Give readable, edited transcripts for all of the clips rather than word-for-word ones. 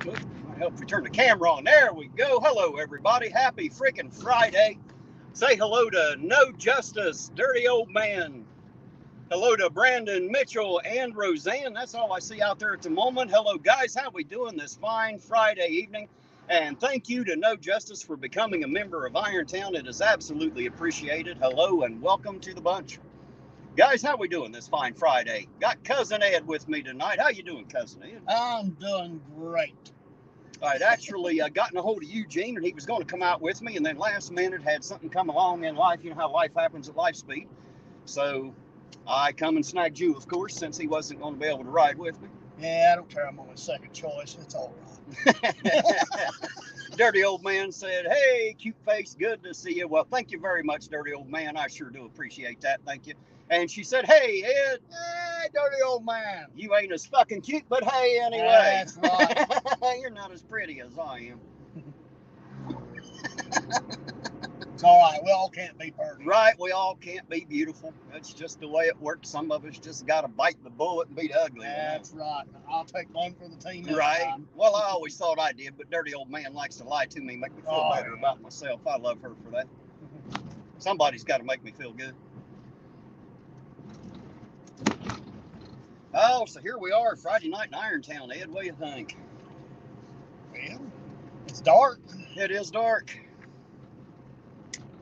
I hope we turn the camera on. There we go. Hello, everybody. Happy freaking Friday. Say hello to No Justice, Dirty Old Man. Hello to Brandon, Mitchell, and Roseanne. That's all I see out there at the moment. Hello, guys. How we doing this fine Friday evening? And thank you to No Justice for becoming a member of Irontown. It is absolutely appreciated. Hello and welcome to the bunch. Guys, how we doing this fine Friday? Got Cousin Ed with me tonight. How you doing, Cousin Ed? I'm doing great. I'd actually gotten a hold of Eugene, and he was going to come out with me, and then last minute had something come along in life. You know how life happens at life speed. So I come and snagged you, of course, since he wasn't going to be able to ride with me. Yeah, I don't care. I'm on my second choice. It's all right. Dirty Old Man said, hey, cute face, good to see you. Well, thank you very much, Dirty Old Man. I sure do appreciate that. Thank you. And she said, hey, Ed. Hey, Dirty Old Man. You ain't as fucking cute, but hey, anyway. That's right. You're not as pretty as I am. It's all right. We all can't be perfect. Right, we all can't be beautiful. That's just the way it works. Some of us just got to bite the bullet and be ugly. That's right. I'll take one for the team. Right. Time. Well, I always thought I did, but Dirty Old Man likes to lie to me, make me feel better about myself. I love her for that. Somebody's got to make me feel good. Oh, so here we are, Friday night in Irontown. Ed, what do you think? Well, it's dark. It is dark.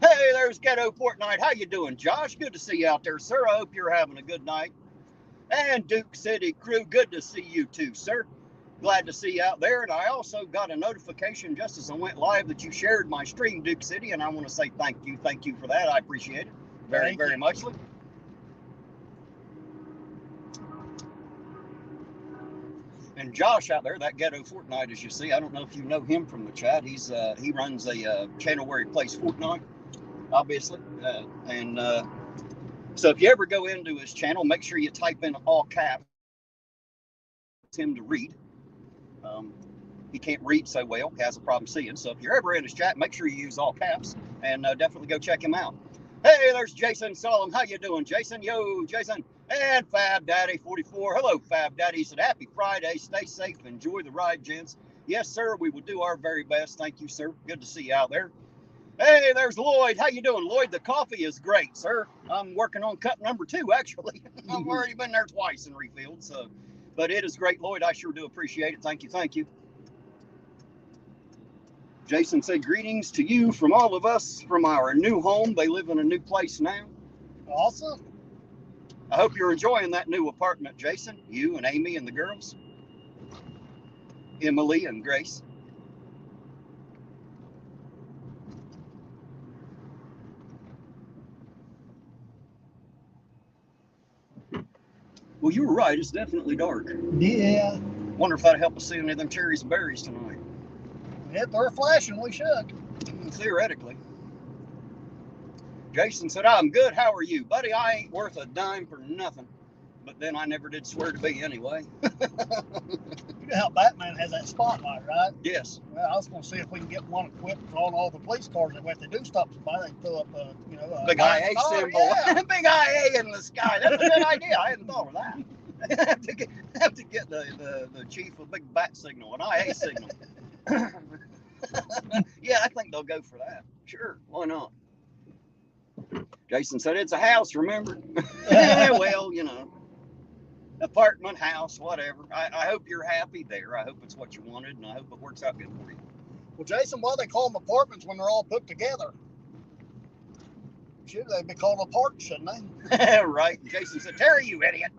Hey, there's Ghetto Fortnite. How you doing, Josh? Good to see you out there, sir. I hope you're having a good night. And Duke City crew, good to see you too, sir. Glad to see you out there. And I also got a notification just as I went live that you shared my stream, Duke City, and I want to say thank you. Thank you for that. I appreciate it very, very much. And Josh out there, that Ghetto Fortnite, as you see, I don't know if you know him from the chat. He runs a channel where he plays Fortnite, obviously. So if you ever go into his channel, make sure you type in all caps him to read. He can't read so well, has a problem seeing. So if you're ever in his chat, make sure you use all caps and definitely go check him out. Hey, there's Jason Solomon. How you doing, Jason? Yo, Jason. And Fab Daddy 44. Hello, Fab Daddy. He said, happy Friday. Stay safe. Enjoy the ride, gents. Yes, sir. We will do our very best. Thank you, sir. Good to see you out there. Hey, there's Lloyd. How you doing, Lloyd? The coffee is great, sir. I'm working on cup number 2, actually. I've already been there twice and refilled, so. But it is great, Lloyd. I sure do appreciate it. Thank you. Thank you. Jason said, greetings to you from all of us from our new home. They live in a new place now. Awesome. I hope you're enjoying that new apartment, Jason. You and Amy and the girls. Emily and Grace. Well, you were right. It's definitely dark. Yeah. Wonder if that'd help us see any of them cherries and berries tonight. If they're flashing, we should. Theoretically. Jason said, I'm good. How are you? Buddy, I ain't worth a dime for nothing. But then I never did swear to be anyway. You know how Batman has that spotlight, right? Yes. Well, I was going to see if we can get one equipped on all the police cars that when they do stop somebody, they can throw up a, big IA symbol. Yeah. Big IA in the sky. That's a good idea. I hadn't thought of that. have to get the chief a big bat signal, an IA signal. Yeah, I think they'll go for that. Sure, why not? Jason said it's a house, remember? Well, apartment, house, whatever. I hope you're happy there. I hope it's what you wanted, and I hope it works out good for you. Well, Jason, why they call them apartments when they're all put together? Should they be called apartments, shouldn't they? Right. And Jason said, Terry, you idiot.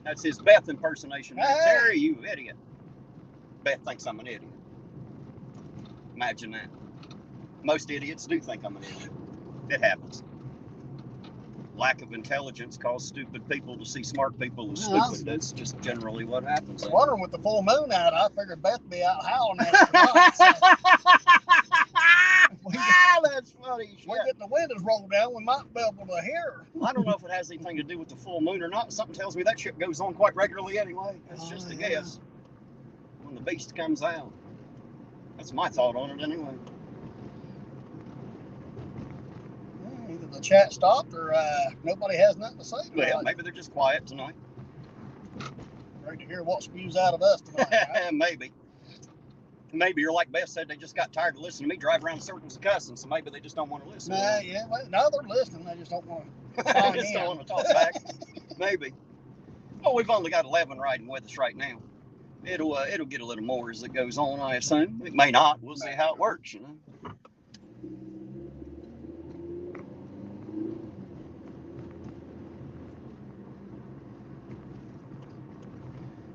That's his Beth impersonation. Hey. Terry, you idiot. Beth thinks I'm an idiot. Imagine that. Most idiots do think I'm an idiot. It happens. Lack of intelligence causes stupid people to see smart people as stupid. That's just generally what happens. I was wondering, with the full moon out, I figured Beth would be out howling at us tonight. That's funny. We get the windows rolled down, we might be able to hear her. I don't know if it has anything to do with the full moon or not. Something tells me that shit goes on quite regularly anyway. That's just a guess. When the beast comes out. That's my thought on it anyway. Either the chat stopped or nobody has nothing to say. Well, maybe they're just quiet tonight. Ready to hear what spews out of us tonight. Right? Maybe you're like Beth said, they just got tired of listening to me drive around in circles cussing, so maybe they just don't want to listen. Yeah, well, no, they're listening. They just don't want to. They just don't want to talk back. Maybe. Well, we've only got 11 riding with us right now. It'll get a little more as it goes on, I assume. It may not. We'll see how it works, you know.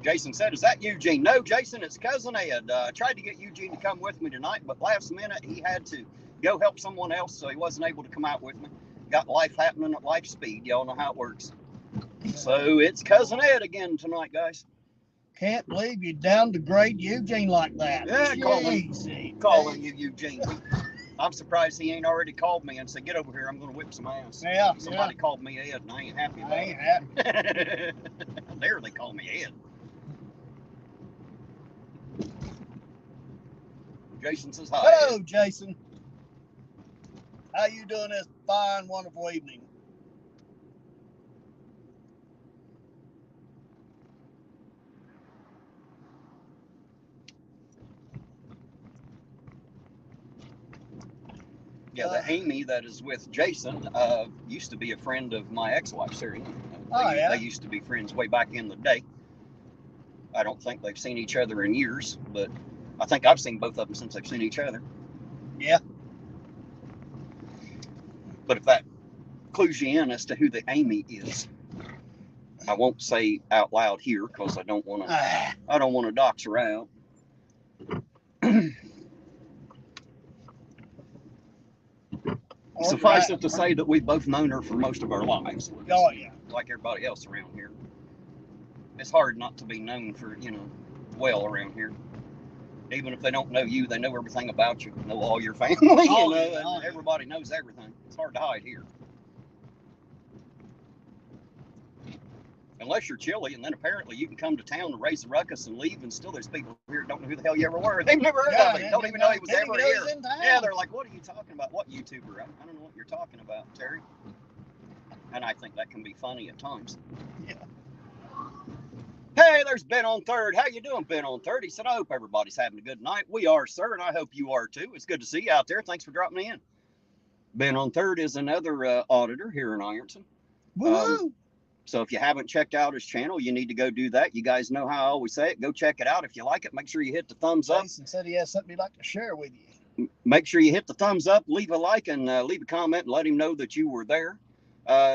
Jason said, is that Eugene? No, Jason, it's Cousin Ed. I tried to get Eugene to come with me tonight, but last minute he had to go help someone else, so he wasn't able to come out with me. Got life happening at life speed. Y'all know how it works. So it's Cousin Ed again tonight, guys. Can't believe you downgrade Eugene like that. Yeah, calling you Eugene. I'm surprised he ain't already called me and said, get over here, I'm going to whip some ass. Yeah. Somebody called me Ed, and I ain't happy about it. How dare they call me Ed? Jason says hi. Hello, Jason. How you doing this fine, wonderful evening? Yeah, the Amy that is with Jason used to be a friend of my ex-wife, Sarah. They used to be friends way back in the day. I don't think they've seen each other in years, but I think I've seen both of them since they've seen each other. Yeah. But if that clues you in as to who the Amy is, I won't say out loud here because I don't want to dox her out. Suffice it to say that we've both known her for most of our lives. Oh, yeah. Like everybody else around here. It's hard not to be known for, well around here. Even if they don't know you, they know everything about you. Know all your family, and everybody knows everything. It's hard to hide here. Unless you're chilly, and then apparently you can come to town and raise a ruckus and leave, and still there's people here that don't know who the hell you ever were. They've never heard of him. Don't even know he was ever here. Yeah, they're like, what are you talking about? What YouTuber? I don't know what you're talking about, Terry. And I think that can be funny at times. Yeah. Hey, there's Ben on Third. How you doing, Ben on Third? He said, I hope everybody's having a good night. We are, sir, and I hope you are too. It's good to see you out there. Thanks for dropping in. Ben on Third is another auditor here in Ironton. Woo! So if you haven't checked out his channel, you need to go do that. You guys know how I always say it. Go check it out. If you like it, make sure you hit the thumbs up. Jason said he has something he'd like to share with you. Make sure you hit the thumbs up, leave a like, and leave a comment and let him know that you were there.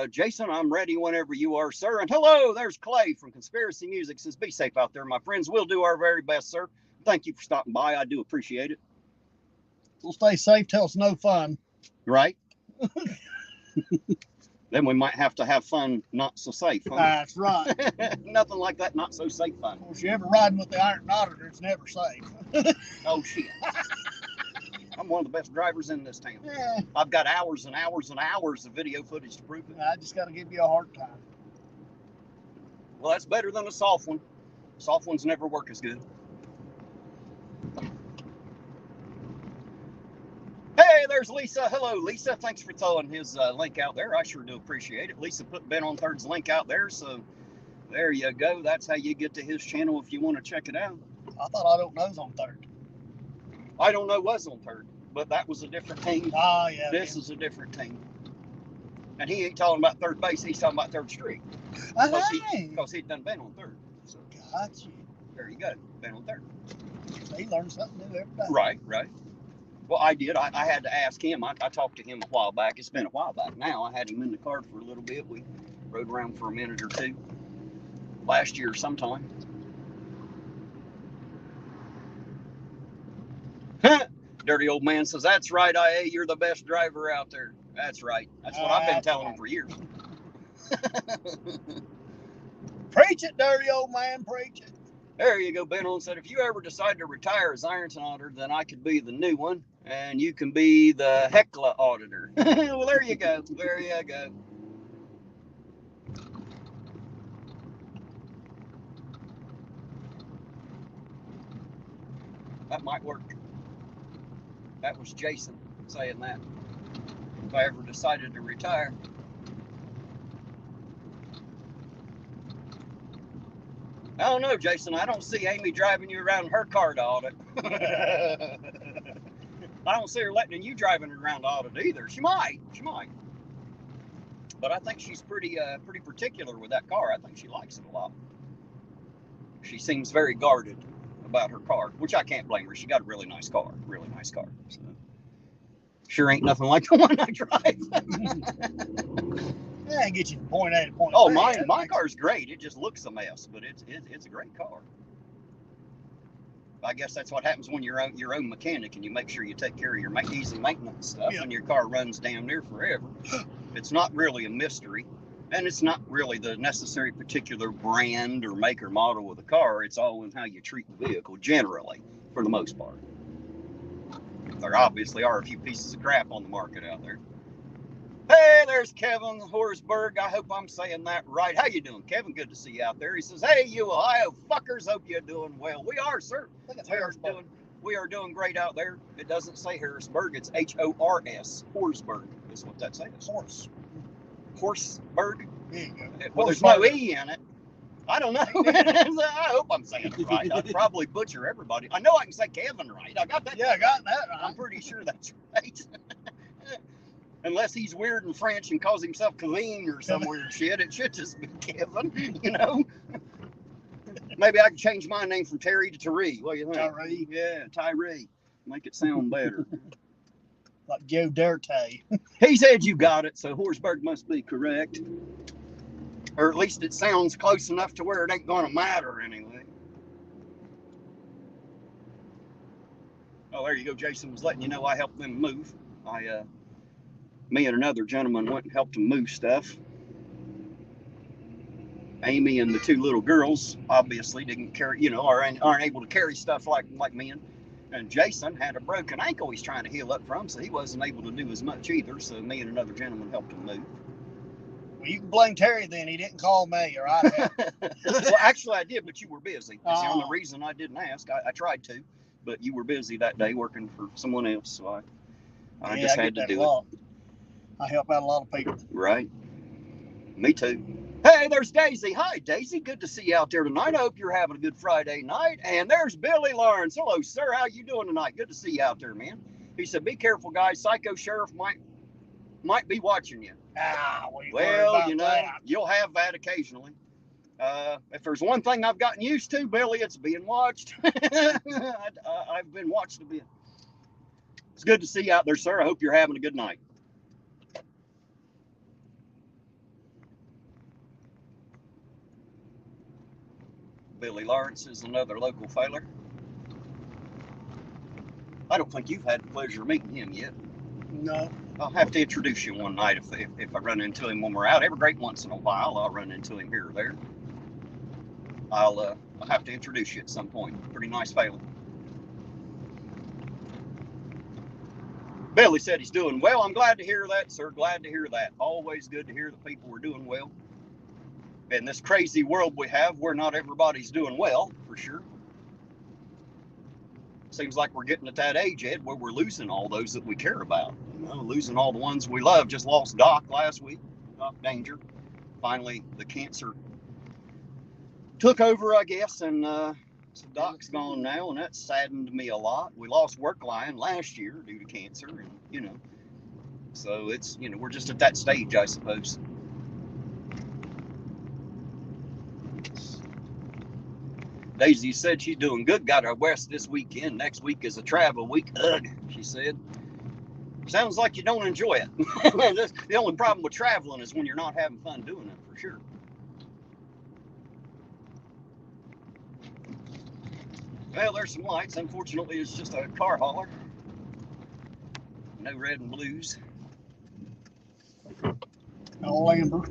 Jason, I'm ready whenever you are, sir. And hello, there's Clay from Conspiracy Music. Says, be safe out there, my friends. We'll do our very best, sir. Thank you for stopping by. I do appreciate it. We'll stay safe till it's no fun. Right? Then we might have to have fun not so safe. Huh? That's right. Nothing like that not so safe fun. Of course, you ever riding with the Iron Auditor, it's never safe. Oh, shit. I'm one of the best drivers in this town. Yeah. I've got hours and hours and hours of video footage to prove it. I just got to give you a hard time. Well, that's better than a soft one. Soft ones never work as good. Hey, there's Lisa. Hello, Lisa. Thanks for throwing his link out there. I sure do appreciate it. Lisa put Ben on Third's link out there, so there you go. That's how you get to his channel if you want to check it out. I thought I Don't Know's on Third. I Don't Know was on Third, but that was a different team. Oh, yeah. This is a different team. And he ain't talking about third base. He's talking about Third Street. Because he'd done Ben on Third. So, got you. There you go. Ben on Third. So he learns something new every day. Right, right. Well, I did. I had to ask him. I talked to him a while back. It's been a while back now. I had him in the car for a little bit. We rode around for a minute or two last year sometime. Dirty old man says, that's right, IA. You're the best driver out there. That's right. That's what I've been telling him for years. Preach it, dirty old man. Preach it. There you go. Ben on said, if you ever decide to retire as Ironton Auditor, then I could be the new one, and you can be the Heckla Auditor. Well, there you go. There you go. That might work. That was Jason saying that. If I ever decided to retire. I don't know, Jason. I don't see Amy driving you around in her car to audit. I don't see her letting you driving around to audit either. She might. But I think she's pretty particular with that car. I think she likes it a lot. She seems very guarded about her car, which I can't blame her. She got a really nice car. So, sure ain't nothing like the one I drive. Yeah, get you from point A to point Oh, B. my car's great. It just looks a mess, but it's a great car. I guess that's what happens when you're your own mechanic and you make sure you take care of your easy maintenance stuff, and your car runs damn near forever. It's not really a mystery, and it's not really the necessary particular brand or make or model of the car. It's all in how you treat the vehicle, generally, for the most part. There obviously are a few pieces of crap on the market out there. Hey, there's Kevin Horsberg. I hope I'm saying that right. How you doing, Kevin? Good to see you out there. He says, hey, you Ohio fuckers, hope you're doing well. We are, sir. We are doing great out there. It doesn't say Harrisburg. It's H-O-R-S. Horsberg is what that says. Horseburg? There you go. Well, there's no E in it. I don't know. I hope I'm saying it right. I'd probably butcher everybody. I know I can say Kevin right. I got that. Yeah, I got that right. I'm pretty sure that's right. Unless he's weird and French and calls himself Kevin or some weird shit. It should just be Kevin, you know? Maybe I can change my name from Terry to Tyree. What do you think? Tyree. Yeah, Tyree. Make it sound better. Like Joe Dirty. He said you got it, so Horsberg must be correct. Or at least it sounds close enough to where it ain't going to matter anyway. Oh, there you go. Jason was letting you know I helped them move. Me and another gentleman went and helped them move stuff. Amy and the two little girls obviously didn't carry, aren't able to carry stuff like men. And Jason had a broken ankle he's trying to heal up from, so he wasn't able to do as much either. So me and another gentleman helped him move. Well, you can blame Terry then. He didn't call me, or I'd have. Well, actually, I did, but you were busy. That's the only reason I didn't ask. I tried to, but you were busy that day working for someone else, so I just had to do it. I help out a lot of people. Right. Me too. Hey, there's Daisy. Hi, Daisy. Good to see you out there tonight. I hope you're having a good Friday night. And there's Billy Lawrence. Hello, sir. How you doing tonight? Good to see you out there, man. He said, be careful, guys. Psycho Sheriff might be watching you. Well, you'll have that occasionally. If there's one thing I've gotten used to, Billy, it's being watched. I've been watched a bit. It's good to see you out there, sir. I hope you're having a good night. Billy Lawrence is another local failure. I don't think you've had the pleasure of meeting him yet. No. I'll have to introduce you one night if I run into him when we're out. Every great once in a while, I'll run into him here or there. I'll have to introduce you at some point. Pretty nice failure. Billy said he's doing well. I'm glad to hear that, sir. Glad to hear that. Always good to hear that people are doing well. In this crazy world we have, where not everybody's doing well, for sure. Seems like we're getting at that age, Ed, where we're losing all those that we care about. Losing all the ones we love. Just lost Doc last week. Doc Danger. Finally, the cancer took over, I guess, and so Doc's gone now, and that saddened me a lot. We lost Workline last year due to cancer, and so it's we're just at that stage, I suppose. Daisy said she's doing good. Got her west this weekend. Next week is a travel week. Ugh, she said. Sounds like you don't enjoy it. The only problem with traveling is when you're not having fun doing it, for sure. Well, there's some lights. Unfortunately, it's just a car hauler. No red and blues. No amber.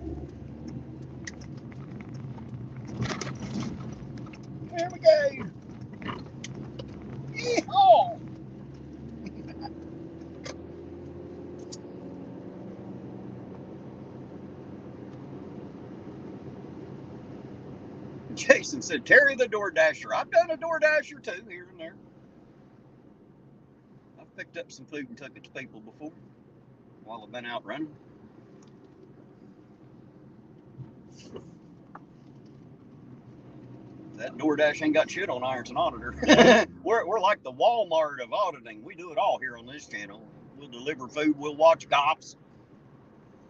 There we go. Yeehaw! Jason said, Terry the DoorDasher. I've done a DoorDasher too, here and there. I've picked up some food and took it to people before while I've been out running. That DoorDash ain't got shit on Ironton Auditor. we're like the Walmart of auditing. We do it all here on this channel. We'll deliver food. We'll watch cops.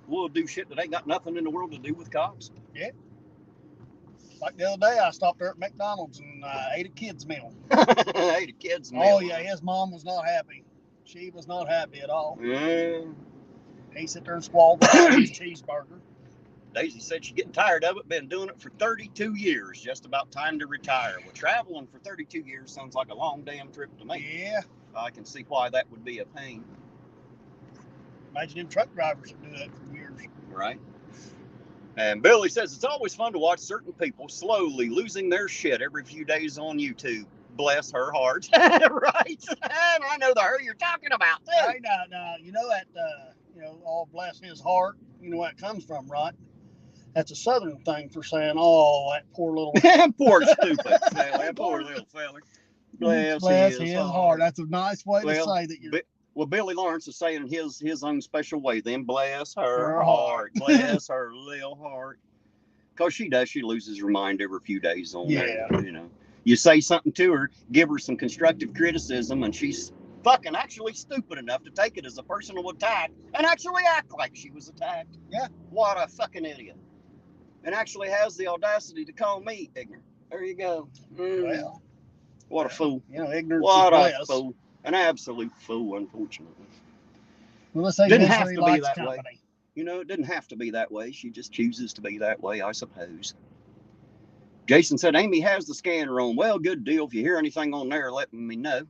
We'll do shit that ain't got nothing in the world to do with cops. Yeah. Like the other day, I stopped there at McDonald's and ate a kid's meal. Ate a kid's meal. Oh, yeah, his mom was not happy. She was not happy at all. Yeah. He sat there and swallowed his cheeseburger. Daisy said she's getting tired of it. Been doing it for 32 years. Just about time to retire. Well, traveling for 32 years sounds like a long damn trip to me. Yeah. I can see why that would be a pain. Imagine them truck drivers that do that for years. Right. And Billy says it's always fun to watch certain people slowly losing their shit every few days on YouTube. Bless her heart. Right. And I know the her you're talking about too. Right now, you know that, all bless his heart. You know where it comes from, right? That's a Southern thing for saying, oh, that poor little... Poor stupid fella. That poor little fella. Bless his heart. That's a nice way to say that you're... Well, Billy Lawrence is saying his own special way. Then bless her heart. Bless her little heart. Because she does. She loses her mind every few days on there. You know. You say something to her, give her some constructive criticism, and she's fucking actually stupid enough to take it as a personal attack and actually act like she was attacked. Yeah. What a fucking idiot. And actually has the audacity to call me ignorant. There you go. Well, what a fool. Ignorance what is a fool. An absolute fool, unfortunately. Well, let's say didn't have to be that company. way. It didn't have to be that way. She just chooses to be that way, I suppose. Jason said, Amy has the scanner on. Well, good deal. If you hear anything on there, let me know.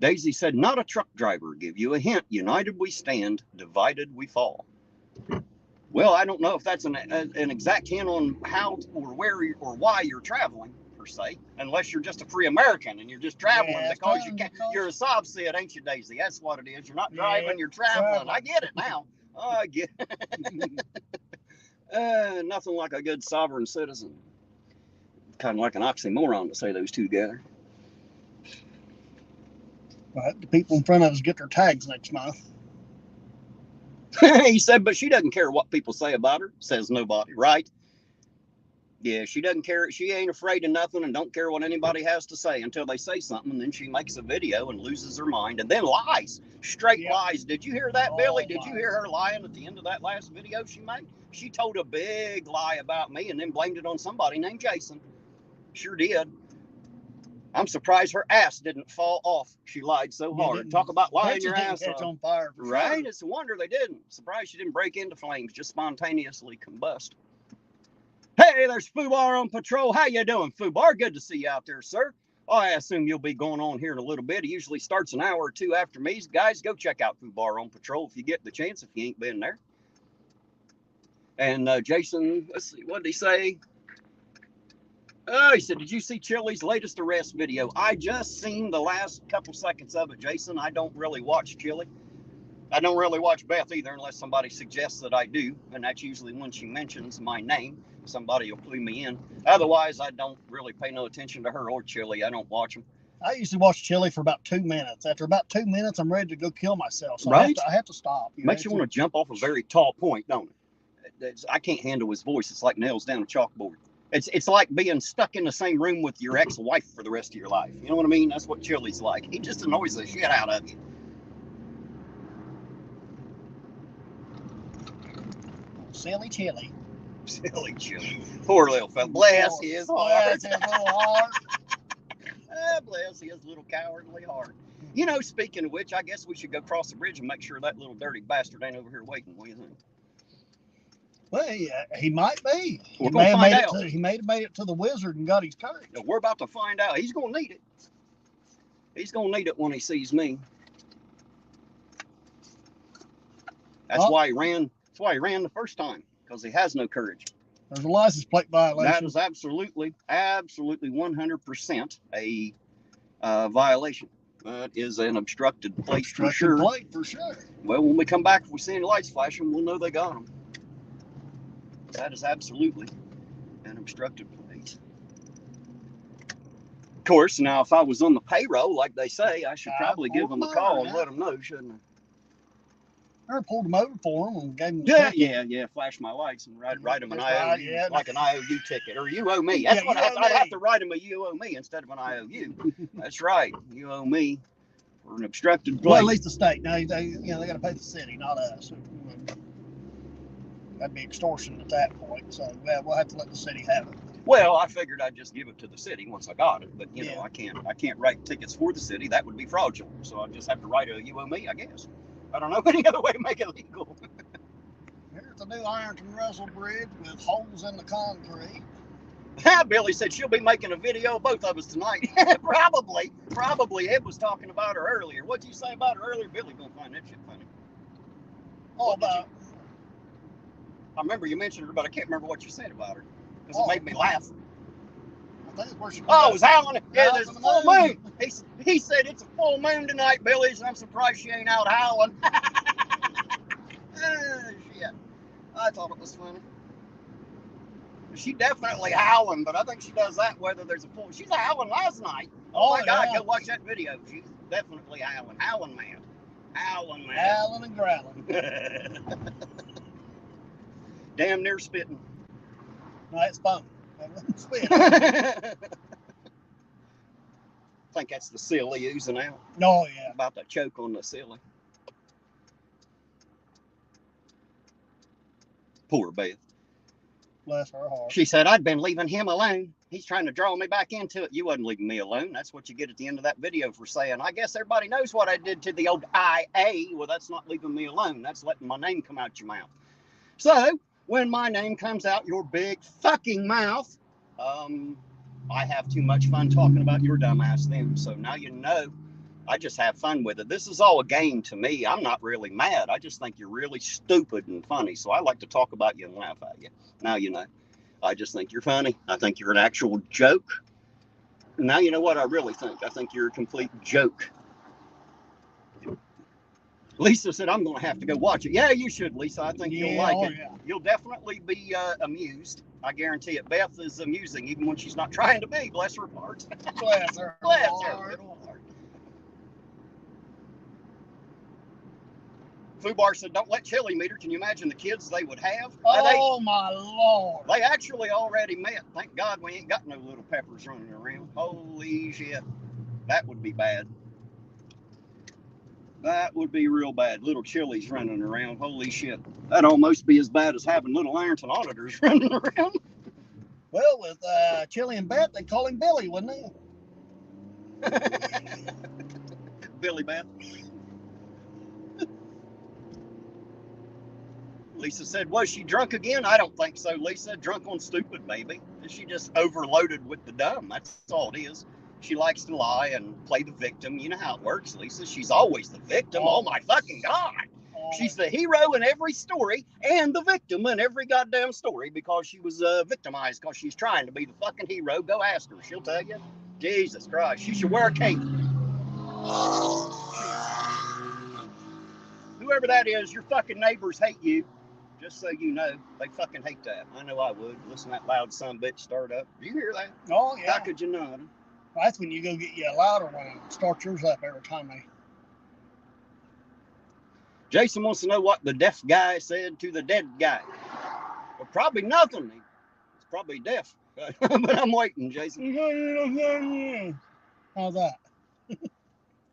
Daisy said, not a truck driver. Give you a hint. United we stand, divided we fall. Well, I don't know if that's an exact hint on how or where or why you're traveling, per se, unless you're just a free American and you're just traveling because you can't. You're a sob said, ain't you, Daisy? That's what it is. You're not driving, you're traveling. I get it now. Oh, I get it. Nothing like a good sovereign citizen. Kind of like an oxymoron to say those two together. Well, the people in front of us get their tags next month. He said, but she doesn't care what people say about her. Says nobody, right? Yeah, she doesn't care. She ain't afraid of nothing and don't care what anybody has to say until they say something. And then she makes a video and loses her mind and then lies. Straight lies. Did you hear that, Billy? Did you hear her lying at the end of that last video she made? She told a big lie about me and then blamed it on somebody named Jason. Sure did. I'm surprised her ass didn't fall off. She lied so hard. Talk about lying your ass off. On fire, right? Sure. It's a wonder they didn't. Surprised she didn't break into flames, just spontaneously combust. Hey, there's Fubar on patrol. How you doing, Fubar? Good to see you out there, sir. I assume you'll be going on here in a little bit. It usually starts an hour or two after me. Guys, go check out Fubar on patrol if you get the chance, if you ain't been there. And Jason, let's see, what did he say? Oh, he said, did you see Chili's latest arrest video? I just seen the last couple seconds of it, Jason. I don't really watch Chili. I don't really watch Beth either unless somebody suggests that I do. And that's usually when she mentions my name. Somebody will clue me in. Otherwise, I don't really pay no attention to her or Chili. I don't watch them. I usually watch Chili for about 2 minutes. After about 2 minutes, I'm ready to go kill myself. So right? I have to stop. Makes you want to jump off a very tall point, don't it? I can't handle his voice. It's like nails down a chalkboard. It's like being stuck in the same room with your ex-wife for the rest of your life. You know what I mean? That's what Chili's like. He just annoys the shit out of you. Silly Chili. Silly Chili. Poor little fella. Bless his heart. Bless his little heart. Bless his little cowardly heart. You know, speaking of which, I guess we should go cross the bridge and make sure that little dirty bastard ain't over here waiting. What do you think? Well, he might be. We're going to find out. He may have made it to the wizard and got his courage. We're about to find out. He's going to need it. He's going to need it when he sees me. That's why he ran. That's why he ran the first time, because he has no courage. There's a license plate violation. That is absolutely 100% a violation. That is an obstructed plate for sure. Plate for sure. Well, when we come back, if we see any lights flashing, we'll know they got them. That is absolutely an obstructed plate. Of course, now if I was on the payroll, like they say, I should probably give them a call and let them know, shouldn't I pulled them over for them and gave them the Yeah, ticket. yeah. Flash my lights and write them an Just IOU, right, yeah. like an IOU ticket, or you owe me. That's Yeah, what you owe I'd have me. to write them a you owe me instead of an IOU. That's right. You owe me for an obstructed Well, plate. at least the state. Now, they got to pay the city, not us. That'd be extortion at that point. So, yeah, we'll have to let the city have it. Well, I figured I'd just give it to the city once I got it, but you know, Yeah. I can't write tickets for the city. That would be fraudulent. So I just have to write a you owe me, I guess. I don't know any other way to make it legal. Here's the new Ironton Russell Bridge with holes in the concrete. Billy said she'll be making a video of both of us tonight. Probably. Ed was talking about her earlier. What'd you say about her earlier? Billy gonna find that shit funny. All about. I remember you mentioned her, but I can't remember what you said about her because it made me laugh. I think it's where she. Oh, it was howling. Yeah, there's a the full moon. He said it's a full moon tonight, Billy, and I'm surprised she ain't out howling. Shit. I thought it was funny. She definitely howling, but I think she does that whether there's a full. She's howling last night. Oh my God, go watch that video. She's definitely howling. Howling man. Howling man. Howling and growling. Damn near spitting. No, it's fun. Spit. I think that's the silly oozing out. Oh, yeah. About to choke on the silly. Poor Beth. Bless her heart. She said, I'd been leaving him alone. He's trying to draw me back into it. You wasn't leaving me alone. That's what you get at the end of that video for saying, I guess everybody knows what I did to the old IA. Well, that's not leaving me alone. That's letting my name come out your mouth. So, when my name comes out your big fucking mouth, I have too much fun talking about your dumbass then. So now you know, I just have fun with it. This is all a game to me. I'm not really mad. I just think you're really stupid and funny. So I like to talk about you and laugh at you. Now you know. I just think you're funny. I think you're an actual joke. Now you know what I really think. I think you're a complete joke. Lisa said, I'm going to have to go watch it. Yeah, you should, Lisa. I think you'll like it. Yeah. You'll definitely be amused. I guarantee it. Beth is amusing, even when she's not trying to be. Bless her heart. Bless her Bless heart. her little heart. Fubar said, don't let Chili meet her. Can you imagine the kids they would have? Oh, my Lord. They actually already met. Thank God we ain't got no little peppers running around. Holy shit. That would be bad. That would be real bad. Little Chili's running around. Holy shit. That'd almost be as bad as having little Ironton auditors running around. Well, with Chili and Beth, they call him Billy, wouldn't they? Billy Beth. Lisa said, was she drunk again? I don't think so, Lisa. Drunk on stupid, maybe. She just overloaded with the dumb. That's all it is. She likes to lie and play the victim. You know how it works, Lisa. She's always the victim. Oh my fucking God. She's the hero in every story and the victim in every goddamn story because she was victimized because she's trying to be the fucking hero. Go ask her. She'll tell you. Jesus Christ. She should wear a cape. Whoever that is, your fucking neighbors hate you. Just so you know, they fucking hate that. I know I would. Listen to that loud son bitch start up. Do you hear that? Oh, yeah. How could you not? That's when you go get you a louder one and start yours up every time they. Jason wants to know what the deaf guy said to the dead guy. Well, probably nothing. He's probably deaf. But I'm waiting, Jason. How's that?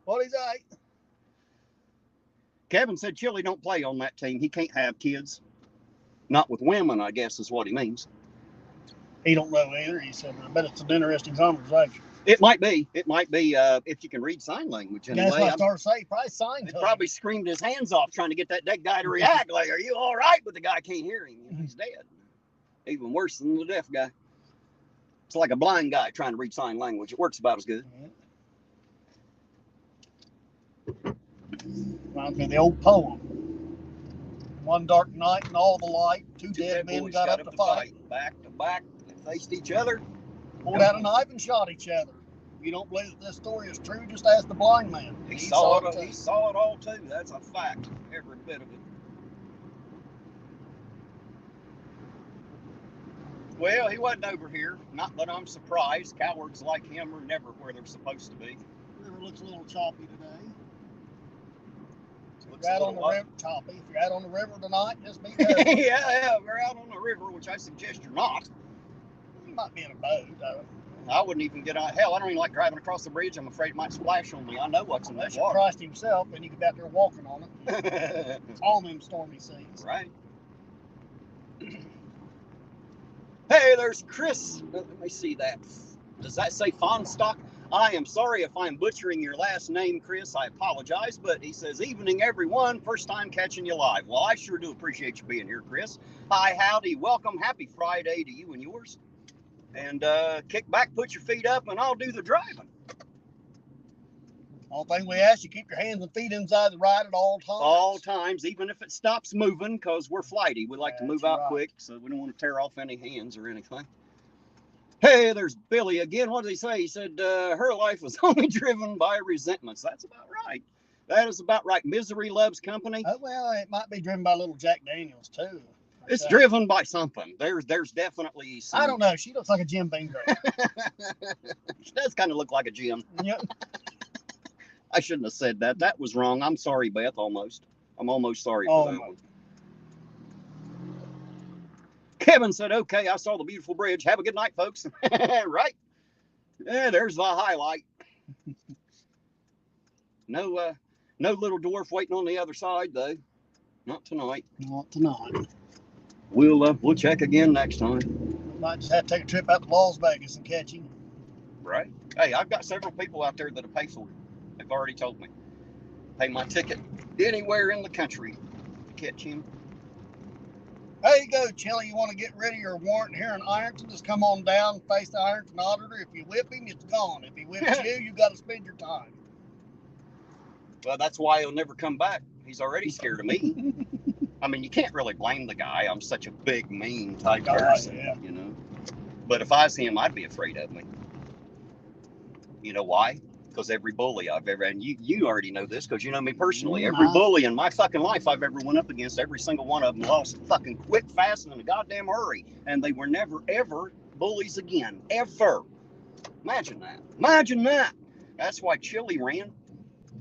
What'd he say? Kevin said Chili don't play on that team. He can't have kids. Not with women, I guess is what he means. He don't know either. He said, I bet it's an interesting conversation. It might be. It might be if you can read sign language. Anyway. That's what I started to say. Probably signed to him. Probably screamed his hands off trying to get that dead guy to react. Like, are you all right? But the guy can't hear him. He's dead. Even worse than the deaf guy. It's like a blind guy trying to read sign language. It works about as good. Reminds me of the old poem. One dark night and all the light, two dead men got up to fight. Back to back, they faced each other. Pulled out a knife and shot each other. If you don't believe that this story is true, just ask the blind man. He saw it. He saw it all too. That's a fact. Every bit of it. Well, he wasn't over here. Not that I'm surprised. Cowards like him are never where they're supposed to be. The river looks a little choppy today. Looks You're a out little on the wild. river, Choppy. If you're out on the river tonight, just be careful. Yeah, we're out on the river, which I suggest you're not. You might be in a boat. I wouldn't even get out. Hell, I don't even like driving across the bridge. I'm afraid it might splash on me. I know what's in that Unless water. Christ himself, and you could be out there walking on it. All them stormy seas. Right. Hey, there's Chris. Let me see that. Does that say Fonstock? I am sorry if I'm butchering your last name, Chris. I apologize, but he says, evening, everyone. First time catching you live. Well, I sure do appreciate you being here, Chris. Hi, howdy, welcome. Happy Friday to you and yours. And kick back, put your feet up, and I'll do the driving. All thing we ask you, keep your hands and feet inside the ride at all times. All times, even if it stops moving, because we're flighty. We like to move out quick, so we don't want to tear off any hands or anything. Hey, there's Billy again. What did he say? He said her life was only driven by resentments. That's about right. That is about right. Misery loves company. Well, it might be driven by little Jack Daniels, too. It's driven by something. There's definitely some... I don't know. She looks like a Jim Beam girl. She does kind of look like a Jim. Yep. I shouldn't have said that. That was wrong. I'm sorry, Beth, almost. I'm almost sorry for that one. Kevin said, okay, I saw the beautiful bridge. Have a good night, folks. Right? Yeah, there's the highlight. No little dwarf waiting on the other side, though. Not tonight. Not tonight. We'll check again next time. Might just have to take a trip out to Las Vegas and catch him. Right. Hey, I've got several people out there that'll pay for it. They've already told me. Pay my ticket anywhere in the country to catch him. There you go, Chili. You want to get rid of your warrant here in Ironton? Just come on down, face the Ironton auditor. If you whip him, it's gone. If he whips you got to spend your time. Well, that's why he'll never come back. He's already scared of me. I mean, you can't really blame the guy. I'm such a big, mean type person, you know. But if I was him, I'd be afraid of me. You know why? Because every bully I've ever, and you already know this because you know me personally, every bully in my fucking life I've ever went up against, every single one of them lost fucking quick, fast, and in a goddamn hurry. And they were never, ever bullies again. Ever. Imagine that. Imagine that. That's why Chili ran.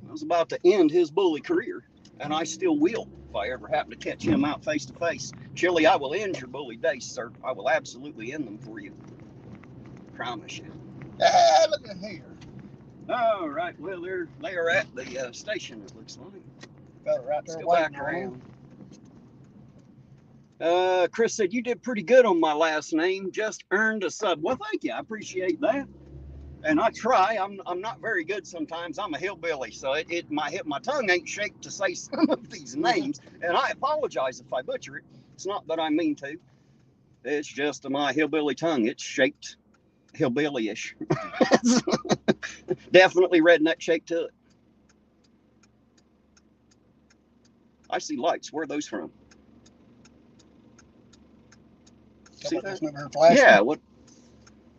I was about to end his bully career. And I still will if I ever happen to catch him out face to face. Chili, I will end your bully days, sir. I will absolutely end them for you. Promise you. Look at here. All right. Well, they are at the station, it looks like. Got it right there. Let's go back around. Chris said, you did pretty good on my last name. Just earned a sub. Well, thank you. I appreciate that. And I try. I'm not very good sometimes. I'm a hillbilly, so my tongue ain't shaped to say some of these names. And I apologize if I butcher it. It's not that I mean to. It's just my hillbilly tongue. It's shaped hillbilly-ish. Definitely redneck shape to it. I see lights. Where are those from? See that? Yeah. What?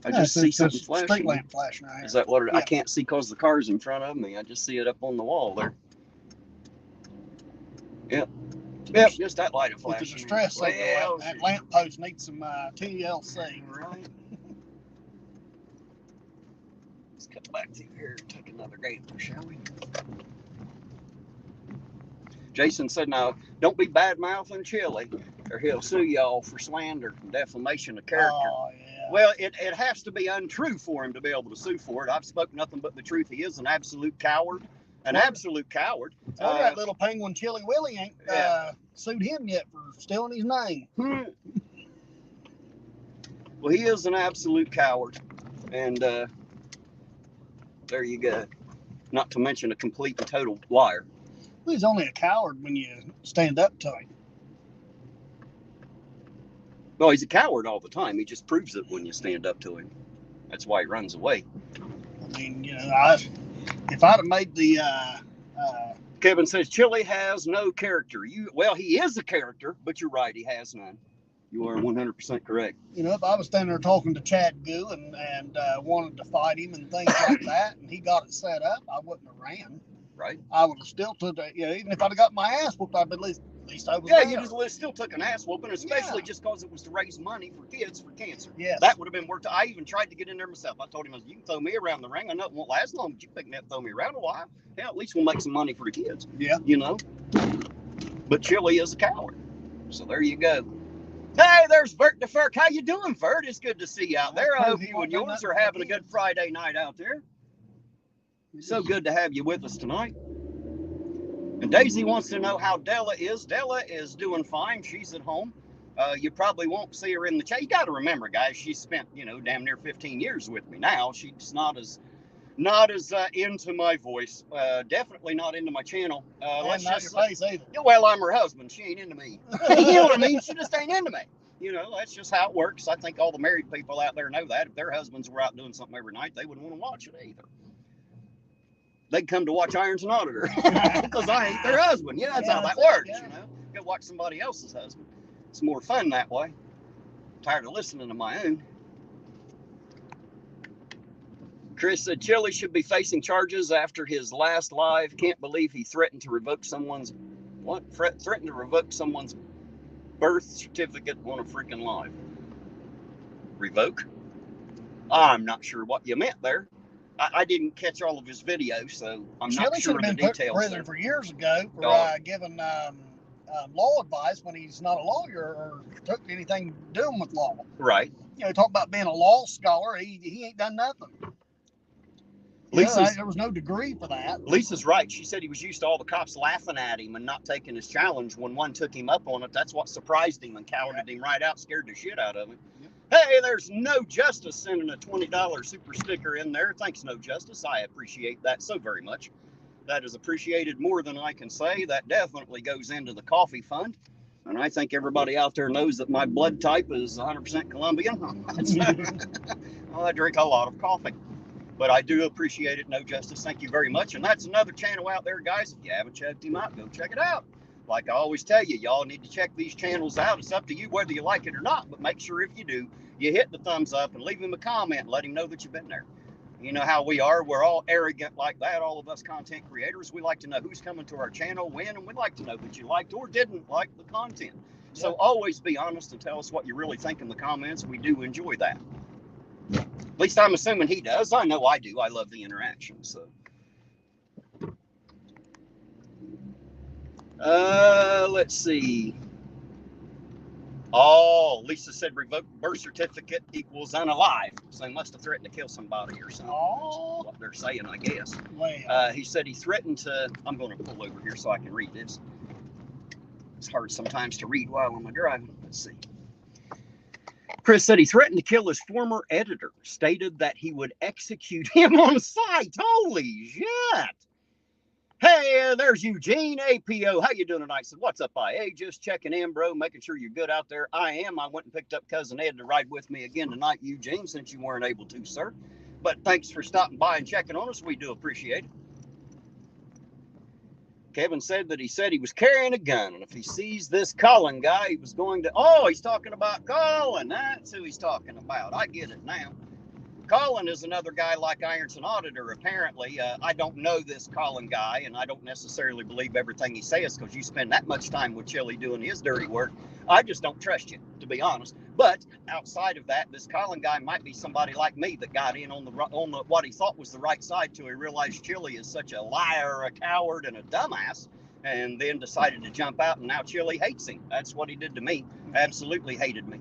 I just see something flashing. Street lamp flashing right here. Is that what it is? I can't see because the car's in front of me. I just see it up on the wall there. Yep. Yep, just that light of flashing. With the distress signal, that lamp post needs some TLC. Right. Let's cut back through here and take another gander, shall we? Jason said, now, don't be bad-mouthing Chili, or he'll sue y'all for slander and defamation of character. Oh, yeah. Well, it has to be untrue for him to be able to sue for it. I've spoken nothing but the truth. He is an absolute coward. An absolute coward. That little penguin Chili Willie ain't sued him yet for stealing his name. Well, he is an absolute coward. And there you go. Not to mention a complete and total liar. Well, he's only a coward when you stand up to him. Well, he's a coward all the time. He just proves it when you stand up to him. That's why he runs away. I mean, you know, if I'd have made the... Kevin says, Chili has no character. Well, he is a character, but you're right. He has none. You are 100% correct. You know, if I was standing there talking to Chad Goo and wanted to fight him and things like that, and he got it set up, I wouldn't have ran. Right. I would have still took that. You know, even if I'd have got my ass whooped, I'd be at least I was Yeah, there. you just still took an ass whooping, especially Yeah. just because it was to raise money for kids for cancer. Yes. That would have been worth it. I even tried to get in there myself. I told him, you can throw me around the ring. I know it won't last long, but you pick me up, throw me around a while. Hell, at least we'll make some money for the kids. Yeah. You know? But Chili is a coward. So there you go. Hey, there's Vert the Ferk. How you doing, Vert? It's good to see you out there. I hope you and yours are having a good Friday night out there. So good to have you with us tonight. And Daisy wants to know how Della is. Della is doing fine. She's at home. You probably won't see her in the chat. You got to remember, guys, she's spent, damn near 15 years with me now. She's not as into my voice. Definitely not into my channel. Let's not your face either. Well, I'm her husband. She ain't into me. You know what I mean? She just ain't into me. That's just how it works. I think all the married people out there know that. If their husbands were out doing something every night, they wouldn't want to watch it either. They'd come to watch Ironton Auditor because I ain't their husband. Yeah, that's how that works. Yeah. Go watch somebody else's husband. It's more fun that way. I'm tired of listening to my own. Chris said Chili should be facing charges after his last live. Can't believe he threatened to revoke someone's threatened to revoke someone's birth certificate on a freaking live. Revoke? I'm not sure what you meant there. I didn't catch all of his videos, so I'm not sure of the details. Chili should have been put in prison for years ago for giving law advice when he's not a lawyer or took anything doing with law. Right. Talk about being a law scholar. He ain't done nothing. There was no degree for that. Lisa's right. She said he was used to all the cops laughing at him and not taking his challenge. When one took him up on it, that's what surprised him and cowarded him right out, scared the shit out of him. Yep. Hey, there's No Justice sending a $20 super sticker in there. Thanks, No Justice. I appreciate that so very much. That is appreciated more than I can say. That definitely goes into the coffee fund. And I think everybody out there knows that my blood type is 100% Colombian. I drink a lot of coffee. But I do appreciate it, No Justice. Thank you very much. And that's another channel out there, guys. If you haven't checked him out, go check it out. Like I always tell you, y'all need to check these channels out. It's up to you whether you like it or not. But make sure if you do, you hit the thumbs up and leave him a comment and let him know that you've been there. You know how we are. We're all arrogant like that. All of us content creators, we like to know who's coming to our channel, when, and we like to know that you liked or didn't like the content. So always be honest and tell us what you really think in the comments. We do enjoy that. At least I'm assuming he does. I know I do. I love the interaction. So, let's see. Oh, Lisa said revoked birth certificate equals unalive. So they must have threatened to kill somebody or something. Oh. That's what they're saying, I guess. Wow. He said he threatened to. I'm going to pull over here so I can read this. It's hard sometimes to read while I'm driving. Let's see. Chris said he threatened to kill his former editor, stated that he would execute him on sight. Holy shit. Hey, there's Eugene APO. How you doing tonight? Said, what's up, IA? Just checking in, bro, making sure you're good out there. I am. I went and picked up Cousin Ed to ride with me again tonight, Eugene, since you weren't able to, sir. But thanks for stopping by and checking on us. We do appreciate it. Kevin said that he was carrying a gun, and if he sees this Colin guy, he was going to... Oh, he's talking about Colin. That's who he's talking about. I get it now. Colin is another guy like Ironton Auditor, apparently. I don't know this Colin guy, and I don't necessarily believe everything he says because you spend that much time with Chili doing his dirty work. I just don't trust you, to be honest. But outside of that, this Colin guy might be somebody like me that got in on the what he thought was the right side till he realized Chili is such a liar, a coward, and a dumbass, and then decided to jump out, and now Chili hates him. That's what he did to me. Absolutely hated me.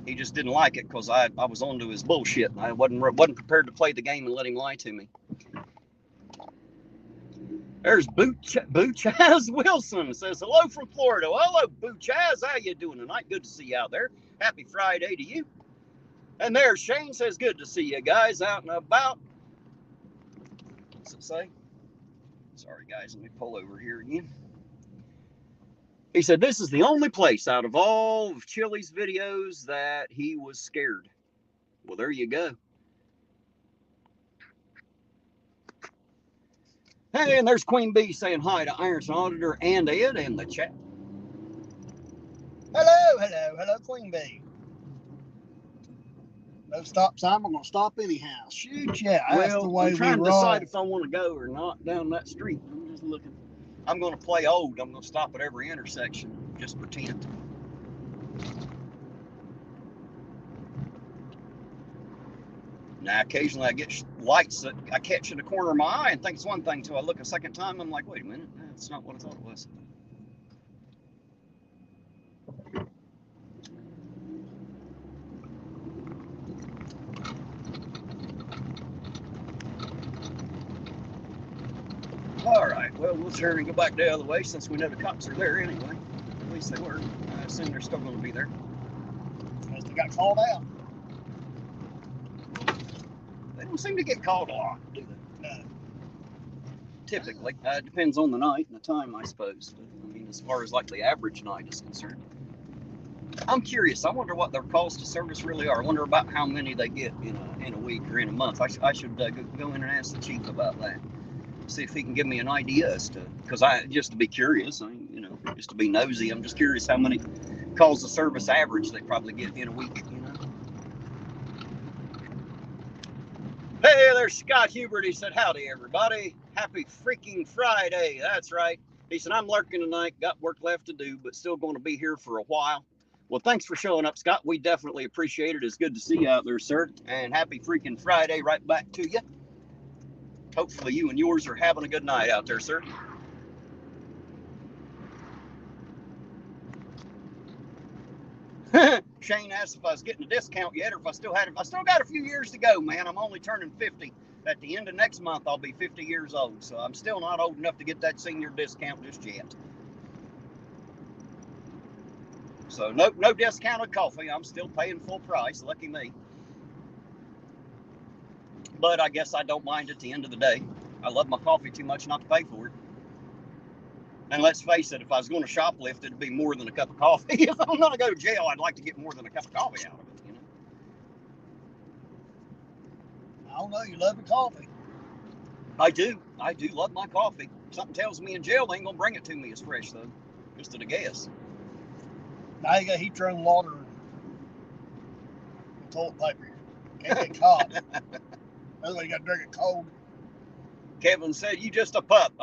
He just didn't like it because I was onto his bullshit. I wasn't prepared to play the game and let him lie to me. There's Boo Chaz Wilson. Says, hello from Florida. Hello, Boo Chaz. How you doing tonight? Good to see you out there. Happy Friday to you. And there's Shane. Says, good to see you guys out and about. What's it say? Sorry, guys. Let me pull over here again. He said, this is the only place out of all of Chili's videos that he was scared. Well, there you go. Hey, and there's Queen Bee saying hi to Ironton Auditor and Ed in the chat. Hello, Queen Bee. No stop sign. We're gonna stop anyhow. Shoot, yeah. That's the Well, way I'm trying to we roll. decide if I want to go or not down that street. I'm just looking. I'm going to play old. I'm going to stop at every intersection. Just pretend. Now, occasionally I get lights that I catch in the corner of my eye and think it's one thing until I look a second time. I'm like, wait a minute, that's not what I thought it was. All right, well, we'll turn and go back the other way since we know the cops are there anyway. At least they were. I assume they're still going to be there. Because they got called out. They don't seem to get called a lot, do they? No. Typically. It depends on the night and the time, I suppose. But, I mean, as far as like the average night is concerned. I'm curious. I wonder what their calls to service really are. I wonder about how many they get in a week or in a month. I should go in and ask the chief about that. See if he can give me an idea as to, because just to be curious, just to be nosy, I'm just curious how many calls to service average they probably get in a week, Hey, there's Scott Hubert. He said, howdy, everybody. Happy freaking Friday. That's right. He said, I'm lurking tonight. Got work left to do, but still going to be here for a while. Well, thanks for showing up, Scott. We definitely appreciate it. It's good to see you out there, sir. And happy freaking Friday right back to you. Hopefully you and yours are having a good night out there, sir. Shane asked if I was getting a discount yet or if I still had it. I still got a few years to go, man. I'm only turning 50. At the end of next month, I'll be 50 years old. So I'm still not old enough to get that senior discount just yet. So no discounted coffee. I'm still paying full price. Lucky me. But I guess I don't mind at the end of the day. I love my coffee too much not to pay for it. And let's face it, if I was going to shoplift, it'd be more than a cup of coffee. If I'm going to go to jail, I'd like to get more than a cup of coffee out of it, I don't know. You love your coffee. I do love my coffee. Something tells me in jail they ain't going to bring it to me as fresh, though. Just at a guess. Now you got to heat your own water and toilet paper. Can't get caught. Otherwise, you got to drink it cold. Kevin said, you just a pup.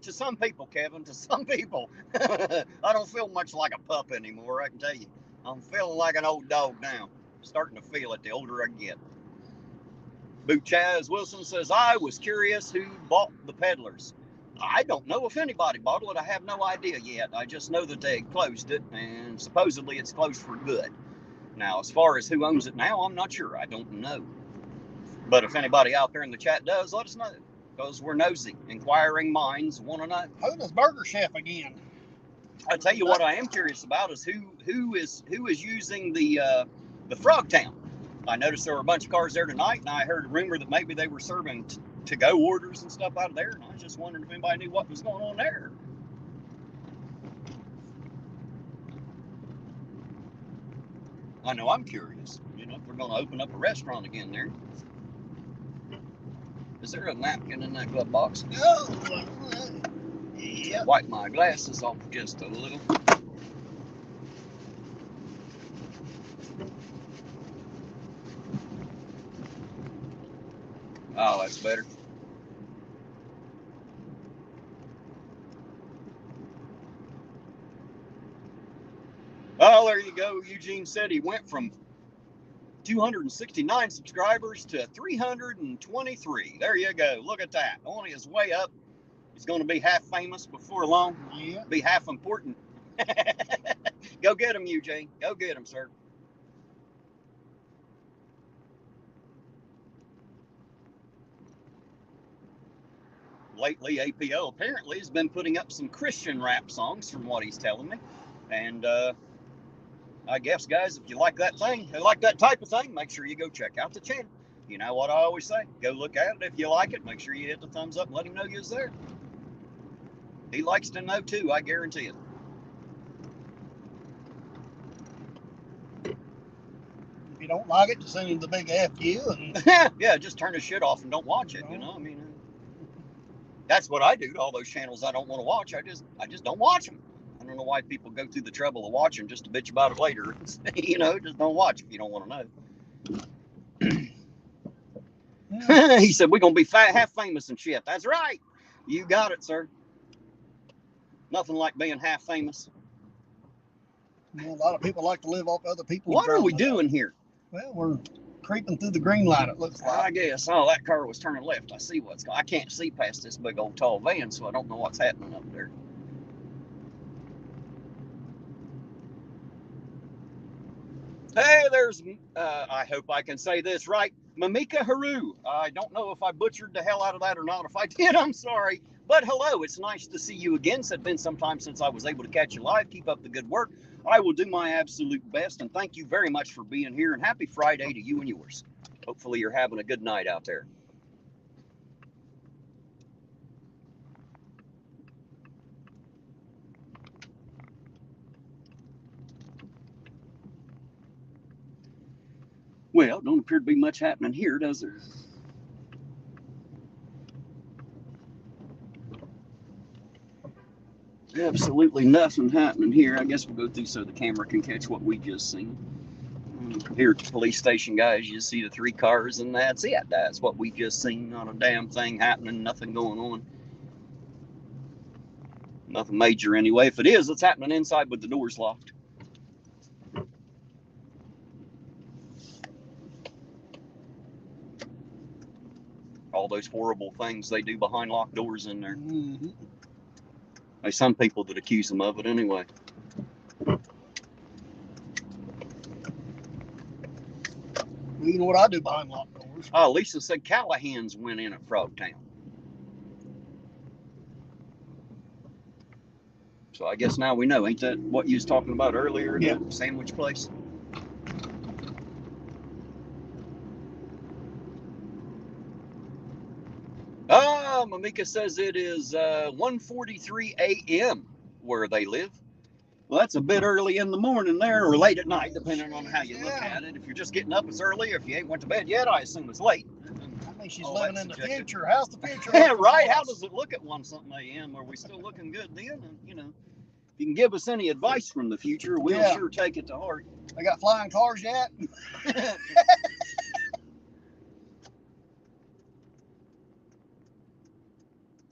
To some people, Kevin, to some people. I don't feel much like a pup anymore, I can tell you. I'm feeling like an old dog now. Starting to feel it the older I get. Boo Chaz Wilson says, I was curious who bought the peddlers. I don't know if anybody bought it. I have no idea yet. I just know that they closed it, and supposedly it's closed for good. Now, as far as who owns it now, I'm not sure. I don't know. But if anybody out there in the chat does, let us know. Because we're nosy. Inquiring minds want to know. Who does Burger Chef again? I tell you what I am curious about is who is using the Frogtown. I noticed there were a bunch of cars there tonight, and I heard a rumor that maybe they were serving to-go orders and stuff out of there, and I was just wondering if anybody knew what was going on there. I know I'm curious. If we're going to open up a restaurant again there. Is there a napkin in that glove box? Oh, yeah. Wipe my glasses off just a little. Oh, that's better. Oh, there you go. Eugene said he went from 269 subscribers to 323. There you go. Look at that. On his way up. He's going to be half famous before long. Yeah. Be half important. Go get him, Eugene. Go get him, sir. Lately, APO apparently has been putting up some Christian rap songs from what he's telling me. And I guess, guys, if you like that thing, like that type of thing, make sure you go check out the channel. You know what I always say? Go look at it. If you like it, make sure you hit the thumbs up and let him know you're there. He likes to know, too. I guarantee it. If you don't like it, just send him the big F you. And yeah, just turn his shit off and don't watch it, That's what I do to all those channels I don't want to watch. I just don't watch them. I don't know why people go through the trouble of watching just to bitch about it later. Just don't watch if you don't want to know. He said, we're going to be half famous and shit. That's right. You got it, sir. Nothing like being half famous. Well, a lot of people like to live off other people's What are we drama, doing though. here? Well, we're creeping through the green light, it looks like. I guess. Oh, that car was turning left. I see what's going on. I can't see past this big old tall van, so I don't know what's happening up there. Hey, there's, I hope I can say this right, Mamika Haru. I don't know if I butchered the hell out of that or not. If I did, I'm sorry. But hello, it's nice to see you again. It's been some time since I was able to catch you live. Keep up the good work. I will do my absolute best, and thank you very much for being here, and happy Friday to you and yours. Hopefully you're having a good night out there. Well, don't appear to be much happening here, does there? Absolutely nothing happening here. I guess we'll go through so the camera can catch what we just seen. Here at the police station, guys, you see the 3 cars, and that's it. That's what we just seen. Not a damn thing happening, nothing going on. Nothing major anyway. If it is, it's happening inside with the doors locked. All those horrible things they do behind locked doors in there. Mm-hmm. There's some people that accuse them of it anyway. You know what I do behind locked doors? Oh, Lisa said Callahan's went in at Frogtown. So I guess now we know. Ain't that what you was talking about earlier at the sandwich place? Oh, Mamika says it is 1:43 a.m. where they live. Well, that's a bit early in the morning there, or late at night, depending on how you look at it. If you're just getting up, it's early. If you ain't went to bed yet, I assume it's late. I mean, she's living in the future. How's the future? Yeah, right. How does it look at 1-something a.m.? Are we still looking good then? And, you know, if you can give us any advice from the future, we'll sure take it to heart. They got flying cars yet?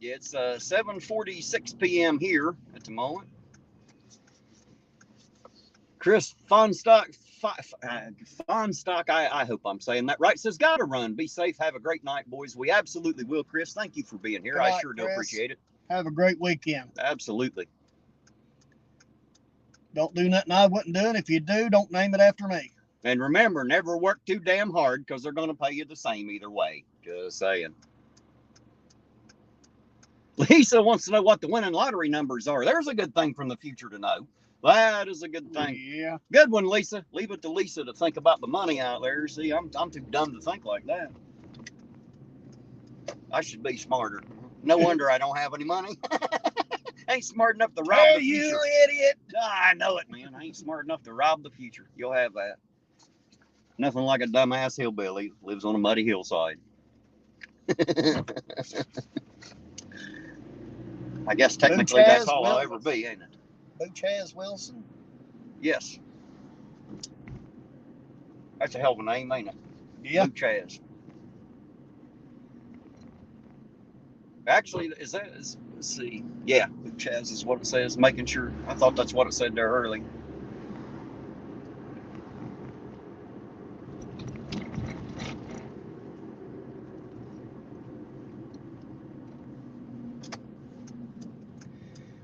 Yeah, it's 7:46 p.m. here at the moment. Chris Fonstock, I hope I'm saying that right, says, gotta run. Be safe. Have a great night, boys. We absolutely will, Chris. Thank you for being here. I sure do appreciate it. Have a great weekend. Absolutely. Don't do nothing I wouldn't do, and if you do, don't name it after me. And remember, never work too damn hard, because they're going to pay you the same either way. Just saying. Lisa wants to know what the winning lottery numbers are. There's a good thing from the future to know. That is a good thing. Yeah. Good one, Lisa. Leave it to Lisa to think about the money out there. See, I'm too dumb to think like that. I should be smarter. No wonder I don't have any money. Ain't smart enough to rob the future. You idiot. I know it, man. I ain't smart enough to rob the future. You'll have that. Nothing like a dumbass hillbilly who lives on a muddy hillside. I guess technically that's all I'll ever be, ain't it? Chaz Wilson? Yes. That's a hell of a name, ain't it? Yeah. Chaz. Actually, let's see. Yeah, Chaz is what it says. Making sure. I thought that's what it said there early.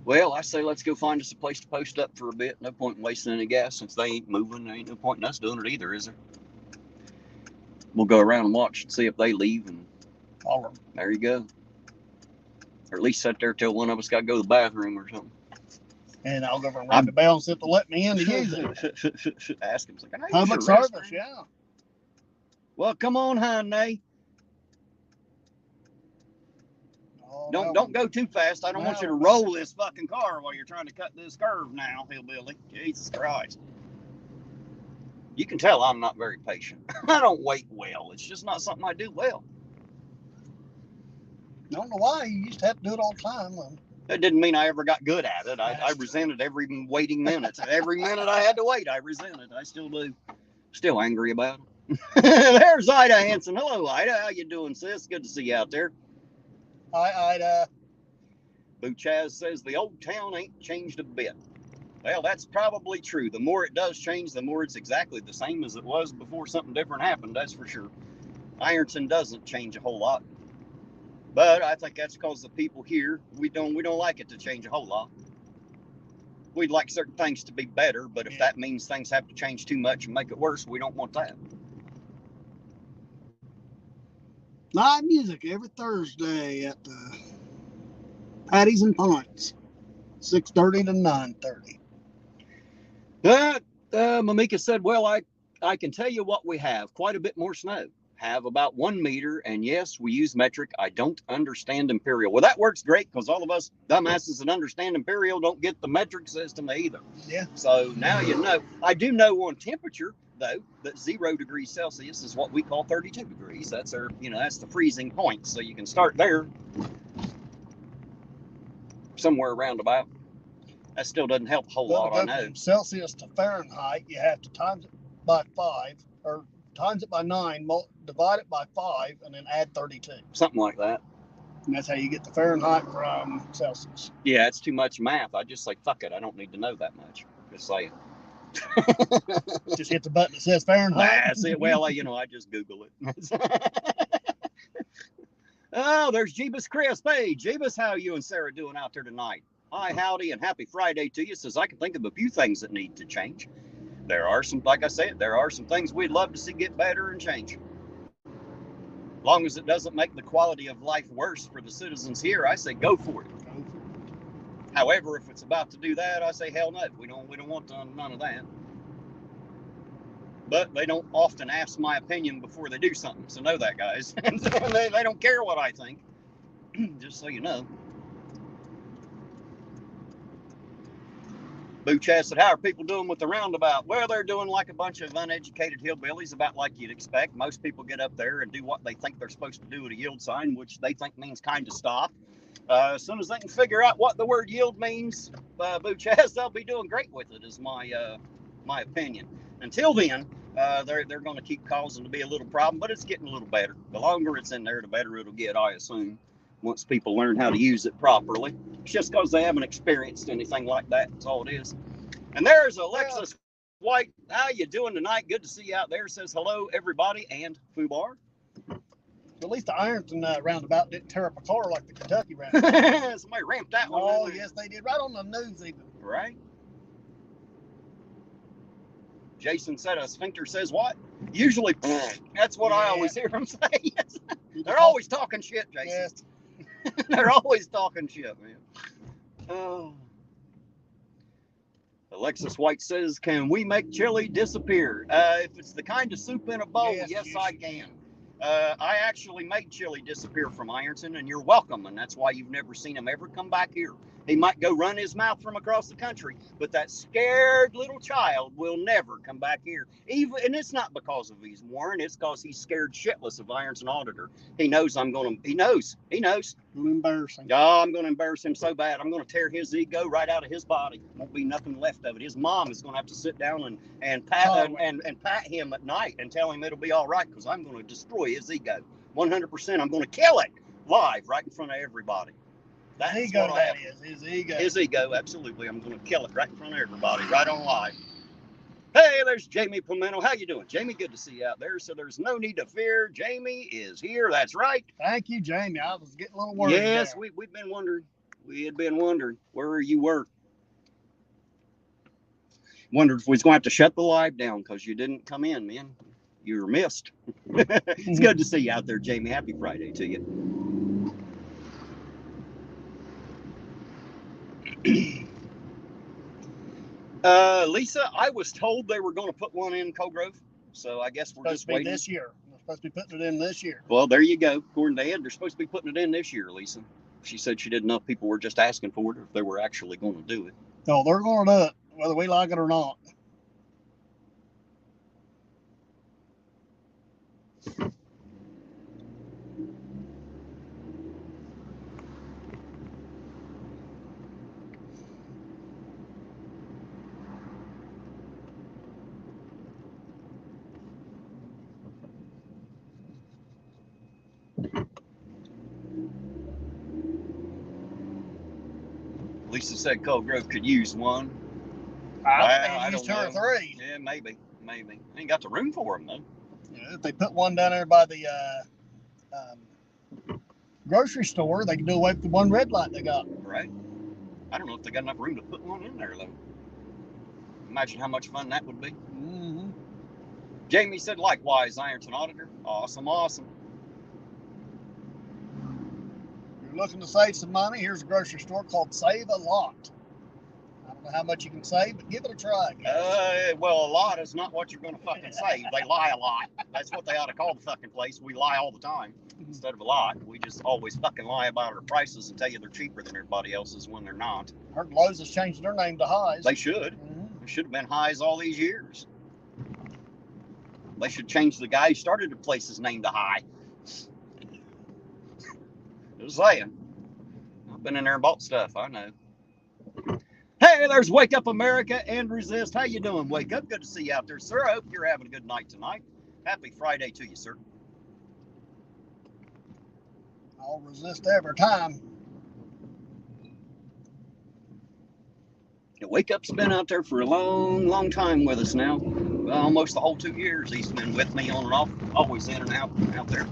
Well, I say let's go find us a place to post up for a bit. No point in wasting any gas since they ain't moving. There ain't no point in us doing it either, is there? We'll go around and watch and see if they leave, and there you go. Or at least sit there till one of us got to go to the bathroom or something. And I'll go over and ring the bell and see if they'll let me in to use it. Ask him. Like, public service, yeah. Well, come on, honey. Don't go too fast. I don't want you to roll this fucking car while you're trying to cut this curve now, hillbilly. Jesus Christ. You can tell I'm not very patient. I don't wait well. It's just not something I do well. I don't know why. You used to have to do it all the time. That didn't mean I ever got good at it. I resented every waiting minute. Every minute I had to wait, I resented. I still do. Still angry about it. There's Ida Hanson. Hello, Ida. How you doing, sis? Good to see you out there. Hi, Ida. Boo Chaz says the old town ain't changed a bit. Well, that's probably true. The more it does change, the more it's exactly the same as it was before something different happened, that's for sure. Ironton doesn't change a whole lot. But I think that's because the people here, we don't like it to change a whole lot. We'd like certain things to be better, but if that means things have to change too much and make it worse, we don't want that. Live music every Thursday at Patties and Pints, 6:30 to 9:30. Mamika said, well, I can tell you what we have. Quite a bit more snow. Have about 1 meter, and yes, we use metric. I don't understand imperial. Well, that works great because all of us dumbasses that understand imperial don't get the metric system either. Yeah. So now you know. I do know on temperature, though, that 0 degrees Celsius is what we call 32 degrees. That's our, that's the freezing point. So you can start there somewhere around about. That still doesn't help a whole lot, I know. From Celsius to Fahrenheit, you have to times it by 5, or times it by 9, divide it by 5, and then add 32. Something like that. And that's how you get the Fahrenheit from Celsius. Yeah, it's too much math. I just say, fuck it. I don't need to know that much. Just saying. Just hit the button that says Fahrenheit. Well, I just Google it. Oh, there's Jeebus Chris. Hey, Jeebus, how are you and Sarah doing out there tonight? Hi, howdy, and happy Friday to you. Says I can think of a few things that need to change. There are some, like I said, there are some things we'd love to see get better and change. As long as it doesn't make the quality of life worse for the citizens here, I say go for it. However, if it's about to do that, I say hell no. We don't want none of that. But they don't often ask my opinion before they do something, so know that, guys. They don't care what I think, just so you know. Boo Chaz said, how are people doing with the roundabout? Well, they're doing like a bunch of uneducated hillbillies, about like you'd expect. Most people get up there and do what they think they're supposed to do at a yield sign, which they think means kind of stop. As soon as they can figure out what the word yield means, Boo Chaz, they'll be doing great with it, is my opinion. Until then, they're going to keep causing to be a little problem, but it's getting a little better. The longer it's in there, the better it'll get, I assume, once people learn how to use it properly. It's just because they haven't experienced anything like that. That's all it is. And there's Alexis White. How you doing tonight? Good to see you out there. Says hello, everybody, and Fubar. At least the Ironton roundabout didn't tear up a car like the Kentucky roundabout. Somebody ramped that one. Oh, yes, they did. Right on the news, even. Right. Jason said a sphincter says what? Usually, that's what I always hear them say. They're always talking shit, Jason. Yes. They're always talking shit, man. Oh. Alexis White says, can we make chili disappear? If it's the kind of soup in a bowl, yes I can. I actually made chili disappear from Ironton, and you're welcome, and that's why you've never seen him ever come back here. He might go run his mouth from across the country, but that scared little child will never come back here. And it's not because of he's Warren, it's because he's scared shitless of Ironton Auditor. He knows he knows. I'm going to embarrass him. Oh, I'm going to embarrass him so bad. I'm going to tear his ego right out of his body. Won't be nothing left of it. His mom is going to have to sit down and pat him at night and tell him it'll be all right, because I'm going to destroy his ego. 100%. I'm going to kill it live right in front of everybody. That's ego, that is. His ego. His ego, absolutely. I'm going to kill it right in front of everybody, right on live. Hey, there's Jamie Pimento. How you doing, Jamie? Good to see you out there. So there's no need to fear. Jamie is here. That's right. Thank you, Jamie. I was getting a little worried. Yes, we've been wondering. We had been wondering where you were. Wondered if we was going to have to shut the live down because you didn't come in, man. You were missed. It's good to see you out there, Jamie. Happy Friday to you. Lisa, I was told they were going to put one in Colgrove, so I guess we're just waiting. This year. They're supposed to be putting it in this year. Well, there you go. According to Ed, they're supposed to be putting it in this year, Lisa. She said she didn't know if people were just asking for it or if they were actually going to do it. No, they're going to do it, whether we like it or not. Lisa said Cold Grove could use one. I use 2 or 3. Yeah, maybe. I ain't got the room for them, though. If they put one down there by the grocery store, they can do away with the one red light they got. Right. I don't know if they got enough room to put one in there, though. Imagine how much fun that would be. Mm-hmm. Jamie said, likewise, Ironton Auditor. Awesome. You're looking to save some money, here's a grocery store called Save a Lot. I don't know how much you can save, but give it a try, guys. Well, a lot is not what you're going to fucking save. They lie a lot. That's what they ought to call the fucking place. We lie all the time instead of a lot. We just always fucking lie about our prices and tell you they're cheaper than everybody else's when they're not. I heard Lowe's has changed their name to Highs. They should. Mm-hmm. It should have been Highs all these years. They should change the guy who started the place's name to High. Just saying. I've been in there and bought stuff. I know. Hey, there's Wake Up America and Resist. How you doing, Wake Up? Good to see you out there, sir. I hope you're having a good night tonight. Happy Friday to you, sir. I'll resist every time. Yeah, Wake Up's been out there for a long time with us now. Almost the whole 2 years he's been with me on and off, always in and out there.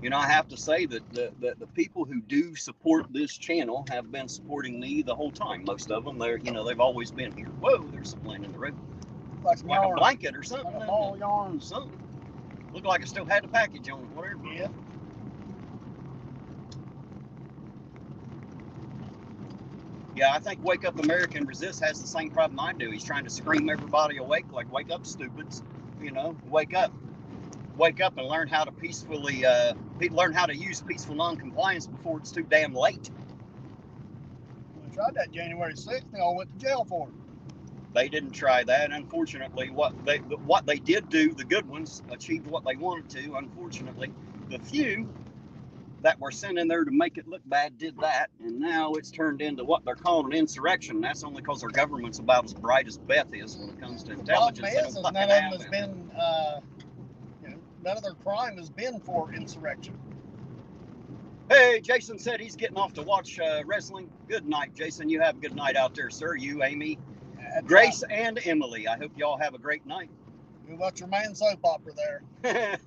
You know, I have to say that the people who do support this channel have been supporting me the whole time. Most of them, they've always been here. Whoa, there's some land in the road. Like a blanket or something. Like a ball yarn. Something. Looked like it still had the package on it, whatever. Yeah. Yeah, I think Wake Up America and Resist has the same problem I do. He's trying to scream everybody awake, like, wake up, stupids. Wake up. Wake up and learn how to peacefully, learn how to use peaceful non-compliance before it's too damn late. We tried that January 6th, they all went to jail for it. They didn't try that. Unfortunately, what they did do, the good ones, achieved what they wanted to. Unfortunately, the few that were sent in there to make it look bad did that, and now it's turned into what they're calling an insurrection. That's only because our government's about as bright as Beth is when it comes to intelligence. The problem is none of them has been, none of their crime has been for insurrection. Hey, Jason said he's getting off to watch wrestling. Good night, Jason. You have a good night out there, sir. You, Amy, Grace, and Emily. I hope y'all have a great night. You watch your man soap opera there.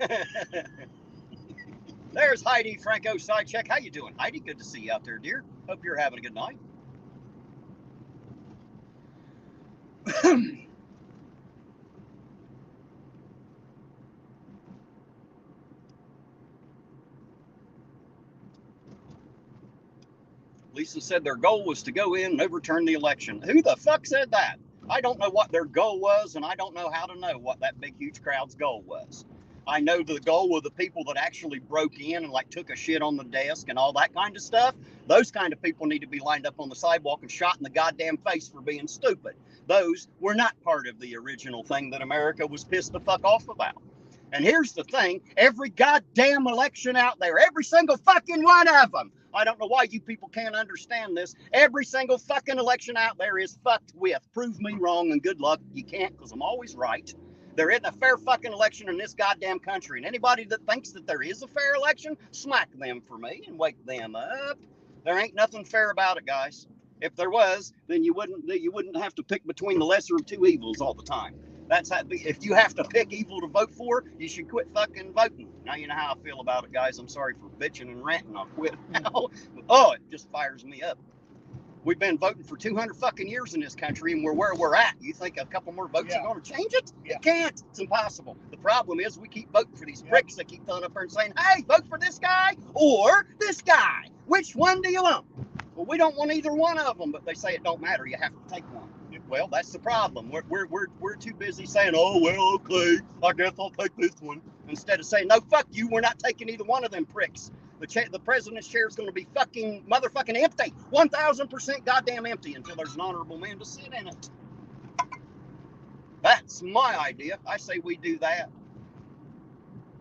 There's Heidi Franco Sidecheck. How you doing, Heidi? Good to see you out there, dear. Hope you're having a good night. Lisa said their goal was to go in and overturn the election. Who the fuck said that? I don't know what their goal was, and I don't know how to know what that big, huge crowd's goal was. I know the goal were the people that actually broke in and took a shit on the desk and all that kind of stuff. Those kind of people need to be lined up on the sidewalk and shot in the goddamn face for being stupid. Those were not part of the original thing that America was pissed the fuck off about. And here's the thing, every goddamn election out there, every single fucking one of them, I don't know why you people can't understand this, every single fucking election out there is fucked with. Prove me wrong and good luck. You can't, because I'm always right. There isn't a fair fucking election in this goddamn country. And anybody that thinks that there is a fair election, smack them for me and wake them up. There ain't nothing fair about it, guys. If there was, then you wouldn't have to pick between the lesser of two evils all the time. That's how, if you have to pick evil to vote for, you should quit fucking voting. Now you know how I feel about it, guys. I'm sorry for bitching and ranting. I'll quit now. Oh, it just fires me up. We've been voting for 200 fucking years in this country, and we're where we're at. You think a couple more votes are going to change it? It can't. It's impossible. The problem is we keep voting for these pricks that keep coming up there and saying, hey, vote for this guy or this guy. Which one do you want? Well, we don't want either one of them, but they say it don't matter. You have to take one. Well, that's the problem. We're too busy saying, oh, well, okay, I guess I'll take this one. Instead of saying, no, fuck you, we're not taking either one of them pricks. The president's chair is going to be fucking motherfucking empty. 1,000% goddamn empty until there's an honorable man to sit in it. That's my idea. I say we do that.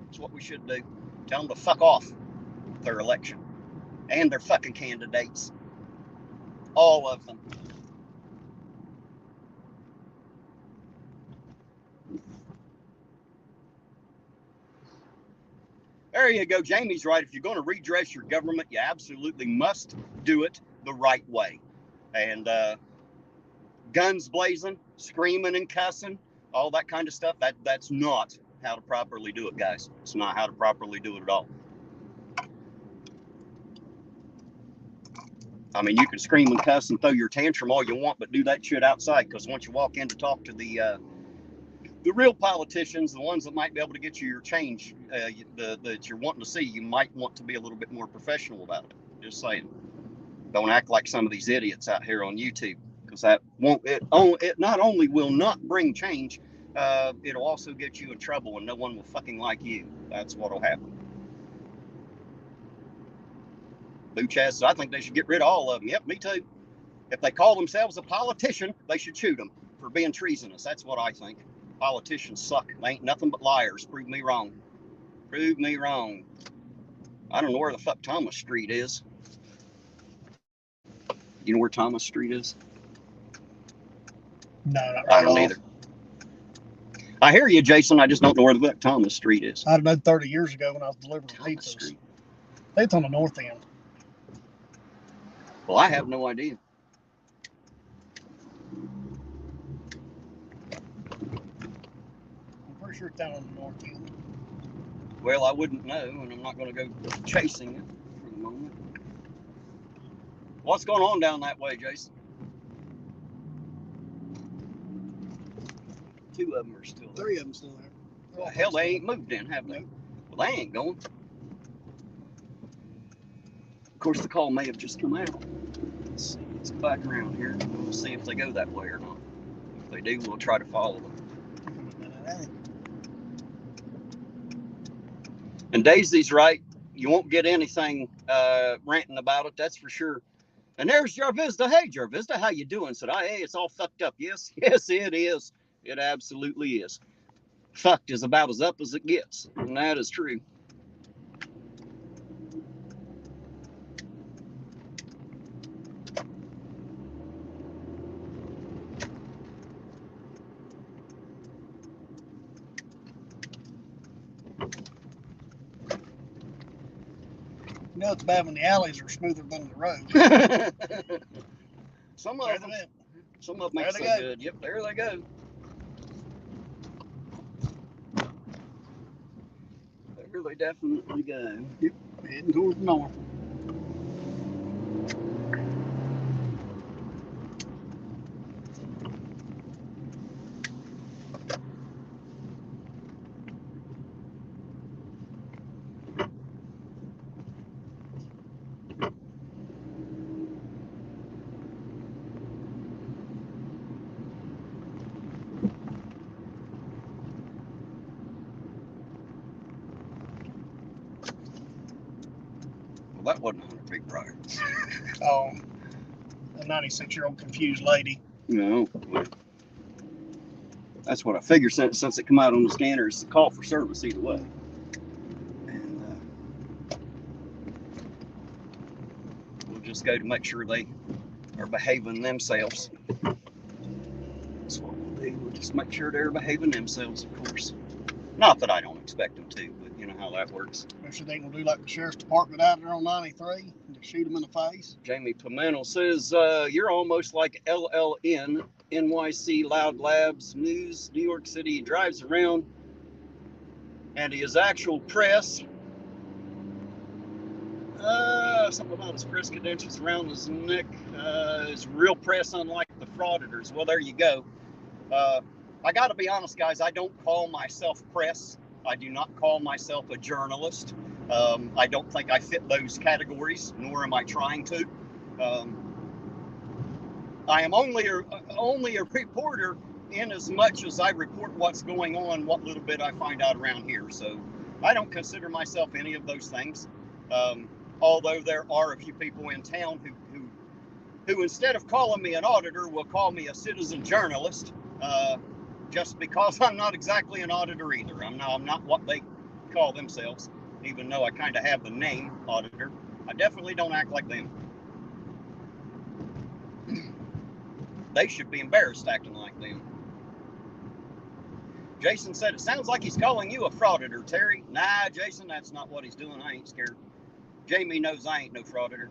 That's what we should do. Tell them to fuck off their election and their fucking candidates. All of them. There you go. Jamie's right. If you're going to redress your government, you absolutely must do it the right way. And guns blazing, screaming and cussing, all that kind of stuff, that's not how to properly do it, guys. It's not how to properly do it at all. I mean, you can scream and cuss and throw your tantrum all you want, but do that shit outside, because once you walk in to talk to the real politicians, the ones that might be able to get you your change that you're wanting to see, you might want to be a little bit more professional about it. Just saying. Don't act like some of these idiots out here on YouTube, because that won't. It not only will not bring change, it'll also get you in trouble, and no one will fucking like you. That's what'll happen. Boo Chaz says, I think they should get rid of all of them. Yep, me too. If they call themselves a politician, they should shoot them for being treasonous. That's what I think. Politicians suck. They ain't nothing but liars. Prove me wrong. Prove me wrong. I don't know where the fuck Thomas Street is. You know where Thomas Street is? No, not right I don't either. I hear you, Jason. I just don't know where the fuck Thomas Street is. I'd have known 30 years ago when I was delivering Thomas pizzas. Street. It's on the north end. Well, I have no idea. I'm pretty sure it's down on the north end. Well, I wouldn't know, and I'm not going to go chasing it for the moment. What's going on down that way, Jason? Two of them are still there. Three of them still there. Well, hell, they ain't moved in, have they? Nope. Well, they ain't going. Of course, the call may have just come out. Let's see. Let's go back around here. We'll see if they go that way or not. If they do, we'll try to follow them. And Daisy's right. You won't get anything ranting about it, that's for sure. And there's Jarvista. Hey, Jarvista, how you doing? Said, hey, it's all fucked up. Yes, yes, it is. It absolutely is. Fucked is about as up as it gets. And that is true. You know, it's bad when the alleys are smoother than the road. Some of them ain't so good. Yep, there they go. There they definitely go. Yep, heading towards the north. That wasn't on a big briar. Oh, a 96-year-old confused lady. No. That's what I figured since it come out on the scanner. It's a call for service either way. And we'll just go to make sure they are behaving themselves. That's what we'll do. We'll just make sure they're behaving themselves, of course. Not that I don't expect them to, but you know how that works. Especially they gonna do like the sheriff's department out there on 93 and just shoot them in the face. Jamie Pimentel says, you're almost like LLN, NYC Loud Labs News, New York City. He drives around and his actual press, something about his press credentials around his neck, his real press, unlike the frauditors. Well, there you go. I got to be honest, guys, I don't call myself press. I do not call myself a journalist. I don't think I fit those categories, nor am I trying to. I am only a reporter in as much as I report what's going on, what little bit I find out around here. So I don't consider myself any of those things. Although there are a few people in town who instead of calling me an auditor will call me a citizen journalist. Just because I'm not exactly an auditor either. I'm not what they call themselves, even though I kind of have the name auditor. I definitely don't act like them. They should be embarrassed acting like them. Jason said, it sounds like he's calling you a frauditor, Terry. Nah, Jason, that's not what he's doing. I ain't scared. Jamie knows I ain't no frauditor.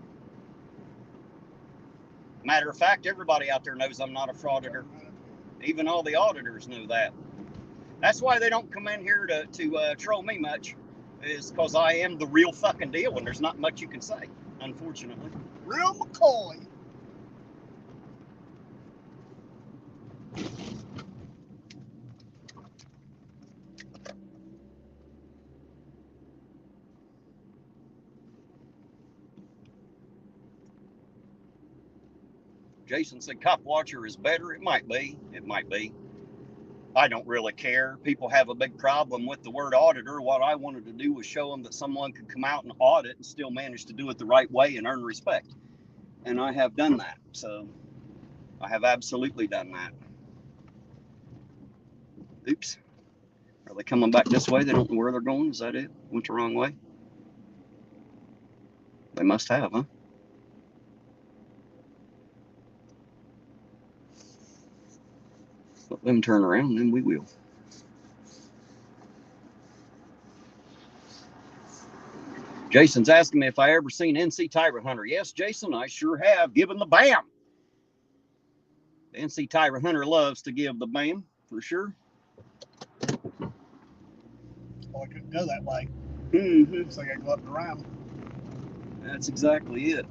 Matter of fact, everybody out there knows I'm not a frauditor. Even all the auditors know that. That's why they don't come in here to troll me much, is because I am the real fucking deal, and there's not much you can say, unfortunately. Real McCoy. Jason said Cop Watcher is better. It might be. It might be. I don't really care. People have a big problem with the word auditor. What I wanted to do was show them that someone could come out and audit and still manage to do it the right way and earn respect. And I have done that. So I have absolutely done that. Oops. Are they coming back this way? They don't know where they're going. Is that it? Went the wrong way? They must have, huh? Let them turn around and then we will. Jason's asking me if I ever seen NC Tyrant Hunter. Yes, Jason, I sure have. Given the bam. The NC Tyrant Hunter loves to give the bam, for sure. Well, I couldn't go that way. Mm-hmm. So I got to go up and around. That's exactly it.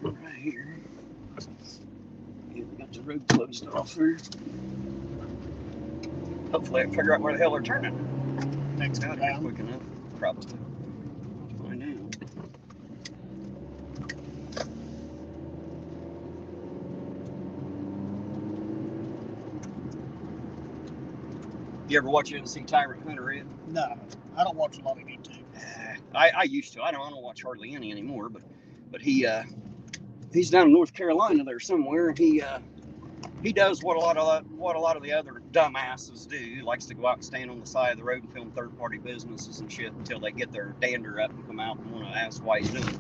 Right here. Yeah, we got the road closed off here. Hopefully I can figure out where the hell they're turning. Next Out down. quick enough. Probably. Find out. You ever watch NC Tyrant Hunter, Ed? No, I don't watch a lot of YouTube. I used to. I don't watch hardly any anymore. But he's down in North Carolina there somewhere. He does what a lot of the other dumbasses do. He likes to go out and stand on the side of the road and film third-party businesses and shit until they get their dander up and come out and want to ask why he's doing it.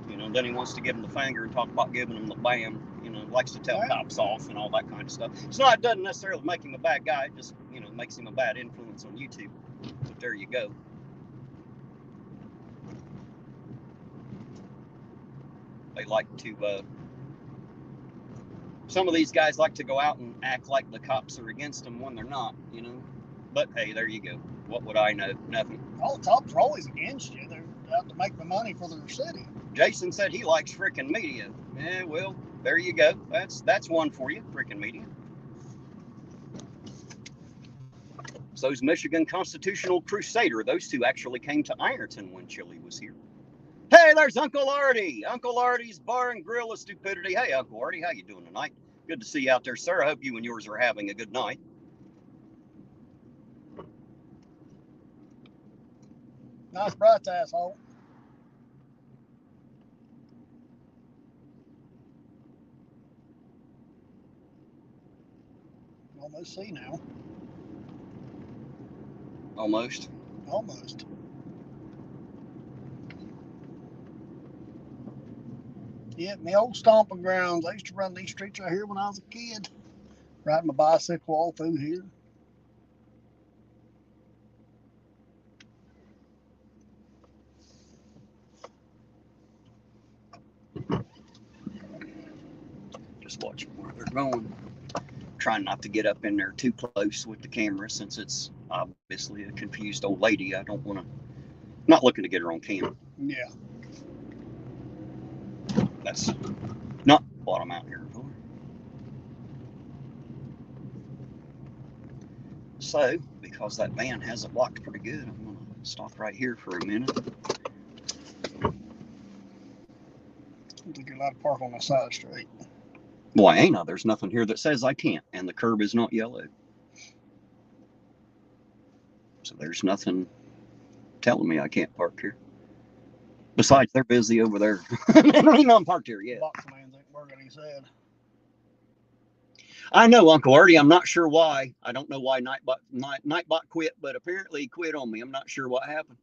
You know, then he wants to give them the finger and talk about giving them the bam. You know, likes to tell cops off and all that kind of stuff. It doesn't necessarily make him a bad guy. It just, you know, makes him a bad influence on YouTube. But there you go. They like to, some of these guys like to go out and act like the cops are against them when they're not, you know. But hey, there you go. What would I know? Nothing. All the cops are always against you. They're out to make the money for their city. Jason said he likes frickin' media. Yeah, well, there you go. That's one for you, frickin' media. So those Michigan Constitutional Crusader, those two actually came to Ironton when Chili was here. Hey, there's Uncle Artie. Uncle Artie's Bar and Grill of Stupidity. Hey, Uncle Artie, how you doing tonight? Good to see you out there, sir. I hope you and yours are having a good night. Nice bright, asshole. Almost see now. Almost. Almost. Yeah, my old stomping grounds. I used to run these streets right here when I was a kid. Riding my bicycle all through here. Just watching where they're going. Trying not to get up in there too close with the camera since it's obviously a confused old lady. I don't want to, not looking to get her on camera. Yeah. That's not what I'm out here for. So, because that van has it blocked pretty good, I'm going to stop right here for a minute. I think you're allowed to park on the side of the street. Boy, ain't I? There's nothing here that says I can't, and the curb is not yellow. So there's nothing telling me I can't park here. Besides, they're busy over there. Ain't none parked here yet. Box man's ain't working, he said. I know, Uncle Artie. I'm not sure why. I don't know why Nightbot quit, but apparently he quit on me. I'm not sure what happened.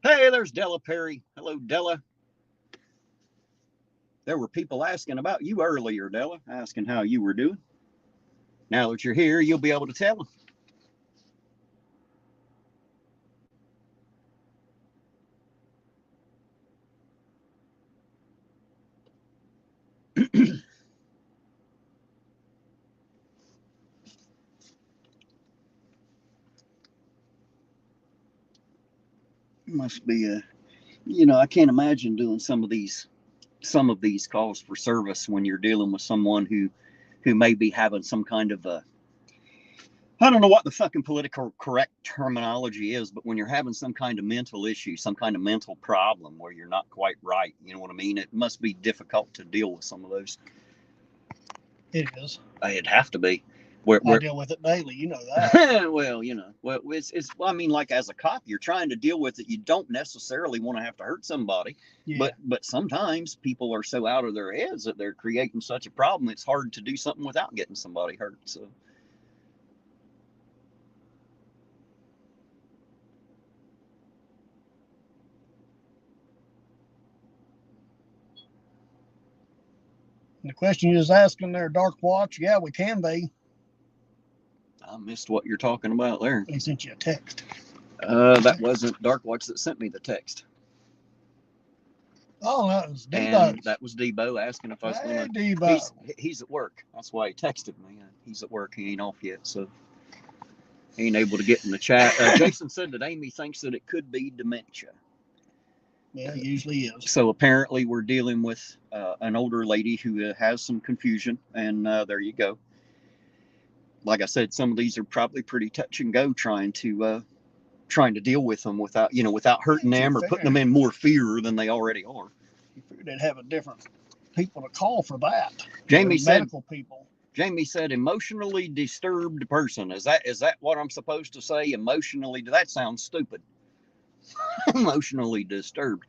Hey, there's Della Perry. Hello, Della. There were people asking about you earlier, Della, asking how you were doing. Now that you're here, you'll be able to tell them. Must be a, I can't imagine doing some of these calls for service when you're dealing with someone who may be having some kind of a, I don't know what the fucking political correct terminology is, but when you're having some kind of mental issue, some kind of mental problem where you're not quite right, you know what I mean? It must be difficult to deal with some of those. It is. It'd have to be. I deal with it daily, you know that. Well, it's I mean, like as a cop, you're trying to deal with it. You don't necessarily want to have to hurt somebody, Yeah. but sometimes people are so out of their heads that they're creating such a problem. It's hard to do something without getting somebody hurt. So. The question you was asking there, Dark Watch, yeah, we can be. I missed what you're talking about there. He sent you a text. That wasn't Dark Watch that sent me the text. Oh, that was Debo. And that was Debo asking if I was going to. Debo. He's at work. That's why he texted me. He's at work. He ain't off yet, so he ain't able to get in the chat. Jason said that Amy thinks that it could be dementia. Yeah, it usually is. So apparently we're dealing with an older lady who has some confusion, and there you go. Like I said, some of these are probably pretty touch and go, trying to deal with them without hurting them or putting them in more fear than they already are. You figured they'd have a different people to call for that. Jamie said, medical people. Jamie said, emotionally disturbed person. Is that what I'm supposed to say? Emotionally? That sounds stupid. Emotionally disturbed.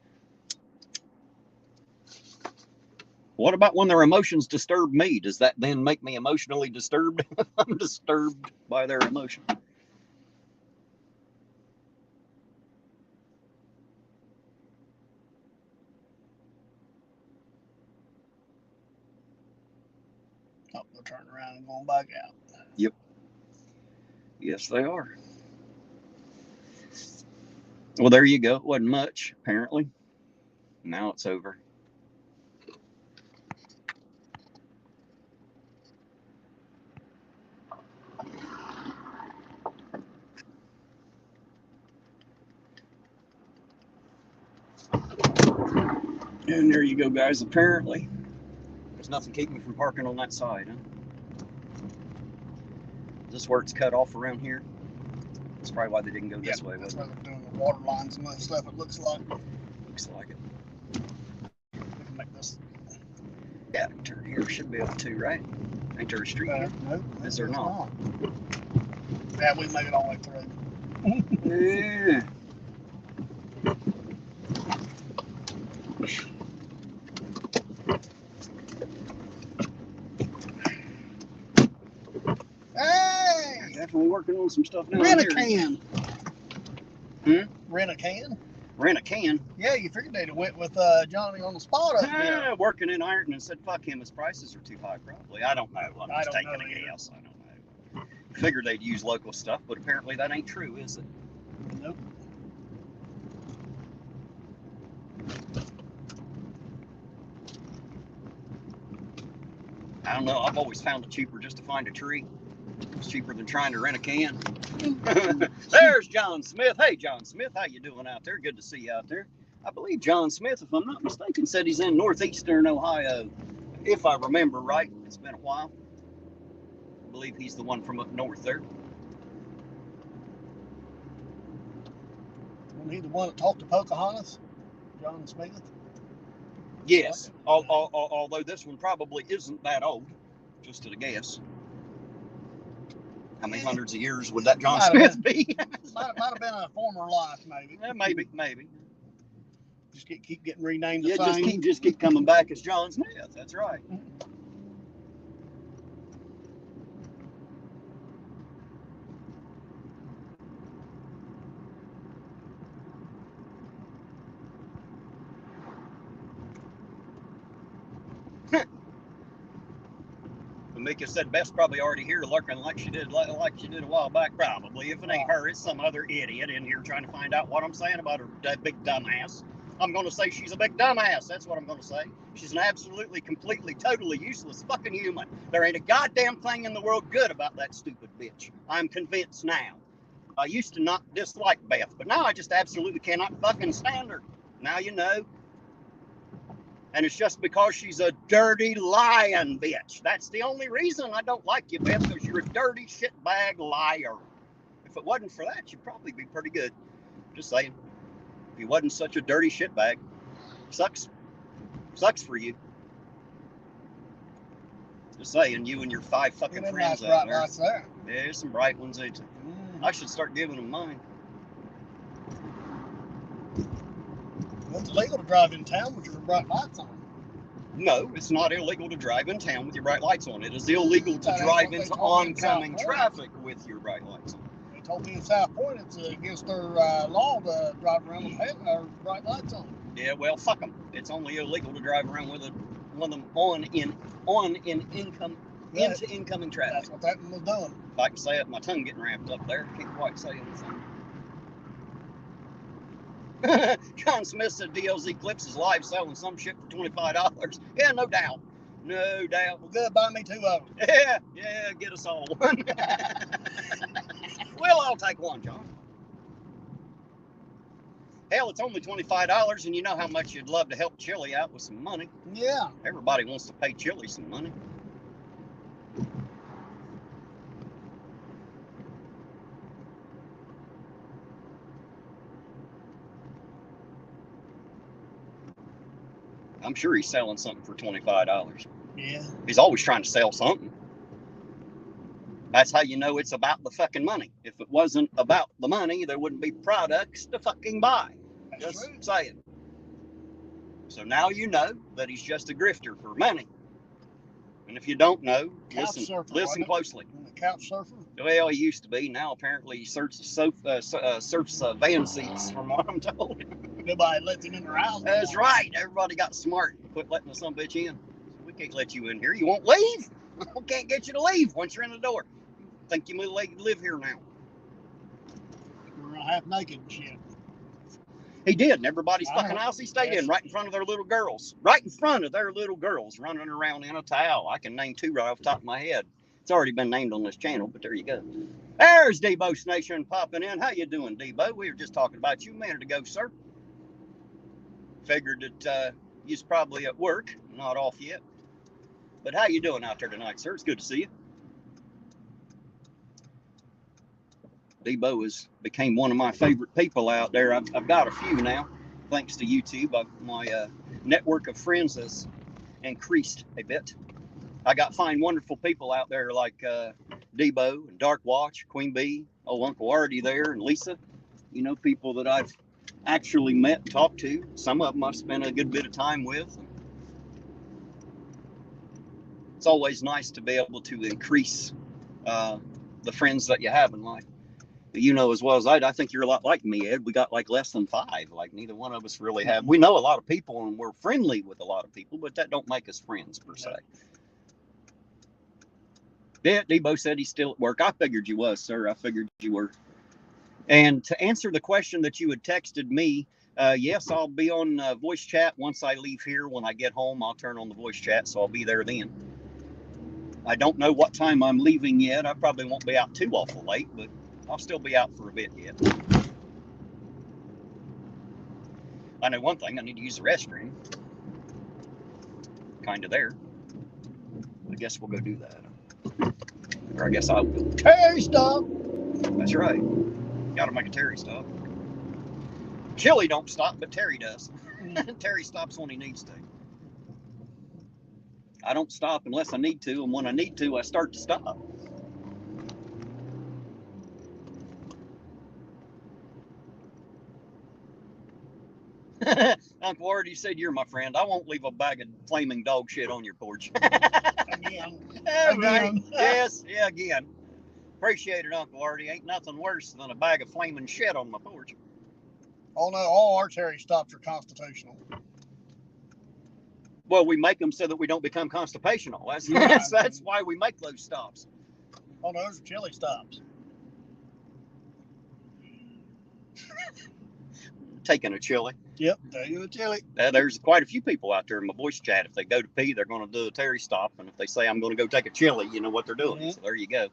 What about when their emotions disturb me? Does that then make me emotionally disturbed? I'm disturbed by their emotion. Oh, they're turning around and going back out. Yep. Yes, they are. Well, there you go. It wasn't much, apparently. Now it's over. And there you go, guys. Apparently, there's nothing keeping me from parking on that side, huh? Is this where it's cut off around here? That's probably why they didn't go this way. That's why they're doing the water lines and that stuff, it looks like. Looks like it. We can make this. Yeah, turn here. Should be able to, right? Ain't there a street here? Nope. Is there not? Yeah, we can make it all the way through. Yeah. Hey! Definitely working on some stuff now. Rent a can. Rent a can? Rent a can? Yeah, you figured they'd have went with Johnny on the spot up there. Working in Ironton and said, fuck him, his prices are too high, probably. I don't know. I'm just taking a guess. I don't know. Figured they'd use local stuff, but apparently that ain't true, is it? Nope. I don't know. I've always found it cheaper just to find a tree. It's cheaper than trying to rent a can. There's John Smith. Hey, John Smith, how you doing out there? Good to see you out there. I believe John Smith, if I'm not mistaken, said he's in northeastern Ohio. If I remember right, it's been a while. I believe he's the one from up north there. Wasn't he the one that talked to Pocahontas? John Smith? Yes, although this one probably isn't that old, just at a guess. How many hundreds of years would that John Smith be? might have been a former life, maybe. Yeah, maybe. Just keep getting renamed the same. Just keep coming back as John Smith. That's right. Mika said Beth's probably already here lurking like she did a while back. Probably. If it ain't her, it's some other idiot in here trying to find out what I'm saying about her big dumbass. I'm going to say she's a big dumbass. That's what I'm going to say. She's an absolutely, completely, totally useless fucking human. There ain't a goddamn thing in the world good about that stupid bitch. I'm convinced now. I used to not dislike Beth, but now I just absolutely cannot fucking stand her. Now you know. And it's just because she's a dirty, lying bitch. That's the only reason I don't like you, Beth, because you're a dirty, shitbag liar. If it wasn't for that, you'd probably be pretty good. Just saying. If you wasn't such a dirty shitbag. Sucks. Sucks for you. Just saying, you and your 5 fucking friends nice out there. Lights there. Yeah, there's some bright ones there too. I should start giving them mine. It's illegal to drive in town with your bright lights on. No, it's not illegal to drive in town with your bright lights on. It is illegal to drive into oncoming traffic with your bright lights on. They told me in South Point it's against their law to drive around with bright lights on. Yeah, well, fuck them. It's only illegal to drive around with one of them on into incoming traffic. That's what that one was doing. If I can say it, my tongue getting wrapped up there. Can't quite say anything. John Smith said DLZ Clips is live selling some shit for $25. Yeah, no doubt. No doubt. Well, good. Buy me 2 of them. Yeah, get us all one. Well, I'll take one, John. Hell, it's only $25, and you know how much you'd love to help Chili out with some money. Yeah. Everybody wants to pay Chili some money. I'm sure he's selling something for $25. Yeah. He's always trying to sell something. That's how you know it's about the fucking money. If it wasn't about the money, there wouldn't be products to fucking buy. That's Just true. saying. So now you know that he's just a grifter for money. And if you don't know, listen closely. The couch surfer? Well, he used to be. Now apparently he surfs van seats, from what I'm told. Nobody lets him in their house. That's right. Everybody got smart. Quit letting the son bitch in. We can't let you in here. You won't leave. We can't get you to leave once you're in the door. Think you live here now. We're half naked and shit. He did, and everybody's fucking house he stayed in, right in front of their little girls. Right in front of their little girls, running around in a towel. I can name 2 right off the top of my head. It's already been named on this channel, but there you go. There's Debo Nation popping in. How you doing, Debo? We were just talking about you a minute ago, sir. Figured that you're probably at work, not off yet. But how you doing out there tonight, sir? It's good to see you. Debo became one of my favorite people out there. I've got a few now, thanks to YouTube. My network of friends has increased a bit. I got fine, wonderful people out there like Debo and Dark Watch, Queen Bee, Uncle Artie there, and Lisa. You know, people that I've actually met and talked to. Some of them I've spent a good bit of time with. It's always nice to be able to increase the friends that you have in life. You know as well as I think you're a lot like me, Ed. We got like less than 5. Like neither one of us really have. We know a lot of people and we're friendly with a lot of people, but that don't make us friends per se. Yeah, Debo said he's still at work. I figured you was, sir. I figured you were. And to answer the question that you had texted me, yes, I'll be on voice chat once I leave here. When I get home, I'll turn on the voice chat, so I'll be there then. I don't know what time I'm leaving yet. I probably won't be out too awful late, but I'll still be out for a bit yet. I know one thing, I need to use the restroom. Kind of there. I guess we'll go do that. Or I guess I will. Terry stop. That's right. Gotta make a Terry stop. Chili don't stop, but Terry does. Terry stops when he needs to. I don't stop unless I need to, and when I need to, I start to stop. Uncle Artie said, "You're my friend. I won't leave a bag of flaming dog shit on your porch." Again. Right. Yes. Yeah, again. Appreciate it, Uncle Artie. Ain't nothing worse than a bag of flaming shit on my porch. Oh no, all our Terry stops are constitutional. Well, we make them so that we don't become constipational. That's why we make those stops. Oh, those are chili stops. Taking a chili. Yep, taking a chili. There's quite a few people out there in my voice chat. If they go to pee, they're going to do a Terry stop. And if they say, I'm going to go take a chili, you know what they're doing. Mm-hmm. So there you go.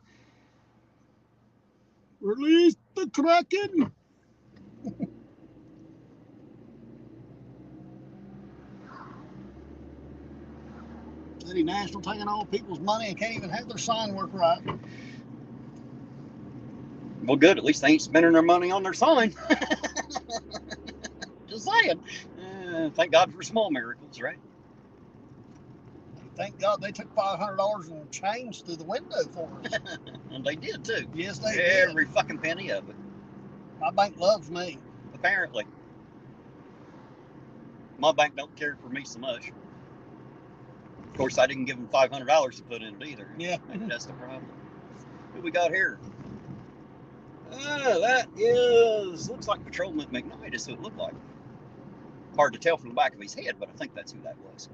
Release the Kraken. City National taking all people's money and can't even have their sign work right. Well, good. At least they ain't spending their money on their sign. Just saying. Thank God for small miracles, right? Thank God they took $500 in change through the window for us. And they did, too. Yes, they did. Every fucking penny of it. My bank loves me. Apparently. My bank don't care for me so much. Of course, I didn't give them $500 to put in it either. Yeah. That's the problem. What we got here? That is, looks like Patrolman McKnight is who it looked like. Hard to tell from the back of his head, but I think that's who that was.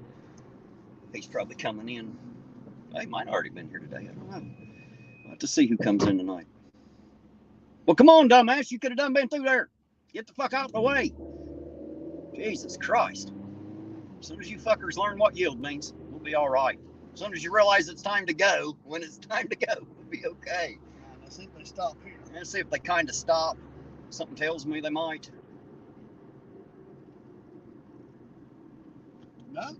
He's probably coming in. He might have already been here today. I don't know. We'll have to see who comes in tonight. Well, come on, dumbass. You could have done been through there. Get the fuck out of the way. Jesus Christ. As soon as you fuckers learn what yield means, we'll be all right. As soon as you realize it's time to go, when it's time to go, we'll be okay. Let's see if they stop here. Let's see if they kind of stop. Something tells me they might. No.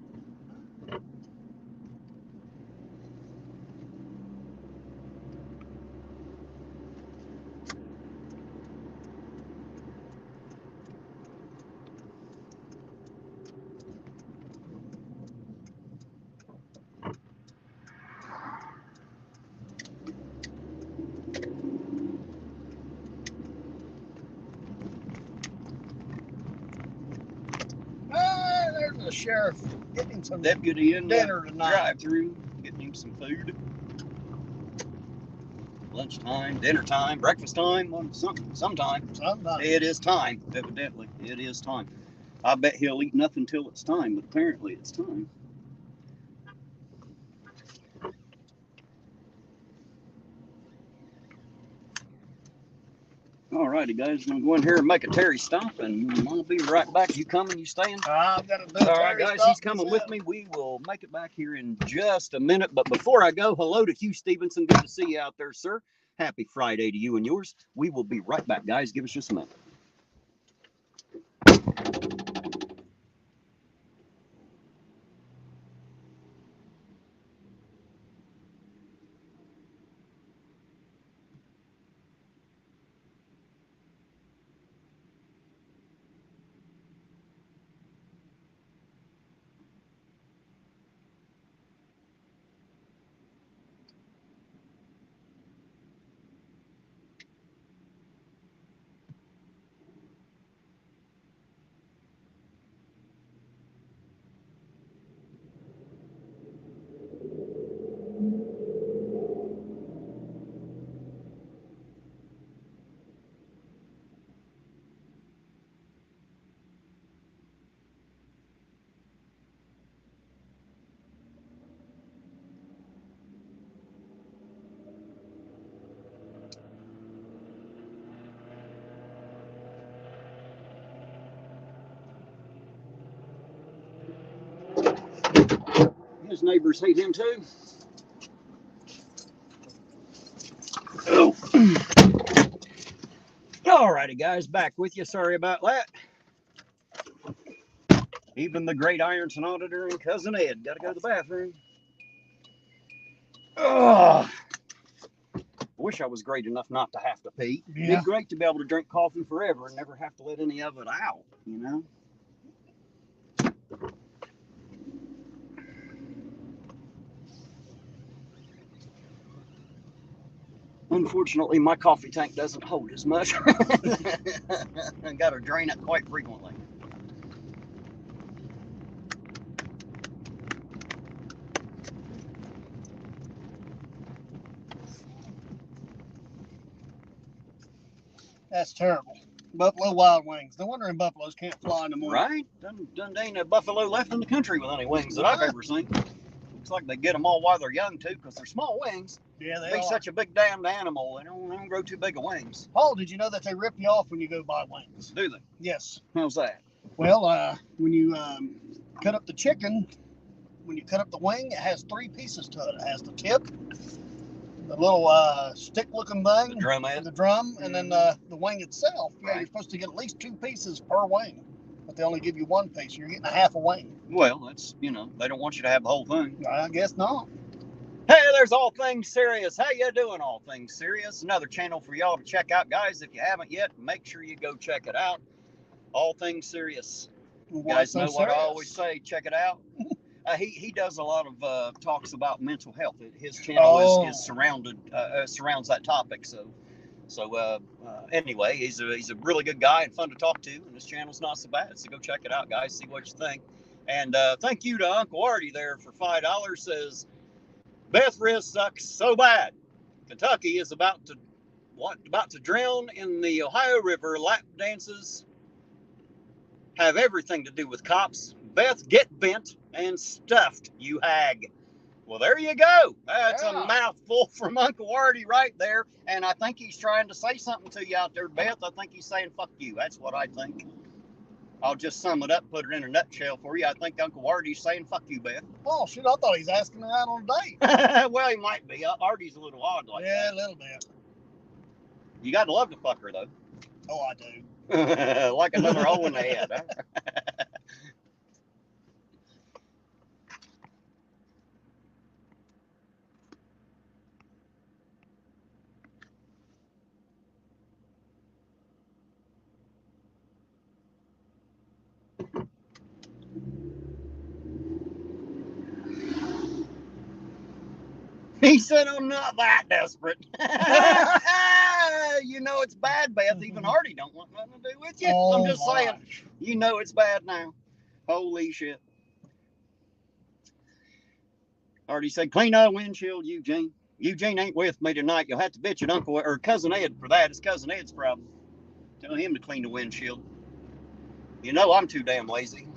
The sheriff getting him some deputy in dinner tonight. Drive-through, getting him some food. Lunchtime, dinner time, breakfast time, sometime. It is time, evidently. It is time. I bet he'll eat nothing till it's time, but apparently it's time. Alrighty, guys, I'm going to go in here and make a Terry stop, and I'll be right back. You coming? You staying? I've got to do All right, guys, he's coming with me. We will make it back here in just a minute. But before I go, hello to Hugh Stevenson. Good to see you out there, sir. Happy Friday to you and yours. We will be right back, guys. Give us just a minute. His neighbors hate him too. Oh. Alrighty, guys, back with you. Sorry about that. Even the great Ironton auditor and Cousin Ed got to go to the bathroom. Oh, wish I was great enough not to have to pee. Yeah. It'd be great to be able to drink coffee forever and never have to let any of it out, you know? Unfortunately, my coffee tank doesn't hold as much. I got to drain it quite frequently. That's terrible. Buffalo Wild Wings. No wonder buffaloes can't fly no more. Right? Done ain't a buffalo left in the country with any wings that I've ever seen. Looks like they get them all while they're young too, because they're small wings. Yeah, they Be are. such a big damned animal. They don't grow too big of wings. Paul, did you know that they rip you off when you go buy wings? Do they? Yes. How's that? Well, when you cut up the chicken, when you cut up the wing, it has 3 pieces to it. It has the tip, the little stick-looking thing, The drumhead. the drum, and then the wing itself. Yeah, Right. You're supposed to get at least 2 pieces per wing, but they only give you 1 piece. You're getting a half a wing. Well, that's, they don't want you to have the whole thing. I guess not. Hey, there's All Things Serious. How you doing, All Things Serious? Another channel for y'all to check out, guys. If you haven't yet, make sure you go check it out. All Things Serious. You guys know what I always say. Check it out. He does a lot of talks about mental health. His channel is surrounds that topic. So anyway, he's a really good guy and fun to talk to, and his channel's not so bad. So go check it out, guys. See what you think. And thank you to Uncle Artie there for $5. Says Beth wrist sucks so bad. Kentucky is about to drown in the Ohio River. Lap dances have everything to do with cops. Beth, get bent and stuffed, you hag. Well, there you go. That's a mouthful from Uncle Artie right there. And I think he's trying to say something to you out there, Beth. I think he's saying, fuck you. That's what I think. I'll just sum it up, put it in a nutshell for you. I think Uncle Artie's saying, fuck you, Beth. Oh, shit, I thought he was asking her out on a date. Well, he might be. Artie's a little odd like that. Yeah, a little bit. You got to love to fuck her, though. Oh, I do. Like another hole in the head, huh? He said, I'm not that desperate. You know it's bad, Beth. Even Artie don't want nothing to do with you. Oh, I'm just saying, you know it's bad now. Holy shit. Artie said, clean out windshield, Eugene. Eugene ain't with me tonight. You'll have to bitch at Uncle or Cousin Ed for that. It's Cousin Ed's problem. Tell him to clean the windshield. You know I'm too damn lazy.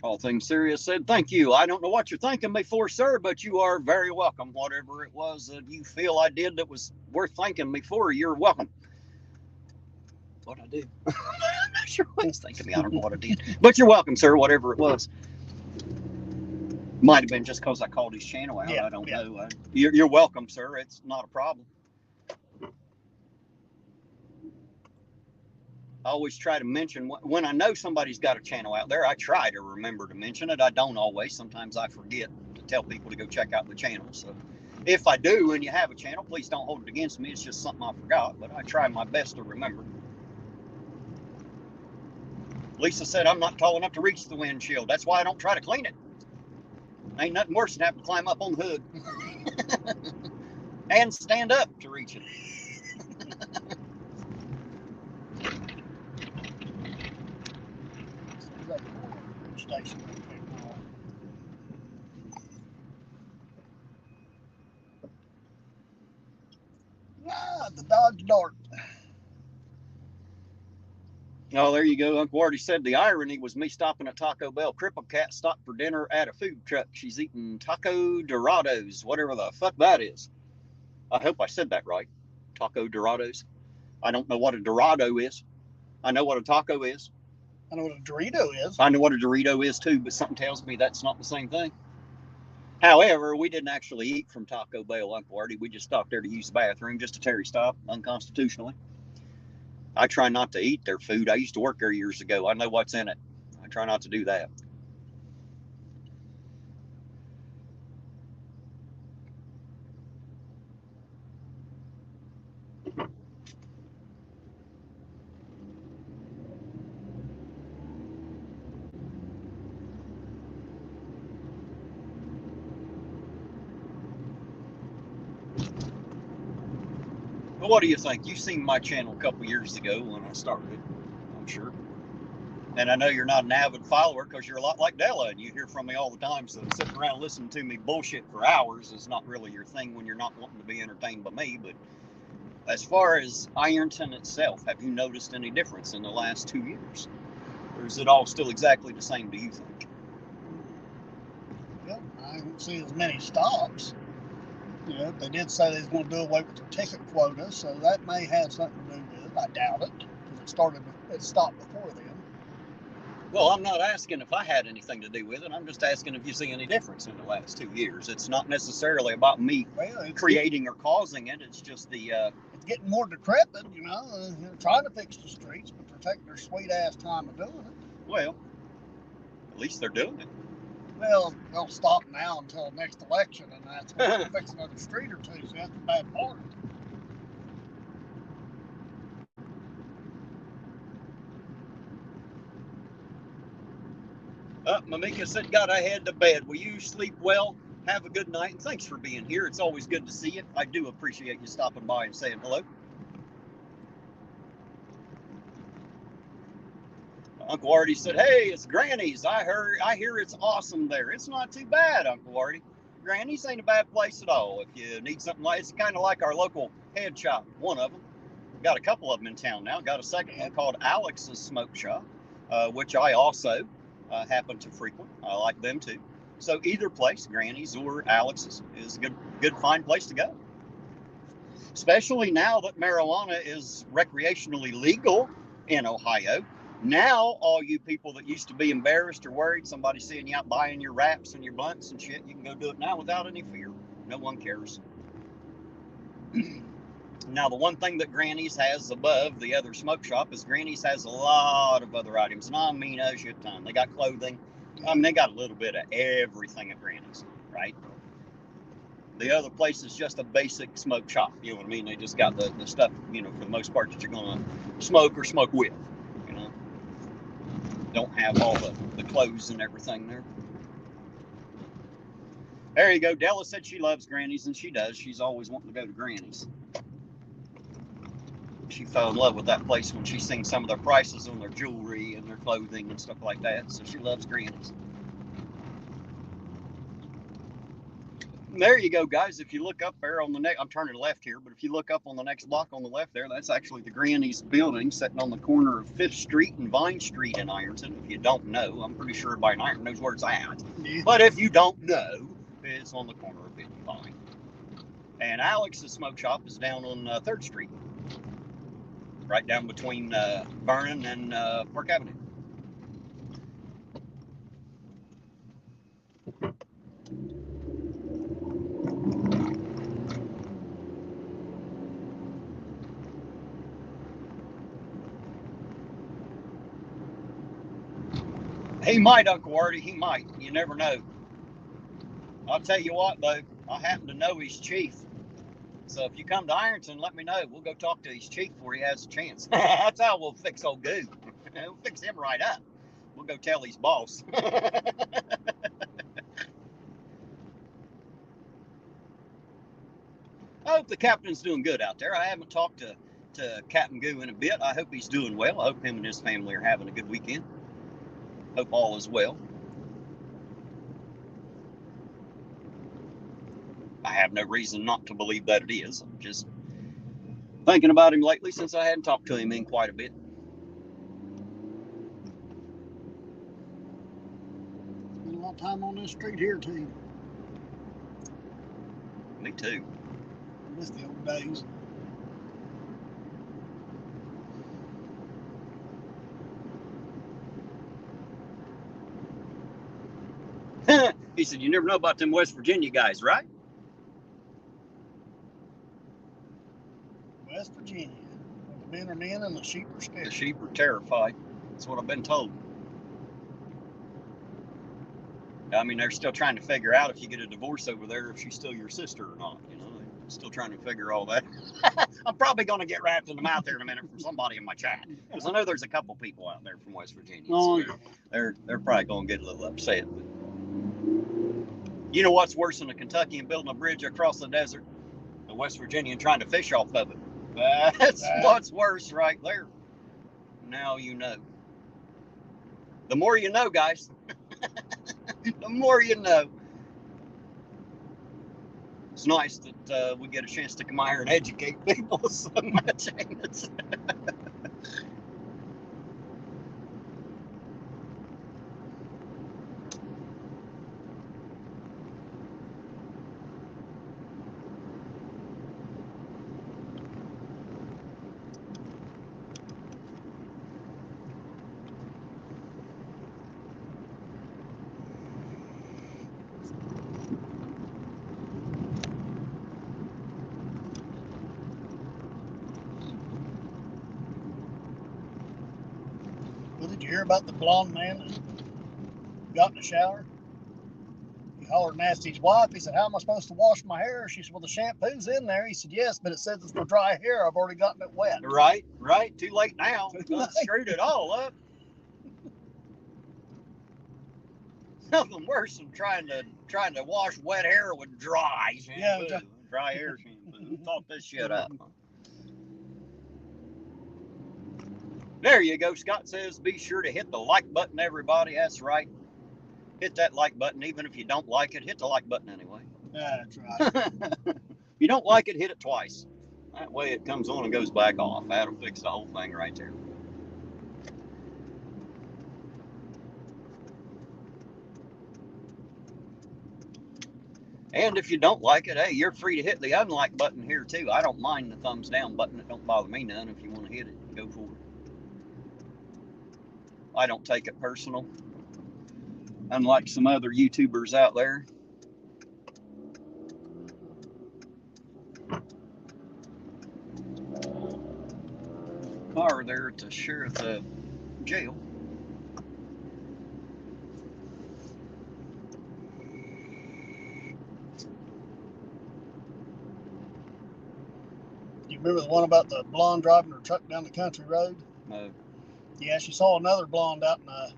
All Things Serious said, thank you. I don't know what you're thanking me for, sir, but you are very welcome. Whatever it was that you feel I did that was worth thanking me for, you're welcome. What I do? I'm not sure what he's thanking me. I don't know what I did. But you're welcome, sir, whatever it was. Might have been just because I called his channel out. I don't know. You're welcome, sir. It's not a problem. I always try to mention when I know somebody's got a channel out there. I try to remember to mention it. I don't always. Sometimes I forget to tell people to go check out the channel. So if I do and you have a channel, please don't hold it against me. It's just something I forgot, but I try my best to remember. Lisa said I'm not tall enough to reach the windshield. That's why I don't try to clean it. Ain't nothing worse than having to climb up on the hood and stand up to reach it. Station. The Dodge Dart. Oh, there you go. Uncle Artie said the irony was me stopping at Taco Bell. Crippled cat stopped for dinner at a food truck. She's eating taco dorados, whatever the fuck that is. I hope I said that right. Taco dorados. I don't know what a dorado is. I know what a taco is. I know what a Dorito is. I know what a Dorito is too, but something tells me that's not the same thing. However, we didn't actually eat from Taco Bell, Uncle Artie. We just stopped there to use the bathroom, just a Terry stop, unconstitutionally. I try not to eat their food. I used to work there years ago. I know what's in it. I try not to do that. But what do you think? You've seen my channel a couple years ago when I started, I'm sure. And I know you're not an avid follower because you're a lot like Della and you hear from me all the time. So sitting around listening to me bullshit for hours is not really your thing when you're not wanting to be entertained by me. But as far as Ironton itself, have you noticed any difference in the last 2 years? Or is it all still exactly the same, do you think? Well, I don't see as many stops. You know, they did say they was going to do away with the ticket quota, so that may have something to do with it. I doubt it, because it stopped before then. Well, I'm not asking if I had anything to do with it. I'm just asking if you see any difference in the last 2 years. It's not necessarily about me creating or causing it. It's just the... it's getting more decrepit, you know. They're trying to fix the streets, but they're taking their sweet-ass time of doing it. Well, at least they're doing it. Well, they'll stop now until next election, and that's when they'll fix another street or two, so that's the bad part. Mamika said, God, I head to bed. Will you sleep well? Have a good night, and thanks for being here. It's always good to see you. I do appreciate you stopping by and saying hello. Uncle Artie said, hey, it's Granny's. I hear it's awesome there. It's not too bad, Uncle Artie. Granny's ain't a bad place at all. If you need something like, it's kind of like our local head shop, one of them. Got a couple of them in town now. Got a second one called Alex's Smoke Shop, which I also happen to frequent. I like them too. So either place, Granny's or Alex's, is a good fine place to go. Especially now that marijuana is recreationally legal in Ohio. Now, all you people that used to be embarrassed or worried somebody seeing you out buying your wraps and your blunts and shit, you can go do it now without any fear. No one cares. Now, the one thing that Granny's has above the other smoke shop is Granny's has a lot of other items, and I mean a shit ton. They got clothing. I mean, they got a little bit of everything at Granny's, right? The other place is just a basic smoke shop. You know what I mean? They just got the stuff, you know, for the most part that you're going to smoke or smoke with, you know. Don't have all the clothes and everything there. There you go. Della said she loves Granny's, and she does. She's always wanting to go to Granny's. She fell in love with that place when she seen some of their prices on their jewelry and their clothing and stuff like that. So she loves Granny's. And there you go, guys. If you look up there on the next, I'm turning left here, but if you look up on the next block on the left there, that's actually the Granny's building sitting on the corner of 5th Street and Vine Street in Ironton. If you don't know, I'm pretty sure everybody in Ironton knows where it's at. Yeah. But if you don't know, it's on the corner of 5th and Vine. And Alex's Smoke Shop is down on 3rd Street. Right down between Vernon and Park Avenue. He might, Uncle Artie, he might. You never know. I'll tell you what, though, I happen to know his chief. So if you come to Ironton, let me know. We'll go talk to his chief before he has a chance. That's how we'll fix old Goo. We'll fix him right up. We'll go tell his boss. I hope the captain's doing good out there. I haven't talked to Captain Goo in a bit. I hope he's doing well. I hope him and his family are having a good weekend. Hope all is well. I have no reason not to believe that it is. I'm just thinking about him lately since I hadn't talked to him in quite a bit. Spent a lot of time on this street here, too. Me too. I miss the old days. He said, you never know about them West Virginia guys, right? West Virginia. The men are men and the sheep are scared. The sheep are terrified. That's what I've been told. I mean, they're still trying to figure out if you get a divorce over there, if she's still your sister or not. You know, they're still trying to figure all that. I'm probably going to get wrapped in the mouth here in a minute from somebody in my chat, because I know there's a couple people out there from West Virginia. Oh, so they're probably going to get a little upset. But you know what's worse than a Kentuckian building a bridge across the desert? A West Virginian trying to fish off of it. That's what's worse right there. Now you know. The more you know, guys. The more you know. It's nice that we get a chance to come out here and educate people so much. Well, did you hear about the blonde man that got in the shower? He hollered and asked his wife, he said, how am I supposed to wash my hair? She said, well, the shampoo's in there. He said, yes, but it says it's for dry hair. I've already gotten it wet. Right. Too late now. Screwed it all up. Nothing worse than trying to wash wet hair with dry shampoo. Yeah, dry hair shampoo. Who thought this shit up? There you go. Scott says, be sure to hit the like button, everybody. That's right. Hit that like button. Even if you don't like it, hit the like button anyway. That's right. If you don't like it, hit it twice. That way it comes on and goes back off. That'll fix the whole thing right there. And if you don't like it, hey, you're free to hit the unlike button here too. I don't mind the thumbs down button. It don't bother me none. If you want to hit it, go for it. I don't take it personal, unlike some other YouTubers out there. Car there to share the jail. You remember the one about the blonde driving her truck down the country road? No. Yeah, she saw another blonde out in a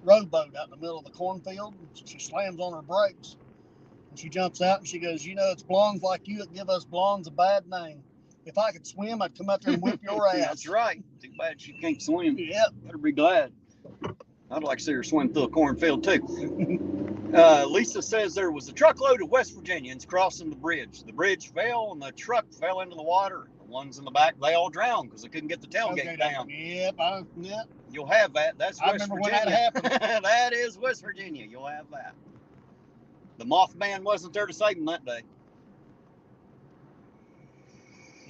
rowboat out in the middle of the cornfield. She slams on her brakes. And she jumps out and she goes, you know, it's blondes like you that give us blondes a bad name. If I could swim, I'd come out there and whip your ass. That's right. Too bad she can't swim. Yep. Better be glad. I'd like to see her swim through a cornfield too. Lisa says there was a truckload of West Virginians crossing the bridge. The bridge fell and the truck fell into the water. The ones in the back, they all drowned because they couldn't get the tailgate down. Yep. Yep. You'll have that. That's West Virginia. When that happened. That is West Virginia. You'll have that. The Mothman wasn't there to save them that day.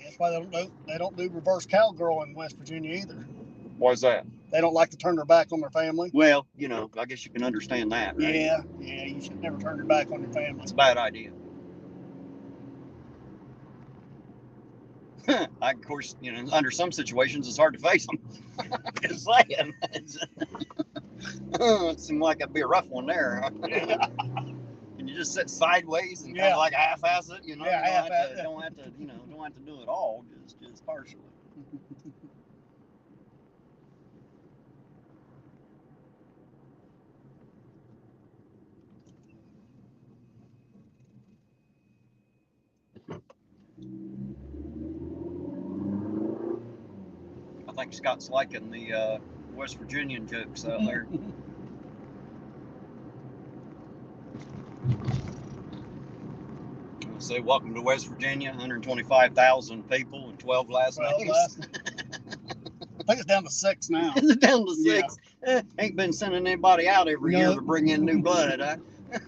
That's why they don't do reverse cowgirl in West Virginia either. Why's that? They don't like to turn their back on their family. Well, you know, I guess you can understand that, right? Yeah, you should never turn your back on your family. It's a bad idea. Of course, you know, under some situations, it's hard to face them. Just saying. It seemed like it'd be a rough one there. Can you just sit sideways and kind of like half-ass it? You know, yeah, don't have to do it all. Just partially. I think Scott's liking the West Virginian jokes out there. I'll say, welcome to West Virginia, 125,000 people and 12 last names. I think it's down to 6 now. Is it down to 6? Yeah. Ain't been sending anybody out every year to bring in new blood, huh?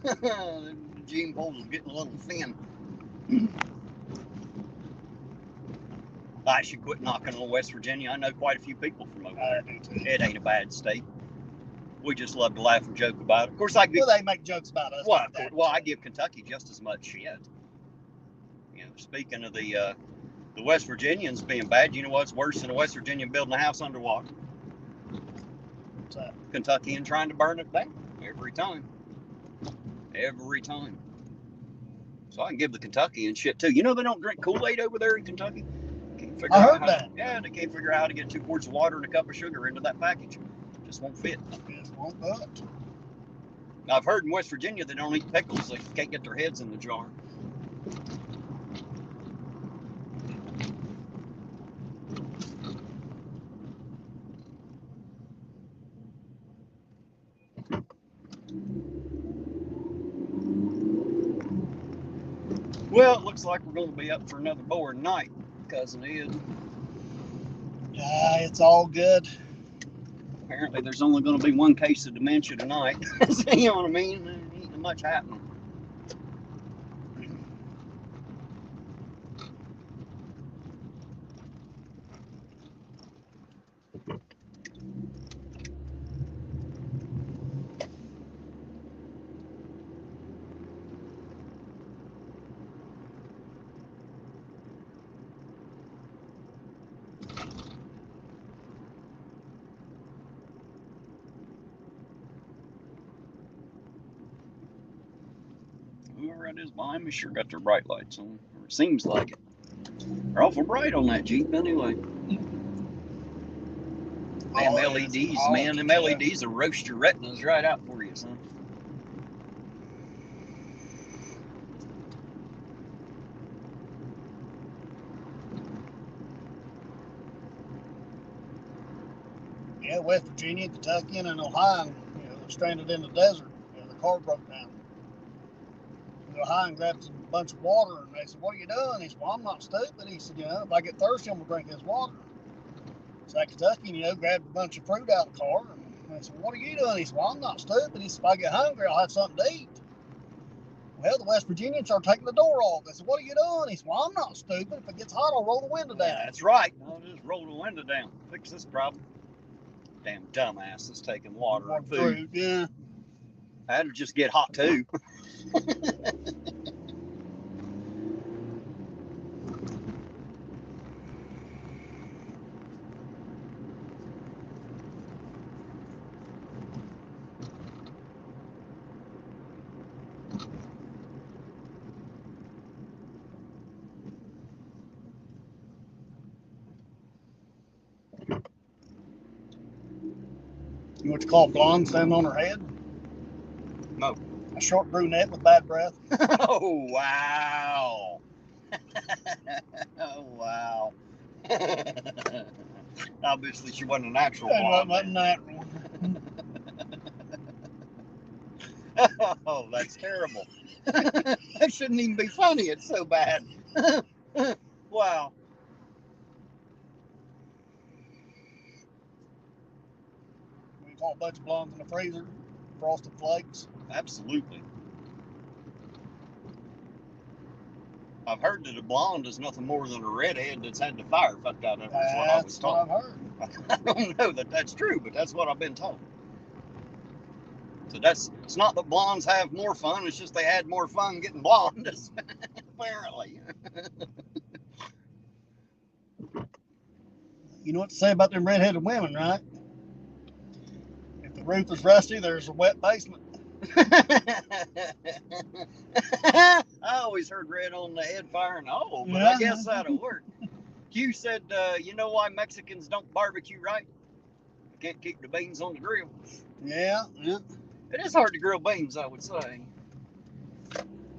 The gene pool is getting a little thin. I should quit knocking on West Virginia. I know quite a few people from over there. It ain't a bad state. We just love to laugh and joke about it. Of course, they make jokes about us. Well, I give Kentucky just as much shit. You know, speaking of the West Virginians being bad, you know what's worse than a West Virginian building a house underwater? What's that? Kentuckian trying to burn it down every time. Every time. So I can give the Kentuckian shit too. You know they don't drink Kool-Aid over there in Kentucky? I heard that. Yeah, they can't figure out how to get 2 quarts of water and a cup of sugar into that package. Just won't fit. Just won't fit. Now, I've heard in West Virginia they don't eat pickles. They can't get their heads in the jar. Well, it looks like we're going to be up for another board night, Cousin Ed. It's all good. Apparently, there's only going to be one case of dementia tonight. You know what I mean? There ain't much happening. Whoever that is behind me sure got their bright lights on, or it seems like it. They're awful bright on that Jeep anyway. Damn LEDs, man. Them LEDs will roast your retinas right out for you, son. Yeah, West Virginia, Kentucky, and Ohio, they're stranded in the desert. The car broke down. Ohio grabbed a bunch of water, and they said, "What are you doing?" He said, "Well, I'm not stupid." He said, "If I get thirsty, I'm gonna drink this water." So that Kentuckian, grabbed a bunch of fruit out of the car, and they said, "What are you doing?" He said, "Well, I'm not stupid." He said, "If I get hungry, I'll have something to eat." Well, the West Virginians started taking the door off. They said, "What are you doing?" He said, "Well, I'm not stupid. If it gets hot, I'll roll the window down." Yeah, that's right. I'll just roll the window down. Fix this problem. Damn dumbass is taking water and food. Fruit, yeah. That'll just get hot too. You know what you call a blonde standing on her head? No. A short brunette with bad breath. Oh, wow. Oh, wow. Obviously, she wasn't a natural blonde. Wasn't natural. Oh, that's terrible. That shouldn't even be funny. It's so bad. Wow. We call a bunch of blondes in the freezer. Frosted Flakes. Absolutely. I've heard that a blonde is nothing more than a redhead that's had the fire fucked out of her. That's what I was told. I've heard. I don't know that that's true, but that's what I've been told. So it's not that blondes have more fun, it's just they had more fun getting blonde, apparently. You know what to say about them redheaded women, right? If the roof is rusty, there's a wet basement. I always heard red on the head fire and but yeah. I guess that'll work. Q said, you know why Mexicans don't barbecue right? They can't keep the beans on the grill. Yeah. It is hard to grill beans, I would say.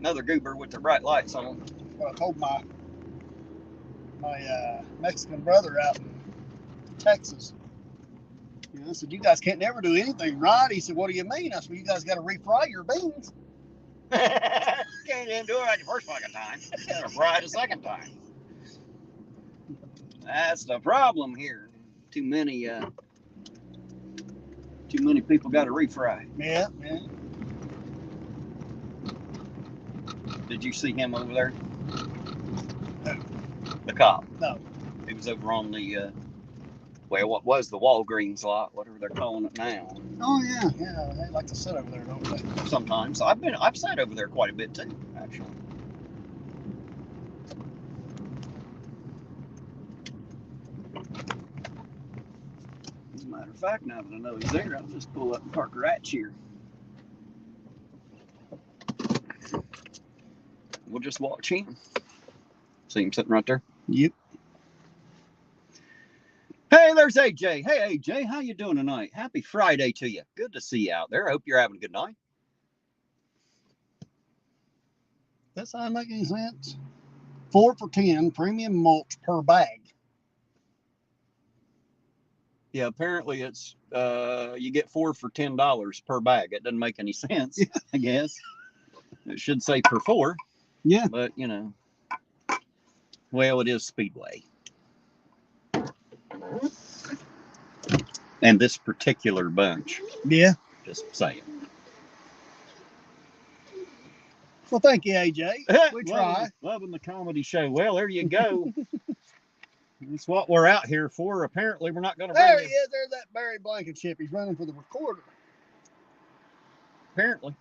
Another goober with their bright lights on. Well, I told my Mexican brother out in Texas. I said, "You guys can't never do anything right." He said, "What do you mean?" I said, "Well, you guys got to refry your beans." Can't even do it right the first fucking time. Got to fry it a second time. That's the problem here. Too many people got to refry. Yeah. Did you see him over there? No. The cop? No. He was over on the, what was the Walgreens lot, whatever they're calling it now. Oh, yeah. They like to sit over there, don't they? Sometimes. I've sat over there quite a bit too, actually. As a matter of fact, now that I know he's there, I'll just pull up and park right here. We'll just watch him. See him sitting right there? Yep. Hey, there's AJ. Hey, AJ, how you doing tonight? Happy Friday to you. Good to see you out there. I hope you're having a good night. That sound make any sense? 4 for $10 premium mulch per bag. Yeah, apparently it's you get 4 for $10 per bag. It doesn't make any sense, I guess. It should say per 4. Yeah. But, you know, well, it is Speedway. And this particular bunch. Yeah. Just saying. Well, thank you, AJ. We try. Loving the comedy show. Well, there you go. That's what we're out here for. Apparently, we're not going to bring There he is. There's that Barry Blankenship. He's running for the recorder. Apparently.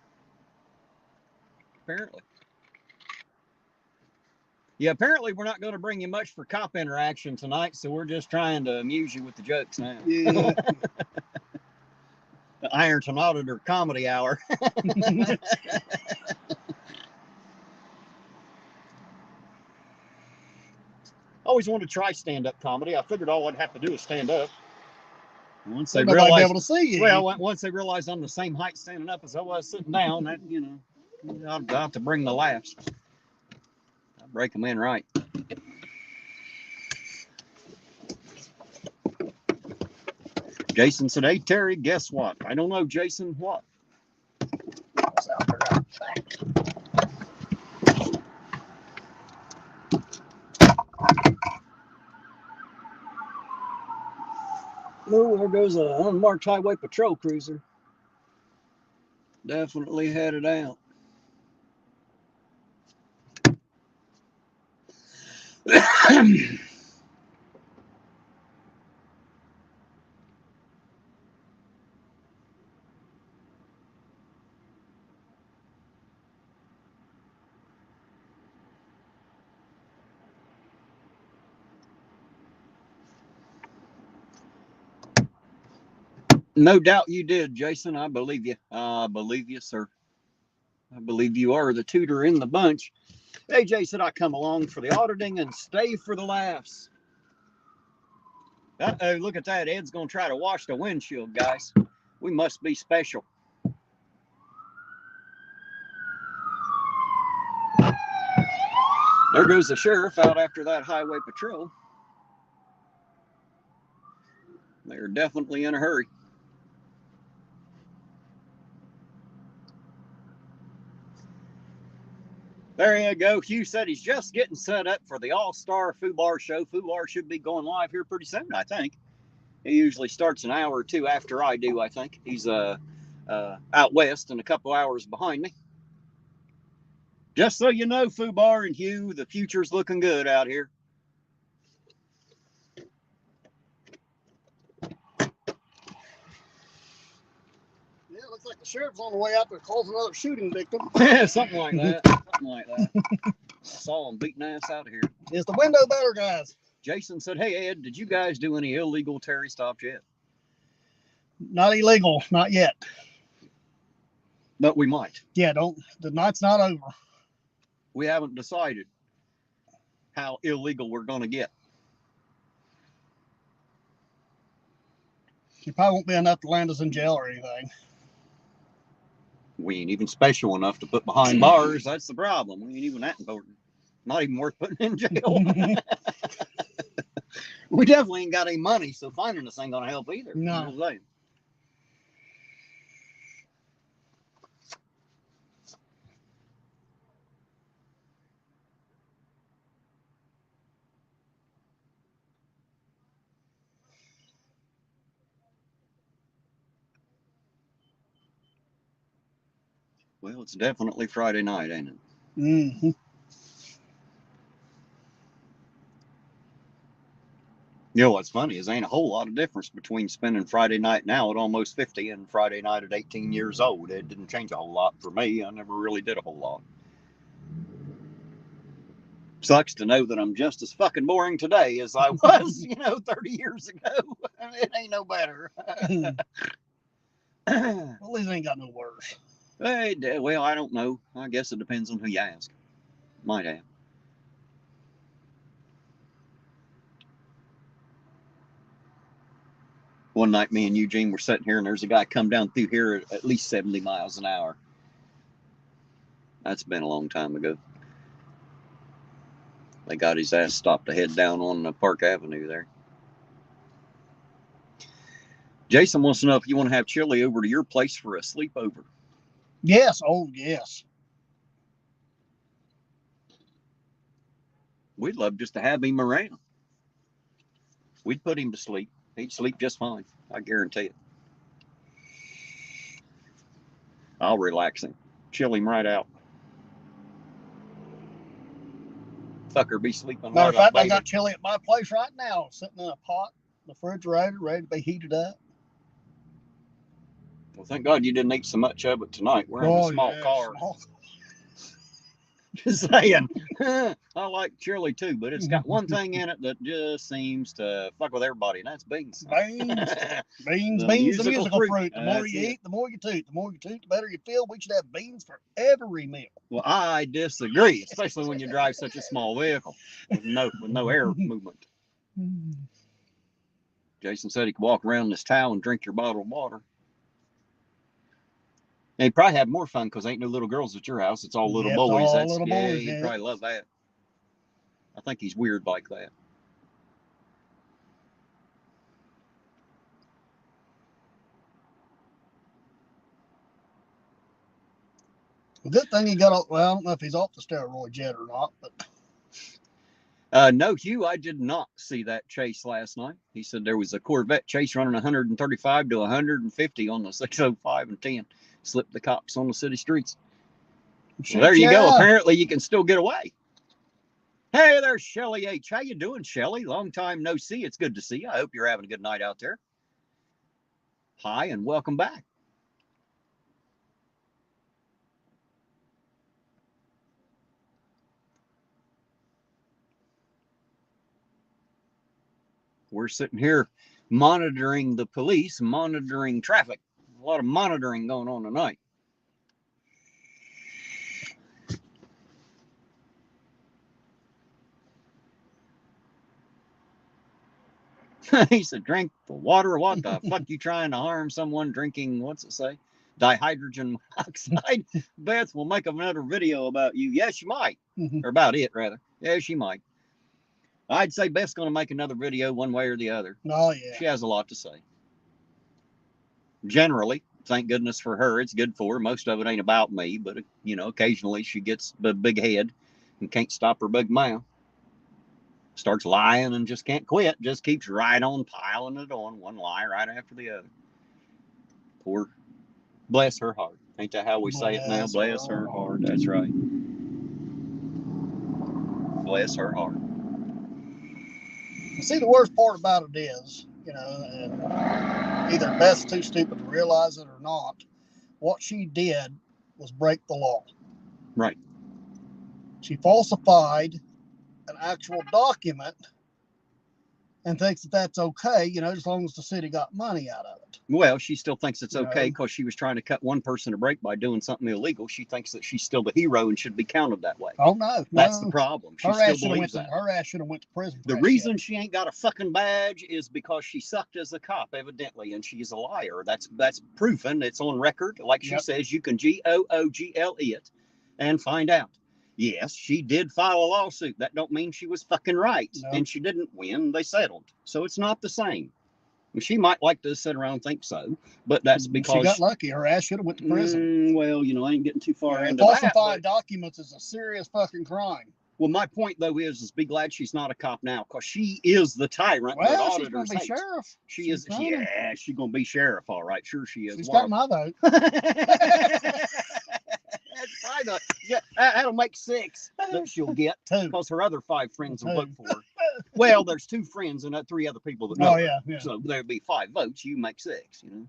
Yeah, apparently we're not going to bring you much for cop interaction tonight, so we're just trying to amuse you with the jokes now. Yeah. The irontonauditor comedy hour. Always wanted to try stand-up comedy. I figured all I'd have to do is stand up. Once they realize, be able to see you. Well, once they realize I'm the same height standing up as I was sitting down, that, you know, I'll have to bring the laughs. I'll break them in right. Jason said, "Hey Terry, guess what?" I don't know, Jason. What? Oh, there goes an unmarked highway patrol cruiser. Definitely headed out. No doubt you did, Jason. I believe you. I believe you, sir. I believe you are the tutor in the bunch. AJ said I come along for the auditing and stay for the laughs. Uh-oh, look at that. Ed's going to try to wash the windshield, guys. We must be special. There goes the sheriff out after that highway patrol. They're definitely in a hurry. There you go. Hugh said he's just getting set up for the All-Star Fubar show. Fubar should be going live here pretty soon, I think. He usually starts an hour or two after I do, I think. He's out west and a couple hours behind me. Just so you know, Fubar and Hugh, the future's looking good out here. Yeah, it looks like the sheriff's on the way out to cause another shooting victim. Yeah, something like that. Something like that. I saw him beating ass out of here. It's the window better, guys. Jason said, "Hey, Ed, did you guys do any illegal Terry stops yet?" Not illegal, not yet. But we might. Yeah, the night's not over. We haven't decided how illegal we're going to get. It probably won't be enough to land us in jail or anything. We ain't even special enough to put behind bars. That's the problem. We ain't even that important. Not even worth putting in jail. We definitely ain't got any money, so finding us ain't going to help either. No. Well, it's definitely Friday night, ain't it? Mm-hmm. You know what's funny is ain't a whole lot of difference between spending Friday night now at almost 50 and Friday night at 18 years old. It didn't change a whole lot for me. I never really did a whole lot. Sucks to know that I'm just as fucking boring today as I was, 30 years ago. It ain't no better. At least it ain't got no worse. Hey, well, I don't know. I guess it depends on who you ask. Might have. One night, me and Eugene were sitting here, and there's a guy come down through here at least 70 miles an hour. That's been a long time ago. They got his ass stopped to head down on Park Avenue there. Jason wants to know if you want to have Chili over to your place for a sleepover. Yes. Oh, yes. We'd love just to have him around. We'd put him to sleep. He'd sleep just fine. I guarantee it. I'll relax him. Chill him right out. Fucker be sleeping. Matter of fact, I got chili at my place right now, sitting in a pot in the refrigerator, ready to be heated up. Well, thank God you didn't eat so much of it tonight. We're in a small car. Small. Just saying. I like chili too, but it's got one thing in it that just seems to fuck with everybody, and that's beans. Beans. The musical fruit. The more you eat, the more you toot. The more you toot, the better you feel. We should have beans for every meal. Well, I disagree, especially when you drive such a small vehicle with no air movement. Jason said he could walk around this town and drink your bottle of water. And he'd probably have more fun because ain't no little girls at your house. It's all little boys. All little boys. He'd probably love that. I think he's weird like that. The good thing he got, well, I don't know if he's off the steroids yet or not, but. No, Hugh, I did not see that chase last night. He said there was a Corvette chase running 135 to 150 on the 605 and 10. Slipped the cops on the city streets. Well, there you go. Apparently you can still get away. Hey, there's Shelly H. How you doing, Shelly? Long time no see. It's good to see you. I hope you're having a good night out there. Hi, and welcome back. We're sitting here monitoring the police, monitoring traffic. A lot of monitoring going on tonight. He said, drink the water. What the fuck you trying to harm someone drinking, what's it say? Dihydrogen monoxide? Beth will make another video about you. Yes, she might. Or about it, rather. Yeah, she might. I'd say Beth's going to make another video one way or the other. Oh, yeah. She has a lot to say. Generally, thank goodness for her. It's good for her. Most of it ain't about me, but, you know, occasionally she gets a big head and can't stop her big mouth. Starts lying and just can't quit. Just keeps right on piling it on. One lie right after the other. Poor, bless her heart. Ain't that how we say it now? Bless her heart. That's right. Bless her heart. See, the worst part about it is, you know, and either Beth's too stupid to realize it or not, what she did was break the law. Right. She falsified an actual document and thinks that that's okay, you know, as long as the city got money out of it. Well, she still thinks it's okay because she was trying to cut one person a break by doing something illegal. She thinks that she's still the hero and should be counted that way. Oh, no. That's the problem. She still believes that. Her ass should have went to prison. The reason she ain't got a fucking badge is because she sucked as a cop, evidently, and she's a liar. That's proven. It's on record. Like she says, you can Google it and find out. Yes, she did file a lawsuit. That don't mean she was fucking right. No. And she didn't win. They settled. So it's not the same. She might like to sit around and think so, but that's because she got lucky. Her ass should have went to prison. Well, you know, I ain't getting too far into that. Falsifying documents is a serious fucking crime. Well, my point, though, is be glad she's not a cop now, because she is the tyrant that auditors she's going to be sheriff. She's going to be sheriff, all right. Sure she is. She's got my vote. That'll make 6 that she'll get, because her other 5 friends will vote for her. Well, there's 2 friends and 3 other people that know her. Yeah. So there'll be 5 votes. You make 6, you know.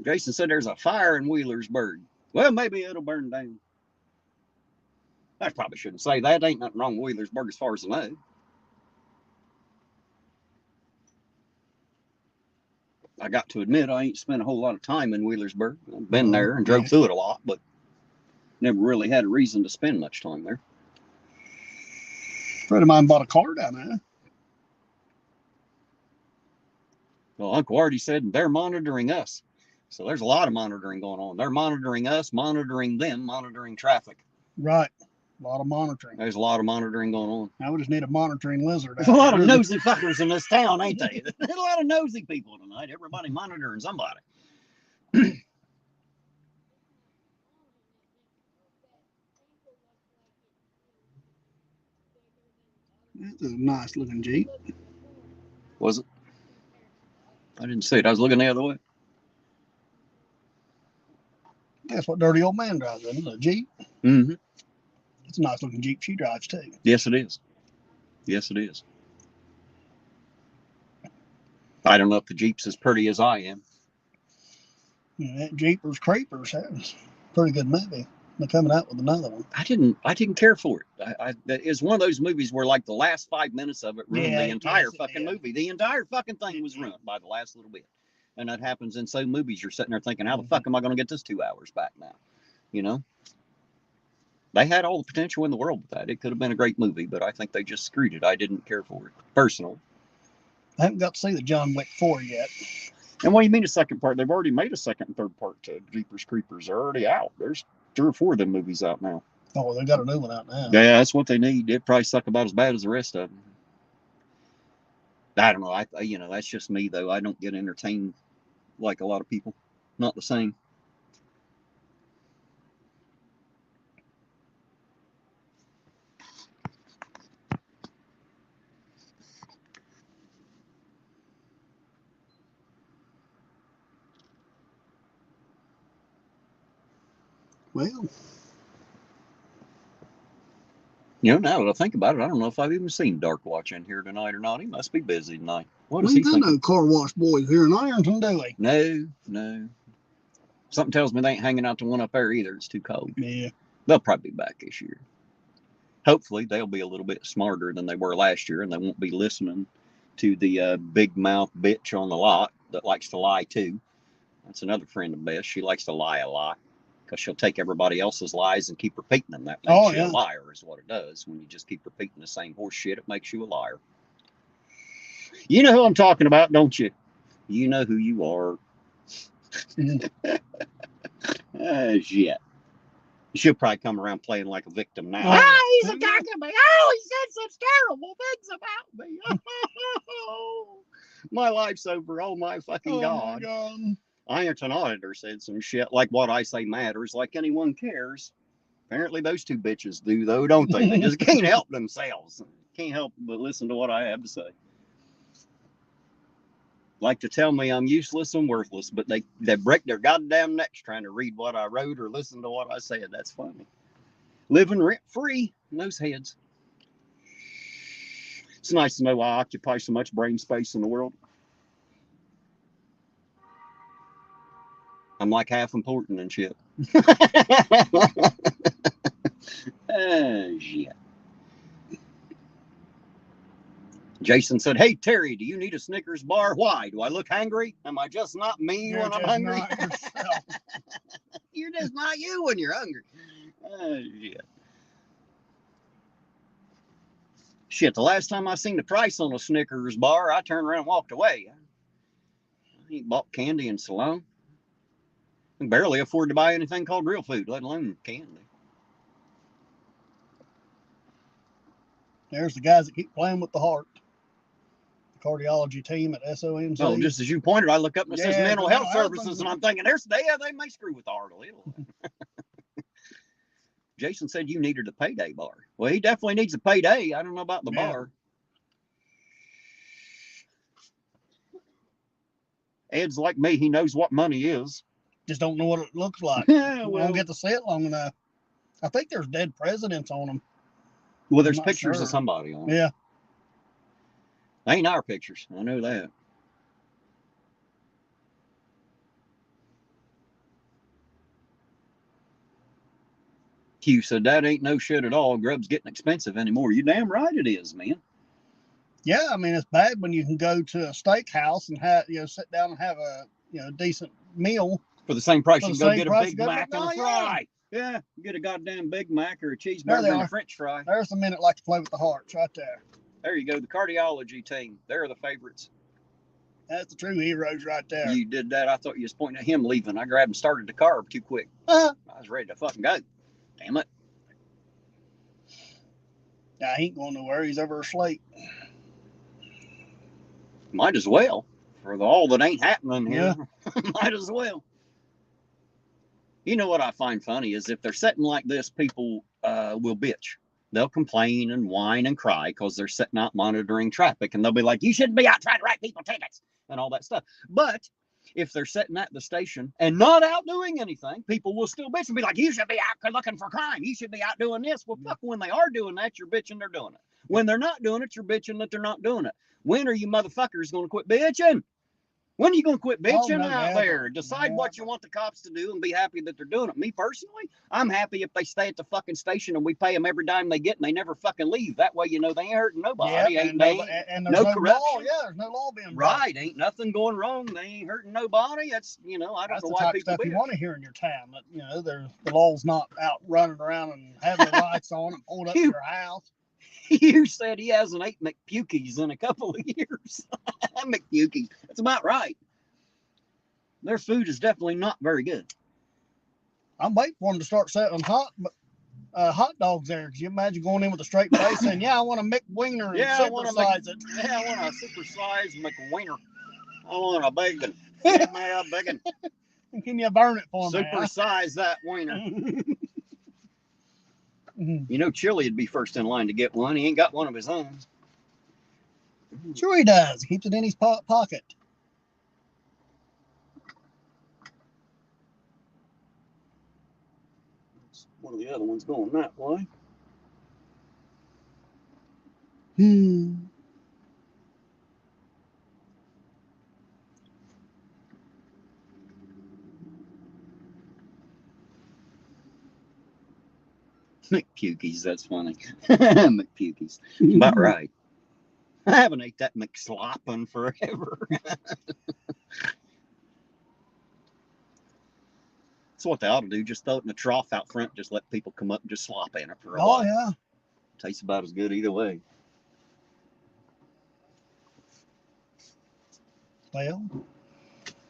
Jason said there's a fire in Wheelersburg. Well, maybe it'll burn down. I probably shouldn't say that. Ain't nothing wrong with Wheelersburg as far as I know. I got to admit, I ain't spent a whole lot of time in Wheelersburg. I've been there and drove through it a lot, but never really had a reason to spend much time there. A friend of mine bought a car down there. Well, Uncle Artie said they're monitoring us. So there's a lot of monitoring going on. They're monitoring us, monitoring them, monitoring traffic. Right. A lot of monitoring. There's a lot of monitoring going on. Now we just need a monitoring lizard. There's a lot of nosy fuckers in this town, ain't they? There's a lot of nosy people tonight. Everybody monitoring somebody. It's a nice looking Jeep. Was it? I didn't see it. I was looking the other way. That's what Dirty Old Man drives, isn't it? A Jeep. Mm-hmm. It's a nice looking Jeep she drives too. Yes, it is. Yes, it is. I don't know if the Jeep's as pretty as I am. That Jeepers Creepers, that was a pretty good movie. They're coming out with another one. I didn't care for it. It's one of those movies where like the last 5 minutes of it ruined the entire fucking movie. The entire fucking thing was ruined by the last little bit. And that happens in some movies. You're sitting there thinking, how the fuck am I going to get this 2 hours back now? You know? They had all the potential in the world with that. It could have been a great movie, but I think they just screwed it. I didn't care for it, personally. I haven't got to see the John Wick 4 yet. And what do you mean a second part? They've already made a second and third part to Jeepers Creepers. They're already out. There's 3 or 4 of them movies out now. Oh, they got a new one out now. Yeah, that's what they need. It probably suck about as bad as the rest of them. I don't know. That's just me though. I don't get entertained like a lot of people. Not the same. Well, now that I think about it, I don't know if I've even seen Dark Watch in here tonight or not. He must be busy tonight. What is he thinking? We ain't got no car wash boys here in Ironton, do we? No. Something tells me they ain't hanging out to one up there either. It's too cold. Yeah. They'll probably be back this year. Hopefully, they'll be a little bit smarter than they were last year, and they won't be listening to the big mouth bitch on the lot that likes to lie too. That's another friend of Bess. She likes to lie a lot because she'll take everybody else's lies and keep repeating them. That makes you a liar, is what it does. When you just keep repeating the same horse shit, it makes you a liar. You know who I'm talking about, don't you? You know who you are. Shit. She'll probably come around playing like a victim now. Oh, he's attacking me. Oh, he said such terrible things about me. My life's over. Oh, my fucking God. Ironton Auditor said some shit like what I say matters, like anyone cares. Apparently those 2 bitches do, though, don't they? They just can't help themselves. Can't help but listen to what I have to say. Like to tell me I'm useless and worthless, but they break their goddamn necks trying to read what I wrote or listen to what I said. That's funny. Living rent-free in those heads. It's nice to know I occupy so much brain space in the world. I'm like half important and shit. Shit. Jason said, hey, Terry, do you need a Snickers bar? Why? Do I look hungry? Am I just not me when I'm hungry? You're just not you when you're hungry. Shit. Shit, the last time I seen the price on a Snickers bar, I turned around and walked away. I ain't bought candy in so long. I can barely afford to buy anything called real food, let alone candy. There's the guys that keep playing with the heart. The cardiology team at SOMC. Oh, just as you pointed, I look up and it says mental health services, and I'm thinking, they may screw with the heart a little. Jason said you needed a payday bar. Well, he definitely needs a payday. I don't know about the bar. Ed's like me. He knows what money is. Just don't know what it looks like. Well, we don't get to see it long enough. I think there's dead presidents on them. Well, there's pictures of somebody on them. Yeah. They ain't our pictures. I know that. Q said, that ain't no shit at all. Grub's getting expensive anymore. You damn right it is, man. Yeah, I mean, it's bad when you can go to a steakhouse and have, sit down and have a, decent meal. For the same price, you can go get a Big Mac and a fry. Yeah, get a goddamn Big Mac or a cheeseburger and a French fry. There's the men that like to play with the hearts right there. There you go, the cardiology team. They're the favorites. That's the true heroes right there. You did that. I thought you was pointing at him leaving. I grabbed and started the car too quick. I was ready to fucking go. Damn it. Nah, he ain't going nowhere. He's over asleep. Might as well. For all that ain't happening here. Yeah. Might as well. You know what I find funny is if they're sitting like this, people will bitch. They'll complain and whine and cry because they're sitting out monitoring traffic, and they'll be like, you shouldn't be out trying to write people tickets and all that stuff. But if they're sitting at the station and not out doing anything, people will still bitch and be like, you should be out looking for crime. You should be out doing this. Well, fuck, when they are doing that, you're bitching they're doing it. When they're not doing it, you're bitching that they're not doing it. When are you motherfuckers going to quit bitching? When are you going to quit bitching out there? Decide what you want the cops to do and be happy that they're doing it. Me personally, I'm happy if they stay at the fucking station and we pay them every dime they get and they never fucking leave. That way, you know, they ain't hurting nobody. Yeah, and there's no corruption. Law. Yeah, there's no law being broken. Right. Ain't nothing going wrong. They ain't hurting nobody. That's, you know, I don't know why people do that. That's the type of stuff you want to hear in your town. That, you know, the law's not out running around and having the lights on and pulled up to your house. You said he hasn't ate McPukies in a couple of years. McPukies. That's about right. Their food is definitely not very good. I'm waiting for them to start selling hot dogs there. Can you imagine going in with a straight face saying, yeah, I want a McWiener and supersize it. Yeah, I want a supersized McWiener. I want a bacon. Give me a bacon. Can you burn it for me? Supersize that wiener. You know, Chili would be first in line to get one. He ain't got one of his own. Sure he does. He keeps it in his pocket. One of the other ones going that way. McPukies, that's funny. McPukies. About right. I haven't ate that McSloppin' forever. That's what they ought to do. Just throw it in the trough out front. Just let people come up and just slop in it for a while. Oh, yeah. Tastes about as good either way. Well,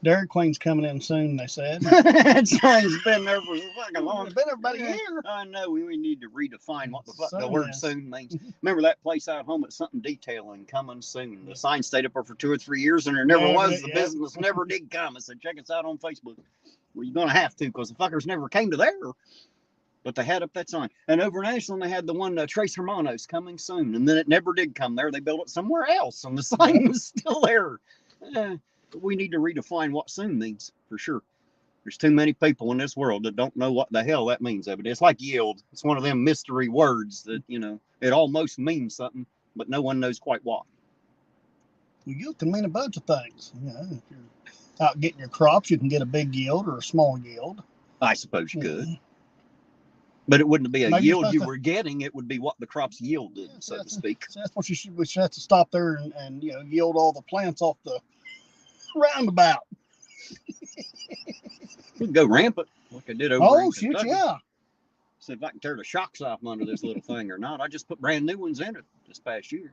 Dairy Queen's coming in soon, they said. It's been there for so fucking long. It's been there about a year. I know. We need to redefine what the fuck the word soon means. Remember that place out home at something detailing coming soon. The sign stayed up there for 2 or 3 years and there never was. The business never did come. I said, check us out on Facebook. Well, you're going to have to because the fuckers never came to there. But they had up that sign. And over in Ashland, they had the one, Trace Hermanos, coming soon. And then it never did come there. They built it somewhere else. And the sign was still there. We need to redefine what soon means, for sure. There's too many people in this world that don't know what the hell that means. It's like yield. It's one of them mystery words that, you know, it almost means something, but no one knows quite what. Well, yield can mean a bunch of things. You know, if you're out getting your crops, you can get a big yield or a small yield. I suppose you could. But it wouldn't be a yield you were getting. It would be what the crops yielded, so to speak. So that's what you should have to stop there and you know, yield all the plants off the roundabout. We can go rampant like I did over in Kentucky. Oh, shit, yeah. See if I can tear the shocks off under this little thing or not. I just put brand new ones in it this past year.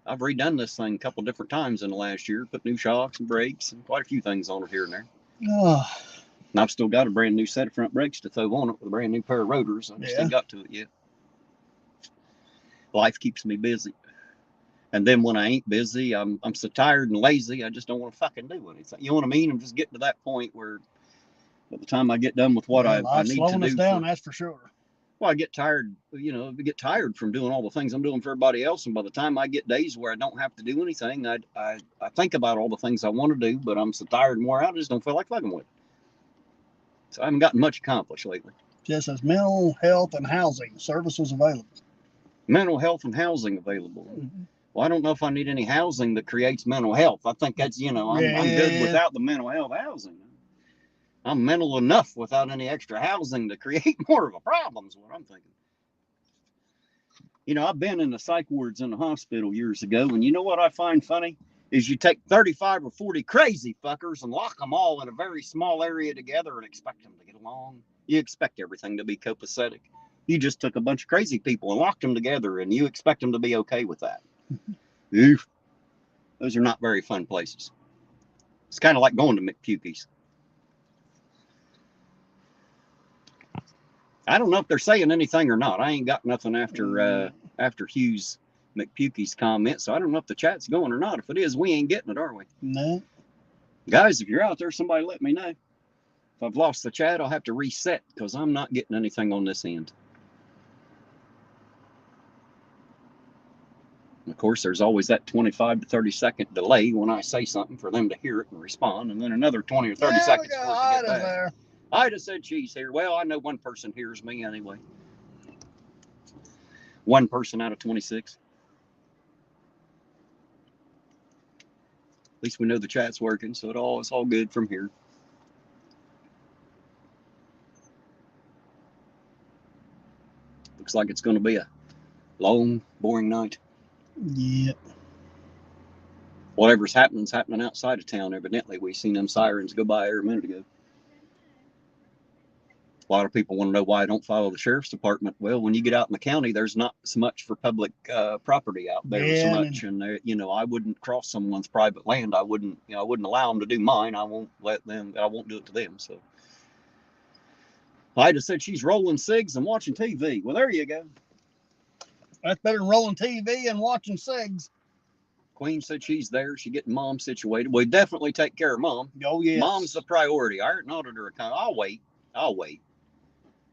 I've redone this thing a couple different times in the last year. Put new shocks and brakes and quite a few things on it here and there. And I've still got a brand new set of front brakes to throw on it with a brand new pair of rotors. I just ain't got to it yet. Life keeps me busy. And then when I ain't busy, I'm so tired and lazy, I just don't want to fucking do anything. You know what I mean? I'm just getting to that point where by the time I get done with what I need to do. Slowing us down, that's for sure. Well, I get tired, you know, I get tired from doing all the things I'm doing for everybody else. And by the time I get days where I don't have to do anything, I think about all the things I want to do, but I'm so tired and wore out, I just don't feel like fucking with it. So I haven't gotten much accomplished lately. Just as mental health and housing services available. Mental health and housing available. Well, I don't know if I need any housing that creates mental health. I think that's, you know, I'm good without the mental health housing. I'm mental enough without any extra housing to create more of a problem is what I'm thinking. You know, I've been in the psych wards in the hospital years ago, and you know what I find funny? Is you take 35 or 40 crazy fuckers and lock them all in a very small area together and expect them to get along. You expect everything to be copacetic. You just took a bunch of crazy people and locked them together, and you expect them to be okay with that. Oof. Those are not very fun places. It's kind of like going to McPukies. I don't know if they're saying anything or not. I ain't got nothing after Hugh's McPukies comment, so I don't know if the chat's going or not. If it is, we ain't getting it, are we? No. Guys, if you're out there, somebody let me know. If I've lost the chat, I'll have to reset because I'm not getting anything on this end. Of course, there's always that 25 to 30-second delay when I say something for them to hear it and respond, and then another 20 or 30 seconds for it to get back. There. Ida said she's here. Well, I know one person hears me anyway. One person out of 26. At least we know the chat's working, so it's all good from here. Looks like it's going to be a long, boring night. Yeah. Whatever's happening's happening outside of town, evidently. We seen them sirens go by here a minute ago. A lot of people want to know why I don't follow the sheriff's department. Well, when you get out in the county, there's not so much for public property out there so much, and I wouldn't cross someone's private land. I wouldn't allow them to do mine. I won't do it to them. So Ida said she's rolling cigs and watching TV. Well, there you go. That's better than rolling TV and watching cigs. Queen said she's there. She's getting Mom situated. We definitely take care of Mom. Oh, yes. Mom's the priority. Iron auditor. I'll wait.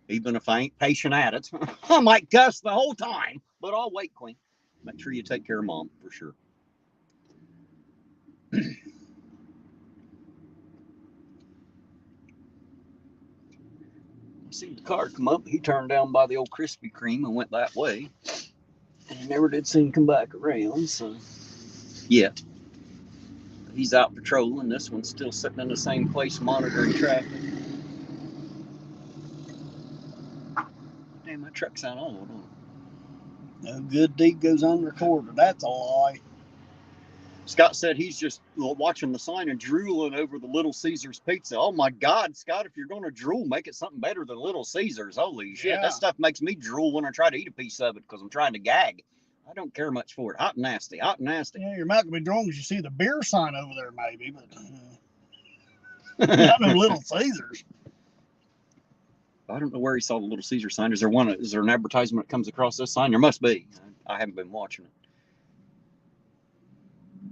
Even if I ain't patient at it. I might cuss the whole time, but I'll wait, Queen. Make sure you take care of Mom for sure. See the car come up. He turned down by the old Krispy Kreme and went that way. And he never did see him come back around, so yeah. He's out patrolling. This one's still sitting in the same place monitoring traffic. Damn, my truck's out on. No good deed goes unrecorded. That's a lie. Scott said he's just watching the sign and drooling over the Little Caesars pizza. Oh my God, Scott, if you're going to drool, make it something better than Little Caesars. Holy shit, yeah. That stuff makes me drool when I try to eat a piece of it because I'm trying to gag. I don't care much for it. Hot and nasty, hot and nasty. Yeah, your mouth will be drooling because you see the beer sign over there maybe, but not no Little Caesars. I don't know where he saw the Little Caesar sign. Is there an advertisement that comes across this sign? There must be. I haven't been watching it.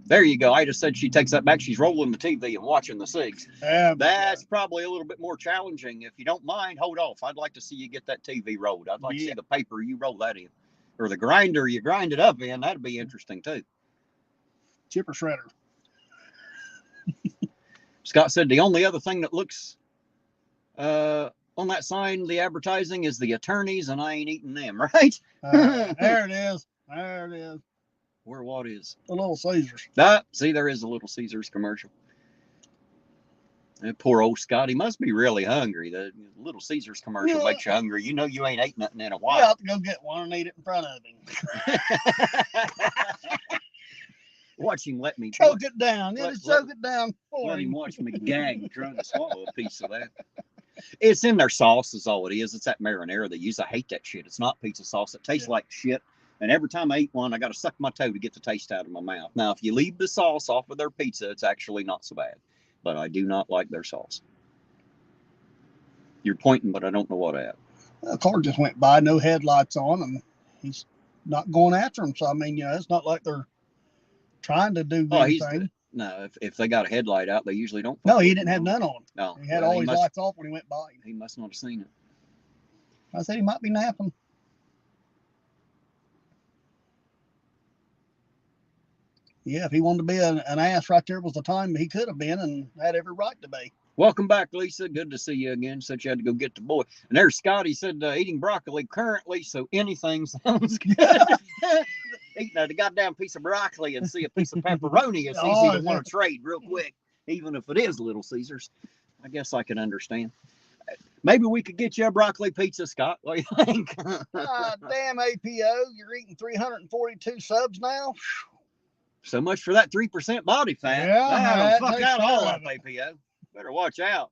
There you go. I just said she takes that back. She's rolling the TV and watching the cigs. That's probably a little bit more challenging. If you don't mind, hold off. I'd like to see you get that TV rolled. I'd like to see the paper you roll that in. Or the grinder you grind it up in. That'd be interesting too. Chipper shredder. Scott said the only other thing that looks on that sign, the advertising, is the attorneys, and I ain't eating them, right? There it is. There it is. Where what is? The Little Caesars. See, there is a Little Caesars commercial. And poor old Scott, he must be really hungry. The Little Caesars commercial makes you hungry. You know you ain't ate nothing in a while. You'll have to go get one and eat it in front of him. Watch him let me choke it down. Choke it down for let him watch me gag trying to swallow a piece of that. It's in their sauce is all it is. It's that marinara they use. I hate that shit. It's not pizza sauce. It tastes like shit. And every time I eat one, I got to suck my toe to get the taste out of my mouth. Now, if you leave the sauce off of their pizza, it's actually not so bad. But I do not like their sauce. You're pointing, but I don't know what at. A car just went by, no headlights on, and he's not going after him. So, I mean, it's not like they're trying to do anything. No, if they got a headlight out, they usually don't. No, he didn't have none on. No. He had all his lights off when he went by. He must not have seen it. I said he might be napping. Yeah, if he wanted to be an ass right there was the time he could have been and had every right to be. Welcome back, Lisa. Good to see you again. Said you had to go get the boy. And there's Scott. He said eating broccoli currently, so anything sounds good. Eating the goddamn piece of broccoli and see a piece of pepperoni. It's easy to want to trade real quick, even if it is Little Caesars. I guess I can understand. Maybe we could get you a broccoli pizza, Scott. What do you think? Damn APO, you're eating 342 subs now? So much for that 3% body fat. Yeah, fuck out all that, APO. Better watch out.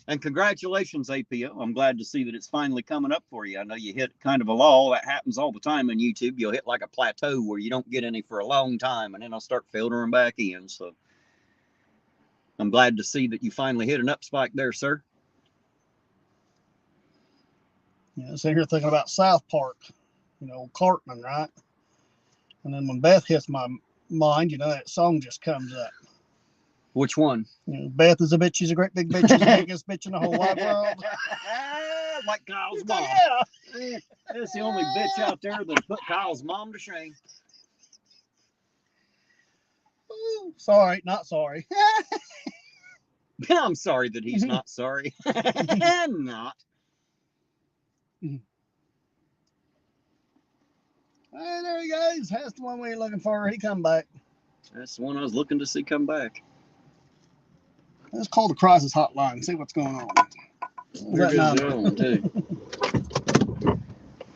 And congratulations, APO. I'm glad to see that it's finally coming up for you. I know you hit kind of a lull. That happens all the time on YouTube. You'll hit like a plateau where you don't get any for a long time, and then I'll start filtering back in. So I'm glad to see that you finally hit an up spike there, sir. Yeah, sitting here thinking about South Park, Cartman, right? And then when Beth hits my mind, that song just comes up. Which one? Beth is a bitch. She's a great big bitch. She's the biggest bitch in the whole wide world. Like Kyle's mom. Yeah. That's the only bitch out there that put Kyle's mom to shame. Ooh, sorry, not sorry. I'm sorry that he's not sorry. Not. Hey, there he goes. That's the one we ain't looking for. He come back. That's the one I was looking to see come back. Let's call the crisis hotline and see what's going on. There goes the other one, too.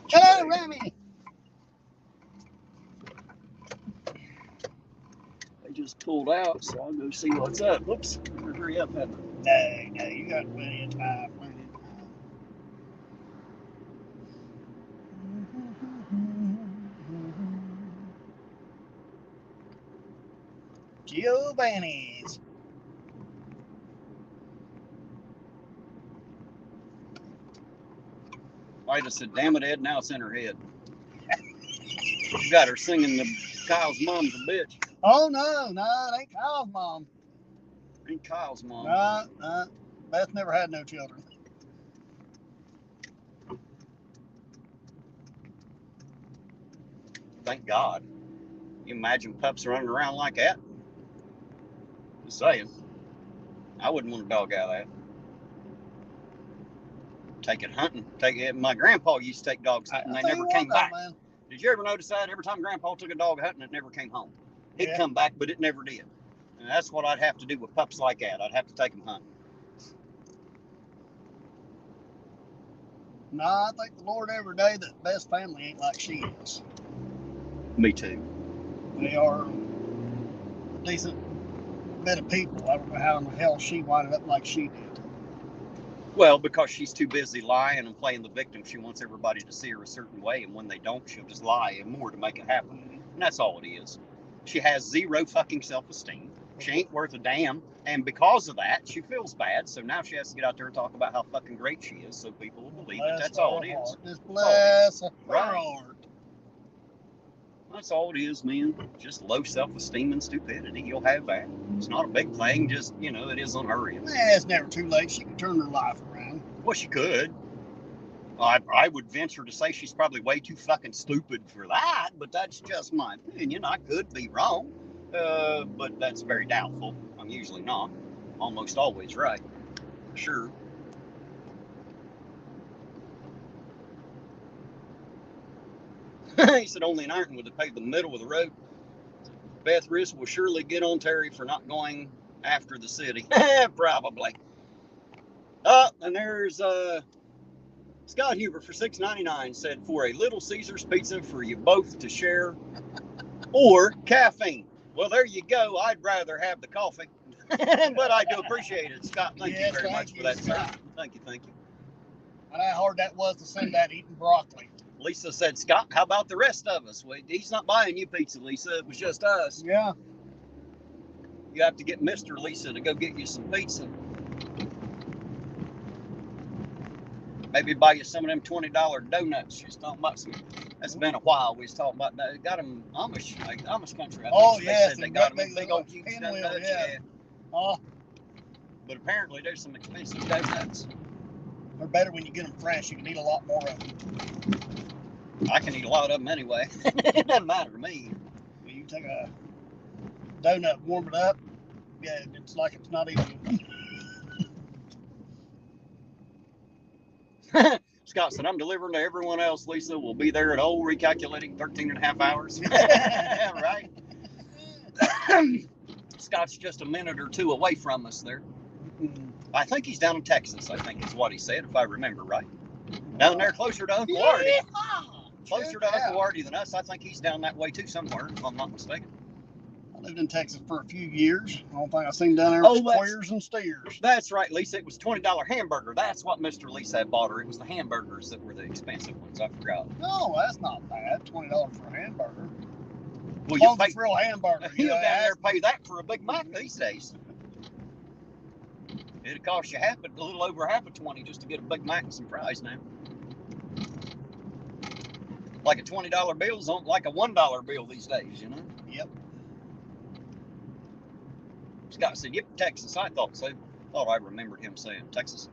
Hello, Remy. They just pulled out, so I'll go see what's up. Whoops. Hurry up, Heather. No, you got plenty of time. Giovanni's. I just said, damn it, Ed, now it's in her head. You got her singing the Kyle's mom's a bitch. Oh, no, it ain't Kyle's mom. Ain't Kyle's mom. Beth never had no children. Thank God. You imagine pups running around like that? Just saying. I wouldn't want a dog out of that. Take it hunting. My grandpa used to take dogs hunting. They never came back. Man. Did you ever notice that? Every time Grandpa took a dog hunting, it never came home. He'd come back, but it never did. And that's what I'd have to do with pups like that. I'd have to take them hunting. No, I thank the Lord every day that Beth's family ain't like she is. Me too. They are a decent bit of people. I don't know how in the hell she winded up like she did. Well, because she's too busy lying and playing the victim. She wants everybody to see her a certain way, and when they don't, she'll just lie and more to make it happen. And that's all it is. She has zero fucking self-esteem. She ain't worth a damn, and because of that, she feels bad. So now she has to get out there and talk about how fucking great she is, so people will believe it. That's all it is. Just bless her heart. That's all it is, man. Just low self-esteem and stupidity. You'll have that. It's not a big thing. Just, it is on her end. It's never too late. She can turn her life around. Well, she could. I would venture to say she's probably way too fucking stupid for that, but that's just my opinion. I could be wrong, but that's very doubtful. I'm usually not. Almost always right. Sure. He said only an iron would have paved the middle of the road. Beth Riss will surely get on Terry for not going after the city. Probably. And there's Scott Huber for $6.99 said, for a Little Caesars pizza for you both to share or caffeine. Well, there you go. I'd rather have the coffee. But I do appreciate it, Scott. Thank you very much for that, sir. Thank you. And how hard that was to send that eating broccoli. Lisa said, Scott, how about the rest of us? He's not buying you pizza, Lisa. It was just us. Yeah. You have to get Mr. Lisa to go get you some pizza. Maybe buy you some of them $20 donuts. She's talking about some. That's been a while. We was talking about that. Got them Amish country. Yes. They said they got them in big old huge donuts. Yeah. But apparently there's some expensive donuts. They're better when you get them fresh. You can eat a lot more of them. I can eat a lot of them anyway. It doesn't matter to me. Well, you take a donut, warm it up. Yeah, it's like it's not even. Scott said, I'm delivering to everyone else. Lisa will be there at old recalculating 13 and a half hours. Right? Scott's just a minute or two away from us there. I think he's down in Texas, I think is what he said, if I remember right. Down there closer to Uncle Artie. Closer to Uncle Artie than us. I think he's down that way too somewhere, if I'm not mistaken. I lived in Texas for a few years. I don't think I've seen down there squares and steers. That's right, Lisa. It was $20 hamburger. That's what Mr. Lisa had bought her. It was the hamburgers that were the expensive ones. I forgot. No, that's not bad. $20 for a hamburger. Well, you pay real hamburger. You down there pay that for a Big Mac these days. It'd cost you a little over half of 20 just to get a Big Mac and some fries now. Like a $20 bill's on like a $1 bill these days, you know? Yep. Scott said, yep, Texas. I thought so. Thought I remembered him saying Texas.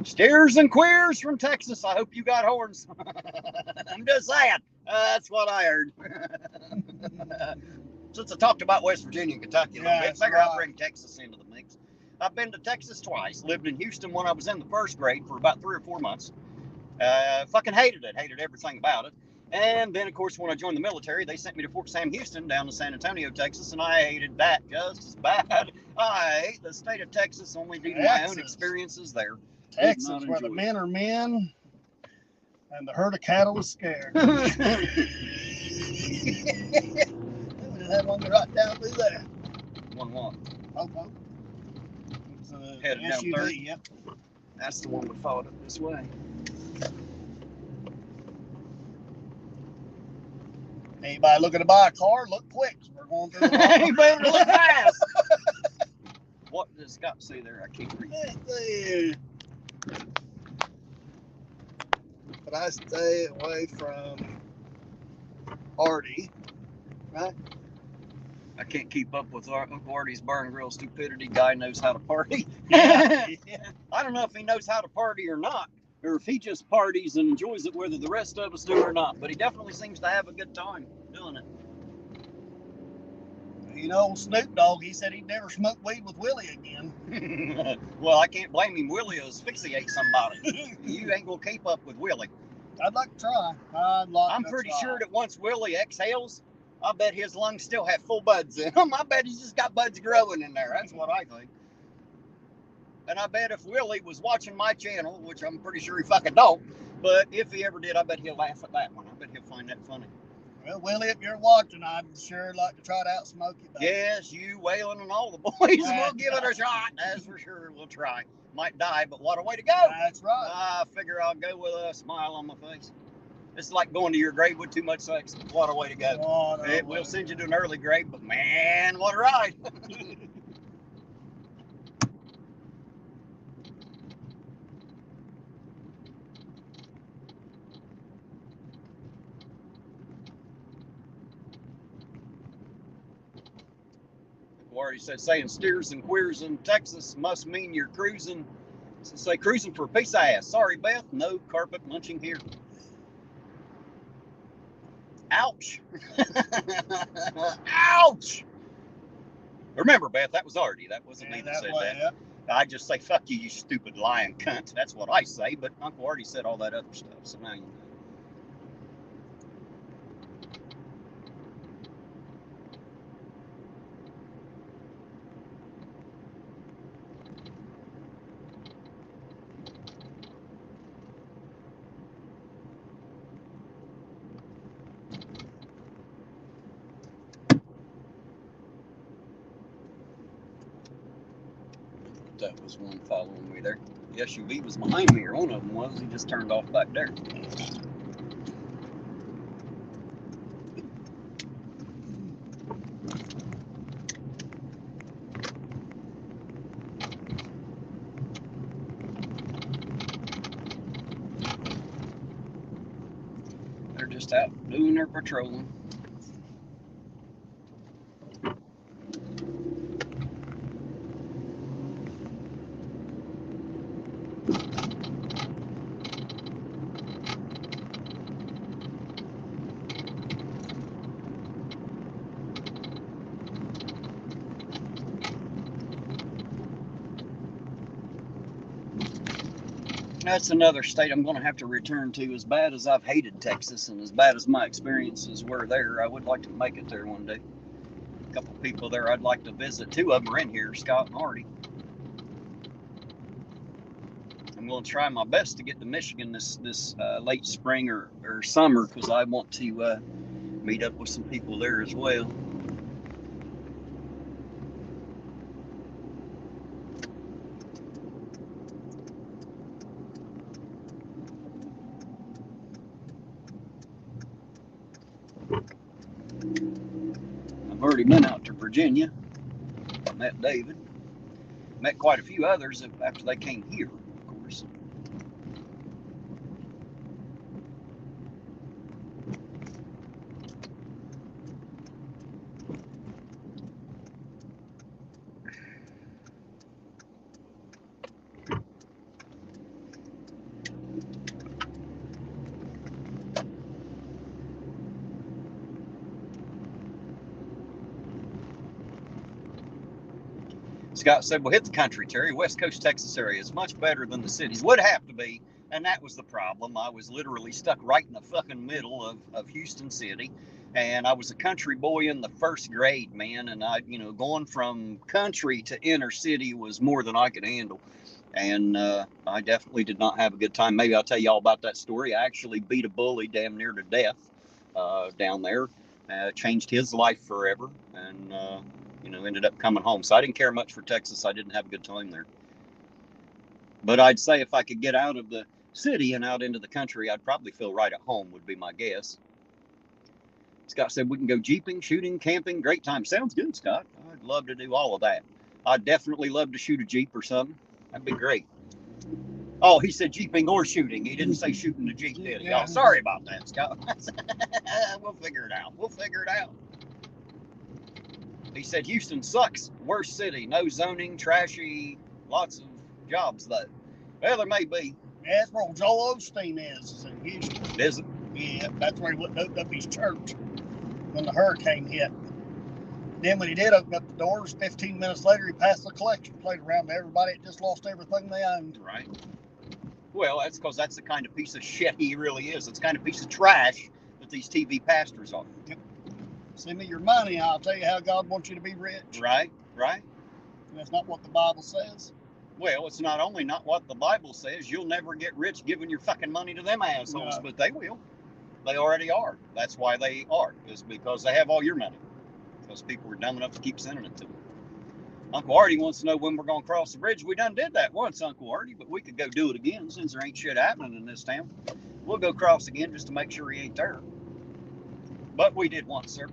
Steers and queers from Texas. I hope you got horns. I'm just saying. That's what I heard. Since I talked about West Virginia and Kentucky a little bit, figure I'll bring Texas into the mix. I've been to Texas twice. Lived in Houston when I was in the first grade for about 3 or 4 months. Fucking hated it. Hated everything about it. And then, of course, when I joined the military, they sent me to Fort Sam Houston down to San Antonio, Texas, and I hated that just as bad. I hate the state of Texas only due to my own experiences there. Texas, where the men are men and the herd of cattle is scared. We just had one right down through there. One what? Oh. It's a Headed down SUV, 30. yep. That's the one we followed up this way. Anybody looking to buy a car, look quick. We're going through the mall. You better look fast. What does Scott say there? I can't read. But I stay away from Artie, right? I can't keep up with Uncle Artie's bar and grill stupidity. Guy knows how to party. Yeah. I don't know if he knows how to party or not, or if he just parties and enjoys it, whether the rest of us do or not. But he definitely seems to have a good time doing it. You know, Snoop Dogg, he said he'd never smoke weed with Willie again. Well, I can't blame him. Willie will asphyxiate somebody. You ain't gonna keep up with Willie. I'd like to try. I'm pretty sure that once Willie exhales, I bet his lungs still have full buds in them. I bet he's just got buds growing in there. That's what I think. And I bet if Willie was watching my channel, which I'm pretty sure he fucking don't, but if he ever did, I bet he'll laugh at that one. I bet he'll find that funny. Well, Willie, if you're watching, I'd sure like to try to outsmoke you. Yes, you, Waylon, and all the boys will give it a shot. That's for sure. We'll try. Might die, but what a way to go. That's right. I figure I'll go with a smile on my face. It's like going to your grave with too much sex. What a way to go. We'll send you to an early grave, but man, what a ride. I already said saying steers and queers in Texas must mean you're cruising. So say cruising for a piece of ass. Sorry, Beth, no carpet munching here. Ouch. Ouch. Remember, Beth, that was Artie. That wasn't me that said that. Yeah. I just say, fuck you, you stupid lying cunt. That's what I say, but Uncle Artie said all that other stuff, so now you know. That was one following me there. The SUV was behind me, or one of them was. He just turned off back there. They're just out doing their patrolling. That's another state I'm going to have to return to. As bad as I've hated Texas and as bad as my experiences were there, I would like to make it there one day. A couple people there I'd like to visit. 2 of them are in here, Scott and Artie. I'm going to try my best to get to Michigan this late spring or summer, because I want to meet up with some people there as well. I've already been out to Virginia. Met David. Met quite a few others after they came here, of course. Scott said, well, hit the country, Terry. West Coast Texas area is much better than the cities. Would have to be. And that was the problem. I was literally stuck right in the fucking middle of Houston City. And I was a country boy in the first grade, man. And I, going from country to inner city was more than I could handle. And I definitely did not have a good time. Maybe I'll tell you all about that story. I actually beat a bully damn near to death down there. Changed his life forever. And, ended up coming home. So I didn't care much for Texas. I didn't have a good time there. But I'd say if I could get out of the city and out into the country, I'd probably feel right at home, would be my guess. Scott said we can go jeeping, shooting, camping, great time. Sounds good, Scott. I'd love to do all of that. I'd definitely love to shoot a Jeep or something. That'd be great. Oh, he said jeeping or shooting. He didn't say shooting the Jeep, did he? Oh, sorry about that, Scott. We'll figure it out. He said Houston sucks. Worst city. No zoning, trashy, lots of jobs, though. Well, there may be. Yeah, that's where Joel Osteen is in Houston. Is it? Yeah, that's where he wouldn't open up his church when the hurricane hit. Then when he did open up the doors, 15 minutes later, he passed the collection plate around to everybody that just lost everything they owned. Right. Well, that's because that's the kind of piece of shit he really is. It's the kind of piece of trash that these TV pastors are. Yep. Send me your money, I'll tell you how God wants you to be rich. Right. And that's not what the Bible says. Well, it's not only not what the Bible says, you'll never get rich giving your fucking money to them assholes, but they will. They already are. That's why they are, is because they have all your money. Because people were dumb enough to keep sending it to them. Uncle Artie wants to know when we're going to cross the bridge. We done did that once, Uncle Artie, but we could go do it again since there ain't shit happening in this town. We'll go cross again just to make sure he ain't there. But we did once, sir.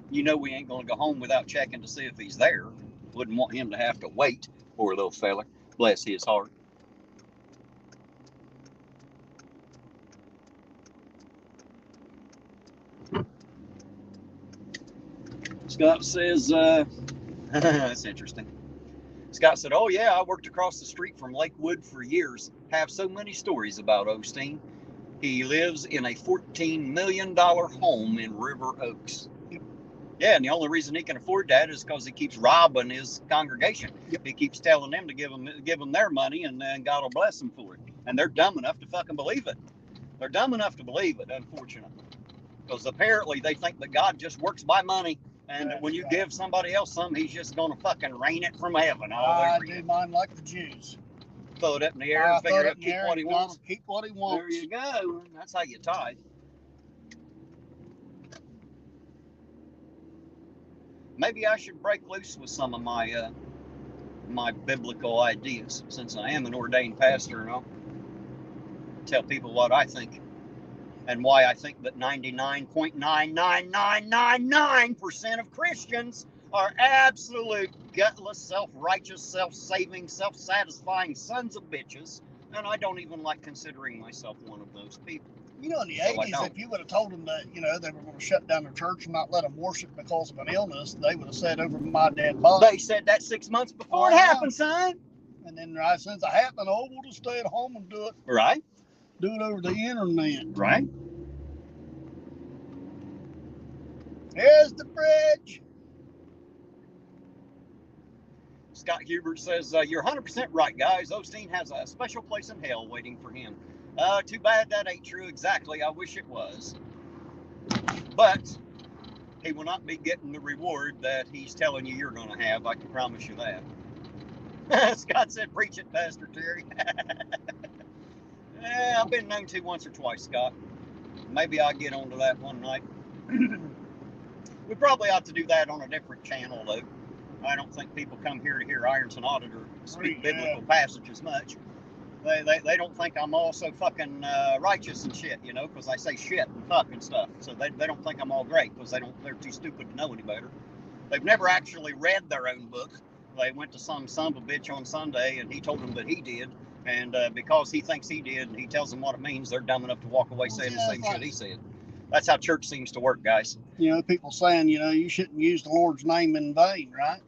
We ain't going to go home without checking to see if he's there. Wouldn't want him to have to wait, poor little fella. Bless his heart. Scott says, that's interesting. Scott said, oh yeah, I worked across the street from Lakewood for years. Have so many stories about Osteen. He lives in a $14 million home in River Oaks. Yeah, and the only reason he can afford that is because he keeps robbing his congregation. Yep. He keeps telling them to give them their money, and then God will bless them for it. And they're dumb enough to fucking believe it. They're dumb enough to believe it, unfortunately. Because apparently they think that God just works by money, and that when you give somebody else something, he's just going to fucking rain it from heaven all over you. I do mine like the Jews. Throw it up in the air and figure out keep what he wants. Keep what he wants. There you go. That's how you tithe. Maybe I should break loose with some of my my biblical ideas, since I am an ordained pastor, and I'll tell people what I think and why I think that 99.99999% of Christians are absolute gutless, self-righteous, self-saving, self-satisfying sons of bitches, and I don't even like considering myself one of those people. In the 80s, if you would have told them that, they were going to shut down their church and not let them worship because of an illness, they would have said over my dead body. They said that 6 months before it happened, son. And then right since it happened, we'll just stay at home and do it. Right. Do it over the internet. Right. Here's the bridge. Scott Hubert says, you're 100% right, guys. Osteen has a special place in hell waiting for him. Too bad that ain't true exactly. I wish it was. But he will not be getting the reward that he's telling you you're going to have. I can promise you that. Scott said, preach it, Pastor Terry. Yeah, I've been known to once or twice, Scott. Maybe I'll get onto that one night. We probably ought to do that on a different channel, though. I don't think people come here to hear Ironton Auditor speak biblical passages much. They don't think I'm all so fucking righteous and shit, because I say shit and fuck and stuff. So they don't think I'm all great because they're too stupid to know any better. They've never actually read their own book. They went to some son of a bitch on Sunday and he told them that he did. And because he thinks he did and he tells them what it means, they're dumb enough to walk away saying the same shit he said. That's how church seems to work, guys. People saying, you shouldn't use the Lord's name in vain, right?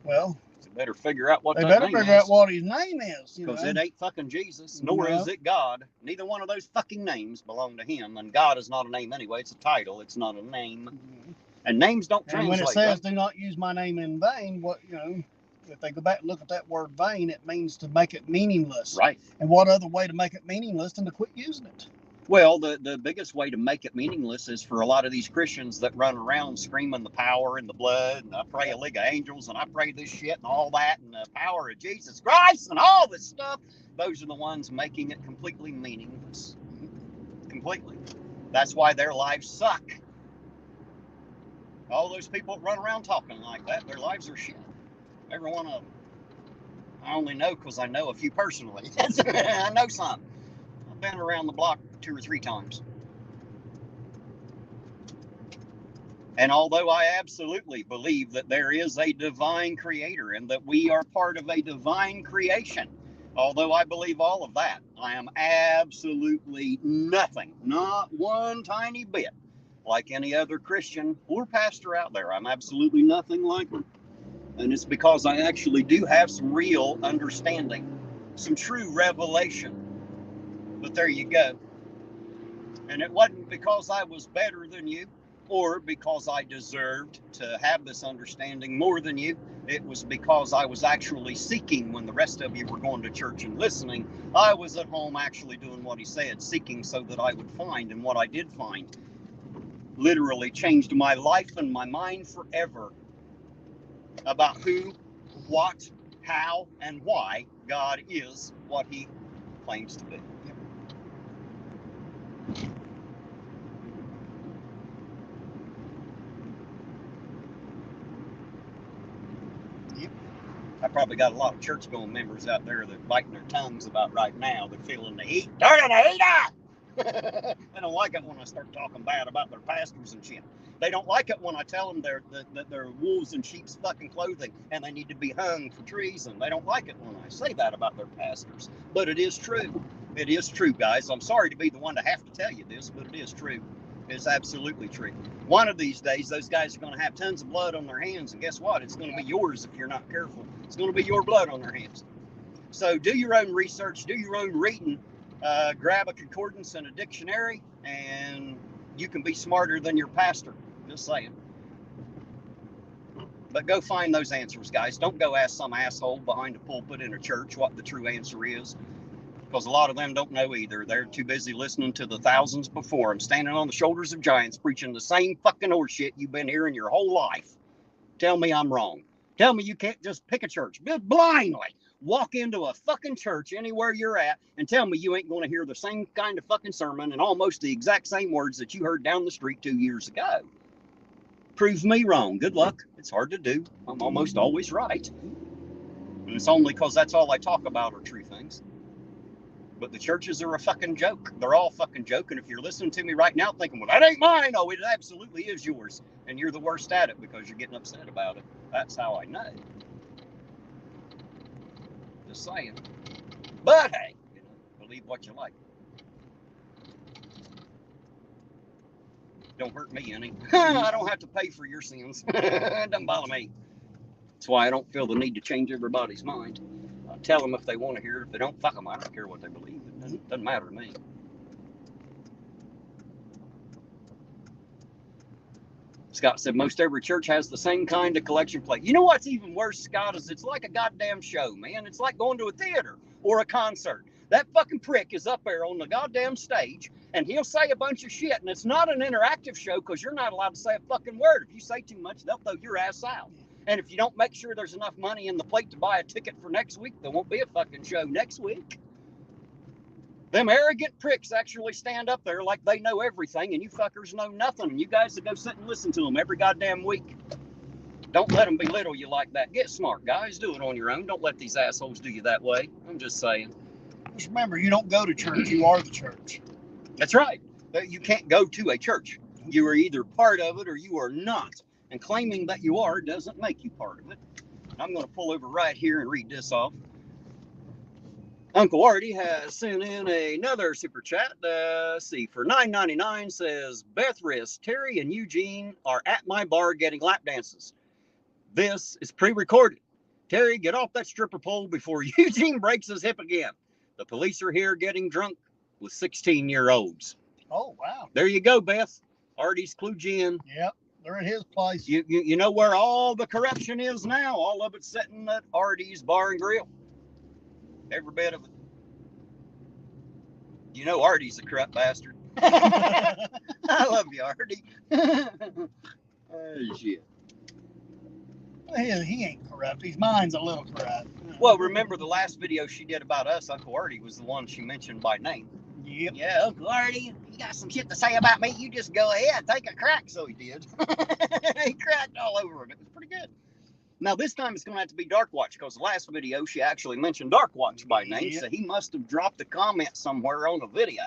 Well, they better figure out what they better figure out what his name is. Because it ain't fucking Jesus, nor is it God. Neither one of those fucking names belong to him. And God is not a name anyway. It's a title. It's not a name. And names don't And translate. when it says, right? do not use my name in vain, what, if they go back and look at that word vain, it means to make it meaningless. Right. And what other way to make it meaningless than to quit using it? Well, the biggest way to make it meaningless is for a lot of these Christians that run around screaming the power and the blood, and I pray a league of angels, and I pray this shit and all that, and the power of Jesus Christ and all this stuff. Those are the ones making it completely meaningless. Completely. That's why their lives suck. All those people that run around talking like that, their lives are shit. Every one of them. I only know because I know a few personally. I know some. I've been around the block 2 or 3 times. And although I absolutely believe that there is a divine creator and that we are part of a divine creation, although I believe all of that, I am absolutely nothing, not one tiny bit, like any other Christian or pastor out there. I'm absolutely nothing like them. And it's because I actually do have some real understanding, some true revelation. But there you go. And it wasn't because I was better than you or because I deserved to have this understanding more than you. It was because I was actually seeking when the rest of you were going to church and listening. I was at home actually doing what he said, seeking so that I would find. And what I did find literally changed my life and my mind forever about who, what, how, and why God is what he claims to be. I probably got a lot of church-going members out there that are biting their tongues about right now. They're feeling the heat. Turning the heat up! They don't like it when I start talking bad about their pastors and shit. They don't like it when I tell them that they're wolves in sheep's fucking clothing and they need to be hung for treason. They don't like it when I say that about their pastors. But it is true. It is true, guys. I'm sorry to be the one to have to tell you this, but it is true. It's absolutely true. One of these days, those guys are going to have tons of blood on their hands, and guess what? It's going to be yours if you're not careful. It's going to be your blood on their hands. So do your own research, do your own reading, grab a concordance and a dictionary, and you can be smarter than your pastor. Just saying. But go find those answers, guys. Don't go ask some asshole behind a pulpit in a church what the true answer is. Because a lot of them don't know either. They're too busy listening to the thousands before them, standing on the shoulders of giants, preaching the same fucking horseshit you've been hearing your whole life. Tell me I'm wrong. Tell me you can't just pick a church, blindly walk into a fucking church anywhere you're at and tell me you ain't going to hear the same kind of fucking sermon and almost the exact same words that you heard down the street 2 years ago. Proves me wrong. Good luck. It's hard to do. I'm almost always right. And it's only because that's all I talk about are true things. But the churches are a fucking joke. They're all fucking joke. And if you're listening to me right now thinking, well, that ain't mine. Oh, it absolutely is yours. And you're the worst at it because you're getting upset about it. That's how I know. Just saying. But hey, believe what you like. Don't hurt me any. I don't have to pay for your sins. It doesn't bother me. That's why I don't feel the need to change everybody's mind. I tell them if they want to hear it. If they don't, fuck them. I don't care what they believe. It doesn't matter to me. Scott said most every church has the same kind of collection plate. You know what's even worse, Scott, is it's like a goddamn show, man. It's like going to a theater or a concert. That fucking prick is up there on the goddamn stage, and he'll say a bunch of shit, and it's not an interactive show because you're not allowed to say a fucking word. If you say too much, they'll throw your ass out. And if you don't make sure there's enough money in the plate to buy a ticket for next week, there won't be a fucking show next week. Them arrogant pricks actually stand up there like they know everything, and you fuckers know nothing. And you guys that go sit and listen to them every goddamn week. Don't let them belittle you like that. Get smart, guys. Do it on your own. Don't let these assholes do you that way. I'm just saying. Just remember, you don't go to church. You are the church. That's right. You can't go to a church. You are either part of it or you are not. And claiming that you are doesn't make you part of it. I'm going to pull over right here and read this off. Uncle Artie has sent in another super chat. See, for $9.99 says, Beth Riss, Terry, and Eugene are at my bar getting lap dances. This is pre-recorded. Terry, get off that stripper pole before Eugene breaks his hip again. The police are here getting drunk with 16-year-olds. Oh, wow. There you go, Beth. Artie's clued you in. Yep. They're at his place. You know where all the corruption is now? All of it's sitting at Artie's Bar and Grill. Every bit of it. You know Artie's a corrupt bastard. I love you, Artie. Oh, shit. He ain't corrupt. His mind's a little corrupt. Well, remember the last video she did about us, Uncle Artie was the one she mentioned by name. Yep. Yeah, Uncle Artie, you got some shit to say about me, you just go ahead, take a crack. So he did. He cracked all over him. It was pretty good. Now, this time it's going to have to be Dark Watch, because the last video she actually mentioned Dark Watch by name, so he must have dropped a comment somewhere on the video.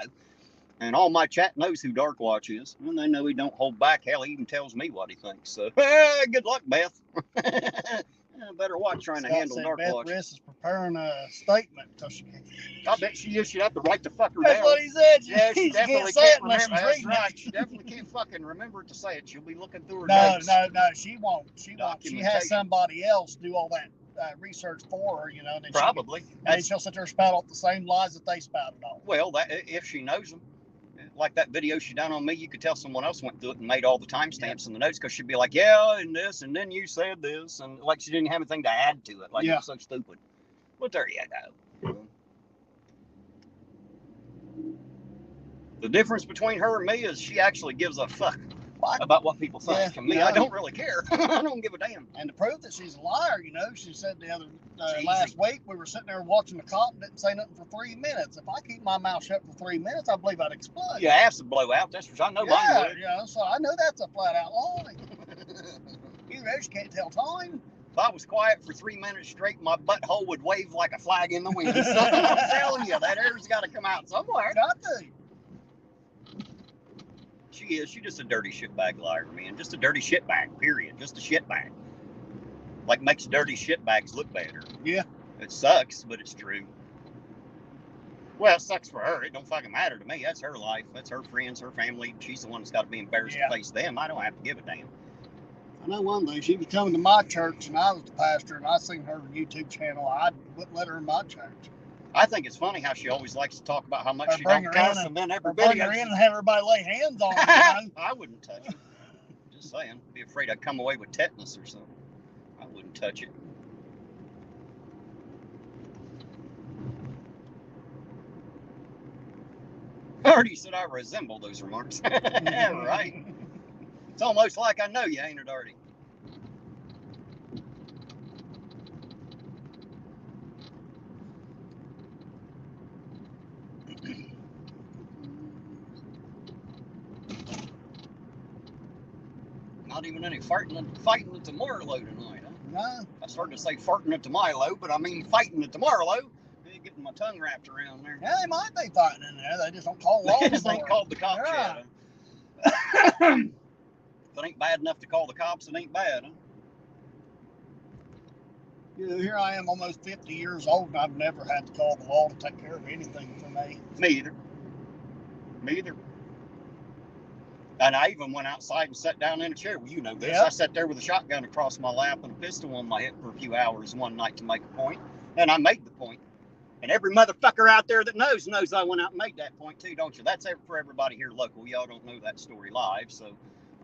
And all my chat knows who Dark Watch is. And they know he don't hold back. Hell, he even tells me what he thinks. So, good luck, Beth. Better watch trying to handle Dark Watch. Beth is preparing a statement. I bet she is. She'd have to write the fucker down. That's what he said. Yeah, she definitely can't remember. That's right. She definitely can't fucking remember to say it. She'll be looking through her notes. No, she won't. She won't. She has somebody else do all that research for her, you know. And probably. And she'll sit there and spout out the same lies that they spouted on. Well, if she knows them. Like that video she done on me, you could tell someone else went through it and made all the timestamps in the notes, because she'd be like, yeah, and this, and then you said this, and like she didn't have anything to add to it. Like, it's so stupid. But there you go. The difference between her and me is she actually gives a fuck about what people think. And me, I don't really care. I don't give a damn. And to prove that she's a liar, you know, she said the other last week we were sitting there watching the cop and didn't say nothing for 3 minutes. If I keep my mouth shut for 3 minutes, I believe I'd explode. Your ass would blow out. That's for sure. I know mine would. Yeah, so I know that's a flat out lie. You just can't tell time. If I was quiet for 3 minutes straight, my butthole would wave like a flag in the wind. So I'm telling you, that air's got to come out somewhere. Got to. She is. She's just a dirty shitbag liar, man. Just a dirty shitbag, period. Just a shitbag. Like, makes dirty shitbags look better. Yeah. It sucks, but it's true. Well, it sucks for her. It don't fucking matter to me. That's her life. That's her friends, her family. She's the one that's got to be embarrassed to face them. I don't have to give a damn. I know one thing. She was coming to my church, and I was the pastor, and I seen her YouTube channel. I wouldn't let her in my church. I think it's funny how she always likes to talk about how much she don't cuss, and then everybody bring her in and have everybody lay hands on her. You know? I wouldn't touch it. Just saying. Be afraid I'd come away with tetanus or something. I wouldn't touch it. Artie said I resemble those remarks. Right. It's almost like I know you, ain't it, Artie? Not even any fighting at the Marlow tonight, huh? No. I started to say farting at the Milo, but I mean fighting at the Marlow. Getting my tongue wrapped around there. Yeah, they might be fighting in there. They just don't call law. They just ain't called the cops yet. Huh? If it ain't bad enough to call the cops, it ain't bad, huh? You know, here I am, almost 50 years old, and I've never had to call the law to take care of anything for me. Me either. Me either. And I even went outside and sat down in a chair. Well, you know this. Yep. I sat there with a shotgun across my lap and a pistol on my hip for a few hours one night to make a point. And I made the point. And every motherfucker out there that knows I went out and made that point too, don't you? That's for everybody here local. Y'all don't know that story live. So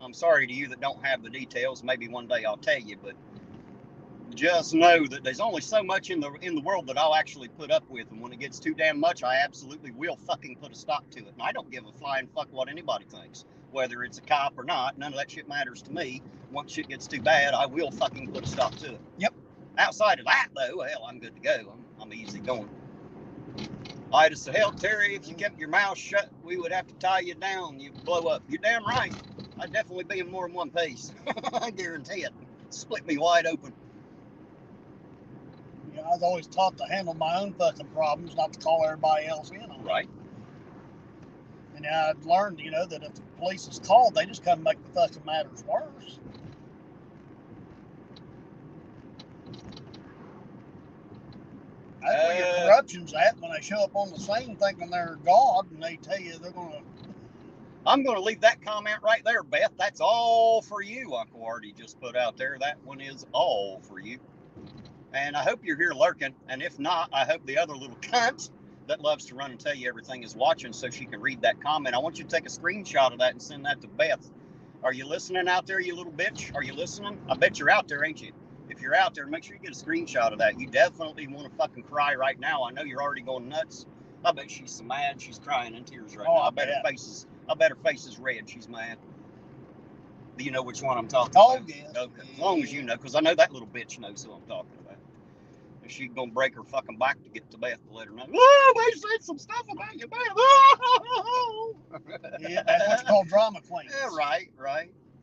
I'm sorry to you that don't have the details. Maybe one day I'll tell you. But just know that there's only so much in the world that I'll actually put up with. And when it gets too damn much, I absolutely will fucking put a stop to it. And I don't give a flying fuck what anybody thinks. Whether it's a cop or not, none of that shit matters to me. Once shit gets too bad, I will fucking put a stop to it. Yep. Outside of that, though, well, I'm good to go. I'm easy going. I just said, hell, Terry, if you kept your mouth shut, we would have to tie you down. You'd blow up. You're damn right. I'd definitely be in more than one piece. I guarantee it. Split me wide open. Yeah, I was always taught to handle my own fucking problems, not to call everybody else in on it. Right. And I've learned, you know, that if the police is called, they just come and make the fucking matters worse. That's where your corruption's at, when they show up on the scene thinking they're God and they tell you they're going to... I'm going to leave that comment right there, Beth. That's all for you, Uncle Artie just put out there. That one is all for you. And I hope you're here lurking. And if not, I hope the other little cunt that loves to run and tell you everything is watching so she can read that comment. I want you to take a screenshot of that and send that to Beth. Are you listening out there, you little bitch? Are you listening? I bet you're out there, ain't you? If you're out there, make sure you get a screenshot of that. You definitely want to fucking cry right now. I know you're already going nuts. I bet she's so mad. She's crying in tears right now. I bet her face is red. She's mad. Do you know which one I'm talking about? Oh, yes. Okay. As long as you know, because I know that little bitch knows who I'm talking about. And she's going to break her fucking back to get to Beth to let her know. Oh, they said some stuff about you, Beth. Oh. Yeah, that's what you call drama queens. Yeah, right.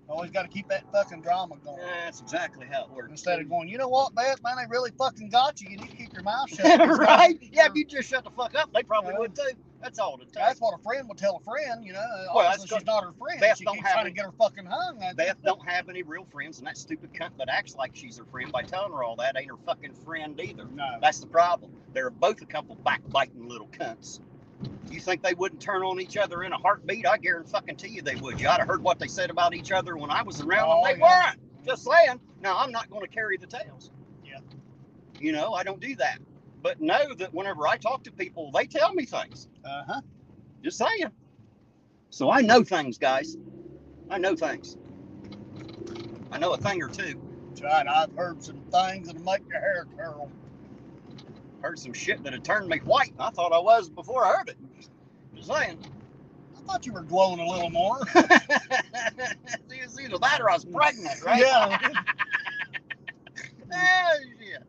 Always got to keep that fucking drama going. Yeah, that's exactly how it works. Instead of going, you know what, Beth, man, they really fucking got you. You need to keep your mouth shut. Right? Yeah, if you just shut the fuck up, they probably would too. That's all it takes. That's what a friend would tell a friend, you know. Well, obviously, she's not her friend. Beth she don't keeps have trying any, to get her fucking hung. Beth don't have any real friends, and that stupid cunt that acts like she's her friend by telling her all that ain't her fucking friend either. No. That's the problem. They're both a couple backbiting little cunts. You think they wouldn't turn on each other in a heartbeat? I guarantee you they would. You ought to heard what they said about each other when I was around, and they weren't. Just saying. Now, I'm not going to carry the tales. Yeah. You know, I don't do that. But know that whenever I talk to people, they tell me things. Uh-huh. Just saying. So I know things, guys. I know things. I know a thing or two. That's right. I've heard some things that'll make your hair curl. Heard some shit that had turned me white. I thought I was before I heard it. Just saying. I thought you were glowing a little more. It's either that or I was pregnant, right? Yeah. Oh, shit.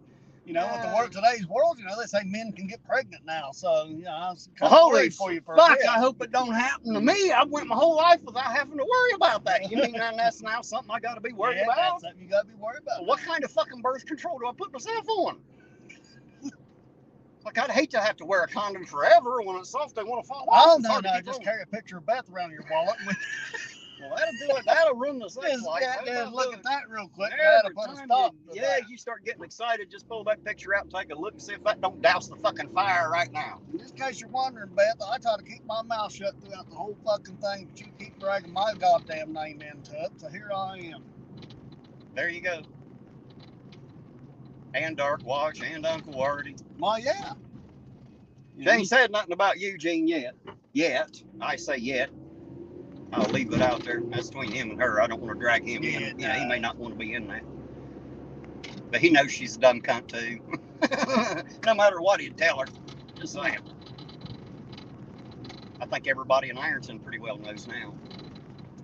You know, with today's world, you know, they say men can get pregnant now. So, you know, I was kind Holy of worried for you for fuck, a bit. I hope it don't happen to me. I went my whole life without having to worry about that. You mean that's now something I got to be worried about? That's something you got to be worried about. Well, what kind of fucking birth control do I put myself on? Like, I'd hate to have to wear a condom forever. When it's soft, they want to fall off. Oh, no, just carry a picture of Beth around your wallet. Well, that'll do it. That'll ruin the sex life. Look at that real quick. Every That'll put a time stop to yeah, that. you start getting excited, just pull that picture out and take a look and see if that don't douse the fucking fire right now. Just in case you're wondering, Beth, I try to keep my mouth shut throughout the whole fucking thing, but you keep dragging my goddamn name into it, so here I am. There you go. And Dark Watch and Uncle Artie. My, yeah. She ain't said nothing about Eugene yet. Yet. I say yet. I'll leave it out there. That's between him and her. I don't want to drag him in. You know, he may not want to be in that. But he knows she's a dumb cunt too. No matter what he'd tell her. Just saying. I think everybody in Ironton pretty well knows now.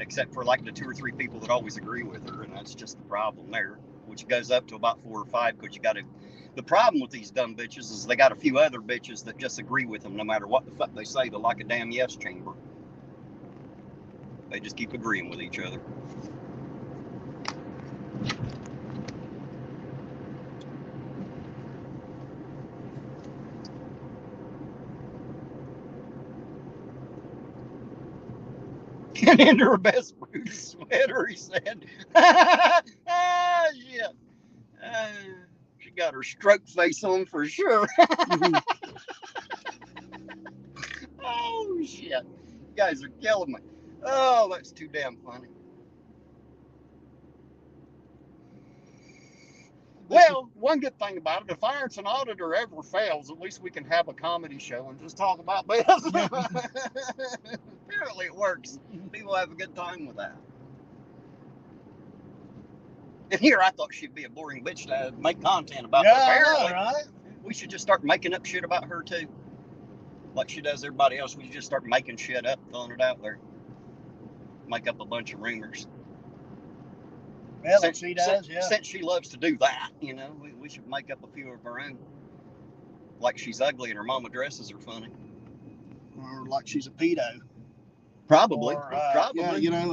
Except for like the 2 or 3 people that always agree with her. And that's just the problem there. Which goes up to about 4 or 5 because you got to... The problem with these dumb bitches is they got a few other bitches that just agree with them no matter what the fuck they say. They're like a damn yes chamber. They just keep agreeing with each other. Get into her best Bruce sweater, he said. Ah, shit. She got her stroke face on for sure. Oh, shit. You guys are killing me. Oh, that's too damn funny. Well, one good thing about it, if Ironton Auditor ever fails, at least we can have a comedy show and just talk about Beth. Apparently it works. People have a good time with that. And here I thought she'd be a boring bitch to make content about. Yeah, apparently, right? We should just start making up shit about her too. Like she does everybody else. We should just start making shit up, throwing it out there. Make up a bunch of rumors. Yeah, like she does, yeah. Since she loves to do that, you know, we should make up a few of our own. Like she's ugly and her mama dresses are funny. Or like she's a pedo. Probably. Or, Probably. Yeah, you know,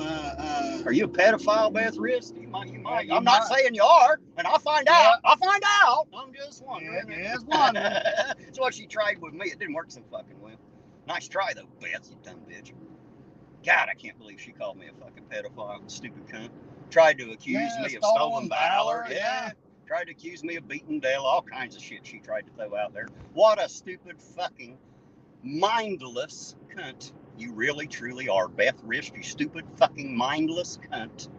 are you a pedophile, Beth Wrist? You might. You I'm not saying you are, and I'll find out. I'll find out. I'm just wondering. Yeah, just wondering. That's what she tried with me. It didn't work so fucking well. Nice try though, Beth, you dumb bitch. God, I can't believe she called me a fucking pedophile, stupid cunt. Tried to accuse me of stolen valor. Yeah. Tried to accuse me of beating Dale. All kinds of shit she tried to throw out there. What a stupid fucking mindless cunt. You really, truly are, Beth Wrist, you stupid fucking mindless cunt.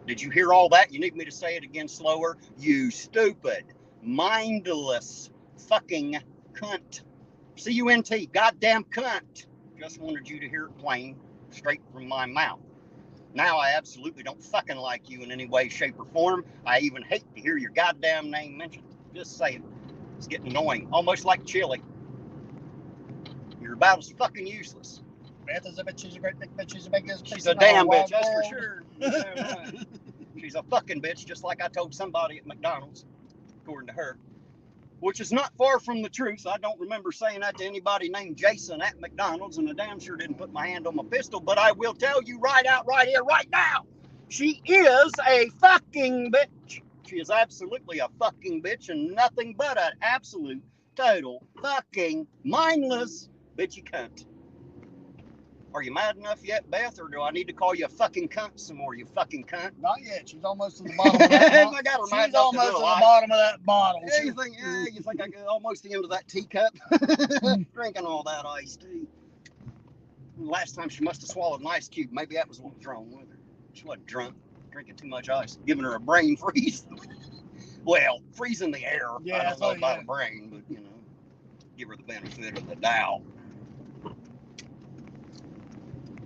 Did you hear all that? You need me to say it again slower? You stupid, mindless fucking cunt. C-U-N-T, goddamn cunt. Just wanted you to hear it plain, straight from my mouth. Now I absolutely don't fucking like you in any way, shape, or form. I even hate to hear your goddamn name mentioned. Just saying. It's getting annoying. Almost like chili. You're about as fucking useless. Beth is a bitch. She's a great big bitch. She's a biggest. She's a damn bitch, that's for sure. She's a fucking bitch, just like I told somebody at McDonald's, according to her. Which is not far from the truth. I don't remember saying that to anybody named Jason at McDonald's, and I damn sure didn't put my hand on my pistol, but I will tell you right out, right here, right now, she is a fucking bitch. She is absolutely a fucking bitch and nothing but an absolute, total, fucking, mindless bitchy cunt. Are you mad enough yet, Beth, or do I need to call you a fucking cunt some more, you fucking cunt? Not yet. She's almost to the bottom of that I got her mad She's almost to the bottom of that bottle. Yeah, you think I got almost the end of that teacup? Drinking all that iced tea. Last time she must have swallowed an ice cube. Maybe that was what was wrong with her. She wasn't drunk, drinking too much ice, giving her a brain freeze. Well, freezing the air. Yeah, I don't know about a brain, but, you know, give her the benefit of the doubt.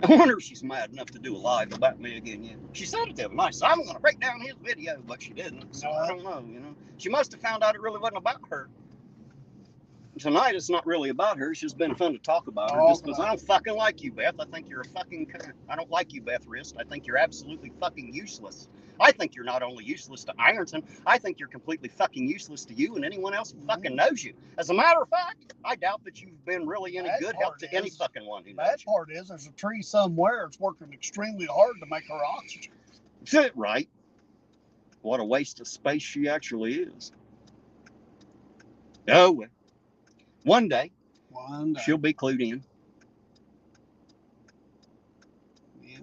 I wonder if she's mad enough to do a live about me again yet. She said it the other night, so I'm going to break down his video, but she didn't, so I don't know, you know. She must have found out it really wasn't about her. Tonight, it's not really about her. It's just been fun to talk about her, just because I don't fucking like you, Beth. I think you're a fucking cunt. I don't like you, Beth Wrist. I think you're absolutely fucking useless. I think you're not only useless to Ironton, I think you're completely fucking useless to you and anyone else who fucking knows you. As a matter of fact, I doubt that you've been really any good help to any fucking one who knows you. Bad part is there's a tree somewhere. It's working extremely hard to make her oxygen. Right. What a waste of space she actually is. Oh, well. One day, she'll be clued in. Yeah.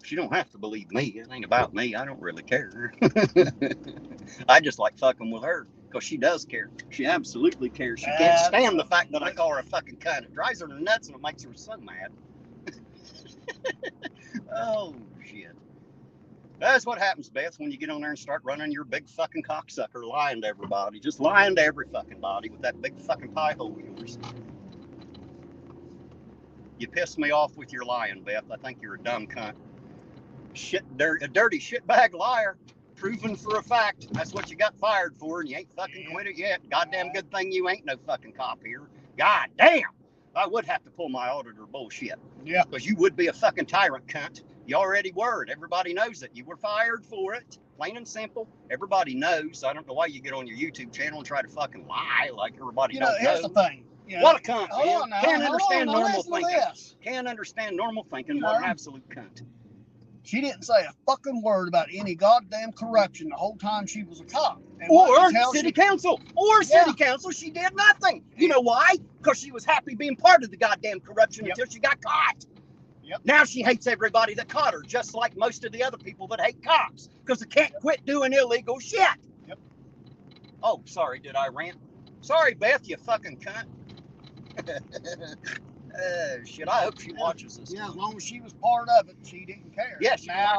She don't have to believe me. It ain't about me. I don't really care. I just like fucking with her because she does care. She absolutely cares. She can't stand the fact that I call her a fucking cunt. It drives her nuts and it makes her so mad. Oh, shit. That's what happens, Beth, when you get on there and start running your big fucking cocksucker, lying to everybody. Just lying to every fucking body with that big fucking pie hole of yours. You piss me off with your lying, Beth. I think you're a dumb cunt. A dirty shitbag liar. Proven for a fact. That's what you got fired for, and you ain't fucking quit it yet. Goddamn good thing you ain't no fucking cop here. God damn. I would have to pull my auditor bullshit. Yeah. Because you would be a fucking tyrant cunt. You already were, and everybody knows it. You were fired for it, plain and simple. Everybody knows. I don't know why you get on your YouTube channel and try to fucking lie like everybody don't know. Here's the thing. You know, what a cunt, man. Now, Can't understand normal thinking. This. Can't understand normal thinking. What an absolute cunt. She didn't say a fucking word about any goddamn corruption the whole time she was a cop. And or city council. Or city council. She did nothing. You know why? Because she was happy being part of the goddamn corruption until she got caught. Yep. Now she hates everybody that caught her, just like most of the other people that hate cops, because they can't quit doing illegal shit. Yep. Oh, sorry, did I rant? Sorry, Beth, you fucking cunt. Shit, I hope she watches this. Yeah, as long as she was part of it, she didn't care. Yes, yeah,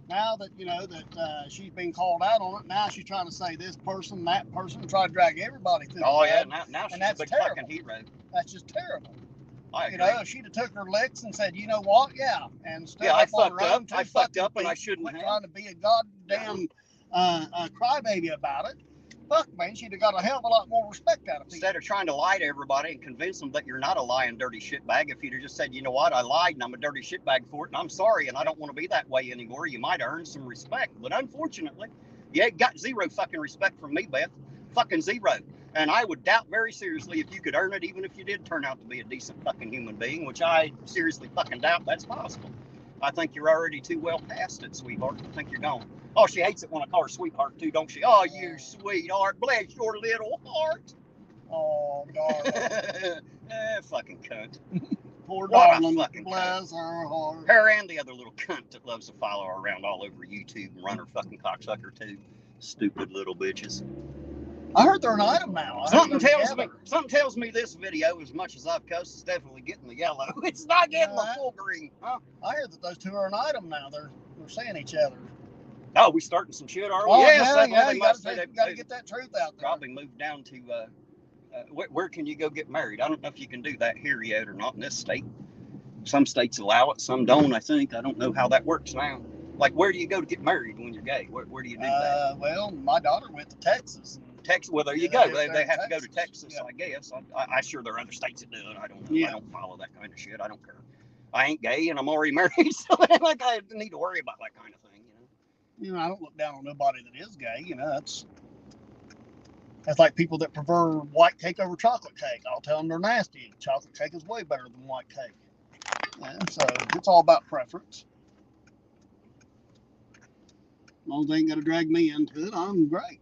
now that you know that she's been called out on it, now she's trying to say this person, that person, and try to drag everybody through. Oh yeah, now she's a big fucking hero. That's just terrible. You know, if she'd have took her licks and said, you know what, and stood I up on her own, I fucked up, and I shouldn't have. Trying to be a goddamn crybaby about it. Fuck, man, she'd have got a hell of a lot more respect out of people. Instead of trying to lie to everybody and convince them that you're not a lying, dirty shitbag, if you'd have just said, you know what, I lied and I'm a dirty shitbag for it, and I'm sorry, and I don't want to be that way anymore, you might earn some respect. But unfortunately, you got zero fucking respect from me, Beth. Fucking zero. And I would doubt very seriously if you could earn it, even if you did turn out to be a decent fucking human being, which I seriously fucking doubt that's possible. I think you're already too well past it, sweetheart. I think you're gone. Oh, she hates it when I call her sweetheart, too, don't she? Oh, you sweetheart. Bless your little heart. Oh, darling. Fucking cunt. Poor darling. Fucking bless her heart. Her and the other little cunt that loves to follow her around all over YouTube and run her fucking cocksucker, too. Stupid little bitches. I heard they're an item now. Something tells me this video, as much as I've cussed, is definitely getting the yellow. It's not getting the full green. Huh? I heard that those two are an item now. They're seeing each other. Oh, we starting some shit, are we? Oh, yes, yeah, you got to get that truth out there. Probably moved down to, where can you go get married? I don't know if you can do that here yet or not in this state. Some states allow it, some don't, I think. I don't know how that works now. Like, where do you go to get married when you're gay? Where do you do that? Well, my daughter went to Texas. Texas. Well, there you go. They have to go to Texas, I guess. I'm sure there are other states that do it. I don't know. Yeah. I don't follow that kind of shit. I don't care. I ain't gay and I'm already married, so like I need to worry about that kind of thing, you know. I don't look down on nobody that is gay, you know. That's like people that prefer white cake over chocolate cake. I'll tell them they're nasty. Chocolate cake is way better than white cake. Yeah, so it's all about preference. As long as they ain't got to drag me into it, I'm great.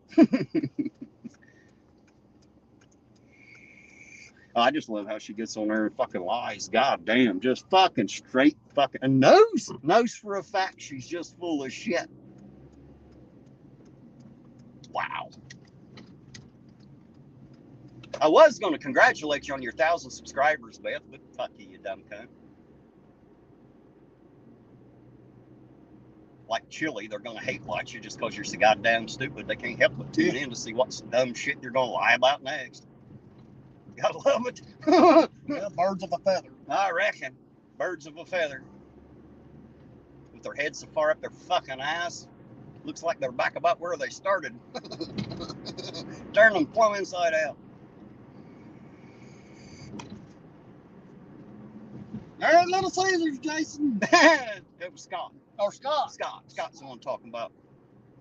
I just love how she gets on there and fucking lies. God damn, just fucking straight fucking and knows for a fact she's just full of shit. Wow. I was going to congratulate you on your 1,000 subscribers, Beth, but fuck you dumb cunt. Like Chili, they're going to hate watch you just because you're so goddamn stupid. They can't help but tune in to see what dumb shit you're going to lie about next. Gotta love it. Yeah, birds of a feather. I reckon. Birds of a feather. With their heads so far up their fucking ass. Looks like they're back about where they started. Turn them plumb inside out. There's Little Caesars, Jason. It was Scott. Or Scott. Scott's the one talking about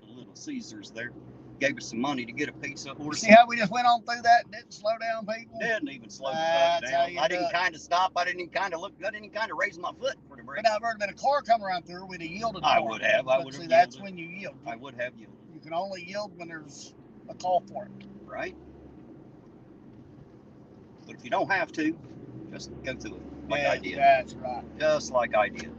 the Little Caesars there. Gave us some money to get a pizza. See how we just went on through that and didn't slow down, people? Didn't even slow down. I didn't kind of stop. I didn't even kind of look. I didn't even kind of raise my foot for the break. But I've heard that a car come around through, we'd have yielded. I would have. See, that's when you yield. I would have yielded. You can only yield when there's a call for it. Right. But if you don't have to, just go through it. Like I did. That's right. Just like I did.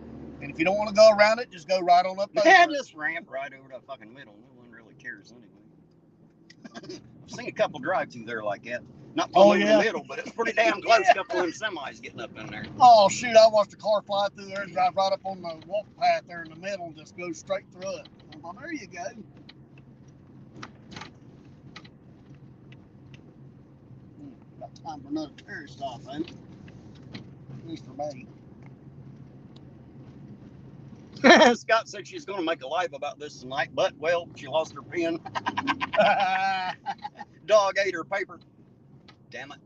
And if you don't want to go around it, just go right on up there. Yeah, just ramp right over the fucking middle. No one really cares anyway. I've seen a couple drive through there like that. Not pulling in the middle, but it's pretty damn close. A couple of them semis getting up in there. Oh, shoot. I watched a car fly through there and drive right up on the walk path there in the middle and just go straight through it. Well, there you go. Got time for another Terry stop, ain't it? At least for me. Scott said she's going to make a live about this tonight, but, well, she lost her pen. Dog ate her paper. Damn it.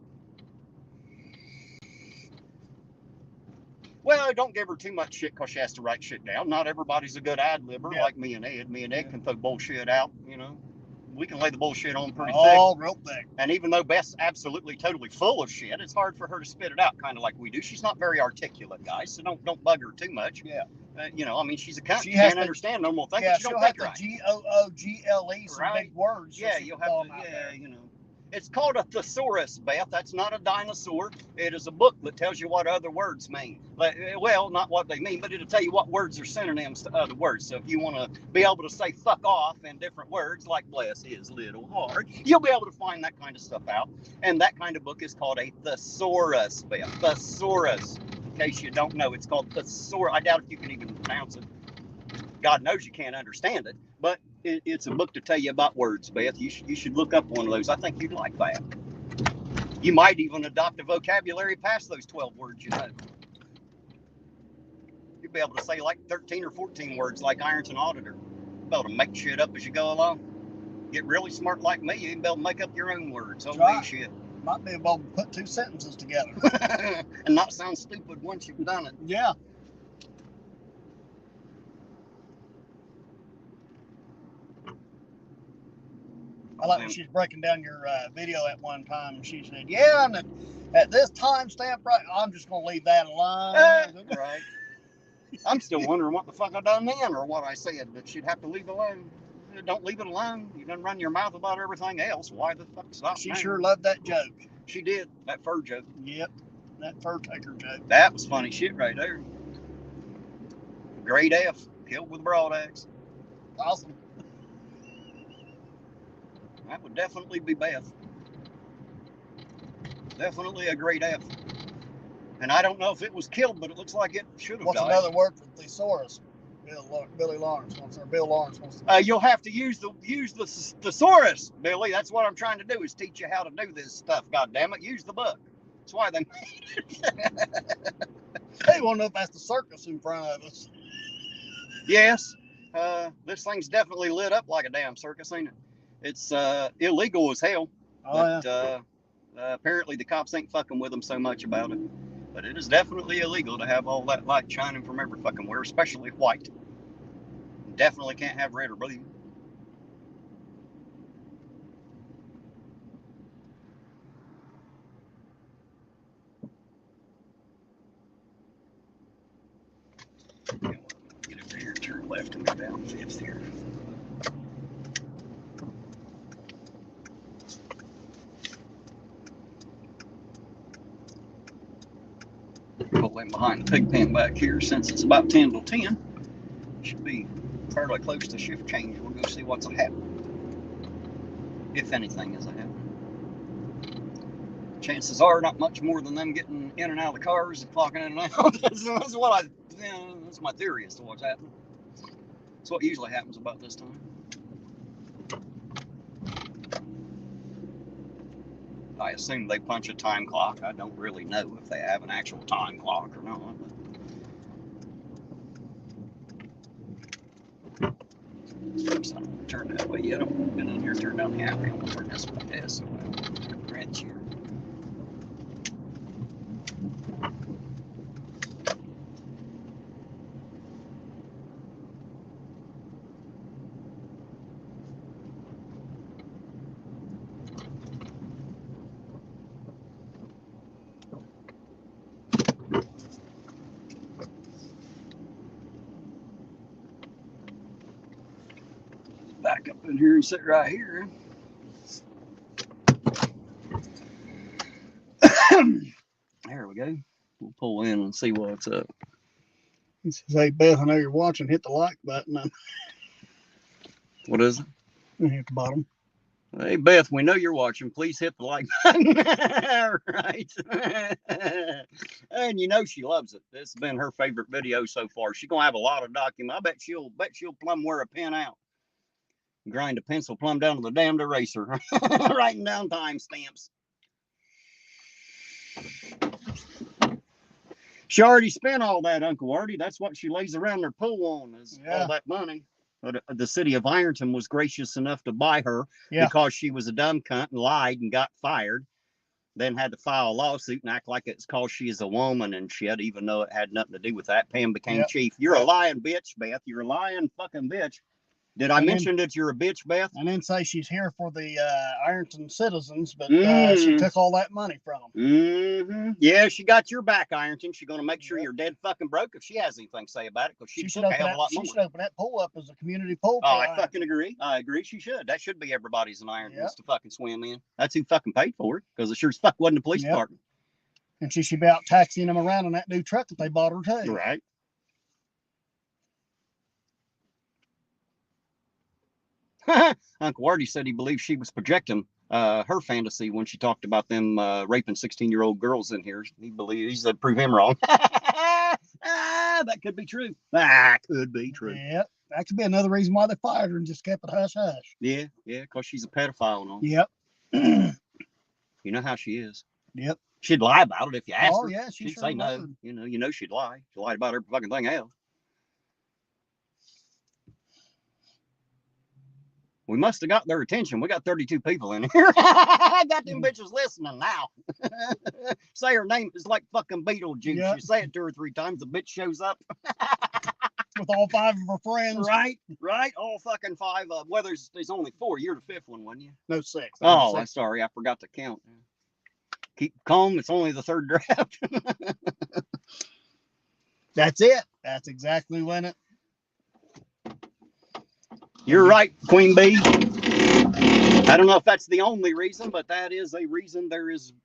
Well, don't give her too much shit because she has to write shit down. Not everybody's a good ad-libber like me and Ed. Me and Ed can throw bullshit out, you know. We can lay the bullshit on pretty thick. Real thick. And even though Beth's absolutely, totally full of shit, it's hard for her to spit it out kind of like we do. She's not very articulate, guys, so don't bug her too much. Yeah. You know, I mean, she's a cunt. She can't understand normal things. Yeah, she don't think right. Google some big words. Yeah, you'll have to, you know. It's called a thesaurus, Beth. That's not a dinosaur. It is a book that tells you what other words mean. Well, not what they mean, but it'll tell you what words are synonyms to other words. So if you want to be able to say fuck off in different words, like bless is little hard, you'll be able to find that kind of stuff out. And that kind of book is called a thesaurus, Beth. Thesaurus. In case you don't know, it's called thesaurus. I doubt if you can even pronounce it. God knows you can't understand it, but it's a book to tell you about words, Beth. You should look up one of those. I think you'd like that. You might even adopt a vocabulary past those 12 words, you know. You'll be able to say like 13 or 14 words like Ironton Auditor. You'll be able to make shit up as you go along. Get really smart like me, you can be able to make up your own words. Holy shit. Might be able to put two sentences together. And not sound stupid once you've done it. Yeah. I like when she's breaking down your video at one time, and she said, yeah, and at this time stamp, right, I'm just going to leave that alone. Right. I'm still wondering what the fuck I done then, or what I said, that she'd have to leave alone. Don't leave it alone. You done run your mouth about everything else. Why the fuck stop? She sure loved that joke. She did. That fur joke. Yep. That fur taker joke. That was funny shit right there. Great F. Killed with a broad axe. Awesome. That would definitely be Beth. Definitely a great F. And I don't know if it was killed, but it looks like it should have died. What's another word for thesaurus? Billy Lawrence wants, or Bill Lawrence wants to. You'll have to use the thesaurus, Billy. That's what I'm trying to do, is teach you how to do this stuff. God damn it, use the book. That's why they made it. They want to know if that's the circus in front of us. Yes, this thing's definitely lit up like a damn circus, ain't it? It's illegal as hell, but apparently the cops ain't fucking with them so much about it. But it is definitely illegal to have all that light shining from every fucking where, especially white. Definitely can't have red or blue. Get over here, turn left and go down 5th here. Pull in behind the pig pen back here since it's about 10 till 10. Should be fairly close to shift change. We'll go see what's happening. If anything is happening. Chances are not much more than them getting in and out of the cars and clocking in and out. That's my theory as to what's happening. That's what usually happens about this time. I assume they punch a time clock. I don't really know if they have an actual time clock or not. Oops, I don't want to turn that way yet. I've been in here, turn down the alley. I'm going to turn this way. Yes, wrench here. Back up in here and sit right here. There we go. We'll pull in and see what's up. He says, "Hey Beth, I know you're watching. Hit the like button." What is it? At the bottom. Hey Beth, we know you're watching. Please hit the like button. Right. And you know she loves it. This has been her favorite video so far. She's gonna have a lot of document. I bet she'll plumb wear a pen out. Grind a pencil plumb down to the damned eraser. Writing down timestamps. She already spent all that, Uncle Artie. That's what she lays around her pool on, is all that money. But the city of Ironton was gracious enough to buy her because she was a dumb cunt and lied and got fired. Then had to file a lawsuit and act like it's because she is a woman and she had, even though it had nothing to do with that. Pam became chief. You're a lying bitch, Beth. You're a lying fucking bitch. Did I mention that you're a bitch, Beth? I didn't say she's here for the Ironton citizens, but she took all that money from them. Yeah, she got your back, Ironton. She's going to make sure you're dead fucking broke if she has anything to say about it, because she should have a lot more. She should open that pool up as a community pool. Oh, I fucking agree. I agree. She should. That should be everybody's in Ironton to fucking swim in. That's who fucking paid for it, because it sure as fuck wasn't the police department. And she should be out taxiing them around in that new truck that they bought her too. Right. Uncle Artie said he believes she was projecting her fantasy when she talked about them raping 16-year-old girls in here. He said, prove him wrong. That could be true. That could be true. Yeah, that could be another reason why they fired her and just kept it hush hush. Yeah, because she's a pedophile and all. Yep. You know how she is. Yep. She'd lie about it if you asked her. Oh, yeah, she'd sure say would. no. You know she'd lie. She lied about every fucking thing else. We must have got their attention. We got 32 people in here. Got them bitches listening now. Say her name is like fucking Beetlejuice. You say it 2 or 3 times, the bitch shows up. With all 5 of her friends. Right. All fucking 5. Well, there's only 4. You're the 5th one, wasn't you? No, 6. Oh, I'm sorry. I forgot to count. Keep calm. It's only the 3rd draft. That's it. That's exactly when it. You're right, Queen Bee. I don't know if that's the only reason, but that is a reason.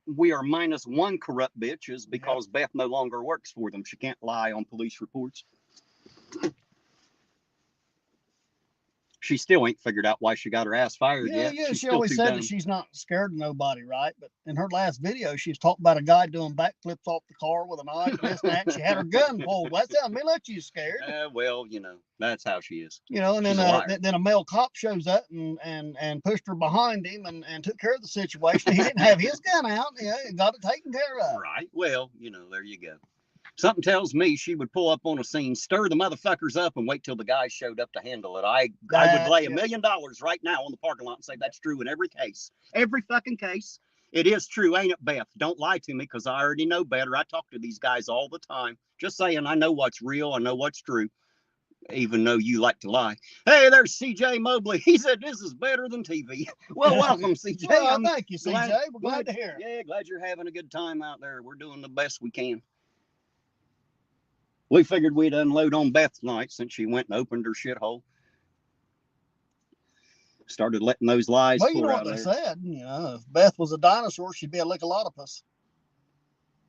We are -1 corrupt bitch, is because Beth no longer works for them. She can't lie on police reports. She still ain't figured out why she got her ass fired yet. Yeah, she always said that she's not scared of nobody, right? But in her last video, she was talking about a guy doing backflips off the car with a knife and this and that. And she had her gun pulled. Well, that telling me that she's scared. Well, that's how she is. And then a male cop shows up and pushed her behind him and took care of the situation. He didn't have his gun out. Got it taken care of. Right. Well, there you go. Something tells me she would pull up on a scene, stir the motherfuckers up, and wait till the guys showed up to handle it. I would lay $1 million right now on the parking lot and say that's true in every case. Every fucking case. It is true, ain't it, Beth? Don't lie to me, because I already know better. I talk to these guys all the time. Just saying, I know what's real. I know what's true, even though you like to lie. Hey, there's CJ Mobley. He said this is better than TV. Well, welcome, CJ. Well, thank you, CJ. We're glad to hear it. Yeah, glad you're having a good time out there. We're doing the best we can. We figured we'd unload on Beth tonight since she went and opened her shithole. Started letting those lies Well, you pour know out what they there. said. You know, if Beth was a dinosaur, she'd be a lickalotopus.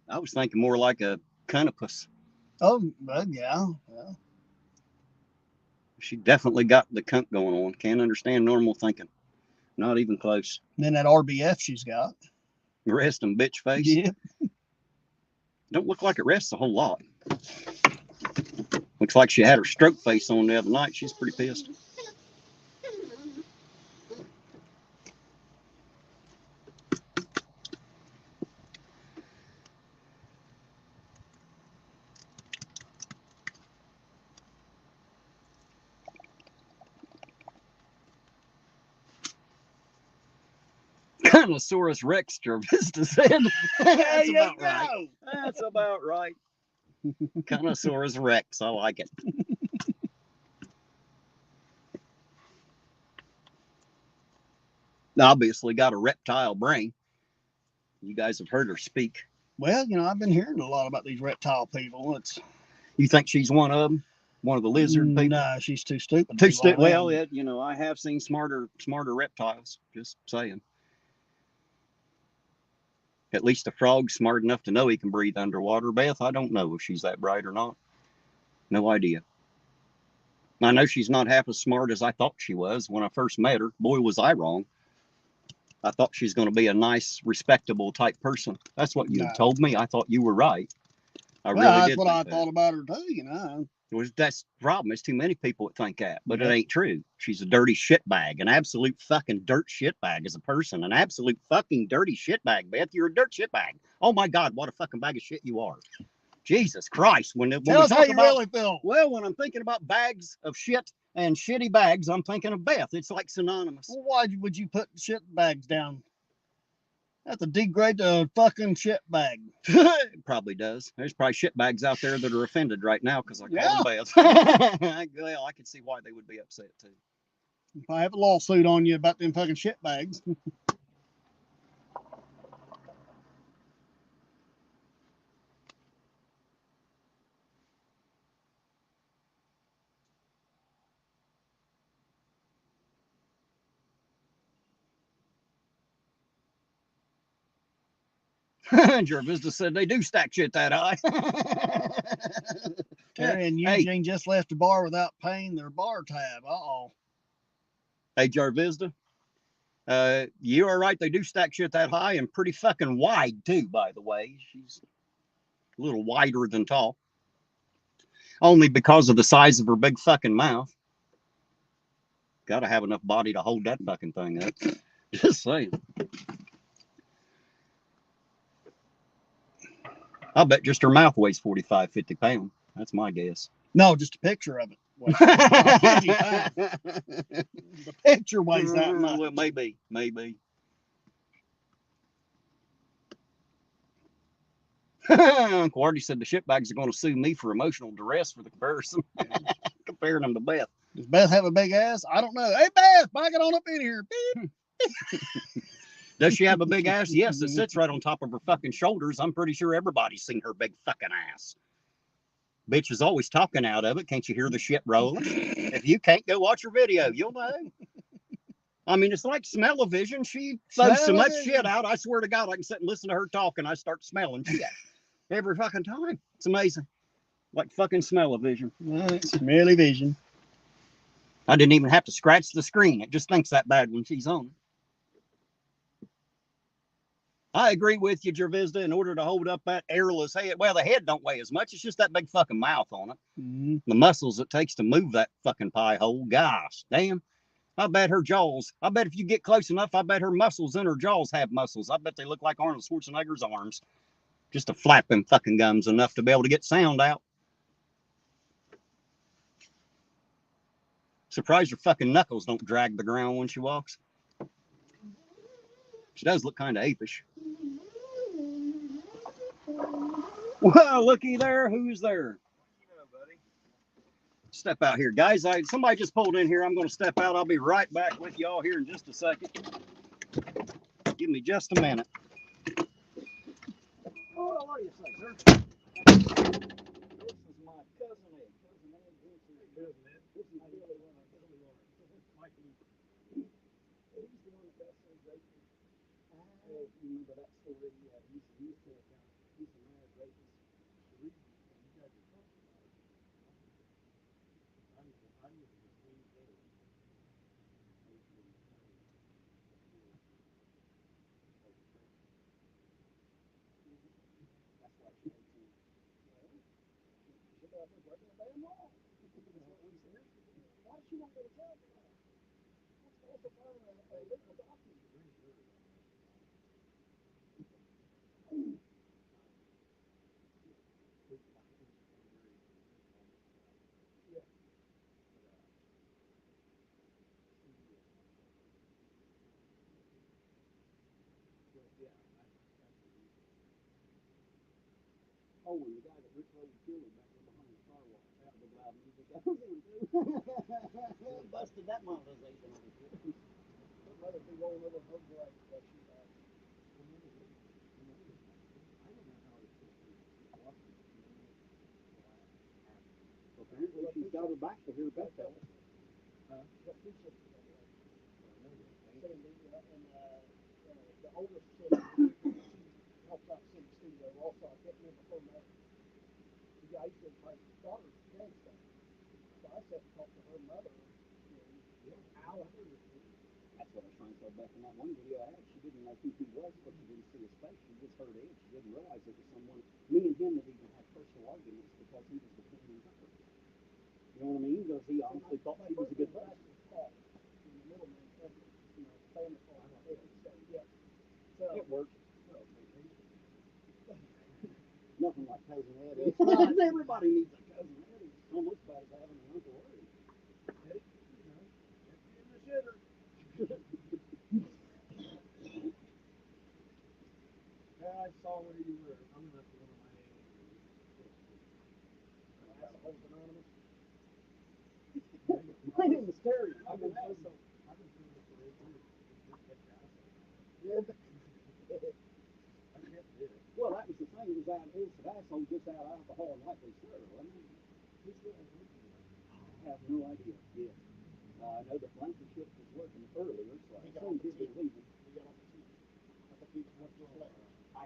I was thinking more like a cunipus. Oh, yeah. She definitely got the cunt going on. Can't understand normal thinking. Not even close. And then that RBF she's got. Resting bitch face. Yeah. Don't look like it rests a whole lot. Looks like she had her stroke face on the other night. She's pretty pissed. Tyrannosaurus Rex, Jarvista said. That's about right. That's about right. Tyrannosaurus Rex. I like it. Obviously got a reptile brain. You guys have heard her speak. Well, you know, I've been hearing a lot about these reptile people. You think she's one of them? One of the lizard people? Nah, she's too stupid. Too stupid. Well, you know, I have seen smarter reptiles. Just saying. At least a frog's smart enough to know he can breathe underwater. Beth, I don't know if she's that bright or not. No idea. I know she's not half as smart as I thought she was when I first met her. Boy, was I wrong. I thought she's going to be a nice, respectable type person. That's what you had told me. I thought you were right. Really did. That's what I thought about her too, you know. That's the problem. There's too many people that think that, but it ain't true. She's a dirty shitbag, an absolute fucking dirt shitbag as a person, an absolute fucking dirty shitbag, Beth. You're a dirt shitbag. Oh my God, what a fucking bag of shit you are. Jesus Christ. Tell us how you really feel. Well, when I'm thinking about bags of shit and shitty bags, I'm thinking of Beth. It's like synonymous. Well, why would you put shit bags down? That's a degrade the fucking shit bag. It probably does. There's probably shit bags out there that are offended right now because I call them Beth. Well, I can see why they would be upset too. If I have a lawsuit on you about them fucking shit bags. Jarvista said they do stack shit that high. Terry and Eugene just left the bar without paying their bar tab. Uh-oh. Hey, Jarvista. You are right. They do stack shit that high and pretty fucking wide, too, by the way. She's a little wider than tall. Only because of the size of her big fucking mouth. Gotta have enough body to hold that fucking thing up. Just saying. I bet just her mouth weighs 45, 50 pounds. That's my guess. No, just a picture of it. The picture weighs that much. Well, maybe. Uncle Artie said the shitbags are going to sue me for emotional duress for the comparison. Comparing them to Beth. Does Beth have a big ass? I don't know. Hey, Beth, back it on up in here. Does she have a big ass? Yes, it sits right on top of her fucking shoulders. I'm pretty sure everybody's seen her big fucking ass. Bitch is always talking out of it. Can't you hear the shit rolling? If you can't, go watch her video. You'll know. I mean, it's like smell-o-vision. She throws so much shit out. I swear to God, I can sit and listen to her talk and I start smelling shit every fucking time. It's amazing. Like fucking smell-o-vision. Smell-o-vision. I didn't even have to scratch the screen. It just thinks that bad when she's on. I agree with you, Jarvista. In order to hold up that airless head, well, the head don't weigh as much. It's just that big fucking mouth on it. Mm-hmm. The muscles it takes to move that fucking pie hole. Gosh, damn. I bet her jaws. I bet if you get close enough, I bet her muscles in her jaws have muscles. I bet they look like Arnold Schwarzenegger's arms. Just to flap them fucking gums enough to be able to get sound out. Surprised her fucking knuckles don't drag the ground when she walks. She does look kind of apish. Well, looky there. Who's there? Step out here, guys. Somebody just pulled in here. I'm going to step out. I'll be right back with y'all here in just a second. Give me just a minute. Oh, what do you say, sir? This is my cousin Ed. Cousin Ed. This is Billy Runner. He's the one that got so great. You remember that story? Yeah, he's a mad rapist. Oh, and the guy that Rick Rose killed back there behind the car wash out with loud music. Busted that monetization on it. I'd rather be rolling over her grave than she died. Apparently she's got her back to her back there. The oldest sister helped out City Studio also. I can't remember her name. I used to my daughter's grandson. So I said to talk to her mother. That's what I was trying to say back in that one video I had. She didn't know who he was, but she didn't see his face. She just heard Ed. She didn't realize it was someone. Me and him had even had personal arguments because he was defending her. You know what I mean? Because he honestly thought she was a good person. In the middle name, family called Ed. So it worked. Nothing like cousin Eddie. Everybody needs a cousin Eddie. It's almost about as having an Uncle Eddie. Eddie, in the shitter. I saw where you were. I'm gonna have to go to my Alcoholics Anonymous. My name is Terry. I've been doing this for 8 years. Yeah. Well, that was the thing. It was that asshole just out of alcohol and likely sir, wasn't it? I have no idea. Yeah. I know that Blankenship was working earlier, so I assumed he'd be leaving. I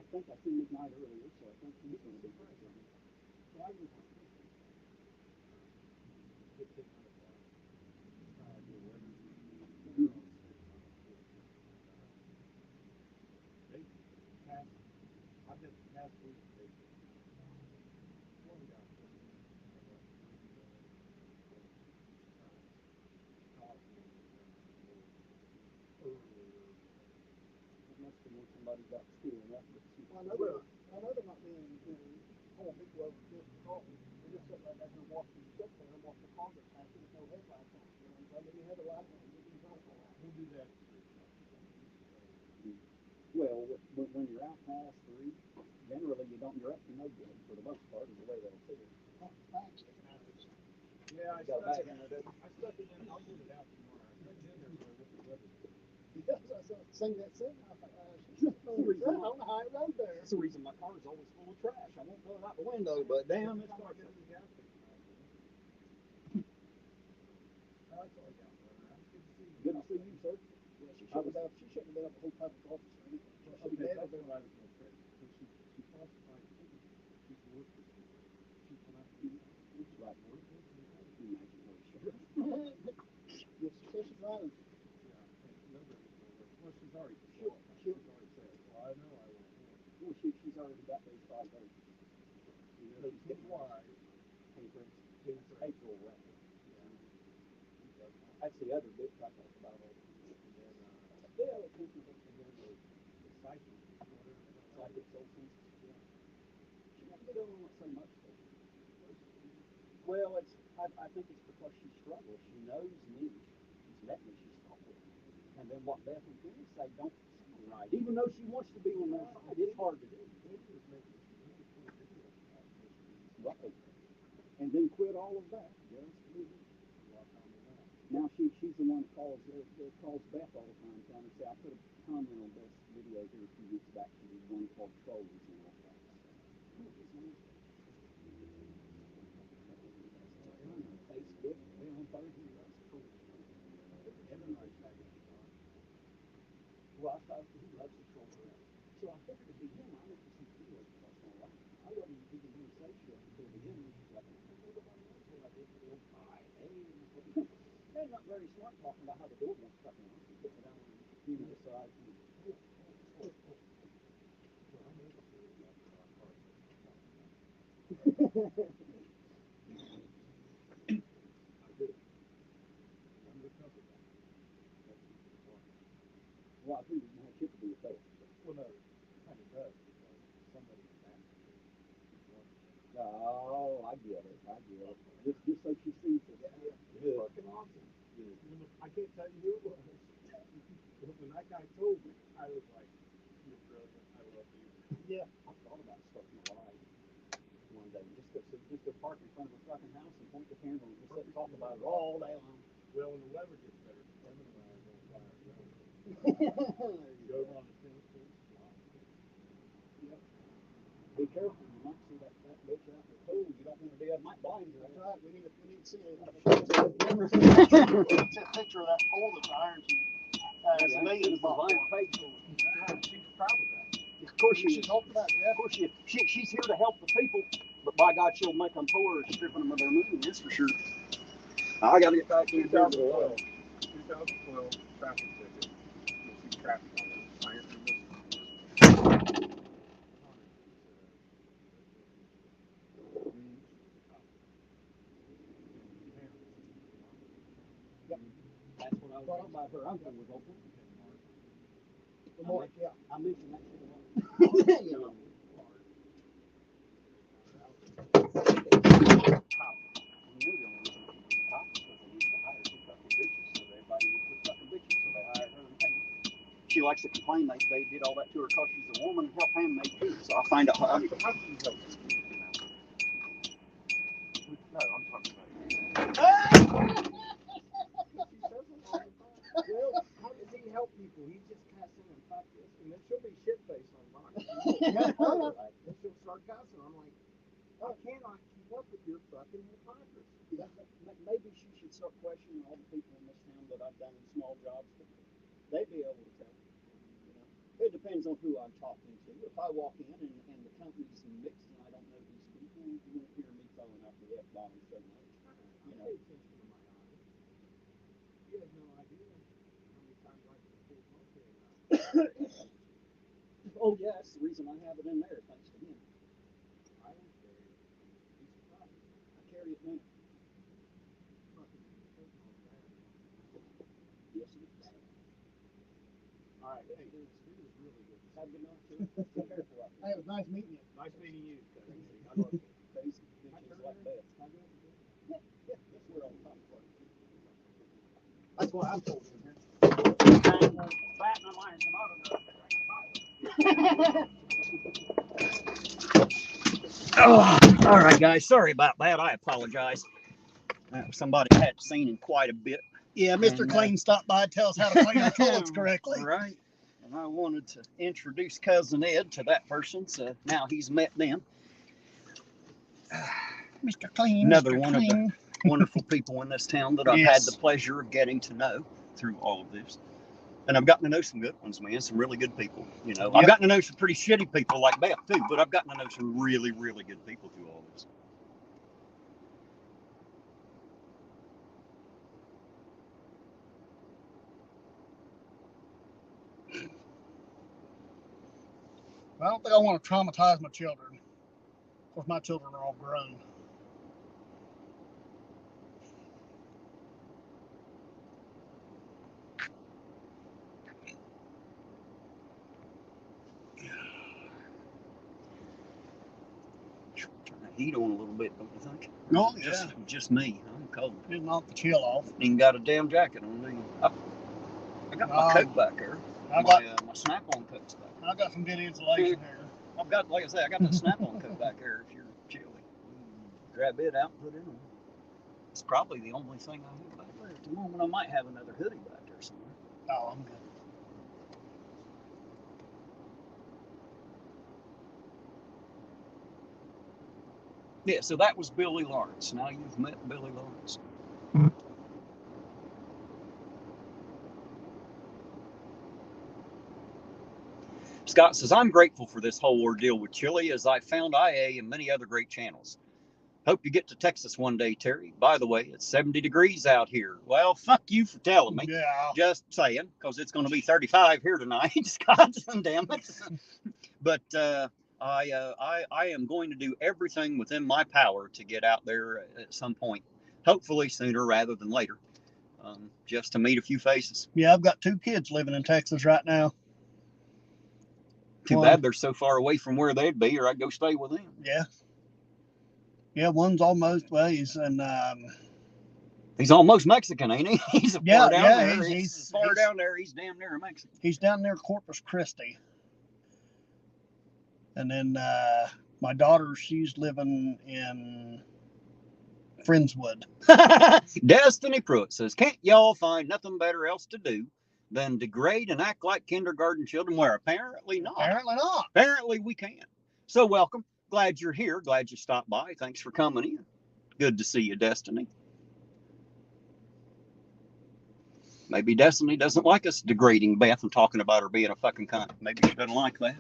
think I seen McKnight earlier, so I think he's going to be leaving. Somebody got school enough. I know they're not being whole people over just coffee. They're just sitting right back there watching the stuff there and watching the Congress happen with no headlights on. I mean, you have a light on, you can drive on. Who do that? Well, when you're out past 3, generally you're up to no good for the most part, is the way they'll see it. Thanks. Yeah, I stuck it in. I'll get it out tomorrow. I stuck it in there for what the weather. Yes, I sing that song. I don't know how it rode there. That's the reason my car's always full of trash. I won't throw it out the window, but damn, it's dark. Good to see you, sir. Yeah, she shouldn't have been up the whole public office or anything. She'll be mad at her. She falsified it. She's worked with me. She's not right. Imagine her. Yes, she says she's running. Well, she's already said. Well, I know I won't. Well, she's already got those 5 days. Why? April, right? That's the other bit I talked about. Yeah, the psychic social. so much. Well, I think it's because she struggles. She knows me. She's met me. She's talked with me. And then what Beth and Kenny say don't sound right. Even though she wants to be on their side, it's hard to do. Right. And then quit all of that. Now she's the one that calls Beth all the time, trying to say, I put a comment on Beth's video here a few weeks back. She was one called Trolls and all that. Facebook, Thursday, that's cool. Well, I thought he loves the troll. So I figured it'd be him. I went to see videos of us all right. I wasn't even going to say shit until the end. She's like, I don't know nobody knows what I did. Hey, they're not very smart talking about how the door won't stuck in. So I, well, I think it had shit to do with that. Well, no, it kind of does. Somebody oh, I get it. Just so she sees it. Yeah. It's fucking awesome. Yeah. I can't tell you who it was. When that guy told me, I was like, you're brilliant. I love you. Yeah. I thought about starting a ride one day. Just go park in front of a fucking house and point the camera and just sit and talk about it all day long. Well, when the weather gets better, Kevin and I are going to fly our drone. Go over on the tennis court. Yep. Be careful. You might see that bitch out in the pool. You don't want to be. It might blind you. That's right. We need to see it. It's a picture of that pole that's iron. It's amazing. She's proud of that. Of course she is. Of course she's here to help the people, but by God, she'll make them poor, stripping them of their money. That's for sure. I got to get back in 2012 traffic ticket. You'll see traffic on the iron. Yep. That's what I was talking about. Her uncle was open. Yeah, I mentioned that to the you know. She likes to complain they did all that to her because she's a woman and help handmaid too. So I find out how do you help? No, I'm talking about you. Well, how does he help people? He just kind of saying, fuck this, and then she'll be shit faced on mine. And she'll start cussing. I'm like, I cannot keep up with your fucking hypocrisy. Maybe she should start questioning all the people in this town that I've done small jobs for. They'd be able to tell. You know, it depends on who I'm talking to. If I walk in and the company's mixed and I don't know these people, you won't hear me throwing out the F-bomb so much. You know. You have no idea how many times I can pull smoke. Oh yeah, that's the reason I have it in there, thanks to him. I don't carry it. He's surprised. I carry it now. Yes, it is. All right, hey, it was really good. Have a good night, too. Be careful out there. Hey, it was nice meeting you. Nice meeting you, Casey. I love you. Casey, bitches like that. Yeah, that's where all the time for. That's what I'm told in here. Fat and lion come out of there. Oh, all right, guys. Sorry about that. I apologize. Somebody hadn't seen in quite a bit. Yeah, Mr. Clean stopped by to tell us how to clean our toilets correctly. Right. And I wanted to introduce Cousin Ed to that person, so now he's met them. Mr. Clean. Another Mr. one Clean. Of the wonderful people in this town that I've had the pleasure of getting to know through all of this. And I've gotten to know some good ones, man. Some really good people. You know, I've gotten to know some pretty shitty people like Beth too, but I've gotten to know some really, really good people through all this. I don't think I want to traumatize my children. Of course, my children are all grown. heat on a little bit, don't you think? Oh, yeah. Just me. I'm cold. Didn't knock the chill off. Ain't got a damn jacket on, do you? I got my coat back there. My snap-on coat's back. I got some good insulation here. I've got, like I say, I got the snap-on coat back there if you're chilly. Grab it out and put it on. It's probably the only thing I have back there at the moment. I might have another hoodie back there somewhere. Oh, I'm good. Yeah, so that was Billy Lawrence. Now you've met Billy Lawrence. Scott says, I'm grateful for this whole ordeal with Chile as I found IA and many other great channels. Hope you get to Texas one day, Terry. By the way, it's 70 degrees out here. Well, fuck you for telling me. Yeah. Just saying, because it's going to be 35 here tonight, Scott, damn it. But I am going to do everything within my power to get out there at some point, hopefully sooner rather than later, just to meet a few faces. Yeah, I've got 2 kids living in Texas right now. Too bad they're so far away from where they'd be, or I'd go stay with them. Yeah. Yeah, one's almost, he's almost Mexican, ain't he? He's far down there. He's far down there. He's damn near a Mexican. He's down near Corpus Christi. And then my daughter, she's living in Friendswood. Destiny Pruitt says, can't y'all find nothing better else to do than degrade and act like kindergarten children? Where apparently not. Apparently not. Apparently we can. So welcome. Glad you're here. Glad you stopped by. Thanks for coming in. Good to see you, Destiny. Maybe Destiny doesn't like us degrading Beth and talking about her being a fucking cunt. Maybe she doesn't like that.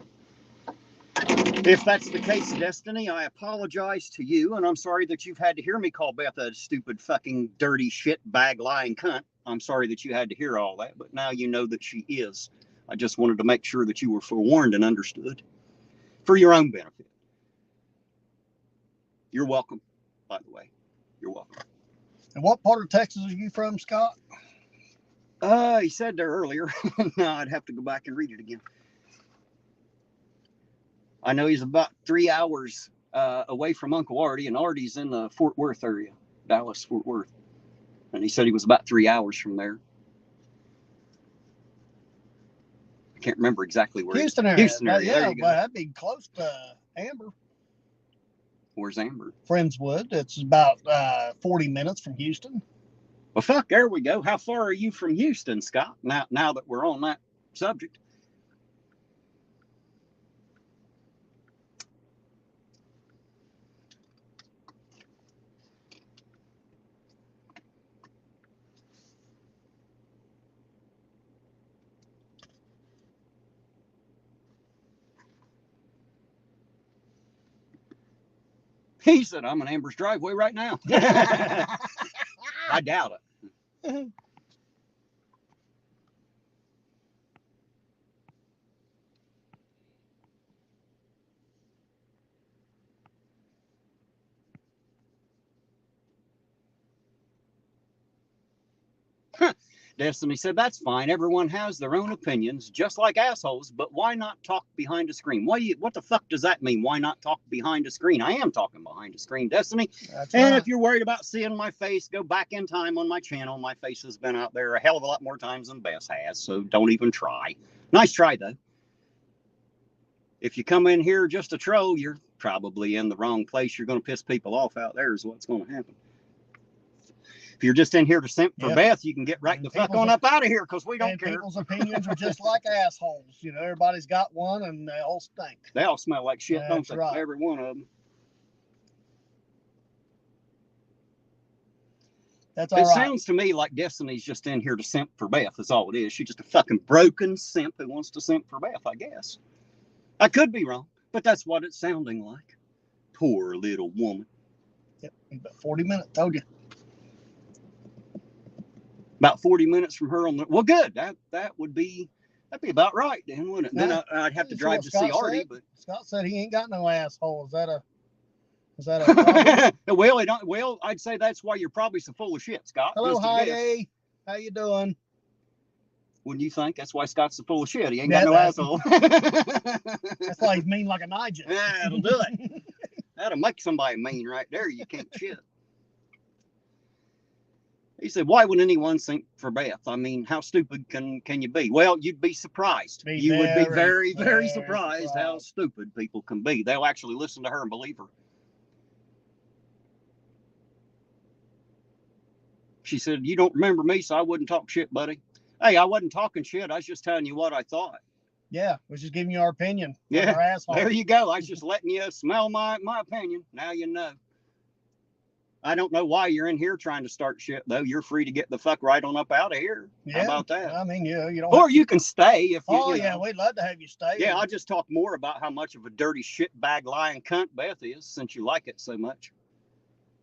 If that's the case, Destiny, I apologize to you, and I'm sorry that you've had to hear me call Beth a stupid, fucking, dirty, shit bag, lying cunt. I'm sorry that you had to hear all that, but now you know that she is. I just wanted to make sure that you were forewarned and understood for your own benefit. You're welcome, by the way. You're welcome. And what part of Texas are you from, Scott? He said there earlier. No, I'd have to go back and read it again. I know he's about 3 hours away from Uncle Artie, and Artie's in the Fort Worth area, Dallas, Fort Worth. And he said he was about 3 hours from there. I can't remember exactly where. Houston area. Houston area. Yeah, but that'd be close to Amber. Where's Amber? Friendswood. It's about 40 minutes from Houston. Well, fuck, there we go. How far are you from Houston, Scott? Now that we're on that subject. He said, I'm in Amber's driveway right now. I doubt it. Destiny said, that's fine. Everyone has their own opinions, just like assholes, but why not talk behind a screen? What the fuck does that mean? Why not talk behind a screen? I am talking behind a screen, Destiny. That's and right. If you're worried about seeing my face, go back in time on my channel. My face has been out there a hell of a lot more times than Bess has, so don't even try. Nice try, though. If you come in here just to troll, you're probably in the wrong place. You're going to piss people off out there is what's going to happen. If you're just in here to simp for Beth, you can get right the fuck on up out of here because we don't care. People's opinions are just like assholes. You know, everybody's got one and they all stink. They all smell like shit, don't they? Right. Every one of them. That's all right. It sounds to me like Destiny's just in here to simp for Beth. That's all it is. She's just a fucking broken simp who wants to simp for Beth, I guess. I could be wrong, but that's what it's sounding like. Poor little woman. Yep, about 40 minutes, told you. About 40 minutes from her on the. Well, good. That'd be about right then, wouldn't it? Then I'd have to drive to see Artie. But Scott said he ain't got no asshole. Is that a problem? Well, I'd say that's why you're probably so full of shit, Scott. Hello, Heidi. How you doing? Wouldn't you think? That's why Scott's so full of shit. He ain't got no asshole. That's why he's mean like a Nigel. Yeah, it'll do it. That'll make somebody mean right there. You can't shit. He said, why would anyone think for Beth? I mean, how stupid can you be? Well, you'd be surprised. You would be very, very surprised how stupid people can be. They'll actually listen to her and believe her. She said, you don't remember me, so I wouldn't talk shit, buddy. Hey, I wasn't talking shit. I was just telling you what I thought. Yeah, we're just giving you our opinion. Yeah, our asshole. There you go. I was just letting you smell my opinion. Now you know. I don't know why you're in here trying to start shit, though. You're free to get the fuck right on up out of here. Yeah, how about that? I mean, yeah, you don't. Or you can stay if you. Oh, yeah, we'd love to have you stay. Yeah, I'll just talk more about how much of a dirty shitbag lying cunt Beth is, since you like it so much.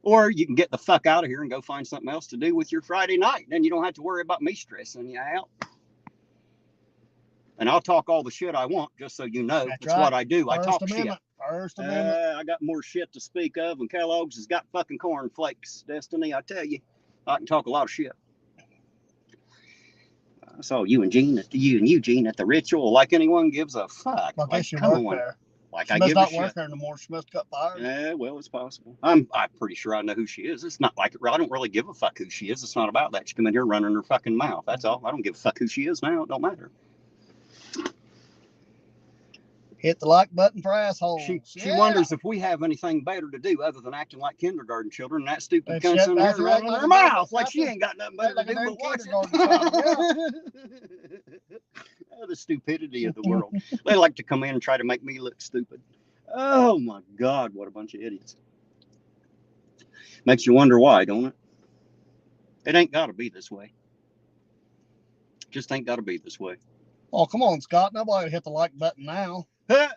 Or you can get the fuck out of here and go find something else to do with your Friday night. Then you don't have to worry about me stressing you out. And I'll talk all the shit I want, just so you know. That's right. What I do. I talk shit. First Amendment. I got more shit to speak of, and Kellogg's has got fucking cornflakes, Destiny. I tell you, I can talk a lot of shit. I saw you and Eugene at the ritual. Like anyone gives a fuck. Well, I guess you work there. Like she I must give not a shit. Work there no more. She must have got fired. Yeah, well, it's possible. I'm pretty sure I know who she is. It's not like I don't really give a fuck who she is. It's not about that. She come in here running her fucking mouth. That's all. I don't give a fuck who she is now. It don't matter. Hit the like button for assholes. She wonders if we have anything better to do other than acting like kindergarten children. And that stupid cunt's in there running her mouth like she ain't got nothing better to do but watch it. Oh, the stupidity of the world. They like to come in and try to make me look stupid. Oh my God, what a bunch of idiots. Makes you wonder why, don't it? It ain't got to be this way. Just ain't got to be this way. Oh, come on, Scott. Nobody will hit the like button now. They're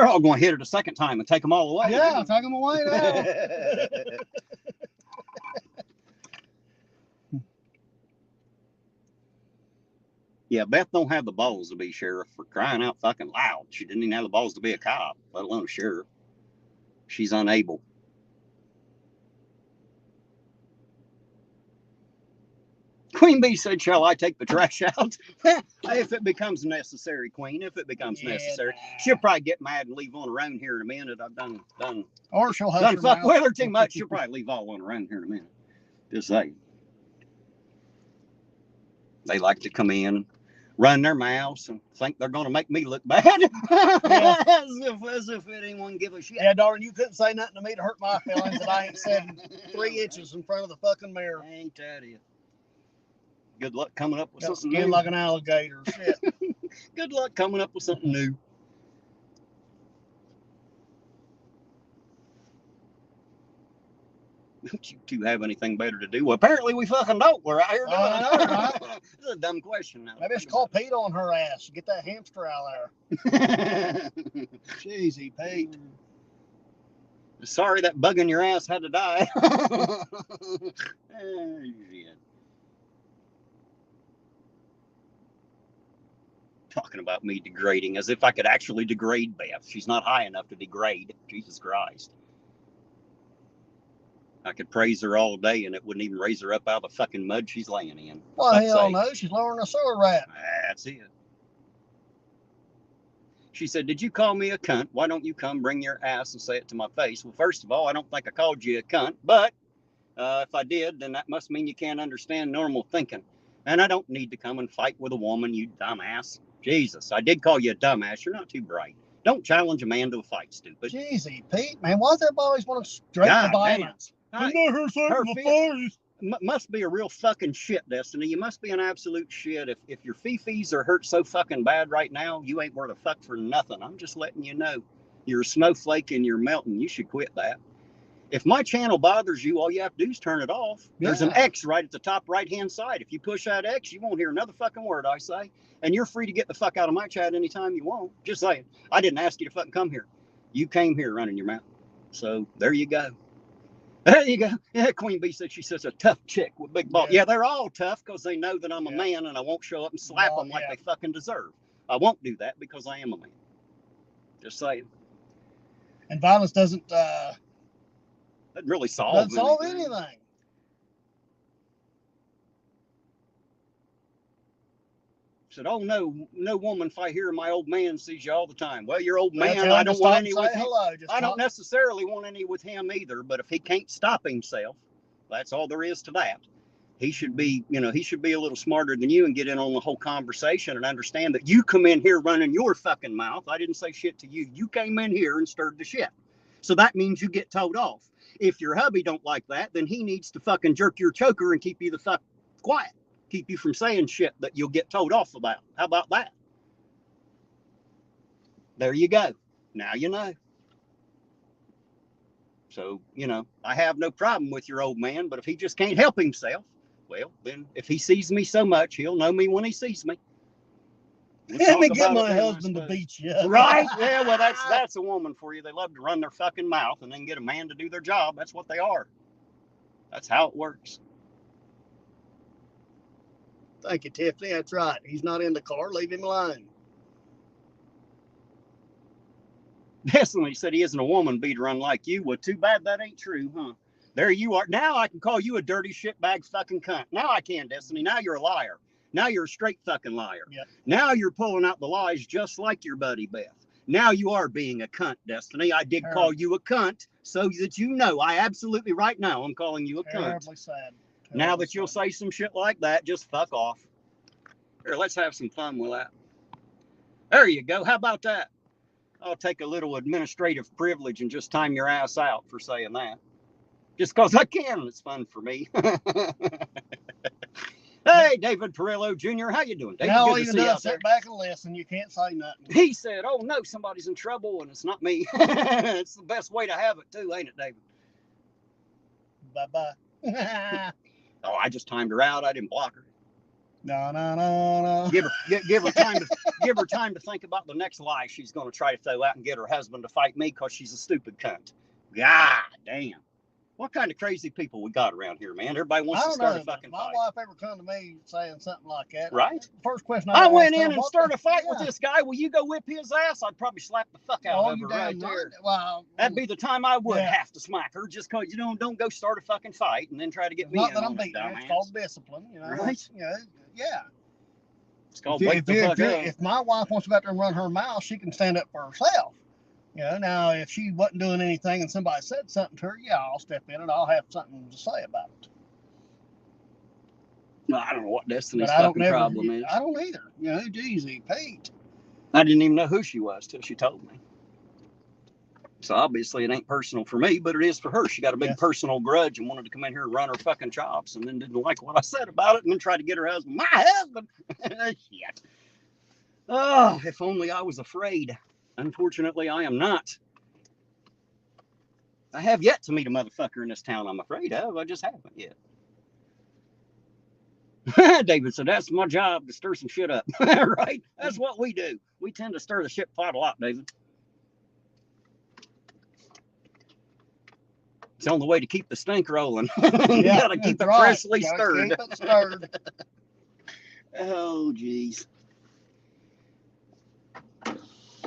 all going to hit it a second time and take them all away. Yeah, take them away now. Yeah, Beth don't have the balls to be sheriff, for crying out fucking loud. She didn't even have the balls to be a cop, let alone a sheriff. She's unable. Queen Bee said, shall I take the trash out? If it becomes necessary, Queen, if it becomes necessary. Nah. She'll probably get mad and leave on her own here in a minute. I've done. Or she'll done fuck with her too much. She'll probably leave all on her own here in a minute. Just saying. They like to come in, run their mouths, and think they're going to make me look bad. Yeah. as if it ain't one give a shit. Yeah, darling, you couldn't say nothing to me to hurt my feelings that I ain't said 3 inches in front of the fucking mirror. Ain't that it? Good luck coming up with something new. Like an alligator. Shit. Good luck coming up with something new. Don't you two have anything better to do? Well, apparently we fucking don't. We're out here doing it. Right? This is a dumb question now. Maybe I should call Pete on her ass. Get that hamster out there. Jeezy, Pete. Sorry that bug in your ass had to die. Shit. Talking about me degrading, as if I could actually degrade Beth. She's not high enough to degrade. Jesus Christ. I could praise her all day and it wouldn't even raise her up out of the fucking mud she's laying in. Well, hell no. She's lowering a sewer rat. That's it. She said, did you call me a cunt? Why don't you come bring your ass and say it to my face? Well, first of all, I don't think I called you a cunt, but if I did, then that must mean you can't understand normal thinking. And I don't need to come and fight with a woman, you dumbass. Jesus, I did call you a dumbass. You're not too bright. Don't challenge a man to a fight, stupid. Jeezy, Pete, man, why does everybody always want to straight the violence? Must be a real fucking shit, Destiny. You must be an absolute shit. If your fifis are hurt so fucking bad right now, you ain't worth a fuck for nothing. I'm just letting you know. You're a snowflake and you're melting. You should quit that. If my channel bothers you, all you have to do is turn it off. Yeah. There's an X right at the top right-hand side. If you push that X, you won't hear another fucking word I say. And you're free to get the fuck out of my chat anytime you want. Just saying. I didn't ask you to fucking come here. You came here running your mouth. So there you go. There you go. Yeah, Queen Bee said she's such a tough chick with big balls. Yeah, they're all tough because they know that I'm a man and I won't show up and slap them like they fucking deserve. I won't do that because I am a man. Just saying. And violence doesn't really solve anything. Said, oh, no woman, if I hear my old man sees you all the time. Well, your old Well, man, tell I him to don't stop want and any say with him. hello. I don't necessarily want any with him either, but if he can't stop himself, that's all there is to that. He should be, he should be a little smarter than you and get in on the whole conversation and understand that you come in here running your fucking mouth. I didn't say shit to you. You came in here and stirred the shit. So that means you get told off. If your hubby don't like that, then he needs to fucking jerk your choker and keep you the fuck quiet. Keep you from saying shit that you'll get told off about. How about that? There you go. Now you know. So, I have no problem with your old man, but if he just can't help himself, well, then if he sees me so much, he'll know me when he sees me. Let me get my husband to beat you. Right? Yeah, well, that's a woman for you. They love to run their fucking mouth and then get a man to do their job. That's what they are. That's how it works. Thank you, Tiffany. That's right. He's not in the car. Leave him alone. Definitely said he isn't a woman beater unlike you. Well, too bad that ain't true, huh? There you are. Now I can call you a dirty shitbag fucking cunt. Now I can, Destiny. Now you're a liar. Now you're a straight fucking liar. Yep. Now you're pulling out the lies just like your buddy Beth. Now you are being a cunt, Destiny. I did call you a cunt so that you know. I absolutely right now I'm calling you a cunt. Terribly sad. Now that you'll say some shit like that, just fuck off. Here, let's have some fun with that. There you go. How about that? I'll take a little administrative privilege and just time your ass out for saying that. Just because I can. It's fun for me. Hey, David Perillo Jr., how you doing, David? Now even though I sit back and listen, you can't say nothing. He said, oh, no, somebody's in trouble, and it's not me. It's the best way to have it, too, ain't it, David? Bye-bye. Oh, I just timed her out. I didn't block her. No. Give her time to think about the next lie she's going to try to throw out and get her husband to fight me because she's a stupid cunt. God damn. What kind of crazy people we got around here, man? Everybody wants to start a fucking fight. My wife ever come to me saying something like that. Right? First question I went in and started a fight with this guy. Will you go whip his ass? I'd probably slap the fuck out of her right there. Well, that'd be the time I would have to smack her just because don't go start a fucking fight and then try to get me in on it, dumbass. It's called discipline, Right? Yeah. It's called wake the fuck up. If my wife wants to go out there and run her mouth, she can stand up for herself. Now if she wasn't doing anything and somebody said something to her, yeah, I'll step in and I'll have something to say about it. No, I don't know what Destiny's fucking problem is. I don't either. Easy, Pete. I didn't even know who she was till she told me. So obviously it ain't personal for me, but it is for her. She got a big personal grudge and wanted to come in here and run her fucking chops and then didn't like what I said about it and then tried to get her husband. My husband! Shit. Oh, if only I was afraid. Unfortunately, I am not. I have yet to meet a motherfucker in this town I'm afraid of. I just haven't yet. David said, that's my job, to stir some shit up. Right? That's what we do. We tend to stir the shit pot a lot, David. It's the only way to keep the stink rolling. You gotta keep it freshly stirred. Keep it stirred. Oh, geez.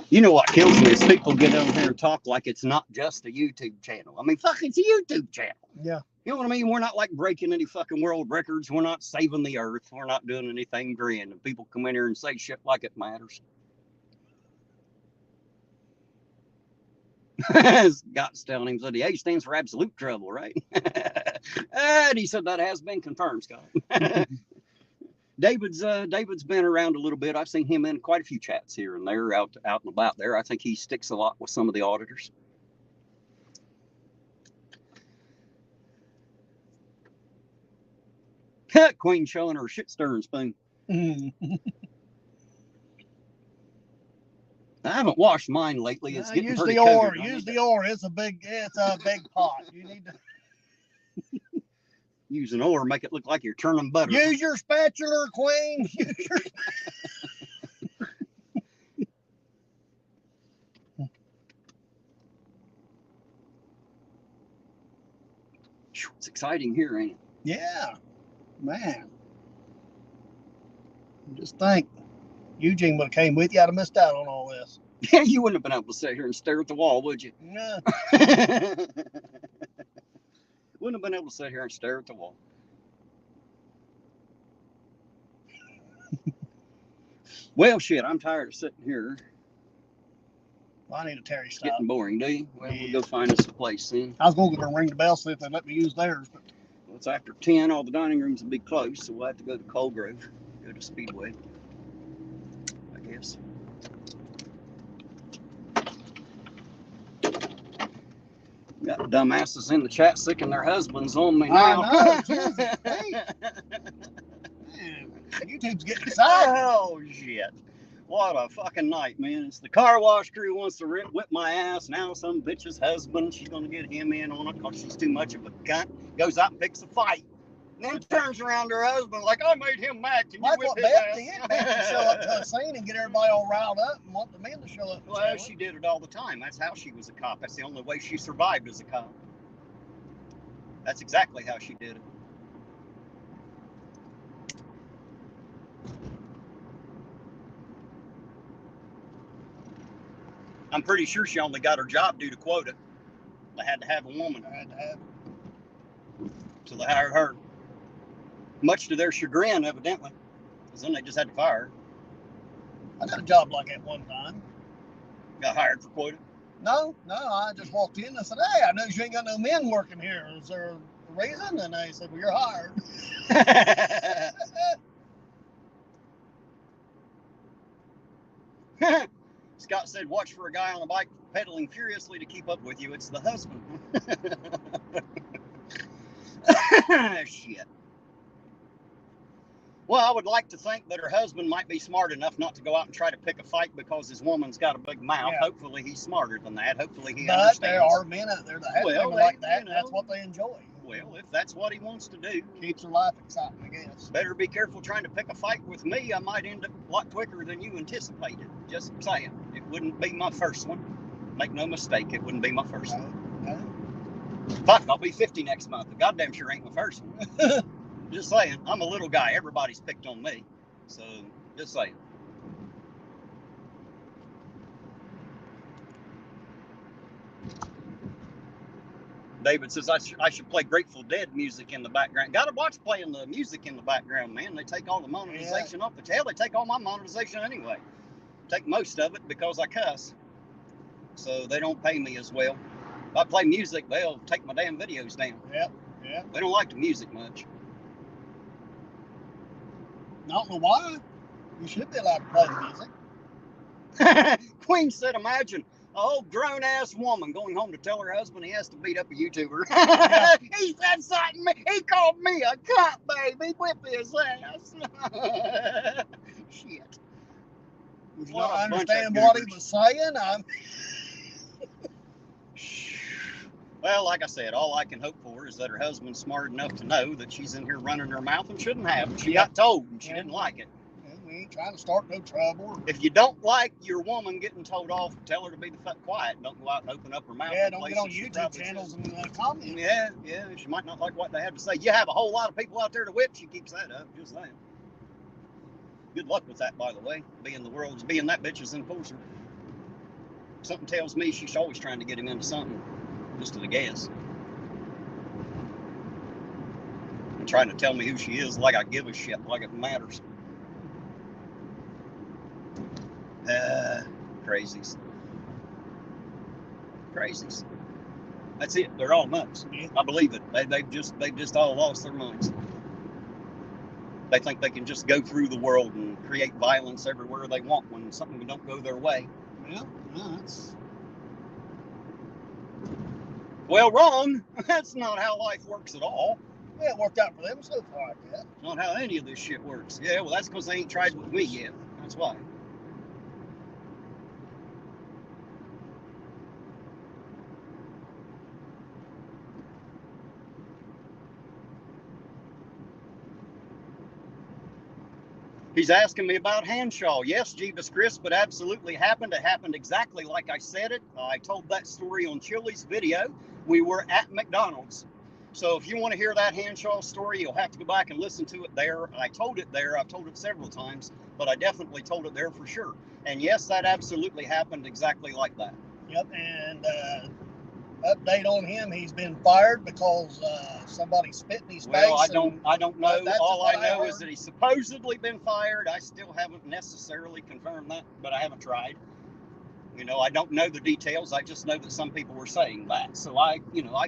You know what kills me is people get on here and talk like it's not just a YouTube channel. I mean, fuck, it's a YouTube channel. Yeah. You know what I mean? We're not like breaking any fucking world records. We're not saving the earth. We're not doing anything grand. And people come in here and say shit like it matters. Scott's telling him, so the A stands for absolute trouble, right? And he said that has been confirmed, Scott. David's been around a little bit. I've seen him in quite a few chats here and there, out and about there. I think he sticks a lot with some of the auditors. Queen showing her shit stirring spoon. I haven't washed mine lately. It's getting use pretty the ore. coated. Use the ore. It's a big pot. You need to use an ore, make it look like you're churning butter. Use your spatula, Queen. It's exciting here, ain't it? Yeah, man. Just think, Eugene would have came with you. I'd have missed out on all this. Yeah, you wouldn't have been able to sit here and stare at the wall, would you? No. Wouldn't have been able to sit here and stare at the wall. Well, shit, I'm tired of sitting here. Well, I need a Terry It's stop. getting boring, do you? Well, Yeah. we'll go find us a place then. I was going to go ring the bell, see if they let me use theirs. But Well, it's after 10. All the dining rooms will be closed, so we'll have to go to Cold Grove, go to Speedway, I guess. Got dumbasses in the chat sicking their husbands on me now. I know, Jesus, man, YouTube's getting excited. Oh, shit. What a fucking night, man. It's the car wash crew wants to whip my ass. Now some bitch's husband, she's going to get him in on it because she's too much of a cunt. Goes out and picks a fight. And then turns around to her husband like, I made him mad. Can you That's whip what his Beth ass? did. Beth would show up to a scene and get everybody all riled up and want the men to show up. Well, she did it all the time. That's how she was a cop. That's the only way she survived as a cop. That's exactly how she did it. I'm pretty sure she only got her job due to quota. They had to have a woman. I had to have. So they hired her. Much to their chagrin, evidently. Because then they just had to fire her. I got a job like that one time. Got hired for quota. No, I just walked in and I said, hey, I noticed you ain't got no men working here. Is there a reason? And they said, well, you're hired. Scott said, watch for a guy on a bike pedaling furiously to keep up with you. It's the husband. Shit. Well, I would like to think that her husband might be smart enough not to go out and try to pick a fight because his woman's got a big mouth. Yeah. Hopefully he's smarter than that. Hopefully he But understands. there are men out there that have women like that, and that's what they enjoy. Well, if that's what he wants to do, keeps their life exciting, I guess. Better be careful trying to pick a fight with me. I might end up a lot quicker than you anticipated. Just saying. It wouldn't be my first one. Make no mistake, it wouldn't be my first one. No. Fuck, I'll be 50 next month. The goddamn sure ain't my first one. Just saying. I'm a little guy. Everybody's picked on me. So, just saying. David says I should play Grateful Dead music in the background. Gotta watch playing the music in the background, man. They take all the monetization off the tail. They take all my monetization anyway. Take most of it because I cuss. So they don't pay me as well. If I play music, they'll take my damn videos down. Yep. They don't like the music much. I don't know why. You should be allowed to play the music. Queen said, imagine a old grown-ass woman going home to tell her husband he has to beat up a YouTuber. He said something. He called me a cunt, baby. Whip his ass. Shit. Would you not understand what he was saying? Well, like I said, all I can hope for is that her husband's smart enough to know that she's in here running her mouth and shouldn't have. She got told and she didn't like it. We ain't trying to start no trouble. If you don't like your woman getting told off, tell her to be the fuck quiet. Don't go out and open up her mouth. Yeah, don't get on YouTube channels and comment. Yeah, she might not like what they have to say. You have a whole lot of people out there to whip. She keeps that up. Just saying. Good luck with that, by the way. Being that bitch's enforcer. Something tells me she's always trying to get him into something. Just to the guess. And trying to tell me who she is like I give a shit, like it matters. Crazies. That's it. They're all nuts. Yeah. I believe it. They've just all lost their minds. They think they can just go through the world and create violence everywhere they want when something don't go their way. Well, wrong. That's not how life works at all. Yeah, it worked out for them so far, yeah. Not how any of this shit works. Yeah, well, that's because they ain't tried with me yet. That's why. He's asking me about Hanshaw. Yes, Jeebus Chris, but absolutely happened. It happened exactly like I said it. I told that story on Chili's video. We were at McDonald's. So if you want to hear that Hanshaw story, you'll have to go back and listen to it there. I told it there. I've told it several times, but I definitely told it there for sure. And yes, that absolutely happened exactly like that. Yep, and Update on him: he's been fired because somebody spit in his face. Well, I don't know. That's All what I know is that he's supposedly been fired. I still haven't necessarily confirmed that, but I haven't tried. You know, I don't know the details. I just know that some people were saying that. So I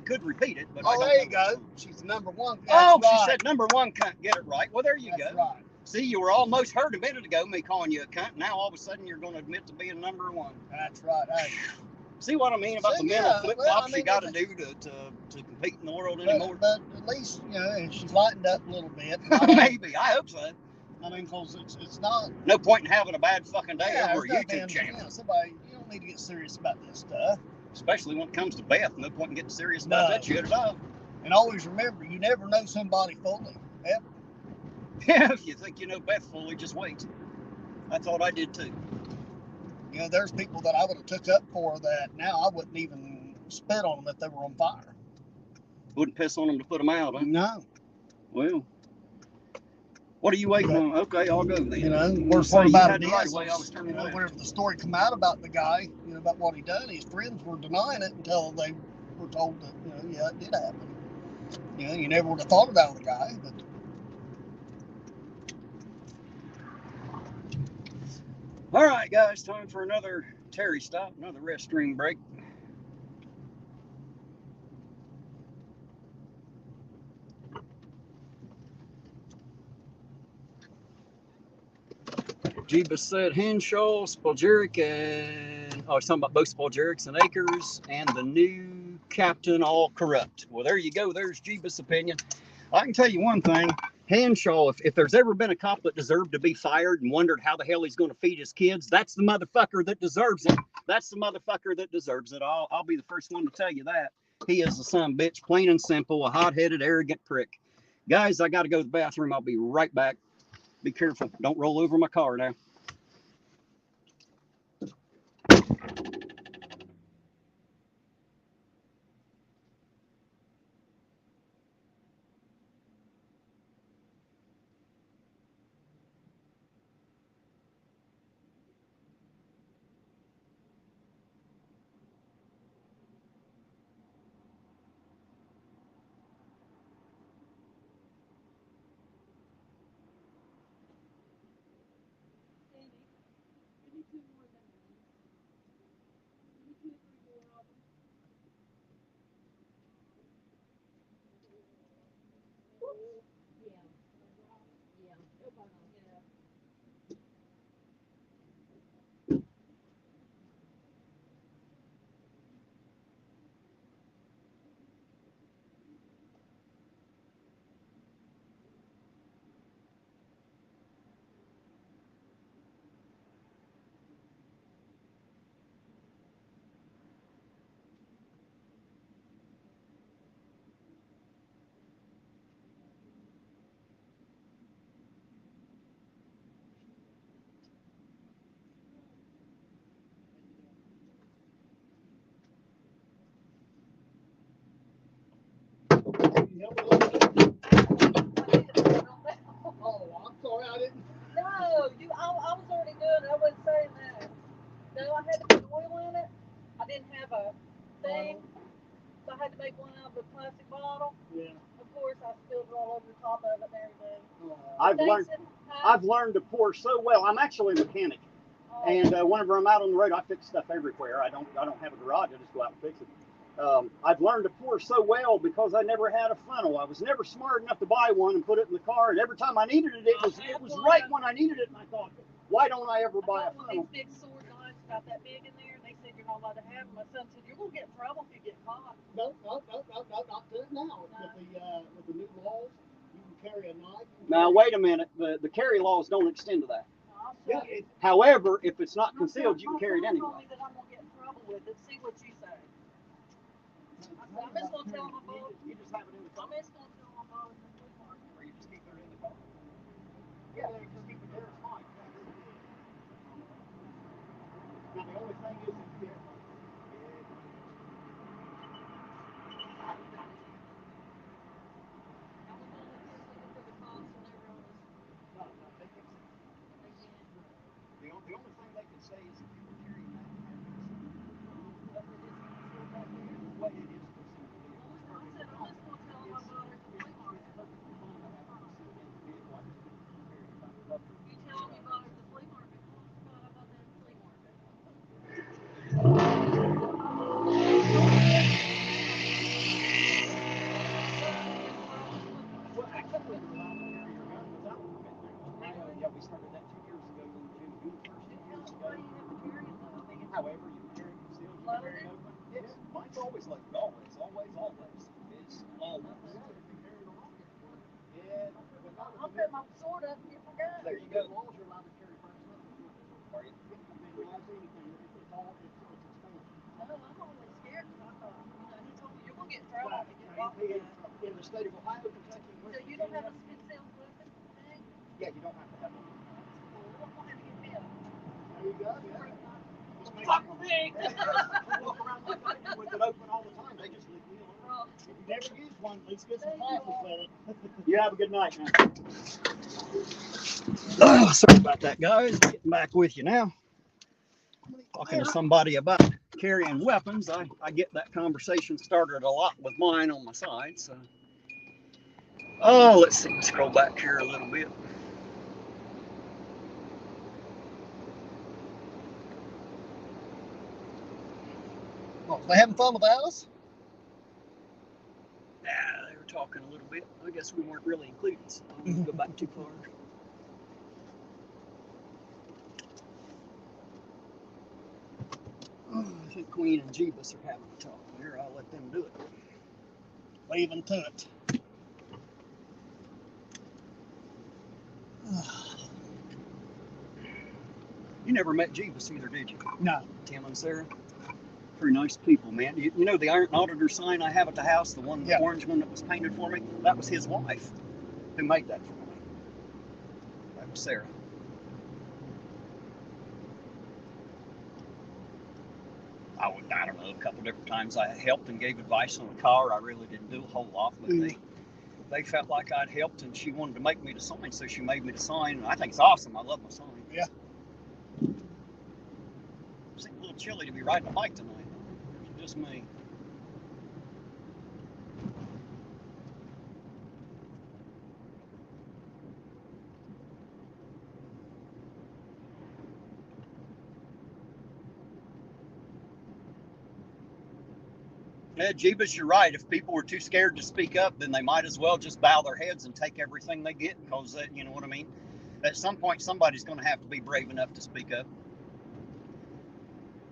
could repeat it, but I don't there you know. go. She's the number one. Oh, That's she right. said number one cunt. Get it right. Well, there you That's go. Right. See, you were almost heard a minute ago me calling you a cunt. Now all of a sudden you're going to admit to being number one. That's right. Hey. See what I mean about the mental flip-flops you got to do to compete in the world anymore? But at least, you know, she's lightened up a little bit. Maybe. I hope so. I mean, because it's not... No point in having a bad fucking day over a there's YouTube channel. You know, somebody, you don't need to get serious about this stuff. Especially when it comes to Beth. No point in getting serious about that shit at all. And always remember, you never know somebody fully, ever. Yeah, if you think you know Beth fully, just wait. I thought I did too. You know, there's people that I would have took up for that now I wouldn't even spit on them if they were on fire. Wouldn't piss on them to put them out, huh? No. Well, what are you waiting on? Okay, I'll go then. You know, worst part about it is, whenever whenever the story come out about the guy, you know, about what he done, his friends were denying it until they were told that, you know, yeah, it did happen. You know, you never would have thought about the guy, but... All right, guys, time for another Terry stop, another restroom break. Jeebus said Henshaw, Spoljaric, and I was talking about both Spoljarics and Akers, and the new captain all corrupt. Well, there you go. There's Jeebus' opinion. I can tell you one thing. Henshaw, if there's ever been a cop that deserved to be fired and wondered how the hell he's going to feed his kids, that's the motherfucker that deserves it. That's the motherfucker that deserves it. I'll be the first one to tell you that. He is a son of a bitch, plain and simple, a hot-headed, arrogant prick. Guys, I got to go to the bathroom. I'll be right back. Be careful. Don't roll over my car now. I've learned to pour so well. I'm actually a mechanic, and whenever I'm out on the road, I fix stuff everywhere. I don't have a garage. I just go out and fix it. I've learned to pour so well because I never had a funnel. I was never smart enough to buy one and put it in the car. And every time I needed it, it was right when I needed it. And I thought, why don't I ever buy a funnel? These big sword knives about that big in there, and they said you're not allowed to have them. My son said you're gonna get in trouble if you get caught. No, not do it now. With the new laws, you can carry a knife. Now wait a minute. The carry laws don't extend to that. Yeah, however, if it's not concealed, you can carry it anyway. Told me that I'm gonna get in trouble with it. See what you say. I'm just gonna tell my boss. You just have it in the car. I'm just gonna tell my boss. Or you just keep it in the car. Yeah, just keep it there. It's fine. Now the only thing is, the only thing they can say is if you were carrying that. way it is. I said, I'm just going to tell him about it at the flea market. You tell him you bought it at the flea market. Well, I bought that at the flea market. Well, actually, the line of carrier gun was out of the yeah, we started that 2 years ago in June 1st. You tell him where you have to carry it though. I mean, However, you can carry it concealed, you can carry it open. Yes, mine's always loaded. Always, always, always. It's always. Yeah, I'll put my sword up and you forgot. there you go. Laws are allowed to carry firearms. Are you? They laws anything. It's all it's expanded. No, I'm only scared because I thought, he told me you're going to get in trouble if you get locked In, up. in the state of Ohio, Kentucky, So you don't have a concealed weapon thing? Yeah, you don't have to have one. Well, I'm going to get me a there you go. Yeah. fuck me. You walk around like I do with it open all the time. They just leave me alone. Well, If you never use one, let's get some Thank practice you. with it. You have a good night, man. Sorry about that, guys. Getting back with you now. Talking to somebody about carrying weapons. I get that conversation started a lot with mine on my side. So, oh, let's see. Scroll back here a little bit. Well, they having fun without us? Nah, they were talking a little bit. I guess we weren't really included, so I won't go back too far. I think Queen and Jeebus are having a talk here. I'll let them do it. Leaving to it. You never met Jeebus either, did you? No. Tim and Sarah? Pretty nice people, man. You know the irontonauditor sign I have at the house, the one, the orange one that was painted for me? That was his wife who made that for me. That was Sarah. I don't know, a couple different times I helped and gave advice on a car. I really didn't do a whole lot, but they felt like I'd helped, and she wanted to make me to sign, so she made me to sign. And I think it's awesome. I love my sign. Yeah. It's a little chilly to be riding a bike tonight. It's just me. Yeah, Jeebus, you're right. If people were too scared to speak up, then they might as well just bow their heads and take everything they get, because you know what I mean? At some point, somebody's going to have to be brave enough to speak up.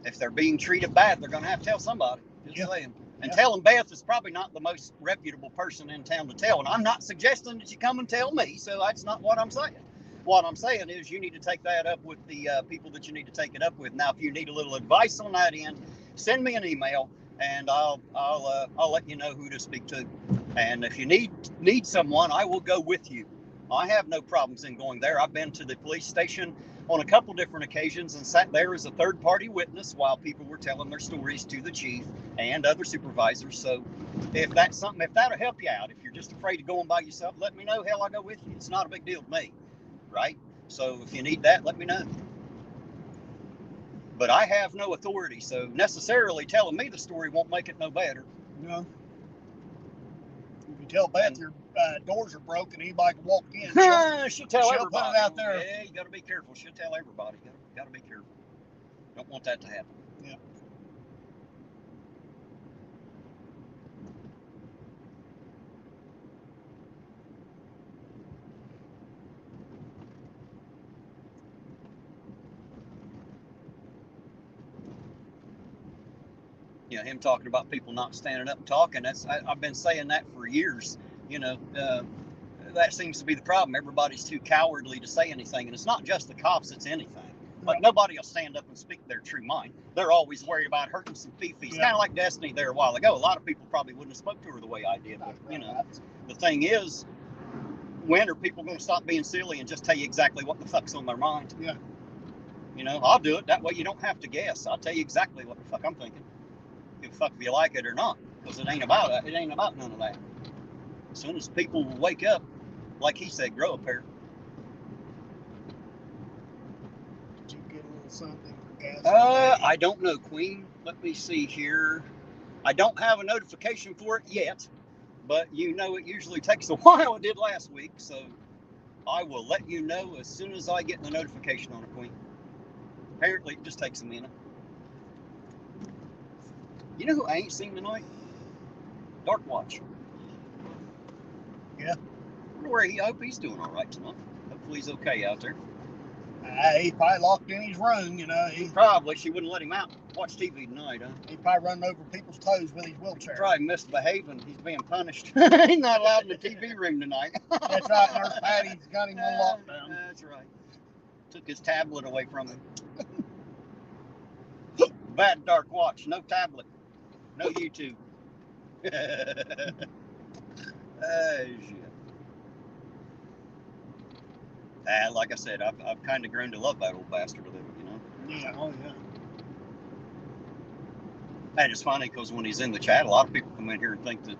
If they're being treated bad, they're going to have to tell somebody. Just saying. And telling Beth is probably not the most reputable person in town to tell. And I'm not suggesting that you come and tell me, so that's not what I'm saying. What I'm saying is you need to take that up with the people that you need to take it up with. Now, if you need a little advice on that end, send me an email, and I'll let you know who to speak to. And if you need someone, I will go with you. I have no problems in going there. I've been to the police station on a couple different occasions and sat there as a third-party witness while people were telling their stories to the chief and other supervisors. So if that's something, if that'll help you out, if you're just afraid of going by yourself, let me know. Hell, I'll go with you. It's not a big deal to me, right? So if you need that, let me know. But I have no authority, so necessarily telling me the story won't make it no better. No. If you tell Beth your doors are broken, anybody can walk in. She'll tell everybody. Put it out there. Yeah, you got to be careful. She'll tell everybody. Got to be careful. Don't want that to happen. Yeah. You know, him talking about people not standing up and talking. I've been saying that for years. You know, that seems to be the problem. Everybody's too cowardly to say anything, and it's not just the cops; it's anything. Like nobody will stand up and speak their true mind. They're always worried about hurting some fifis. Kind of like Destiny there a while ago. A lot of people probably wouldn't have spoke to her the way I did, but you know, the thing is, when are people going to stop being silly and just tell you exactly what the fuck's on their mind? Yeah. You know, I'll do it. That way you don't have to guess. I'll tell you exactly what the fuck I'm thinking. Give a fuck if you like it or not, because it ain't about none of that. As soon as people wake up, like he said, grow a pair. Did you get a little something for gas? I don't know, Queen. Let me see here. I don't have a notification for it yet, but you know it usually takes a while. It did last week, so I will let you know as soon as I get the notification on it, Queen. Apparently, it just takes a minute. You know who I ain't seen tonight? Dark Watch. Yeah. I hope he's doing all right tonight. Hopefully he's okay out there. He's probably locked in his room, you know. Probably. She wouldn't let him out watch TV tonight, huh? He's probably running over people's toes with his wheelchair. Probably misbehaving. He's being punished. He's not allowed in the TV room tonight. That's right. Nurse Patty's got him on lockdown. That's right. Took his tablet away from him. Bad Dark Watch. No tablet. No YouTube. Shit. Like I said, I've kind of grown to love that old bastard a little, you know? Yeah, oh yeah. And it's funny because when he's in the chat, a lot of people come in here and think that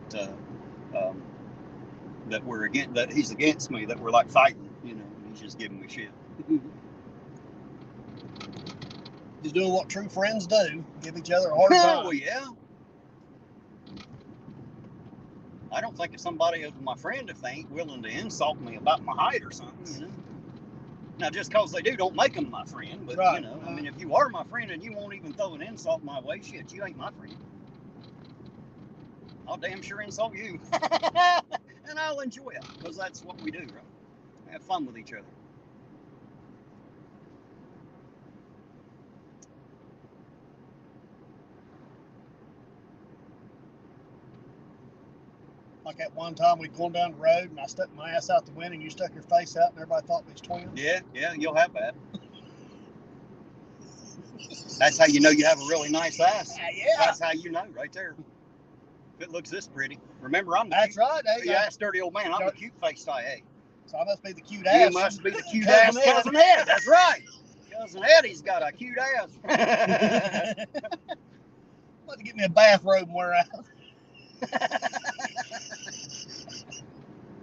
that he's against me, that we're like fighting, you know, and he's just giving me shit. He's doing what true friends do, give each other a hard time. Well, yeah. I don't think if somebody is my friend if they ain't willing to insult me about my height or something, you know. Now, just because they do, don't make them my friend. But, right. You know, I mean, if you are my friend and you won't even throw an insult my way, shit, you ain't my friend. I'll damn sure insult you. And I'll enjoy it, because that's what we do, right? Have fun with each other. Like at one time we'd gone down the road and I stuck my ass out the window and you stuck your face out and everybody thought we was twins. Yeah, you'll have that. That's how you know you have a really nice ass. Yeah. That's how you know, right there. If it looks this pretty. Remember, I'm the That's right. yeah, dirty old man. I'm the cute faced IA. So I must be the cute ass. You must be the cute ass Cousin Ed. That's right. Cousin Eddie's got a cute ass. Want to get me a bathrobe and wear out.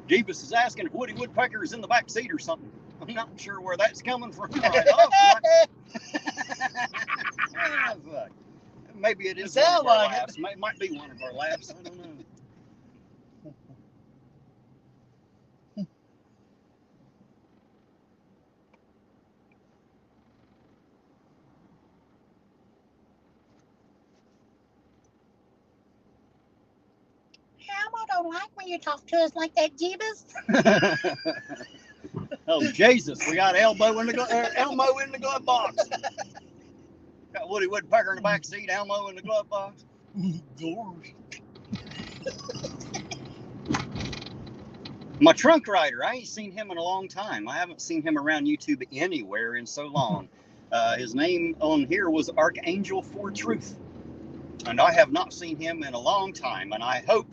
Jeebus is asking if Woody Woodpecker is in the back seat or something. I'm not sure where that's coming from right off. Maybe it is one of our laughs. It might be one of our laughs. I don't know. Elmo don't like when you talk to us like that, Jeebus. Oh, Jesus. We got Elmo in the glove box. Got Woody Woodpecker in the back seat, Elmo in the glove box. Gorge. My trunk rider, I ain't seen him in a long time. I haven't seen him around YouTube anywhere in so long. His name on here was Archangel for Truth. And I have not seen him in a long time. And I hope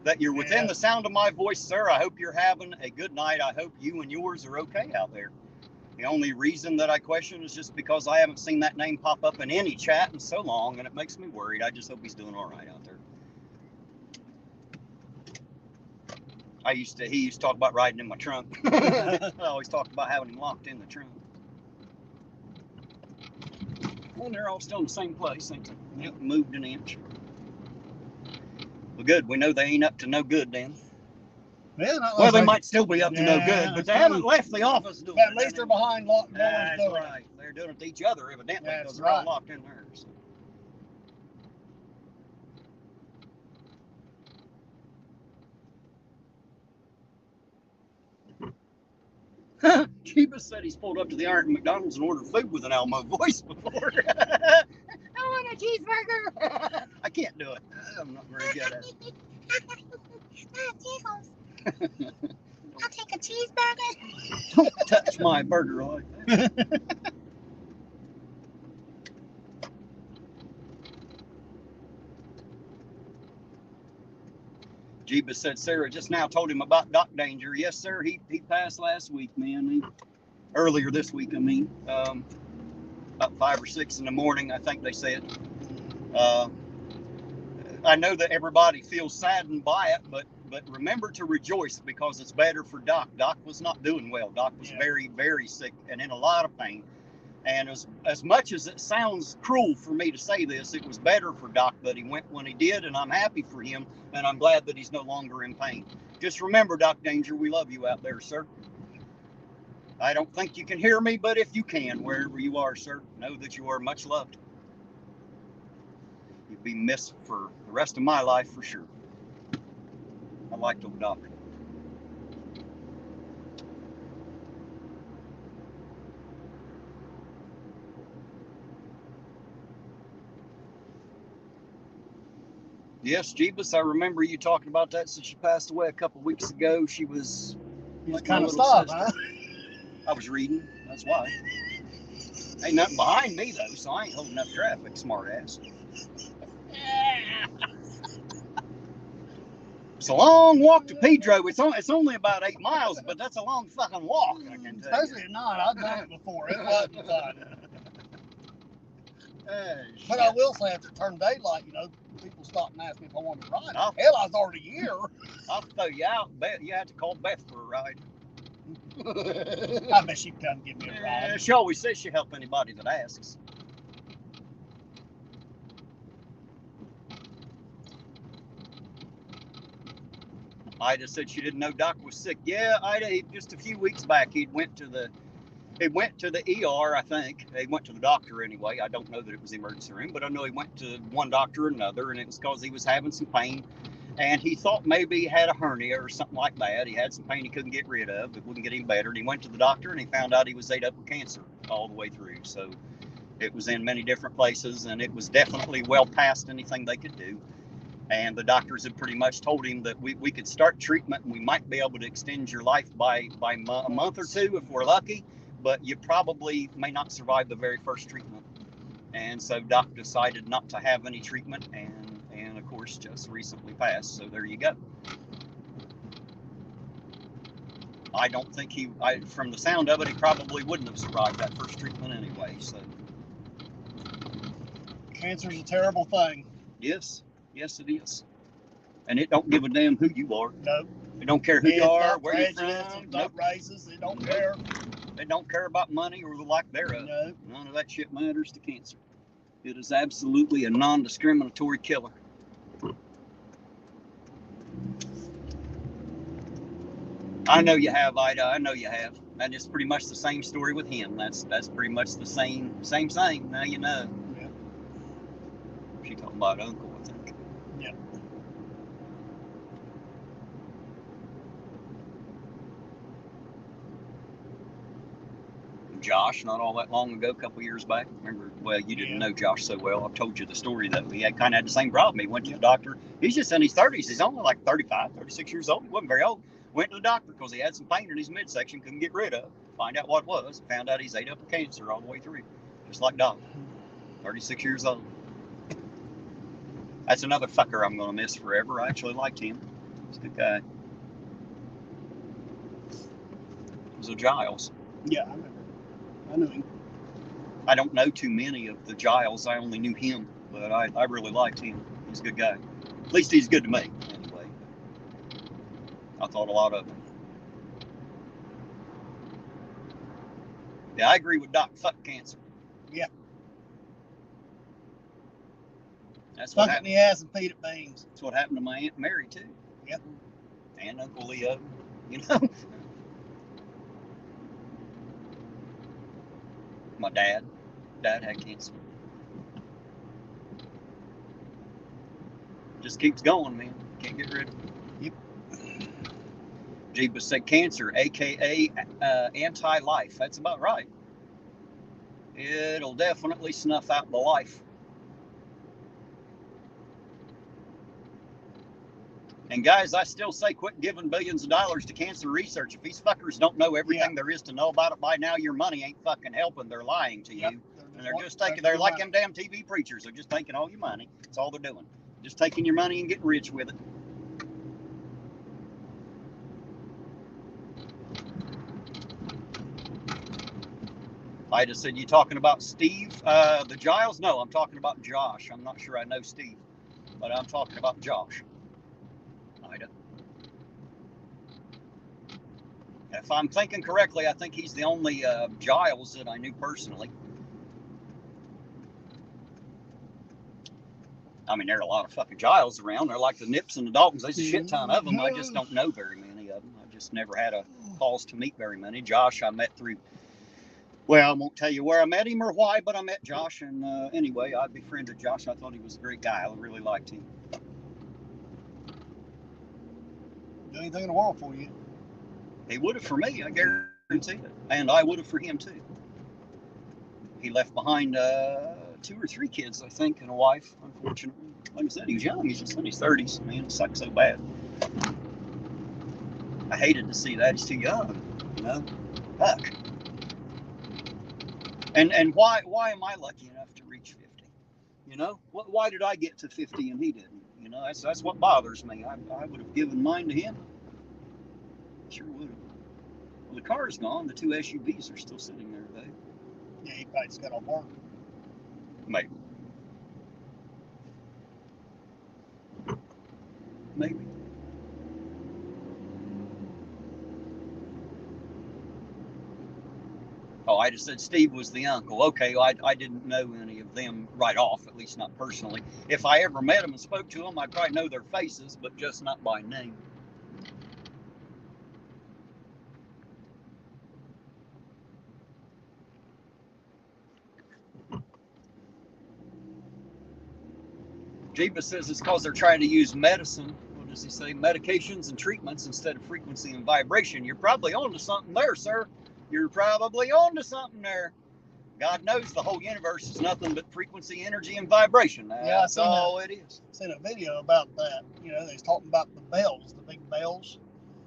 that you're within the sound of my voice, sir. I hope you're having a good night. I hope you and yours are okay out there. The only reason that I question is just because I haven't seen that name pop up in any chat in so long, and it makes me worried. I just hope he's doing all right out there. He used to talk about riding in my trunk. I always talked about having him locked in the trunk. And they're all still in the same place, ain't they? Yep, moved an inch. Well, good. We know they ain't up to no good then. Well, they might still be up to no good, but they haven't left the office doing At least they're behind locked doors. That's right. They're doing it to each other, evidently, because they're all locked in there. So. Jeebus said he's pulled up to the Iron McDonald's and ordered food with an Elmo voice before. I want a cheeseburger. I can't do it. I'm not very good at it. I'll take a cheeseburger. Don't touch my burger like that. Jeebus said Sarah just now told him about Doc Danger. Yes, sir. He passed last week, man. Earlier this week, I mean. About 5 or 6 in the morning, I think they said. I know that everybody feels saddened by it, but remember to rejoice because it's better for Doc. Doc was not doing well. Doc was very, very sick and in a lot of pain. And as much as it sounds cruel for me to say this, it was better for Doc that he went when he did, and I'm happy for him, and I'm glad that he's no longer in pain. Just remember, Doc Danger, we love you out there, sir. I don't think you can hear me, but if you can, wherever you are, sir, know that you are much loved. You'll be missed for the rest of my life for sure. I liked old Doc. Yes, Jeebus, I remember you talking about that since she passed away a couple weeks ago. She was kind of stopped, huh? I was reading, that's why. Ain't nothing behind me though, so I ain't holding up traffic, smart ass. It's a long walk to Pedro. It's only about 8 miles, but that's a long fucking walk, I can tell you. Especially at night. I've done it before. It wasn't fun. But I will say, after it turned daylight, you know, people stopped and asked me if I wanted to ride. Hell, I was already here. I'll throw you out. You have to call Beth for a ride. I bet she'd come give me a ride. She always says she'll help anybody that asks. Ida said she didn't know Doc was sick. Yeah, Ida, just a few weeks back, he went to the ER, I think. He went to the doctor anyway. I don't know that it was the emergency room, but I know he went to one doctor or another, and it was because he was having some pain. And he thought maybe he had a hernia or something like that. He had some pain he couldn't get rid of. It wouldn't get any better. And he went to the doctor, and he found out he was ate up with cancer all the way through. So it was in many different places, and it was definitely well past anything they could do. And the doctors had pretty much told him that we could start treatment, and we might be able to extend your life by a month or two if we're lucky, but you probably may not survive the very first treatment. And so Doc decided not to have any treatment, and of course just recently passed. So there you go. I don't think from the sound of it, he probably wouldn't have survived that first treatment anyway. So Cancer's a terrible thing. yes, it is. And it don't give a damn who you are. Nope. It don't care who you are, where you're from. It's not racist. It don't care. They don't care about money or the lack thereof. No. None of that shit matters to cancer. It is absolutely a non-discriminatory killer. I know you have, Ida. I know you have. And it's pretty much the same story with him. That's pretty much the same thing. Now you know. Yeah. She talking about uncle, I think. Yeah. Josh, not all that long ago, a couple years back. Remember, well, you didn't know Josh so well. I've told you the story, though. He kind of had the same problem. He went to the doctor. He's just in his 30s. He's only like 35, 36 years old. He wasn't very old. Went to the doctor because he had some pain in his midsection, couldn't get rid of. Find out what it was. Found out he's ate up with cancer all the way through. Just like Doc. 36 years old. That's another fucker I'm going to miss forever. I actually liked him. He's a good guy. It was a Giles. Yeah, I remember. I knew him. I don't know too many of the Giles. I only knew him, but I really liked him. He's a good guy. At least he's good to me, anyway. I thought a lot of him. Yeah, I agree with Doc. Fuck cancer. Yeah. That's what Fuck it in happened. the ass and peanut beans. That's what happened to my Aunt Mary, too. Yep. And Uncle Leo, you know. My dad had cancer. Just keeps going, man. Can't get rid of it. Yep. Jeebus said cancer, aka anti-life. That's about right. It'll definitely snuff out the life. And guys, I still say quit giving billions of dollars to cancer research. If these fuckers don't know everything there is to know about it by now, your money ain't fucking helping. They're lying to you. And they're just taking, they're like them damn TV preachers. They're just taking all your money. That's all they're doing. Just taking your money and getting rich with it. I just said, you talking about Steve, the Giles? No, I'm talking about Josh. I'm not sure I know Steve, but I'm talking about Josh. Ida. If I'm thinking correctly, I think he's the only Giles that I knew personally. I mean, there are a lot of fucking Giles around. They're like the Nips and the Daltons. There's a shit ton of them. I just don't know very many of them. I just never had a cause to meet very many. Josh, I met through, well, I won't tell you where I met him or why, but I met Josh. And anyway, I befriended Josh. I thought he was a great guy. I really liked him. Do anything in the world for you. He would have for me, I guarantee it. And I would have for him, too. He left behind 2 or 3 kids, I think, and a wife, unfortunately. Like I said, he was young. He's just in his 30s. Man, it sucks so bad. I hated to see that. He's too young, you know? Fuck. And why am I lucky enough to reach 50? You know? Why did I get to 50 and he didn't? You know, that's what bothers me. I would have given mine to him. Sure would have. Well, the car's gone. The 2 SUVs are still sitting there, though. Yeah, he probably just got off work. Maybe. Maybe. Oh, I just said Steve was the uncle. Okay, well, I didn't know any of them right off, at least not personally. If I ever met them and spoke to them, I'd probably know their faces, but just not by name. Jeeba says it's because they're trying to use medicine. What does he say? Medications and treatments instead of frequency and vibration. You're probably onto something there, sir. You're probably onto something there. God knows the whole universe is nothing but frequency, energy, and vibration. That's all it is. I seen a video about that. You know, they was talking about the bells, the big bells.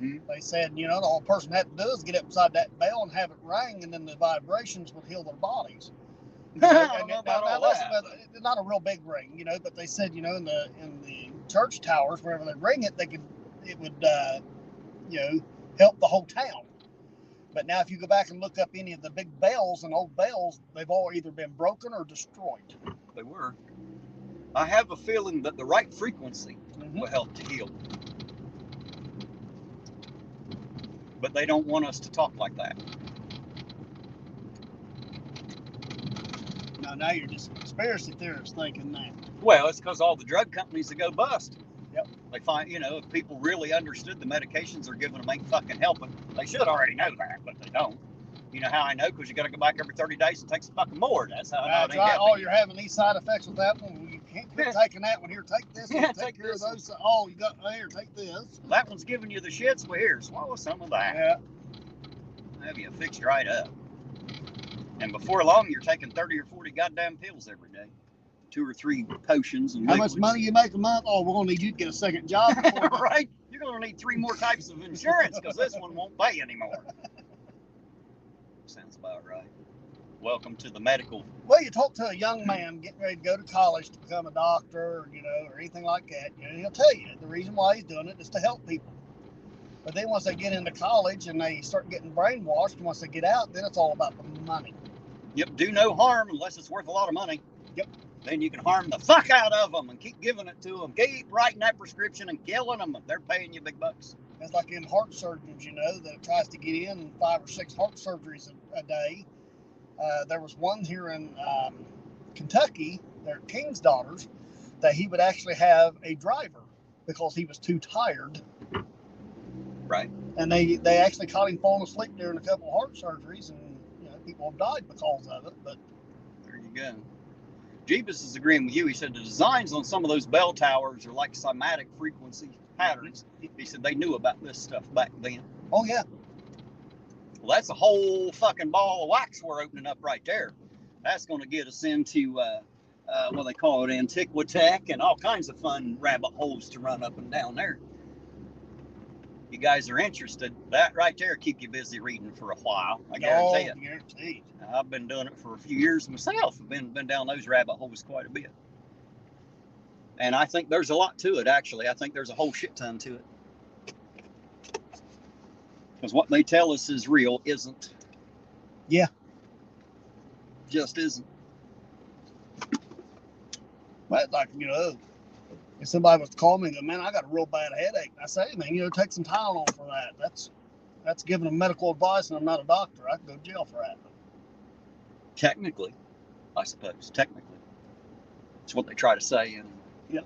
Mm-hmm. They said, you know, the whole person had to do is get up beside that bell and have it ring, and then the vibrations would heal their bodies. I don't know about all that. Not a real big ring, you know, but they said, you know, in the church towers, wherever they ring it, it would you know, help the whole town. But now if you go back and look up any of the big bells and old bells, they've all either been broken or destroyed. They were. I have a feeling that the right frequency will help to heal. But they don't want us to talk like that. Now you're just a conspiracy theorist thinking that. Well, it's because all the drug companies that go bust. Yep. They find, you know, if people really understood the medications they're giving them ain't fucking helping, they should already know that, but they don't. You know how I know? Because you got to go back every 30 days and take some fucking more. That's how I know. That's right. Oh, you're having these side effects with that one. Well, you can't quit taking that one. Here, take this. Yeah, take care of those. Oh, you got here. Take this. That one's giving you the shits. Well, here, swallow some of that. Yeah. Have you fixed right up. And before long, you're taking 30 or 40 goddamn pills every day. 2 or 3 potions and how much money you make a month? Oh, we're gonna need you to get a second job. Right? You're gonna need 3 more types of insurance because this one won't pay anymore. Sounds about right. Welcome to the medical. Well, you talk to a young man getting ready to go to college to become a doctor, or, you know, or anything like that. You know, he'll tell you the reason why he's doing it is to help people. But then once they get into college and they start getting brainwashed, and once they get out, then it's all about the money. Yep. Do no harm unless it's worth a lot of money. Yep. Then you can harm the fuck out of them and keep giving it to them. Keep writing that prescription and killing them. They're paying you big bucks. It's like them heart surgeons, you know, that tries to get in 5 or 6 heart surgeries a day. There was one here in Kentucky, their King's Daughters, that he would actually have a driver because he was too tired. Right. And they actually caught him falling asleep during a couple of heart surgeries, and you know, people have died because of it. But there you go. Jeebus is agreeing with you. He said the designs on some of those bell towers are like cymatic frequency patterns. He said they knew about this stuff back then. Oh, yeah. Well, that's a whole fucking ball of wax we're opening up right there. That's going to get us into what they call it, Antiquitech, and all kinds of fun rabbit holes to run up and down there. You guys are interested, that right there keep you busy reading for a while. I guarantee it. Guaranteed. I've been doing it for a few years myself. I've been down those rabbit holes quite a bit. And I think there's a lot to it, actually. I think there's a whole shit ton to it. Because what they tell us is real isn't. Yeah. Just isn't. But like, you know, if somebody was to call me and go, man, I got a real bad headache, I say, man, you know, take some Tylenol for that. That's giving them medical advice, and I'm not a doctor. I could go to jail for that. Technically, I suppose. Technically. It's what they try to say in Yep.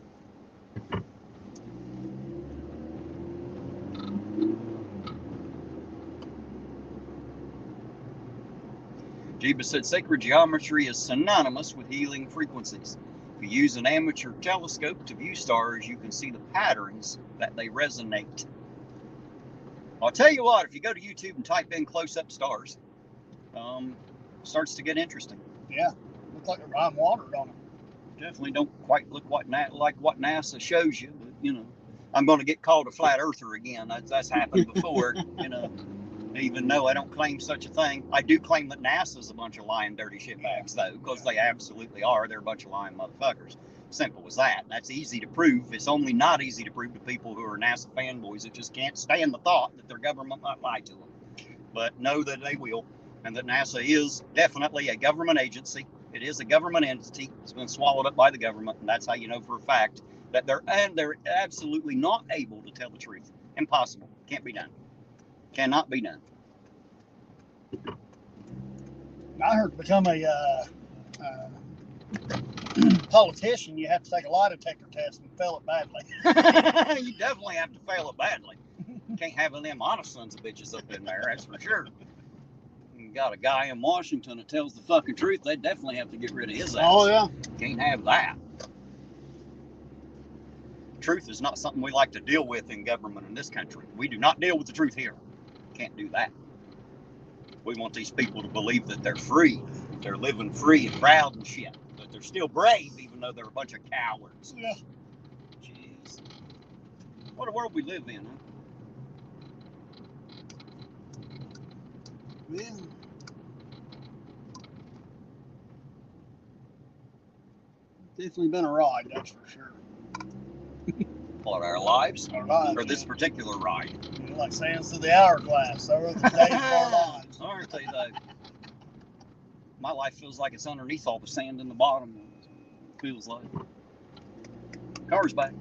Jeebus said sacred geometry is synonymous with healing frequencies. If you use an amateur telescope to view stars, you can see the patterns that they resonate. I'll tell you what, if you go to YouTube and type in close-up stars, starts to get interesting. Yeah, looks like they're rhyme watered on them. Definitely don't quite look like what NASA shows you, but you know, I'm going to get called a flat earther again. That's happened before, you know. Even though I don't claim such a thing, I do claim that NASA's a bunch of lying, dirty shitbags, though, because they absolutely are. They're a bunch of lying motherfuckers. Simple as that. That's easy to prove. It's only not easy to prove to people who are NASA fanboys that just can't stand the thought that their government might lie to them. But know that they will, and that NASA is definitely a government agency. It is a government entity. It's been swallowed up by the government, and that's how you know for a fact that they're absolutely not able to tell the truth. Impossible. Can't be done. Cannot be done. I heard to become a politician, you have to take a lie detector test and fail it badly. You definitely have to fail it badly. Can't have them honest sons of bitches up in there, that's for sure. You got a guy in Washington that tells the fucking truth, they definitely have to get rid of his ass. Oh, yeah. Can't have that. Truth is not something we like to deal with in government in this country. We do not deal with the truth here. Can't do that. We want these people to believe that they're free, that they're living free and proud and shit, that they're still brave even though they're a bunch of cowards. Yeah. Jeez. What a world we live in, huh? Yeah. Definitely been a ride, that's for sure. What, our lives? Our lives, or this particular ride? You know, like sands through the hourglass. So are the days of our lives. Aren't they, though? My life feels like it's underneath all the sand in the bottom. It feels like. Car's back.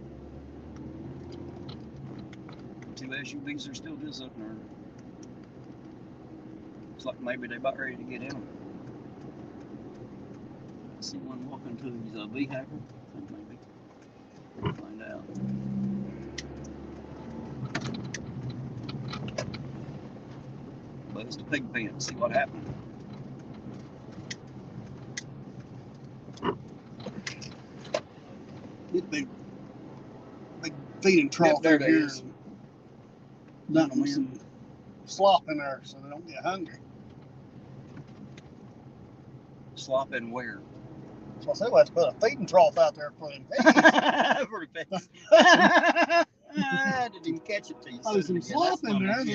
2 SUVs are still just up there. Looks like maybe they're about ready to get in them. I see one walking to his vehicle. I think maybe. We'll find out. But it's the pig pen. See what happened. Big feeding trough Yep, there in it here. is. Dumping some slop in there so they don't get hungry. Slop in where? So I said, let's put a feeding trough out there for them pigs. For the pigs. I didn't even catch it till you Oh, said some it again. slop That's in funny there.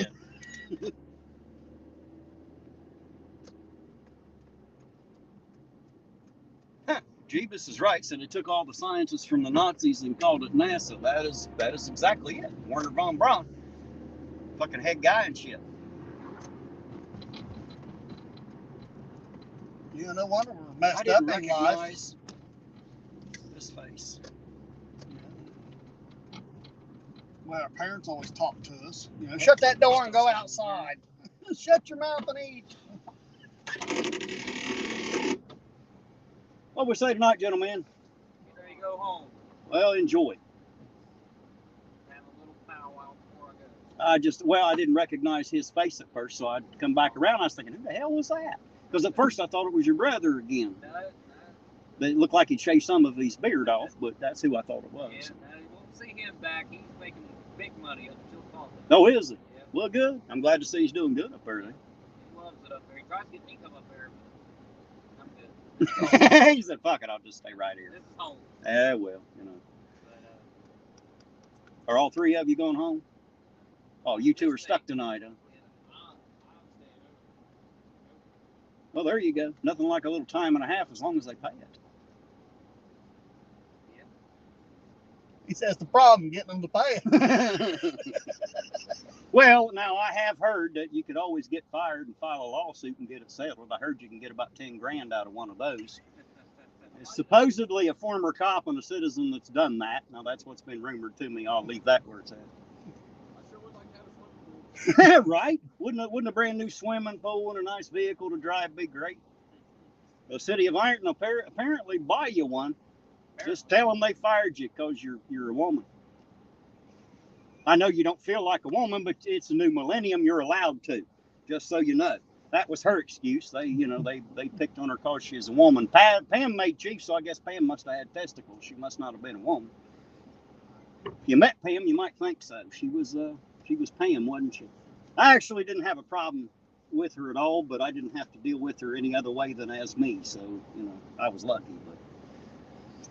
shit. Jeebus is right. Said it took all the scientists from the Nazis and called it NASA. That is exactly it. Werner von Braun, fucking head guy and shit. Yeah, no wonder we're I messed up didn't in life. recognize this face. Well, our parents always talk to us. You know, shut that door and go outside. Shut your mouth and eat. What we say tonight, gentlemen? Get ready to go home. Well, enjoy. Have a little powwow before I go. I didn't recognize his face at first, so I'd come back around. I was thinking, who the hell was that? Because at first I thought it was your brother again. It looked like he'd shaved some of his beard off, but that's who I thought it was. Yeah, now you won't see him back. He's making big money up until college. Oh, is he? Yeah, Well, good. I'm glad to see he's doing good up there. he loves it up there. He tries to get me to come up there, but I'm good. He said, fuck it, I'll just stay right here. This is home. Well, you know. But, Are all three of you going home? Oh, you two are stuck tonight, huh? I'm staying over. Well, there you go. Nothing like a little time and a half as long as they pay it. He says the problem getting them to pay it. Well, now I have heard that you could always get fired and file a lawsuit and get it settled. I heard you can get about 10 grand out of one of those. It's supposedly a former cop and a citizen that's done that. Now that's what's been rumored to me. I'll leave that where it's at. I sure would like to have a swimming pool. Right? Wouldn't a brand new swimming pool and a nice vehicle to drive be great? The city of Ironton apparently buy you one Just tell them they fired you because you're a woman. I know you don't feel like a woman, but it's a new millennium. You're allowed to, just so you know. That was her excuse. They picked on her because she's a woman. Pam made chief, so I guess Pam must have had testicles. She must not have been a woman. If you met Pam, you might think so. She was Pam, wasn't she? I actually didn't have a problem with her at all, but I didn't have to deal with her any other way than as me. So, I was lucky. But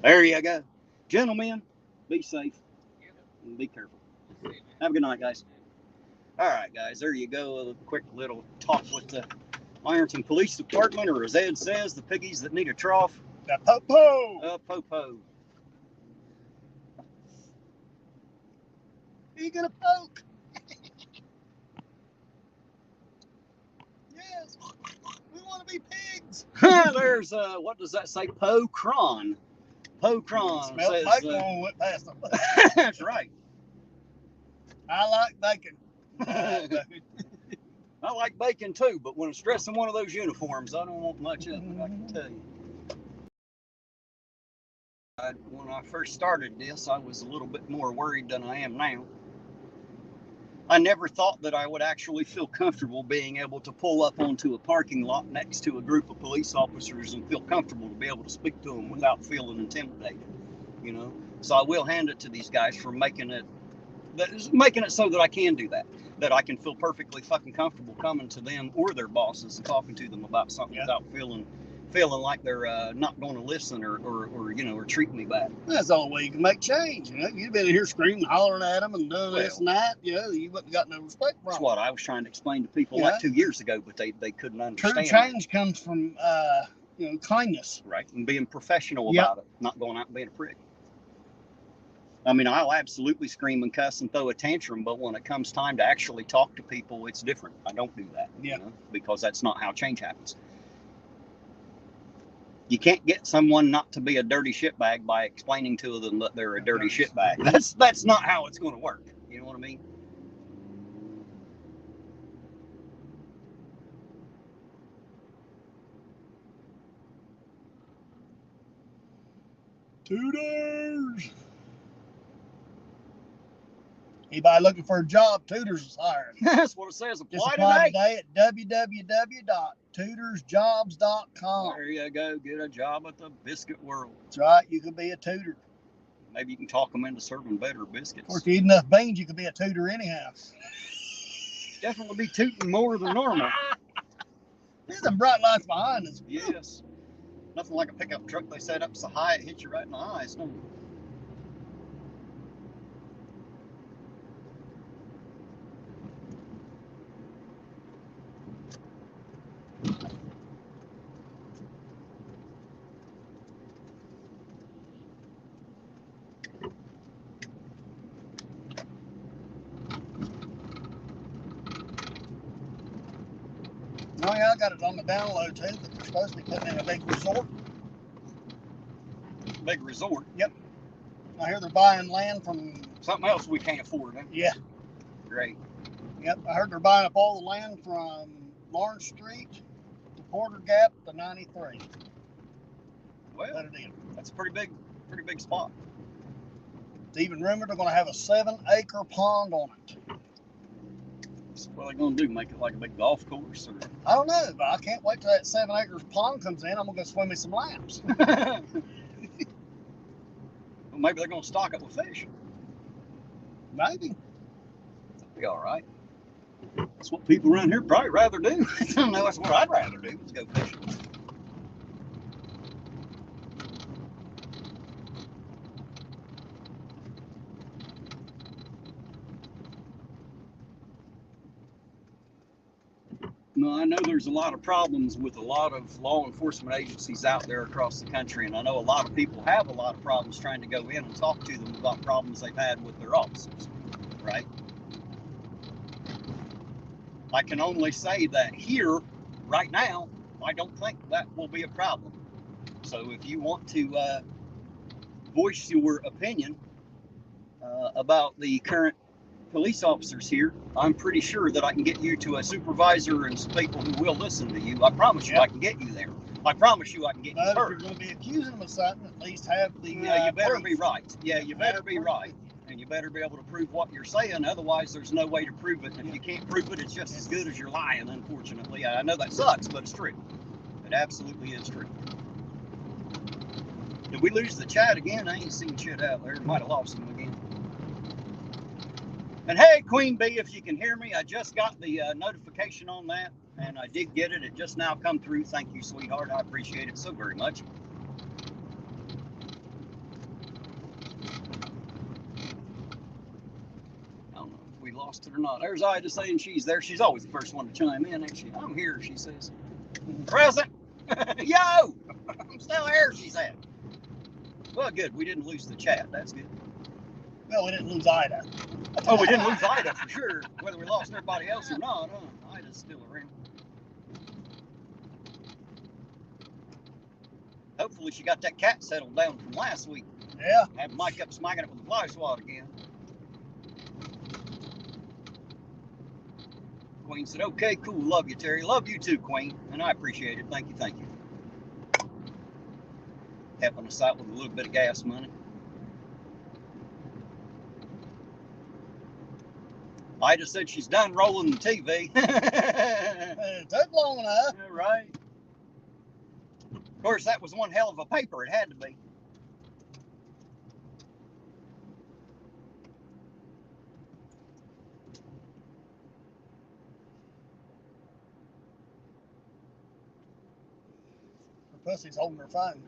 there you go. Gentlemen, be safe and be careful. Have a good night, guys. All right, guys, there you go. A quick little talk with the Ironton Police Department, or as Ed says, the piggies that need a trough. The popo. Popo. Are you gonna poke? Yes. We want to be pigs. There's what does that say? Pocron. Pocron Smell says. bacon when we went past them. That's right. I like bacon. I like bacon too, but when it's dressed in one of those uniforms, I don't want much of it, I can tell you. When I first started this, I was a little bit more worried than I am now. I never thought that I would actually feel comfortable being able to pull up onto a parking lot next to a group of police officers and feel comfortable to be able to speak to them without feeling intimidated, So I will hand it to these guys for making it so that I can do that I can feel perfectly fucking comfortable coming to them or their bosses and talking to them about something without feeling like they're not going to listen or treat me bad. That's the only way you can make change. You've been in here screaming, hollering at them and doing this and that. You wouldn't got no respect for them. That's what I was trying to explain to people like 2 years ago, but they couldn't understand. True change comes from kindness. Right, and being professional about it, not going out and being a prick. I mean, I'll absolutely scream and cuss and throw a tantrum, but when it comes time to actually talk to people, it's different. I don't do that, because that's not how change happens. You can't get someone not to be a dirty shitbag by explaining to them that they're a dirty shitbag. That's not how it's going to work. You know what I mean? Tutors. Anybody looking for a job, Tutors is hiring. That's what it says. Apply today at www.tutorsjobs.com. There you go. Get a job at the biscuit world. That's right. You could be a tutor. Maybe you can talk them into serving better biscuits. Of course, if you eat enough beans, you could be a tutor anyhow. Definitely be tooting more than normal. There's some bright lights behind us. Yes. Nothing like a pickup truck they set up so high it hits you right in the eyes. No. Oh yeah, I got it on the download too, that they're supposed to be putting in a big resort. Big resort? Yep. I hear they're buying land from... Something else we can't afford, huh? Yeah. Great. Yep, I heard they're buying up all the land from Lawrence Street to Porter Gap to 93. Well, that's a pretty big spot. It's even rumored they're going to have a 7-acre pond on it. So what are they going to do? Make it like a big golf course? Or? I don't know, but I can't wait till that 7 acres pond comes in. I'm going to go swim me some laps. Well, maybe they're going to stock it with fish. Maybe. That'd be all right. That's what people around here probably rather do. I don't know. That's what I'd rather do, is go fishing. No, I know there's a lot of problems with a lot of law enforcement agencies out there across the country, and I know a lot of people have a lot of problems trying to go in and talk to them about problems they've had with their officers, right? I can only say that here, right now, I don't think that will be a problem. So if you want to voice your opinion about the current police officers here, I'm pretty sure that I can get you to a supervisor and some people who will listen to you. I promise you, I can get you there. I promise you I can get you But if you're heard. going to be accusing them of something, at least have the Yeah, you better proof. be right. Yeah, you better Have be proof. right. And you better be able to prove what you're saying. Otherwise, there's no way to prove it. And if you can't prove it, it's just as good as you're lying, unfortunately. I know that sucks, but it's true. It absolutely is true. Did we lose the chat again? I ain't seen shit out there. Might have lost them again. And hey, Queen Bee, if you can hear me, I just got the notification on that, and I did get it. It just now come through. Thank you, sweetheart. I appreciate it so very much. I don't know if we lost it or not. There's Ida saying she's there. She's always the first one to chime in, ain't she? I'm here, she says. Present. Yo! I'm still here, she said. Well, good. We didn't lose the chat. That's good. No, we didn't lose Ida. Oh, we didn't lose Ida for sure. Whether we lost everybody else or not, Ida's still around. Hopefully she got that cat settled down from last week. Yeah. Have Mike up smacking it with a fly swat again. Queen said, okay, cool. Love you, Terry. Love you too, Queen. And I appreciate it. Thank you, thank you. Helping us out with a little bit of gas money. Ida said she's done rolling the TV. It took long enough. Right. Of course, that was one hell of a paper. It had to be. Her pussy's holding her phone.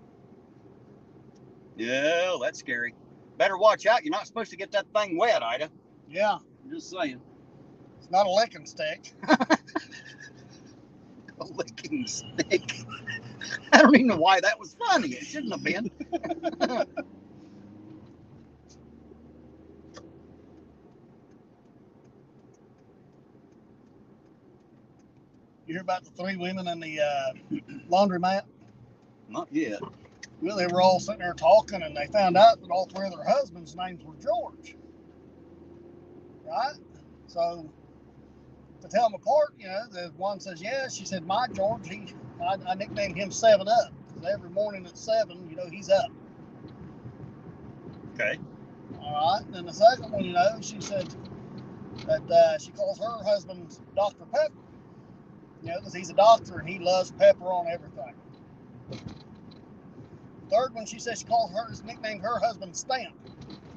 Yeah, that's scary. Better watch out. You're not supposed to get that thing wet, Ida. Yeah. I'm just saying. It's not a licking stick. A licking stick. I don't even know why that was funny. It shouldn't have been. You hear about the 3 women in the laundromat? Not yet. Well, they were all sitting there talking, and they found out that all 3 of their husbands' names were George. Right? So, to tell them apart, you know, the one says, yeah, she said, my George, I nicknamed him 7 Up, because every morning at 7, you know, he's up. Okay. All right. And then the second one, you know, she said that she calls her husband Dr. Pepper. You know, because he's a doctor and he loves pepper on everything. Third one, she said she calls nicknamed her husband Stamp.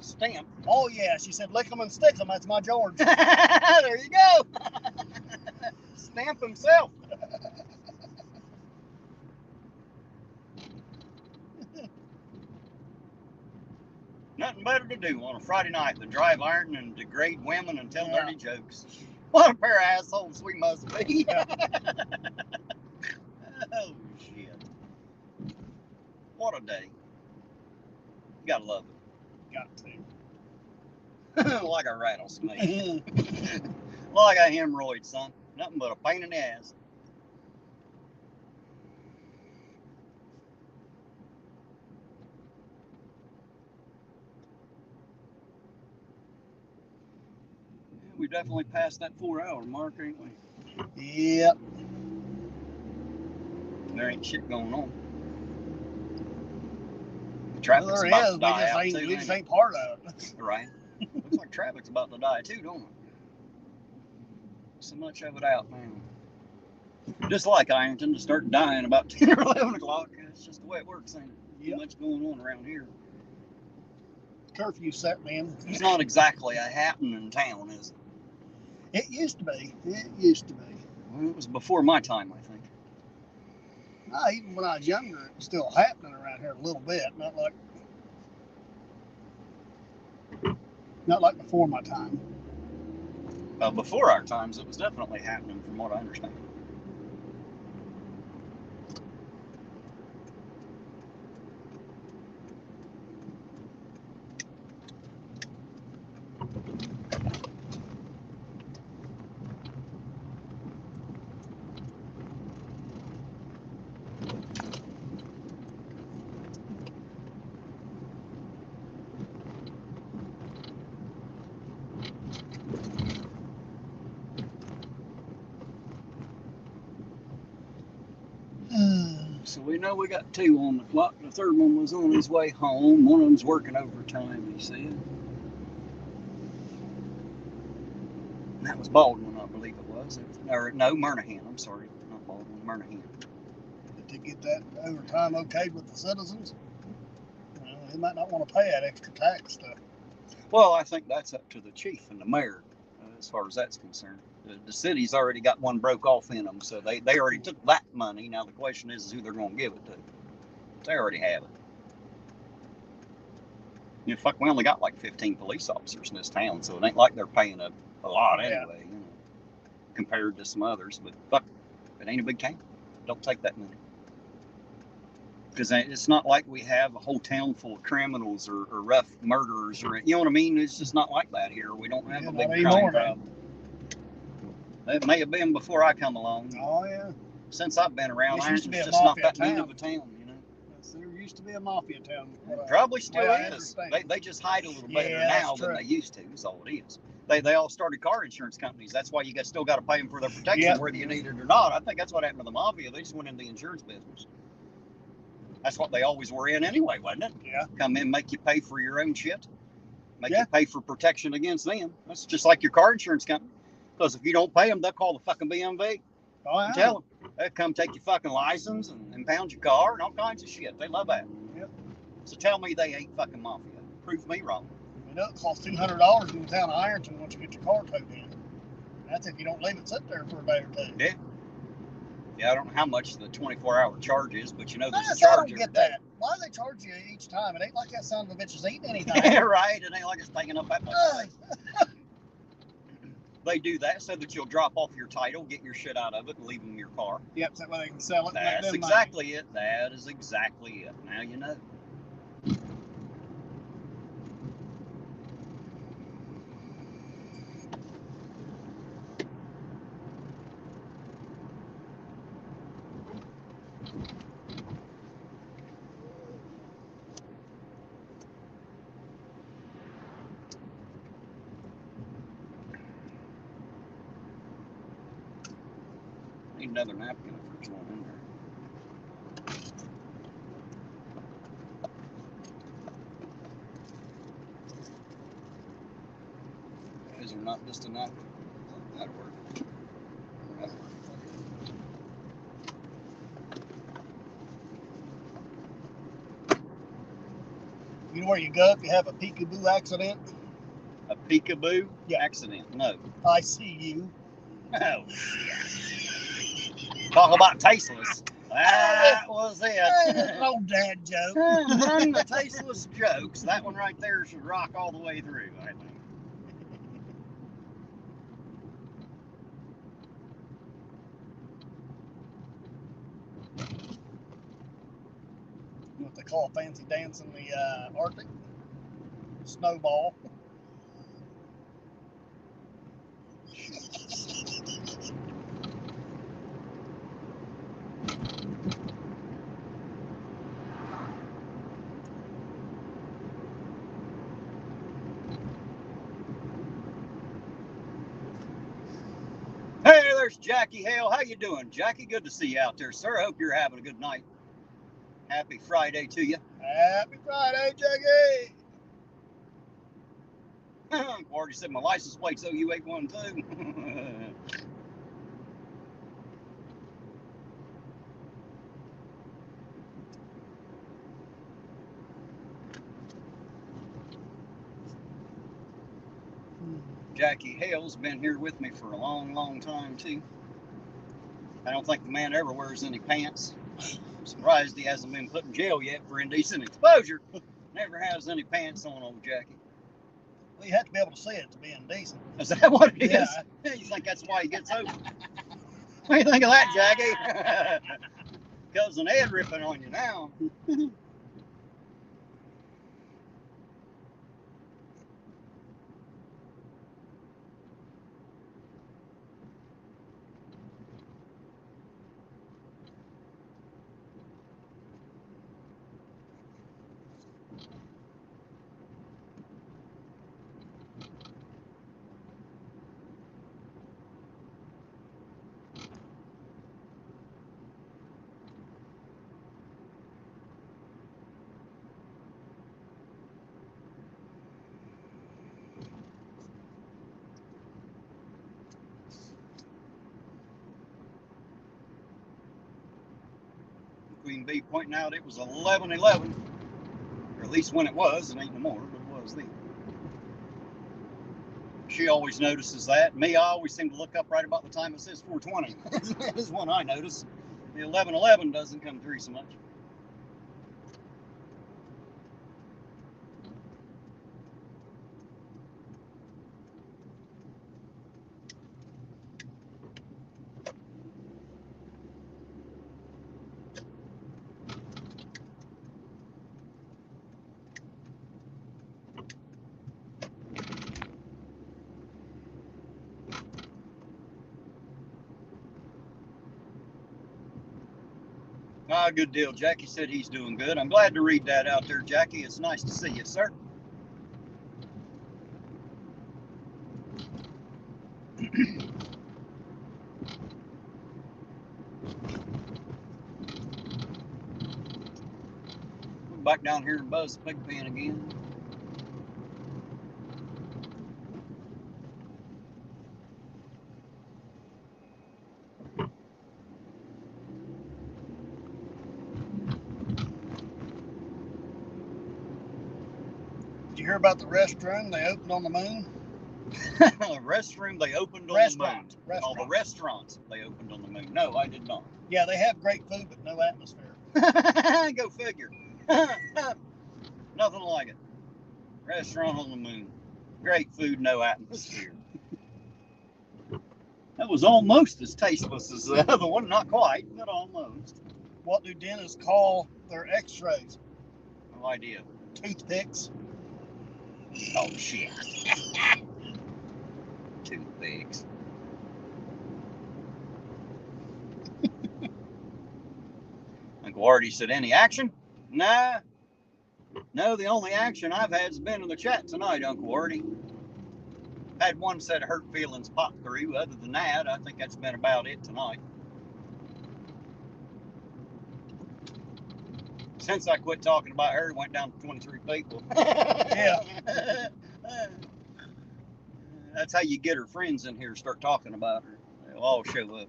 Stamp. Oh yeah, she said lick 'em and stick 'em. That's my George. There you go. Stamp himself. Nothing better to do on a Friday night than drive Ironton and degrade women and tell dirty jokes. What a pair of assholes we must be. Oh, shit. What a day. You gotta love it. Got to. Like a rattlesnake. Like a hemorrhoid, son. Nothing but a pain in the ass. We definitely passed that 4-hour mark, ain't we? Yep. There ain't shit going on. The traffic's There about is. to die out too. We just ain't part of it. Right. Looks like traffic's about to die too, don't it? So much of it out now. Just like Ironton to start dying about 10 or 11 o'clock. It's just the way it works. Ain't too much going on around here. Curfew set, man. It's not exactly a happening town, is it? It used to be. It used to be. Well, it was before my time, I think. Even when I was younger, it was still happening around here a little bit. Not like before my time. Before our times, it was definitely happening, from what I understand. So we know we got 2 on the clock. The third one was on his way home. One of them's working overtime, he said. And that was Baldwin, I believe it was. Or no, Murnahan. I'm sorry, not Baldwin, Murnahan. Did they get that overtime okayed with the citizens? They might not want to pay that extra tax stuff. Well, I think that's up to the chief and the mayor, as far as that's concerned. The city's already got one broke off in them, so they already took that money. Now the question is who they're going to give it to. They already have it. You know, fuck, we only got like 15 police officers in this town, so it ain't like they're paying a lot anyway, you know, compared to some others. But fuck, it ain't a big town. Don't take that money. Because it's not like we have a whole town full of criminals or rough murderers, or you know what I mean. It's just not like that here. We don't have a big crime problem. It may have been before I come along. Oh yeah. Since I've been around, it's just not that big of a town, you know. There used to be a mafia town. Probably still is. They just hide a little better now than they used to. Is all it is. They all started car insurance companies. That's why you still got to pay them for their protection, whether you need it or not. I think that's what happened to the mafia. They just went into the insurance business. That's what they always were in anyway, wasn't it? Yeah. Come in, make you pay for your own shit. Make you pay for protection against them. That's just like your car insurance company. Because if you don't pay them, they'll call the fucking BMV. Oh, yeah. And tell them. They'll come take your fucking license and impound your car and all kinds of shit. They love that. Yep. So tell me they ain't fucking mafia. Prove me wrong. You know, it costs $200 in the town of Ironton once you get your car towed in. That's if you don't leave it sit there for a day or two. Yeah. Yeah, I don't know how much the 24-hour charge is, but you know there's a charge. I don't get that. Why do they charge you each time? It ain't like that son of a bitch is eating anything. Yeah, right. It ain't like it's taking up that much space. They do that so that you'll drop off your title, get your shit out of it, and leave them your car. Yep, so that way they can sell it. That's exactly it. That is exactly it. Now you know. Need another napkin if there's one in there. Is there not just a napkin? That'll work. That'll work. You know where you go if you have a peekaboo accident? A peekaboo accident? No. I see you. Oh, shit. Talk about tasteless. That was it. No dad joke. Run the tasteless jokes. That one right there should rock all the way through, I think. What they call fancy dance in the Arctic. Snowball. Hey, there's Jackie Hale. How you doing, Jackie? Good to see you out there, sir. I hope you're having a good night. Happy Friday to you. Happy Friday, Jackie. I've already said my license plate's OU812. Jackie Hale's been here with me for a long, long time, too. I don't think the man ever wears any pants. I'm surprised he hasn't been put in jail yet for indecent exposure. Never has any pants on, old Jackie. Well, you have to be able to see it to be indecent. Is that what it is? You think that's why he gets over? What do you think of that, Jackie? Cousin Ed ripping on you now. Queen Bee pointing out it was 11:11, or at least when it was, and ain't no more, but it was then. She always notices that. Me, I always seem to look up right about the time it says 4:20. That is one I notice. The 11:11 doesn't come through so much. Ah, good deal. Jackie said he's doing good. I'm glad to read that out there, Jackie. It's nice to see you, sir. Back down here and buzz the pig pen again. Did you hear about the restroom they opened on the moon? Restroom they opened on the moon. Oh, the restaurants they opened on the moon. No, I did not. Yeah, they have great food, but no atmosphere. Go figure. Nothing like it. Restaurant on the moon. Great food, no atmosphere. That was almost as tasteless as the other one. Not quite, but almost. What do dentists call their x-rays? No idea. Toothpicks. Oh, shit. Toothpicks. Uncle Artie said, any action? Nah. No, the only action I've had has been in the chat tonight, Uncle Artie. Had one set of hurt feelings pop through. Other than that, I think that's been about it tonight. Since I quit talking about her, it went down to 23 people. Yeah. That's how you get her friends in here, start talking about her. They'll all show up.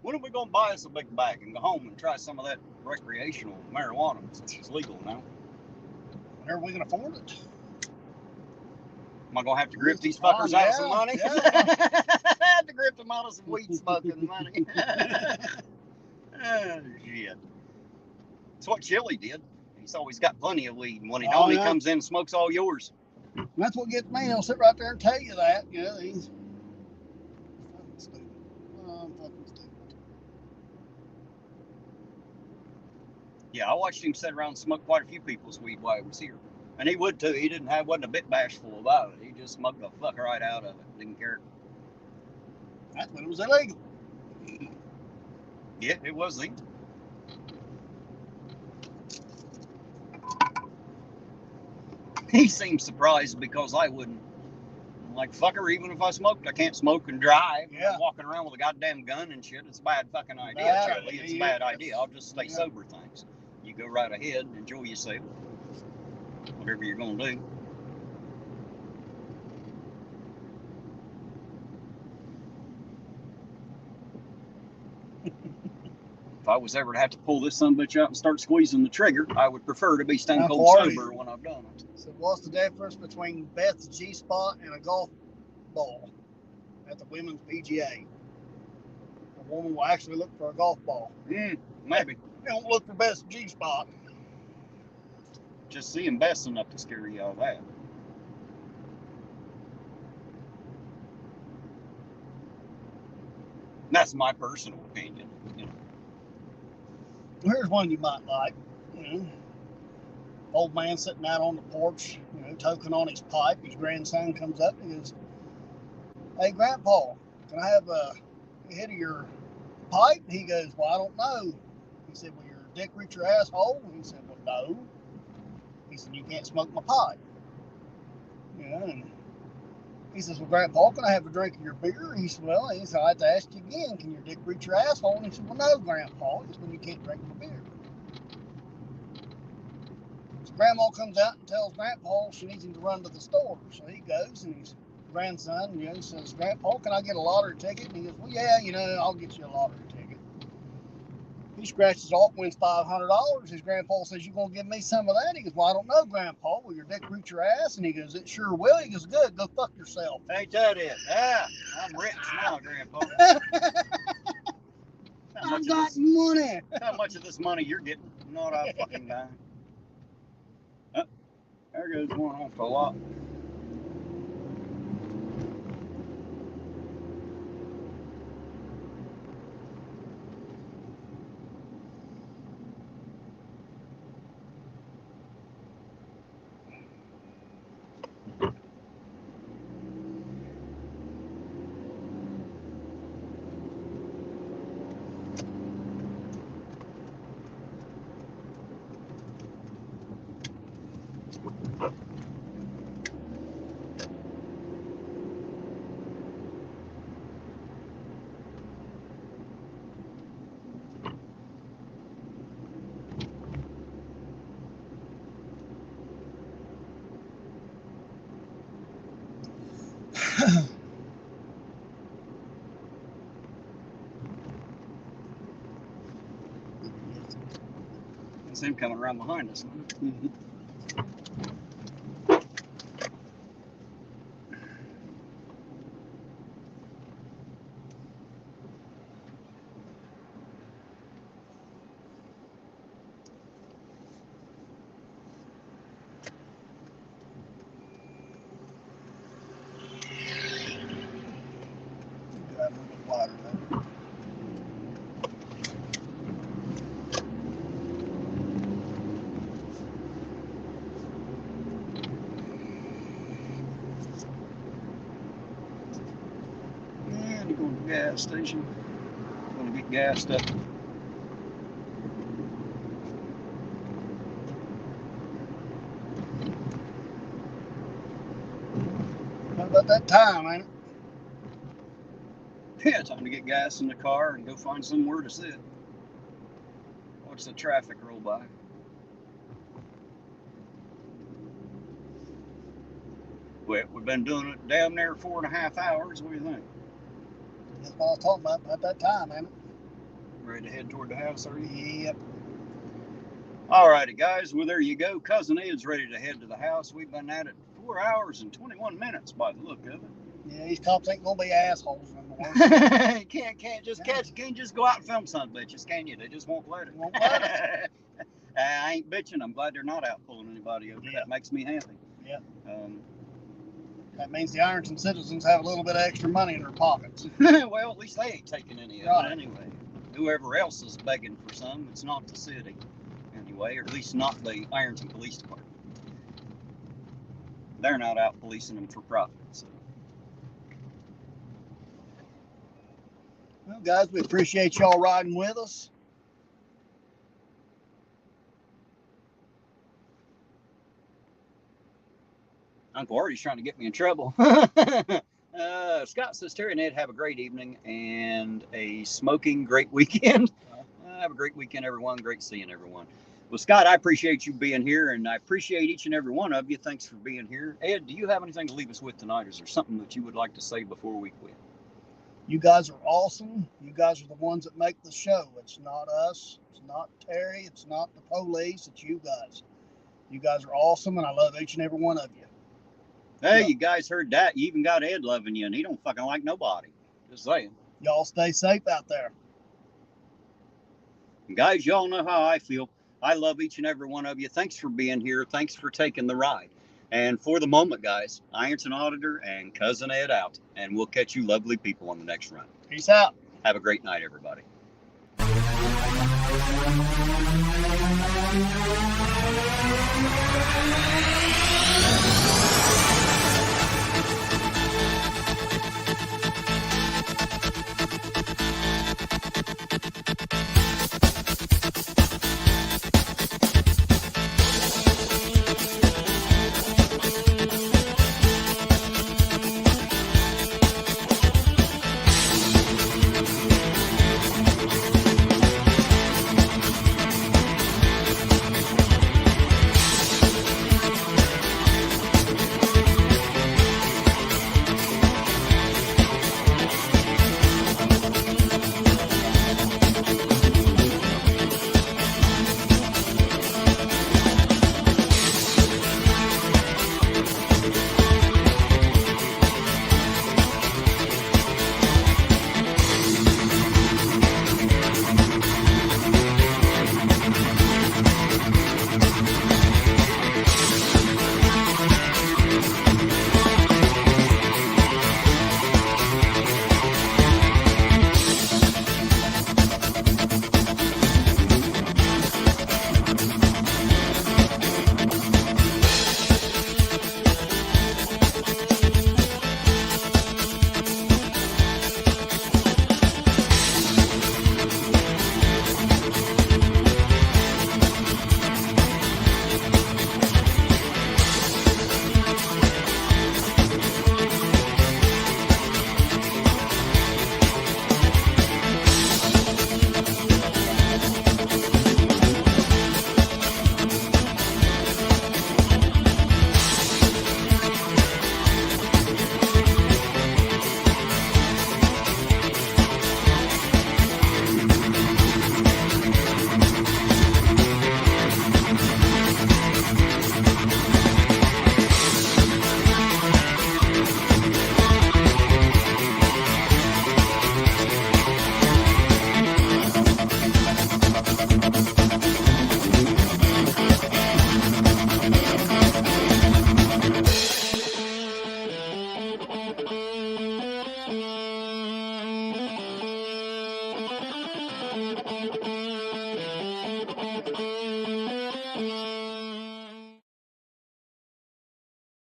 When are we going to buy us a big bag and go home and try some of that recreational marijuana since it's legal now? Whenever we can afford it. Am I going to have to grip these fuckers out of some money? Yeah. I have to grip them out of some weed smoking money. Oh, shit. That's what Chili did. He's always got plenty of weed. And when he don't, he comes in and smokes all yours. That's what gets me. He'll sit right there and tell you that. You know, he's fucking stupid. Oh, I'm fucking stupid. Yeah, I watched him sit around and smoke quite a few people's weed while he was here. And he would too. He wasn't a bit bashful about it. He just smoked the fuck right out of it. Didn't care. That's when it was illegal. Yeah, it was legal. He seemed surprised because I wouldn't. I'm like, fucker, even if I smoked, I can't smoke and drive. Yeah. I'm walking around with a goddamn gun and shit. It's a bad fucking idea, Bad Charlie. It's a idea. bad idea. I'll just stay Yeah. sober, thanks. You go right ahead and enjoy yourself. Whatever you're going to do. If I was ever to have to pull this sumbitch out and start squeezing the trigger, I would prefer to be stone cold sober when I've done it. So what's the difference between Beth's G-spot and a golf ball at the women's PGA? A woman will actually look for a golf ball. Maybe. They don't look for Beth's G-spot. Just seeing Beth's enough to scare you all that. That's my personal opinion. You know. Here's one you might like. You know, old man sitting out on the porch, you know, toking on his pipe. His grandson comes up and he goes, "Hey, Grandpa, can I have a hit of your pipe?" He goes, "Well, I don't know." He said, "Well, your dick reach your asshole? And he said, well, no. He said, you can't smoke my pipe. And he says, well, Grandpa, can I have a drink of your beer? He said, well, I had to ask you again, can your dick reach your asshole? And he said, well, no, Grandpa. He said, well, you can't drink my beer. So Grandma comes out and tells Grandpa she needs him to run to the store. So he goes, and his grandson, he says, Grandpa, can I get a lottery ticket? And he goes, well, yeah, I'll get you a lottery ticket. He scratches off, wins $500. His grandpa says, you gonna give me some of that? He goes, well, I don't know, Grandpa. Will your dick reach your ass? And he goes, it sure will. He goes, good, go fuck yourself. Ain't that it? Yeah, I'm rich now, Grandpa. I got money. How much of this money you're getting? Not a fucking dime. Oh, there goes one off the lot. It's him coming around behind us. Mm-hmm. And you're going to the gas station. Going to get gassed up. How about that time, ain't it? Yeah, time to get gas in the car and go find somewhere to sit. Watch the traffic roll by. Well, we've been doing it damn near 4.5 hours. What do you think? That's what I was talking about that time, ain't it? Ready to head toward the house, are you? Yep. All righty, guys. Well, there you go. Cousin Ed's ready to head to the house. We've been at it 4 hours and 21 minutes by the look of it. Yeah, these cops ain't gonna be assholes no more. can't just go out and film some bitches, can you? They just won't let it. Won't let it. I ain't bitching. I'm glad they're not out pulling anybody over. Yeah. That makes me happy. Yeah. That means the Ironton citizens have a little bit of extra money in their pockets. Well, at least they ain't taking any of Right. it anyway. Whoever else is begging for some, it's not the city anyway, or at least not the Ironton Police Department. They're not out policing them for profit. So. Well, guys, we appreciate y'all riding with us. Uncle Artie's trying to get me in trouble. Scott says, Terry and Ed, have a great evening and a smoking great weekend. Have a great weekend, everyone. Great seeing everyone. Well, Scott, I appreciate you being here, and I appreciate each and every one of you. Thanks for being here. Ed, do you have anything to leave us with tonight? Is there something that you would like to say before we quit? You guys are awesome. You guys are the ones that make the show. It's not us. It's not Terry. It's not the police. It's you guys. You guys are awesome, and I love each and every one of you. Hey, Yeah. You guys heard that. You even got Ed loving you, and he don't fucking like nobody. Just saying. Y'all stay safe out there. And guys, y'all know how I feel. I love each and every one of you. Thanks for being here. Thanks for taking the ride. And for the moment, guys, Ironton Auditor and Cousin Ed out. And we'll catch you lovely people on the next run. Peace out. Have a great night, everybody.